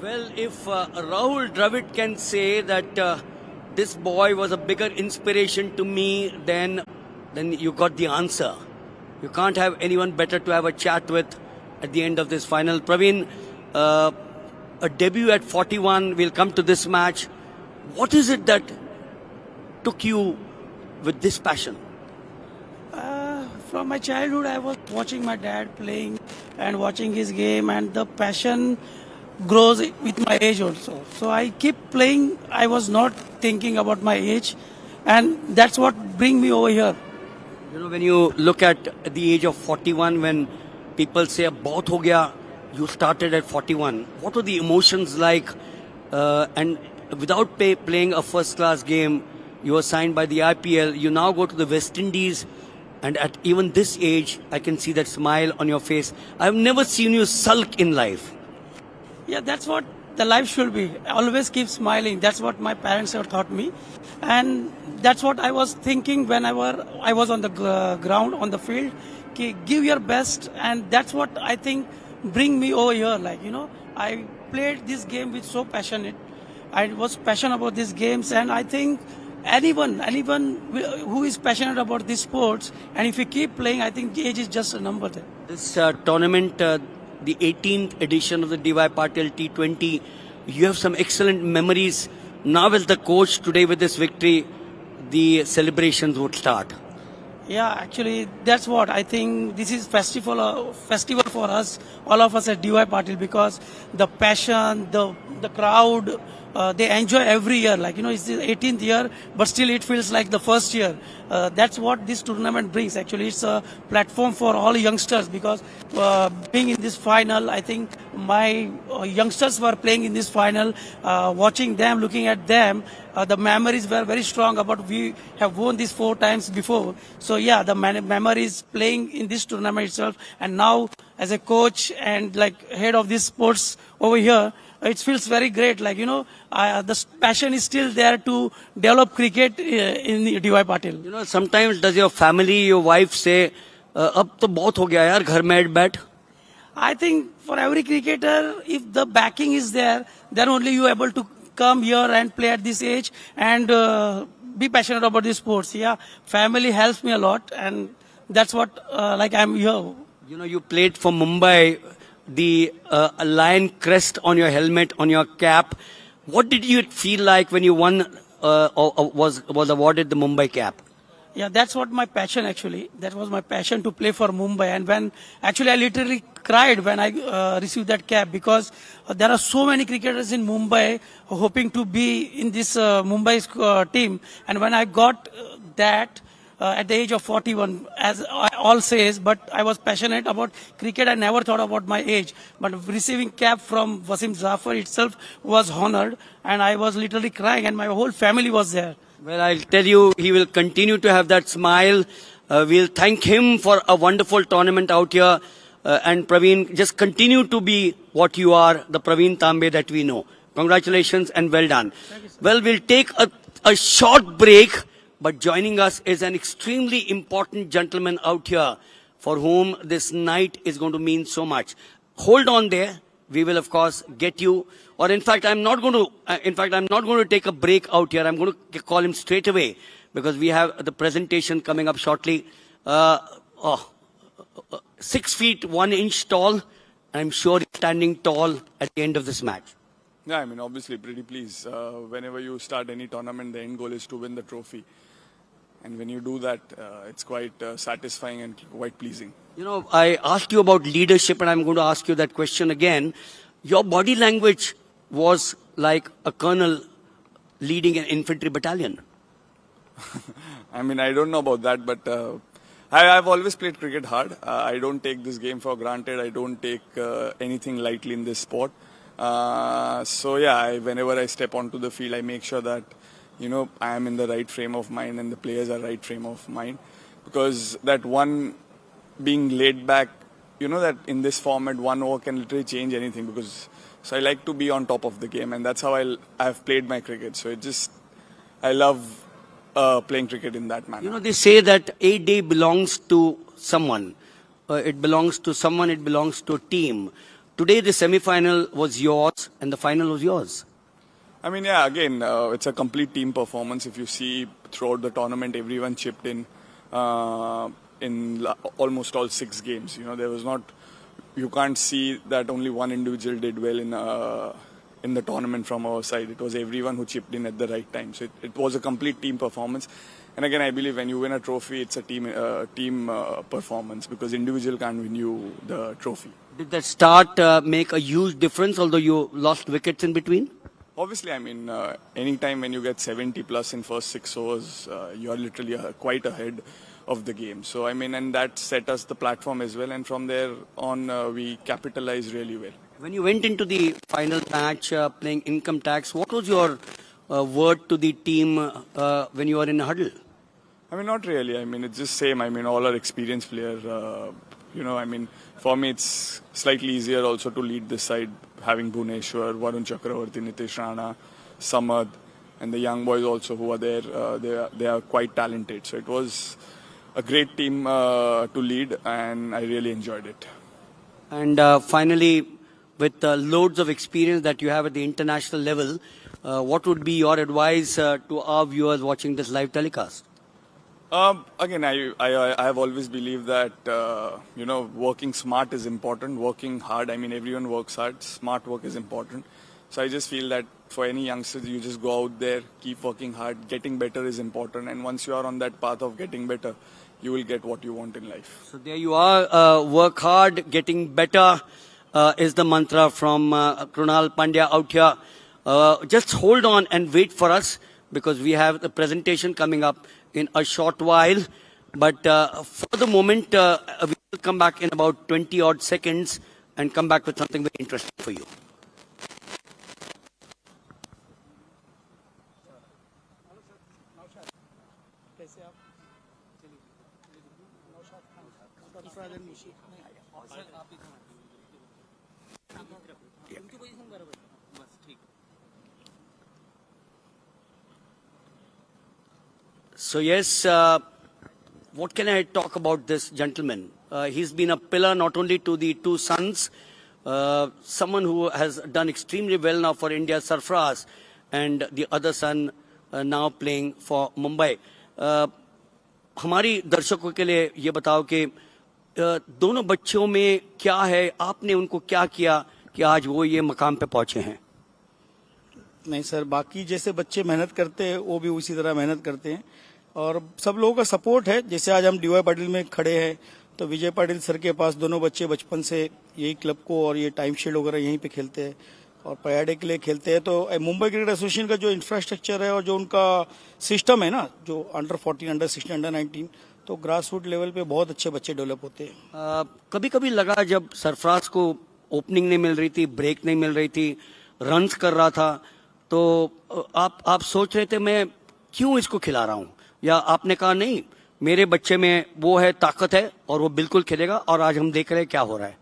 Well, if Rahul Dravid can say that this boy was a bigger inspiration to me, then you got the answer. You can't have anyone better to have a chat with at the end of this final. Praveen, a debut at 41, we'll come to this match. What is it that took you with this passion? From my childhood, I was watching my dad playing and watching his game, and the passion grows with my age also. So I keep playing. I was not thinking about my age, and that's what bring me over here. You know, when you look at the age of 41, when people say, "Bahut ho gaya," you started at 41. What were the emotions like? And without playing a first-class game, you were signed by the IPL. You now go to the West Indies, and at even this age, I can see that smile on your face. I've never seen you sulk in life. Yeah, that's what the life should be. Always keep smiling. That's what my parents have taught me. And that's what I was thinking whenever I was on the ground, on the field. Give your best. And that's what I think bring me over here. Like, you know, I played this game with so passionate. I was passionate about these games. And I think anyone who is passionate about these sports, and if you keep playing, I think age is just a number there. This tournament, the 18th edition of the DY Patil T20, you have some excellent memories. Now as the coach today with this victory, the celebrations would start. Yeah, actually, that's what I think. This is festival for us, all of us at DY Patil, because the passion, the crowd, they enjoy every year. Like, you know, it's the 18th year, but still it feels like the first year. That's what this tournament brings. Actually, it's a platform for all youngsters, because being in this final, I think my youngsters were playing in this final, watching them, looking at them. The memories were very strong about we have won this 4 times before. So yeah, the memories playing in this tournament itself, and now as a coach and like head of this sports over here, it feels very great. Like, you know, the passion is still there to develop cricket in DY Patil. You know, sometimes does your family, your wife say, "Ab to bahut ho gaya yaar, ghar mein baith"? I think for every cricketer, if the backing is there, then only you are able to come here and play at this age and be passionate about this sports. Yeah, family helps me a lot, and that's what like I'm here. You know, you played for Mumbai, the lion crest on your helmet, on your cap. What did you feel like when you won or was awarded the Mumbai cap? Yeah, that's what my passion actually. That was my passion to play for Mumbai. And when actually I literally cried when I received that cap, because there are so many cricketers in Mumbai hoping to be in this Mumbai team. And when I got that at the age of 41, as all says, but I was passionate about cricket. I never thought about my age. But receiving cap from Wasim Zafar itself was honored. And I was literally crying, and my whole family was there. Well, I'll tell you, he will continue to have that smile. We'll thank him for a wonderful tournament out here. And Praveen, just continue to be what you are, the Praveen Tambe that we know. Congratulations and well done. Well, we'll take a short break, but joining us is an extremely important gentleman out here for whom this night is going to mean so much. Hold on there. We will, of course, get you. Or in fact, I'm not going to take a break out here. I'm going to call him straight away, because we have the presentation coming up shortly. 6 feet 1 inch tall. I'm sure he's standing tall at the end of this match. Yeah, I mean, obviously pretty pleased. Whenever you start any tournament, the end goal is to win the trophy. And when you do that, it's quite satisfying and quite pleasing. You know, I asked you about leadership, and I'm going to ask you that question again. Your body language was like a colonel leading an infantry battalion. I mean, I don't know about that, but I've always played cricket hard. I don't take this game for granted. I don't take anything lightly in this sport. So yeah, whenever I step onto the field, I make sure that, you know, I am in the right frame of mind and the players are right frame of mind. Because that one being laid back, you know, that in this format, 1 over can literally change anything. So I like to be on top of the game, and that's how I've played my cricket. So I love playing cricket in that manner. You know, they say that a day belongs to someone. It belongs to someone, it belongs to a team. Today the semi-final was yours and the final was yours. I mean, yeah, again, it's a complete team performance. If you see throughout the tournament, everyone chipped in almost all 6 games. You know, there was not, you can't see that only one individual did well in the tournament from our side. It was everyone who chipped in at the right time. So it was a complete team performance. And again, I believe when you win a trophy, it's a team performance, because individual can't win you the trophy. Did that start make a huge difference, although you lost wickets in between? Obviously, I mean, anytime when you get 70 plus in first 6 overs, you are literally quite ahead of the game. So, I mean, and that set us the platform as well. And from there on, we capitalized really well. When you went into the final match playing income tax, what was your word to the team when you were in a huddle? I mean, not really. I mean, it's just same. I mean, all are experienced players. I mean, for me, it's slightly easier also to lead this side, having Bhuneshwar, Varun Chakravarti, Nitish Rana, Samad, and the young boys also who are there. They are quite talented. So it was a great team to lead, and I really enjoyed it. And finally, with loads of experience that you have at the international level, what would be your advice to our viewers watching this live telecast? Again, I have always believed that, working smart is important, working hard. I mean, everyone works hard. Smart work is important. So I just feel that for any youngsters, you just go out there, keep working hard. Getting better is important. And once you are on that path of getting better, you will get what you want in life. So there you are. Work hard, getting better is the mantra from Krunal Pandya out here. Just hold on and wait for us, because we have the presentation coming up in a short while. But for the moment, we will come back in about 20 odd seconds and come back with something very interesting for you. So yes, what can I talk about this gentleman? He's been a pillar not only to the two sons, someone who has done extremely well now for India, Sarfraz, and the other son now playing for Mumbai. हमारी दर्शकों के लिए ये बताओ कि दोनों बच्चों में क्या है, आपने उनको क्या किया कि आज वो ये मकाम पे पहुंचे हैं? नहीं सर, बाकी जैसे बच्चे मेहनत करते हैं वो भी उसी तरह मेहनत करते हैं, और सब लोगों का सपोर्ट है. जैसे आज हम डीवाई पाटिल में खड़े हैं तो विजय पाटिल सर के पास दोनों बच्चे बचपन से यही क्लब को और ये टाइम शील्ड वगैरह यहीं पे खेलते हैं और पयाडे के लिए खेलते हैं. तो मुंबई क्रिकेट एसोसिएशन का जो इंफ्रास्ट्रक्चर है और जो उनका सिस्टम है ना, जो अंडर 14, अंडर 16, अंडर 19, तो ग्रास रूट लेवल पे बहुत अच्छे बच्चे डेवलप होते हैं. कभी कभी लगा जब सरफराज को ओपनिंग नहीं मिल रही थी, ब्रेक नहीं मिल रही थी, रन्स कर रहा था, तो आप सोच रहे थे मैं क्यों इसको खिला रहा हूं, या आपने कहा नहीं मेरे बच्चे में वो है, ताकत है और वो बिल्कुल खेलेगा, और आज हम देख रहे हैं क्या हो रहा है?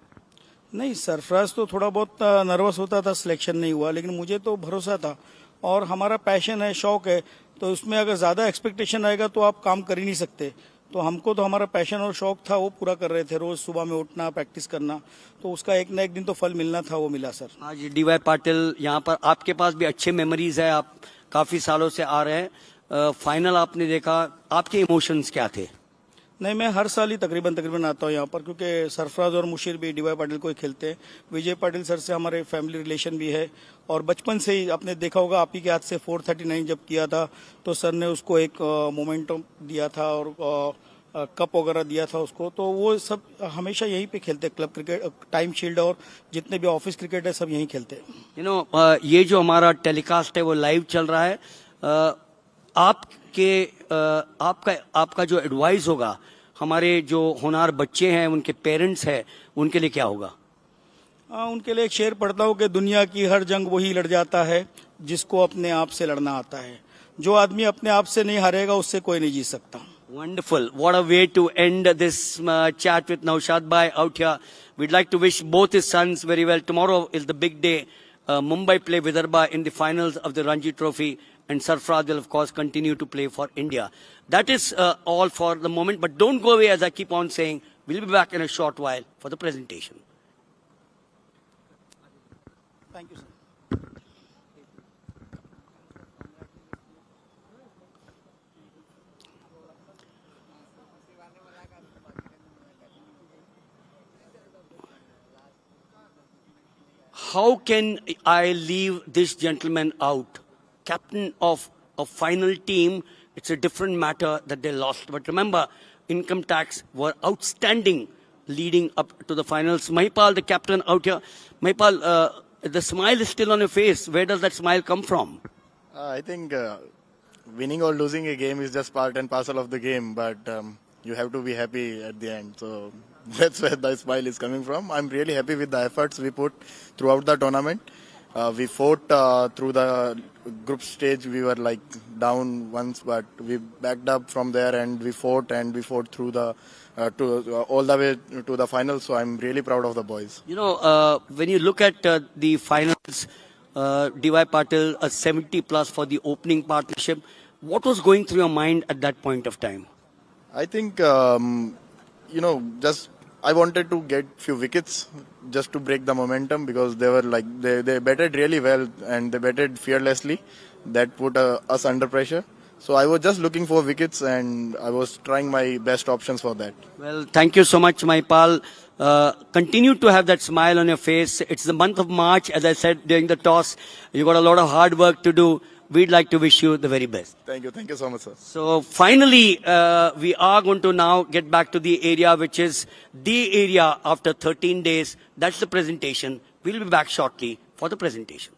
नहीं, सरफराज तो थोड़ा बहुत नर्वस होता था, सिलेक्शन नहीं हुआ, लेकिन मुझे तो भरोसा था और हमारा पैशन है, शौक है, तो उसमें अगर ज्यादा एक्सपेक्टेशन आएगा तो आप काम कर ही नहीं सकते. तो हमको तो हमारा पैशन और शौक था, वो पूरा कर रहे थे. रोज सुबह में उठना, प्रैक्टिस करना, तो उसका एक ना एक दिन तो फल मिलना था, वो मिला सर. आज डीवाई पाटिल यहाँ पर आपके पास भी अच्छे मेमोरीज है, आप काफी सालों से आ रहे हैं. फाइनल आपने देखा, आपके इमोशंस क्या थे? नहीं, मैं हर साल ही तकरीबन आता हूँ यहाँ पर, क्योंकि सरफराज और मुशीर भी डीवाई पाटिल को ही खेलते हैं. विजय पाटिल सर से हमारे फैमिली रिलेशन भी है और बचपन से ही आपने देखा होगा, आप ही के हाथ से 439 जब किया था तो सर ने उसको एक मोमेंटम दिया था और कप वगैरह दिया था उसको. तो वो सब हमेशा यहीं पे खेलते हैं, क्लब क्रिकेट, टाइम शील्ड और जितने भी ऑफिस क्रिकेट है सब यहीं खेलते हैं. ये जो हमारा टेलीकास्ट है वो लाइव चल रहा है. आपका जो एडवाइस होगा हमारे जो होनहार बच्चे हैं, उनके पेरेंट्स हैं, उनके लिए क्या होगा? उनके लिए एक शेर पढ़ता हूँ कि दुनिया की हर जंग वही लड़ जाता है जिसको अपने आप से लड़ना आता है. जो आदमी अपने आप से नहीं हारेगा उससे कोई नहीं जीत सकता. Wonderful. What a way to end this chat with Naushad Bhai out here. We'd like to wish both his sons very well. Tomorrow is the big day. Mumbai play Vidarbha in the finals of the Ranji Trophy, and Sarfraz will, of course, continue to play for India. That is all for the moment. But don't go away, as I keep on saying. We'll be back in a short while for the presentation. Thank you, sir. how can I leave this gentleman out? Captain of a final team, it's a different matter that they lost. But remember, income tax were outstanding leading up to the finals. Mahipal, the captain out here. Mahipal, the smile is still on your face. Where does that smile come from? I think winning or losing a game is just part and parcel of the game, but you have to be happy at the end. So that's where the smile is coming from. I'm really happy with the efforts we put throughout the tournament. We fought through the group stage. We were like down once, but we backed up from there and we fought through the all the way to the final. So I'm really proud of the boys. You know, when you look at the finals, D.Y. Patil, a 70 plus for the opening partnership. What was going through your mind at that point of time? I think, just I wanted to get few wickets just to break the momentum because they were like, they batted really well and they batted fearlessly. That put us under pressure. So I was just looking for wickets and I was trying my best options for that. Well, thank you so much, Mahipal. Continue to have that smile on your face. It's the month of March, as I said during the toss. You got a lot of hard work to do. We'd like to wish you the very best. Thank you so much, sir. So finally, we are going to now get back to the area which is the area after 13 days. That's the presentation. We'll be back shortly for the presentation.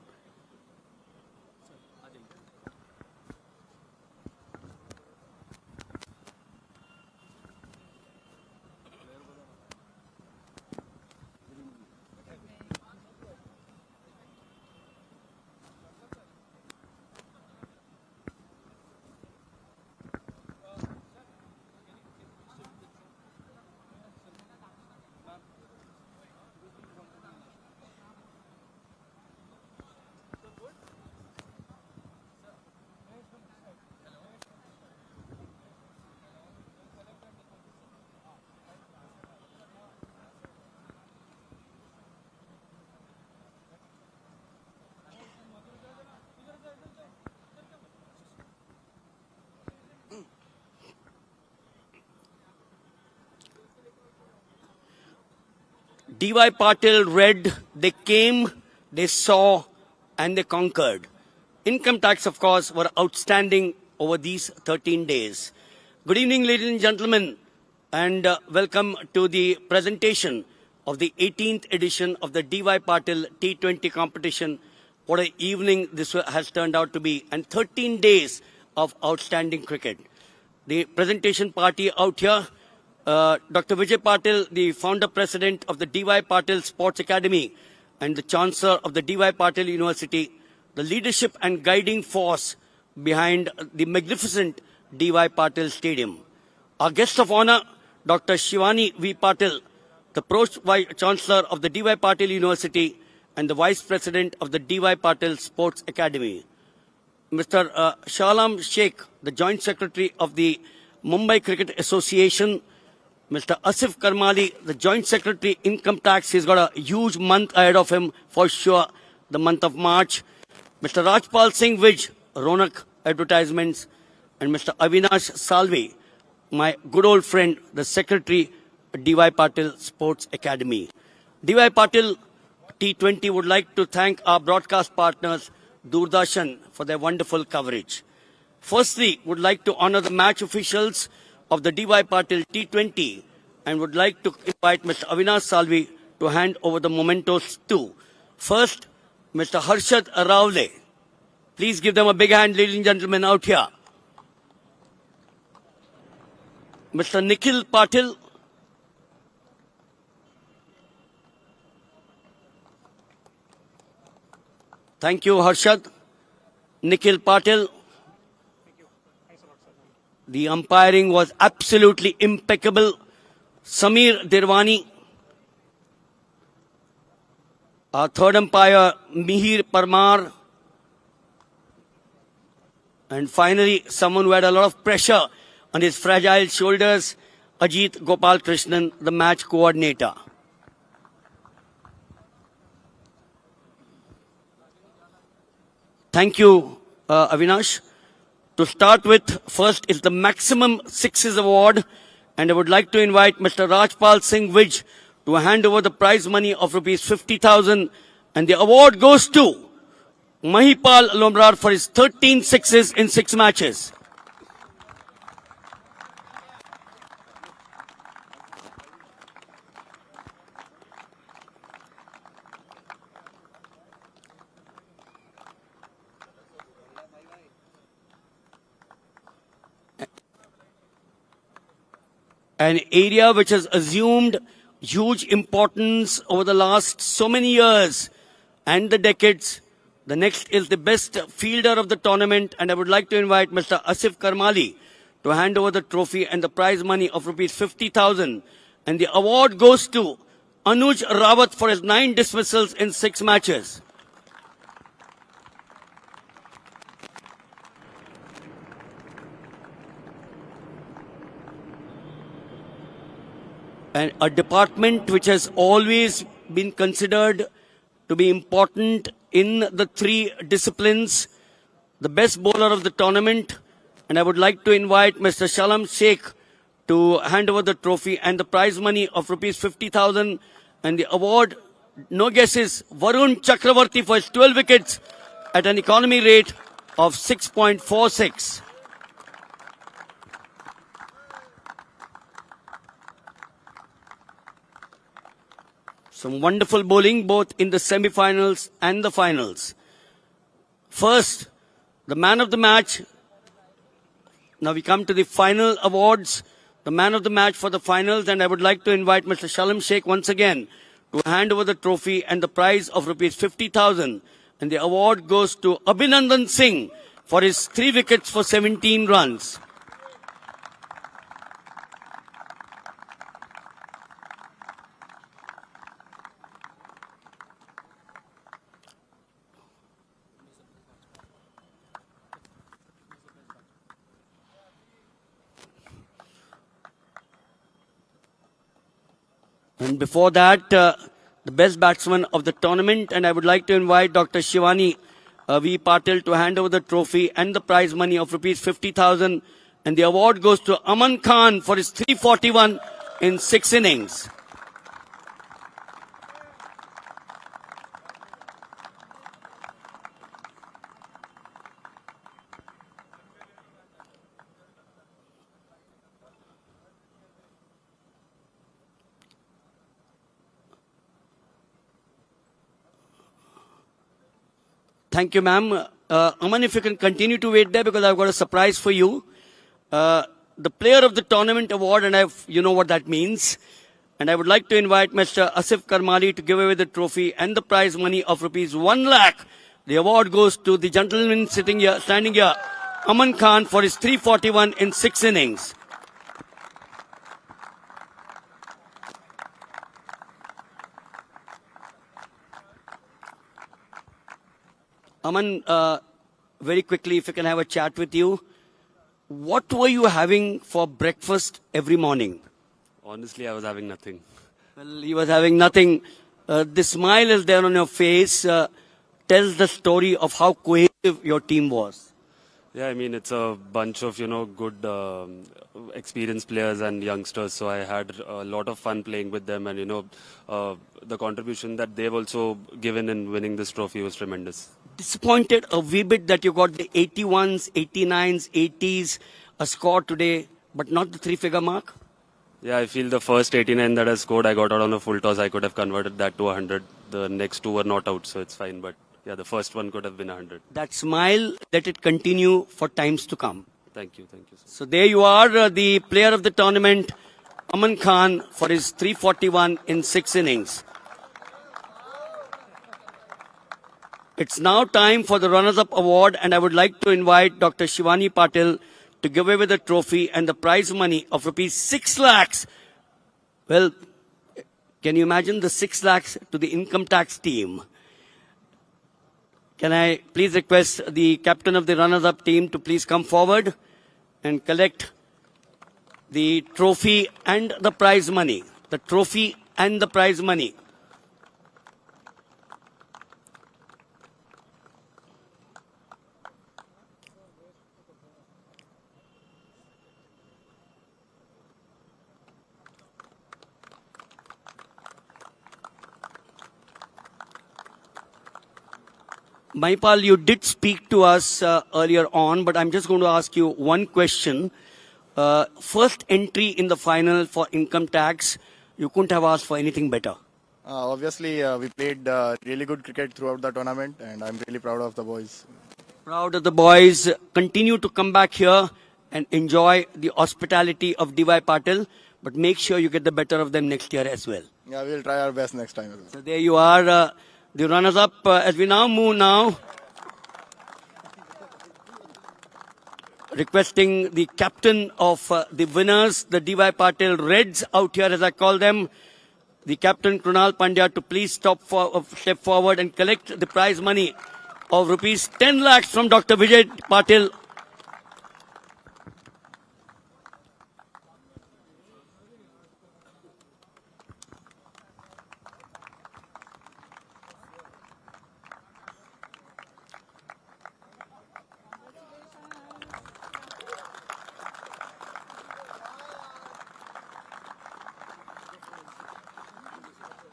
D.Y. Patil read, they came, they saw, and they conquered. Income tax, of course, were outstanding over these 13 days. Good evening, ladies and gentlemen, and welcome to the presentation of the 18th edition of the D.Y. Patil T20 competition. What an evening this has turned out to be, and 13 days of outstanding cricket. The presentation party out here, Dr. Vijay Patil, the founder president of the D.Y. Patil Sports Academy and the chancellor of the D.Y. Patil University, the leadership and guiding force behind the magnificent D.Y. Patil Stadium. Our guest of honor, Dr. Shivani V. Patil, the pro-chancellor of the D.Y. Patil University and the vice president of the D.Y. Patil Sports Academy. Mr. Shalam Sheikh, the joint secretary of the Mumbai Cricket Association. Mr. Asif Karmali, the Joint Secretary, Income Tax. He's got a huge month ahead of him, for sure, the month of March. Mr. Rajpal Singh Vij, Ronak Advertisements. And Mr. Avinash Salvi, my good old friend, the Secretary, D.Y. Patil Sports Academy. D.Y. Patil T20 would like to thank our broadcast partners, Doordarshan, for their wonderful coverage. Firstly, would like to honor the match officials of the D.Y. Patil T20 and would like to invite Mr. Avinash Salvi to hand over the mementos to. First, Mr. Harshad Aravle. Please give them a big hand, ladies and gentlemen, out here. Mr. Nikhil Patil. Thank you, Harshad. Nikhil Patil. The umpiring was absolutely impeccable. Samir Dirwani. Our third umpire, Mihir Parmar. And finally, someone who had a lot of pressure on his fragile shoulders, Ajit Gopal Krishnan, the match coordinator. Thank you, Avinash. To start with, first is the Maximum Sixes Award, and I would like to invite Mr. Rajpal Singh Vij to hand over the prize money of rupees 50,000 And the award goes to Mahipal Lomrar for his 13 sixes in 6 matches. An area which has assumed huge importance over the last so many years and the decades. The next is the best fielder of the tournament, and I would like to invite Mr. Asif Karmali to hand over the trophy and the prize money of rupees 50,000. And the award goes to Anuj Rawat for his 9 dismissals in 6 matches. And a department which has always been considered to be important in the 3 disciplines, the best bowler of the tournament. And I would like to invite Mr. Shalam Sheikh to hand over the trophy and the prize money of rupees 50,000. And the award, no guesses, Varun Chakravarti for his 12 wickets at an economy rate of 6.46. Some wonderful bowling both in the semi-finals and the finals. First, the man of the match. Now we come to the final awards. The man of the match for the finals, and I would like to invite Mr. Shalam Sheikh once again to hand over the trophy and the prize of rupees 50,000. And the award goes to Abhinandan Singh for his 3 wickets for 17 runs. And before that, the best batsman of the tournament, and I would like to invite Dr. Shivani V. Patil to hand over the trophy and the prize money of rupees 50,000. And the award goes to Aman Khan for his 341 in 6 innings. Thank you, ma'am. Aman, if you can continue to wait there because I've got a surprise for you. The Player of the Tournament award, and you know what that means. And I would like to invite Mr. Asif Karmali to give away the trophy and the prize money of rupees 1 lakh. The award goes to the gentleman standing here, Aman Khan, for his 341 in 6 innings. Aman, very quickly, if I can have a chat with you. What were you having for breakfast every morning? Honestly, I was having nothing. Well, he was having nothing. The smile is there on your face. Tells the story of how cohesive your team was. Yeah, I mean, it's a bunch of, good experienced players and youngsters. So I had a lot of fun playing with them. And, the contribution that they've also given in winning this trophy was tremendous. Disappointed a wee bit that you got the 81s, 89s, 80s, a score today, but not the 3-figure mark? Yeah, I feel the first 89 that I scored, I got out on a full toss. I could have converted that to 100. The next 2 were not out, so it's fine. But yeah, the first one could have been 100. That smile, let it continue for times to come. Thank you. Sir. So there you are, the player of the tournament, Aman Khan, for his 341 in 6 innings. It's now time for the Runners-Up Award, and I would like to invite Dr. Shivani Patil to give away the trophy and the prize money of rupees 6 lakhs. Well, can you imagine the 6 lakhs to the income tax team? Can I please request the captain of the Runners-Up team to please come forward and collect the trophy and the prize money. The trophy and the prize money. Mahipal, you did speak to us earlier on, but I'm just going to ask you one question. First entry in the final for income tax, you couldn't have asked for anything better. Obviously, we played really good cricket throughout the tournament, and I'm really proud of the boys. Proud of the boys. Continue to come back here and enjoy the hospitality of DY Patil, but make sure you get the better of them next year as well. Yeah, we'll try our best next time. So there you are, the runners-up. As we now move requesting the captain of the winners, the DY Patil Reds out here as I call them, the captain Krunal Pandya, to please step forward and collect the prize money of rupees 10 lakhs from Dr. Vijay Patil.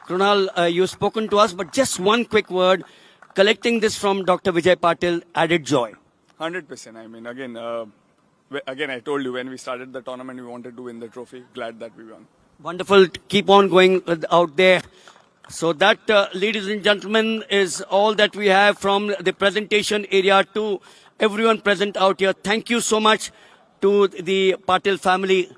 Krunal, you've spoken to us, but just one quick word. Collecting this from Dr. Vijay Patil added joy. 100%. I mean, again, I told you when we started the tournament, we wanted to win the trophy. Glad that we won. Wonderful. Keep on going out there. So that, ladies and gentlemen, is all that we have from the presentation area to everyone present out here. Thank you so much to the Patil family.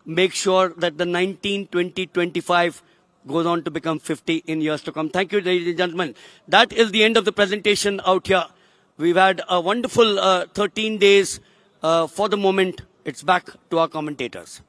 Make sure that the 19, 20, 25 goes on to become 50 in years to come. Thank you, ladies and gentlemen. That is the end of the presentation out here. We've had a wonderful 13 days. For the moment, it's back to our commentators.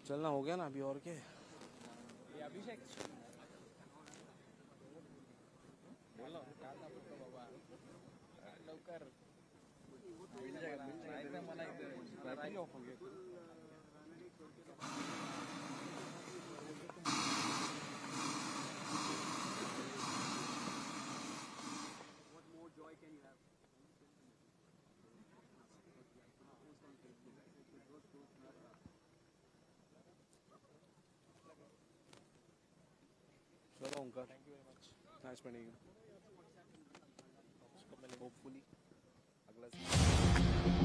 चलना हो गया ना अभी और क्या चलो Omkar thank you very much nice playing hopefully अगला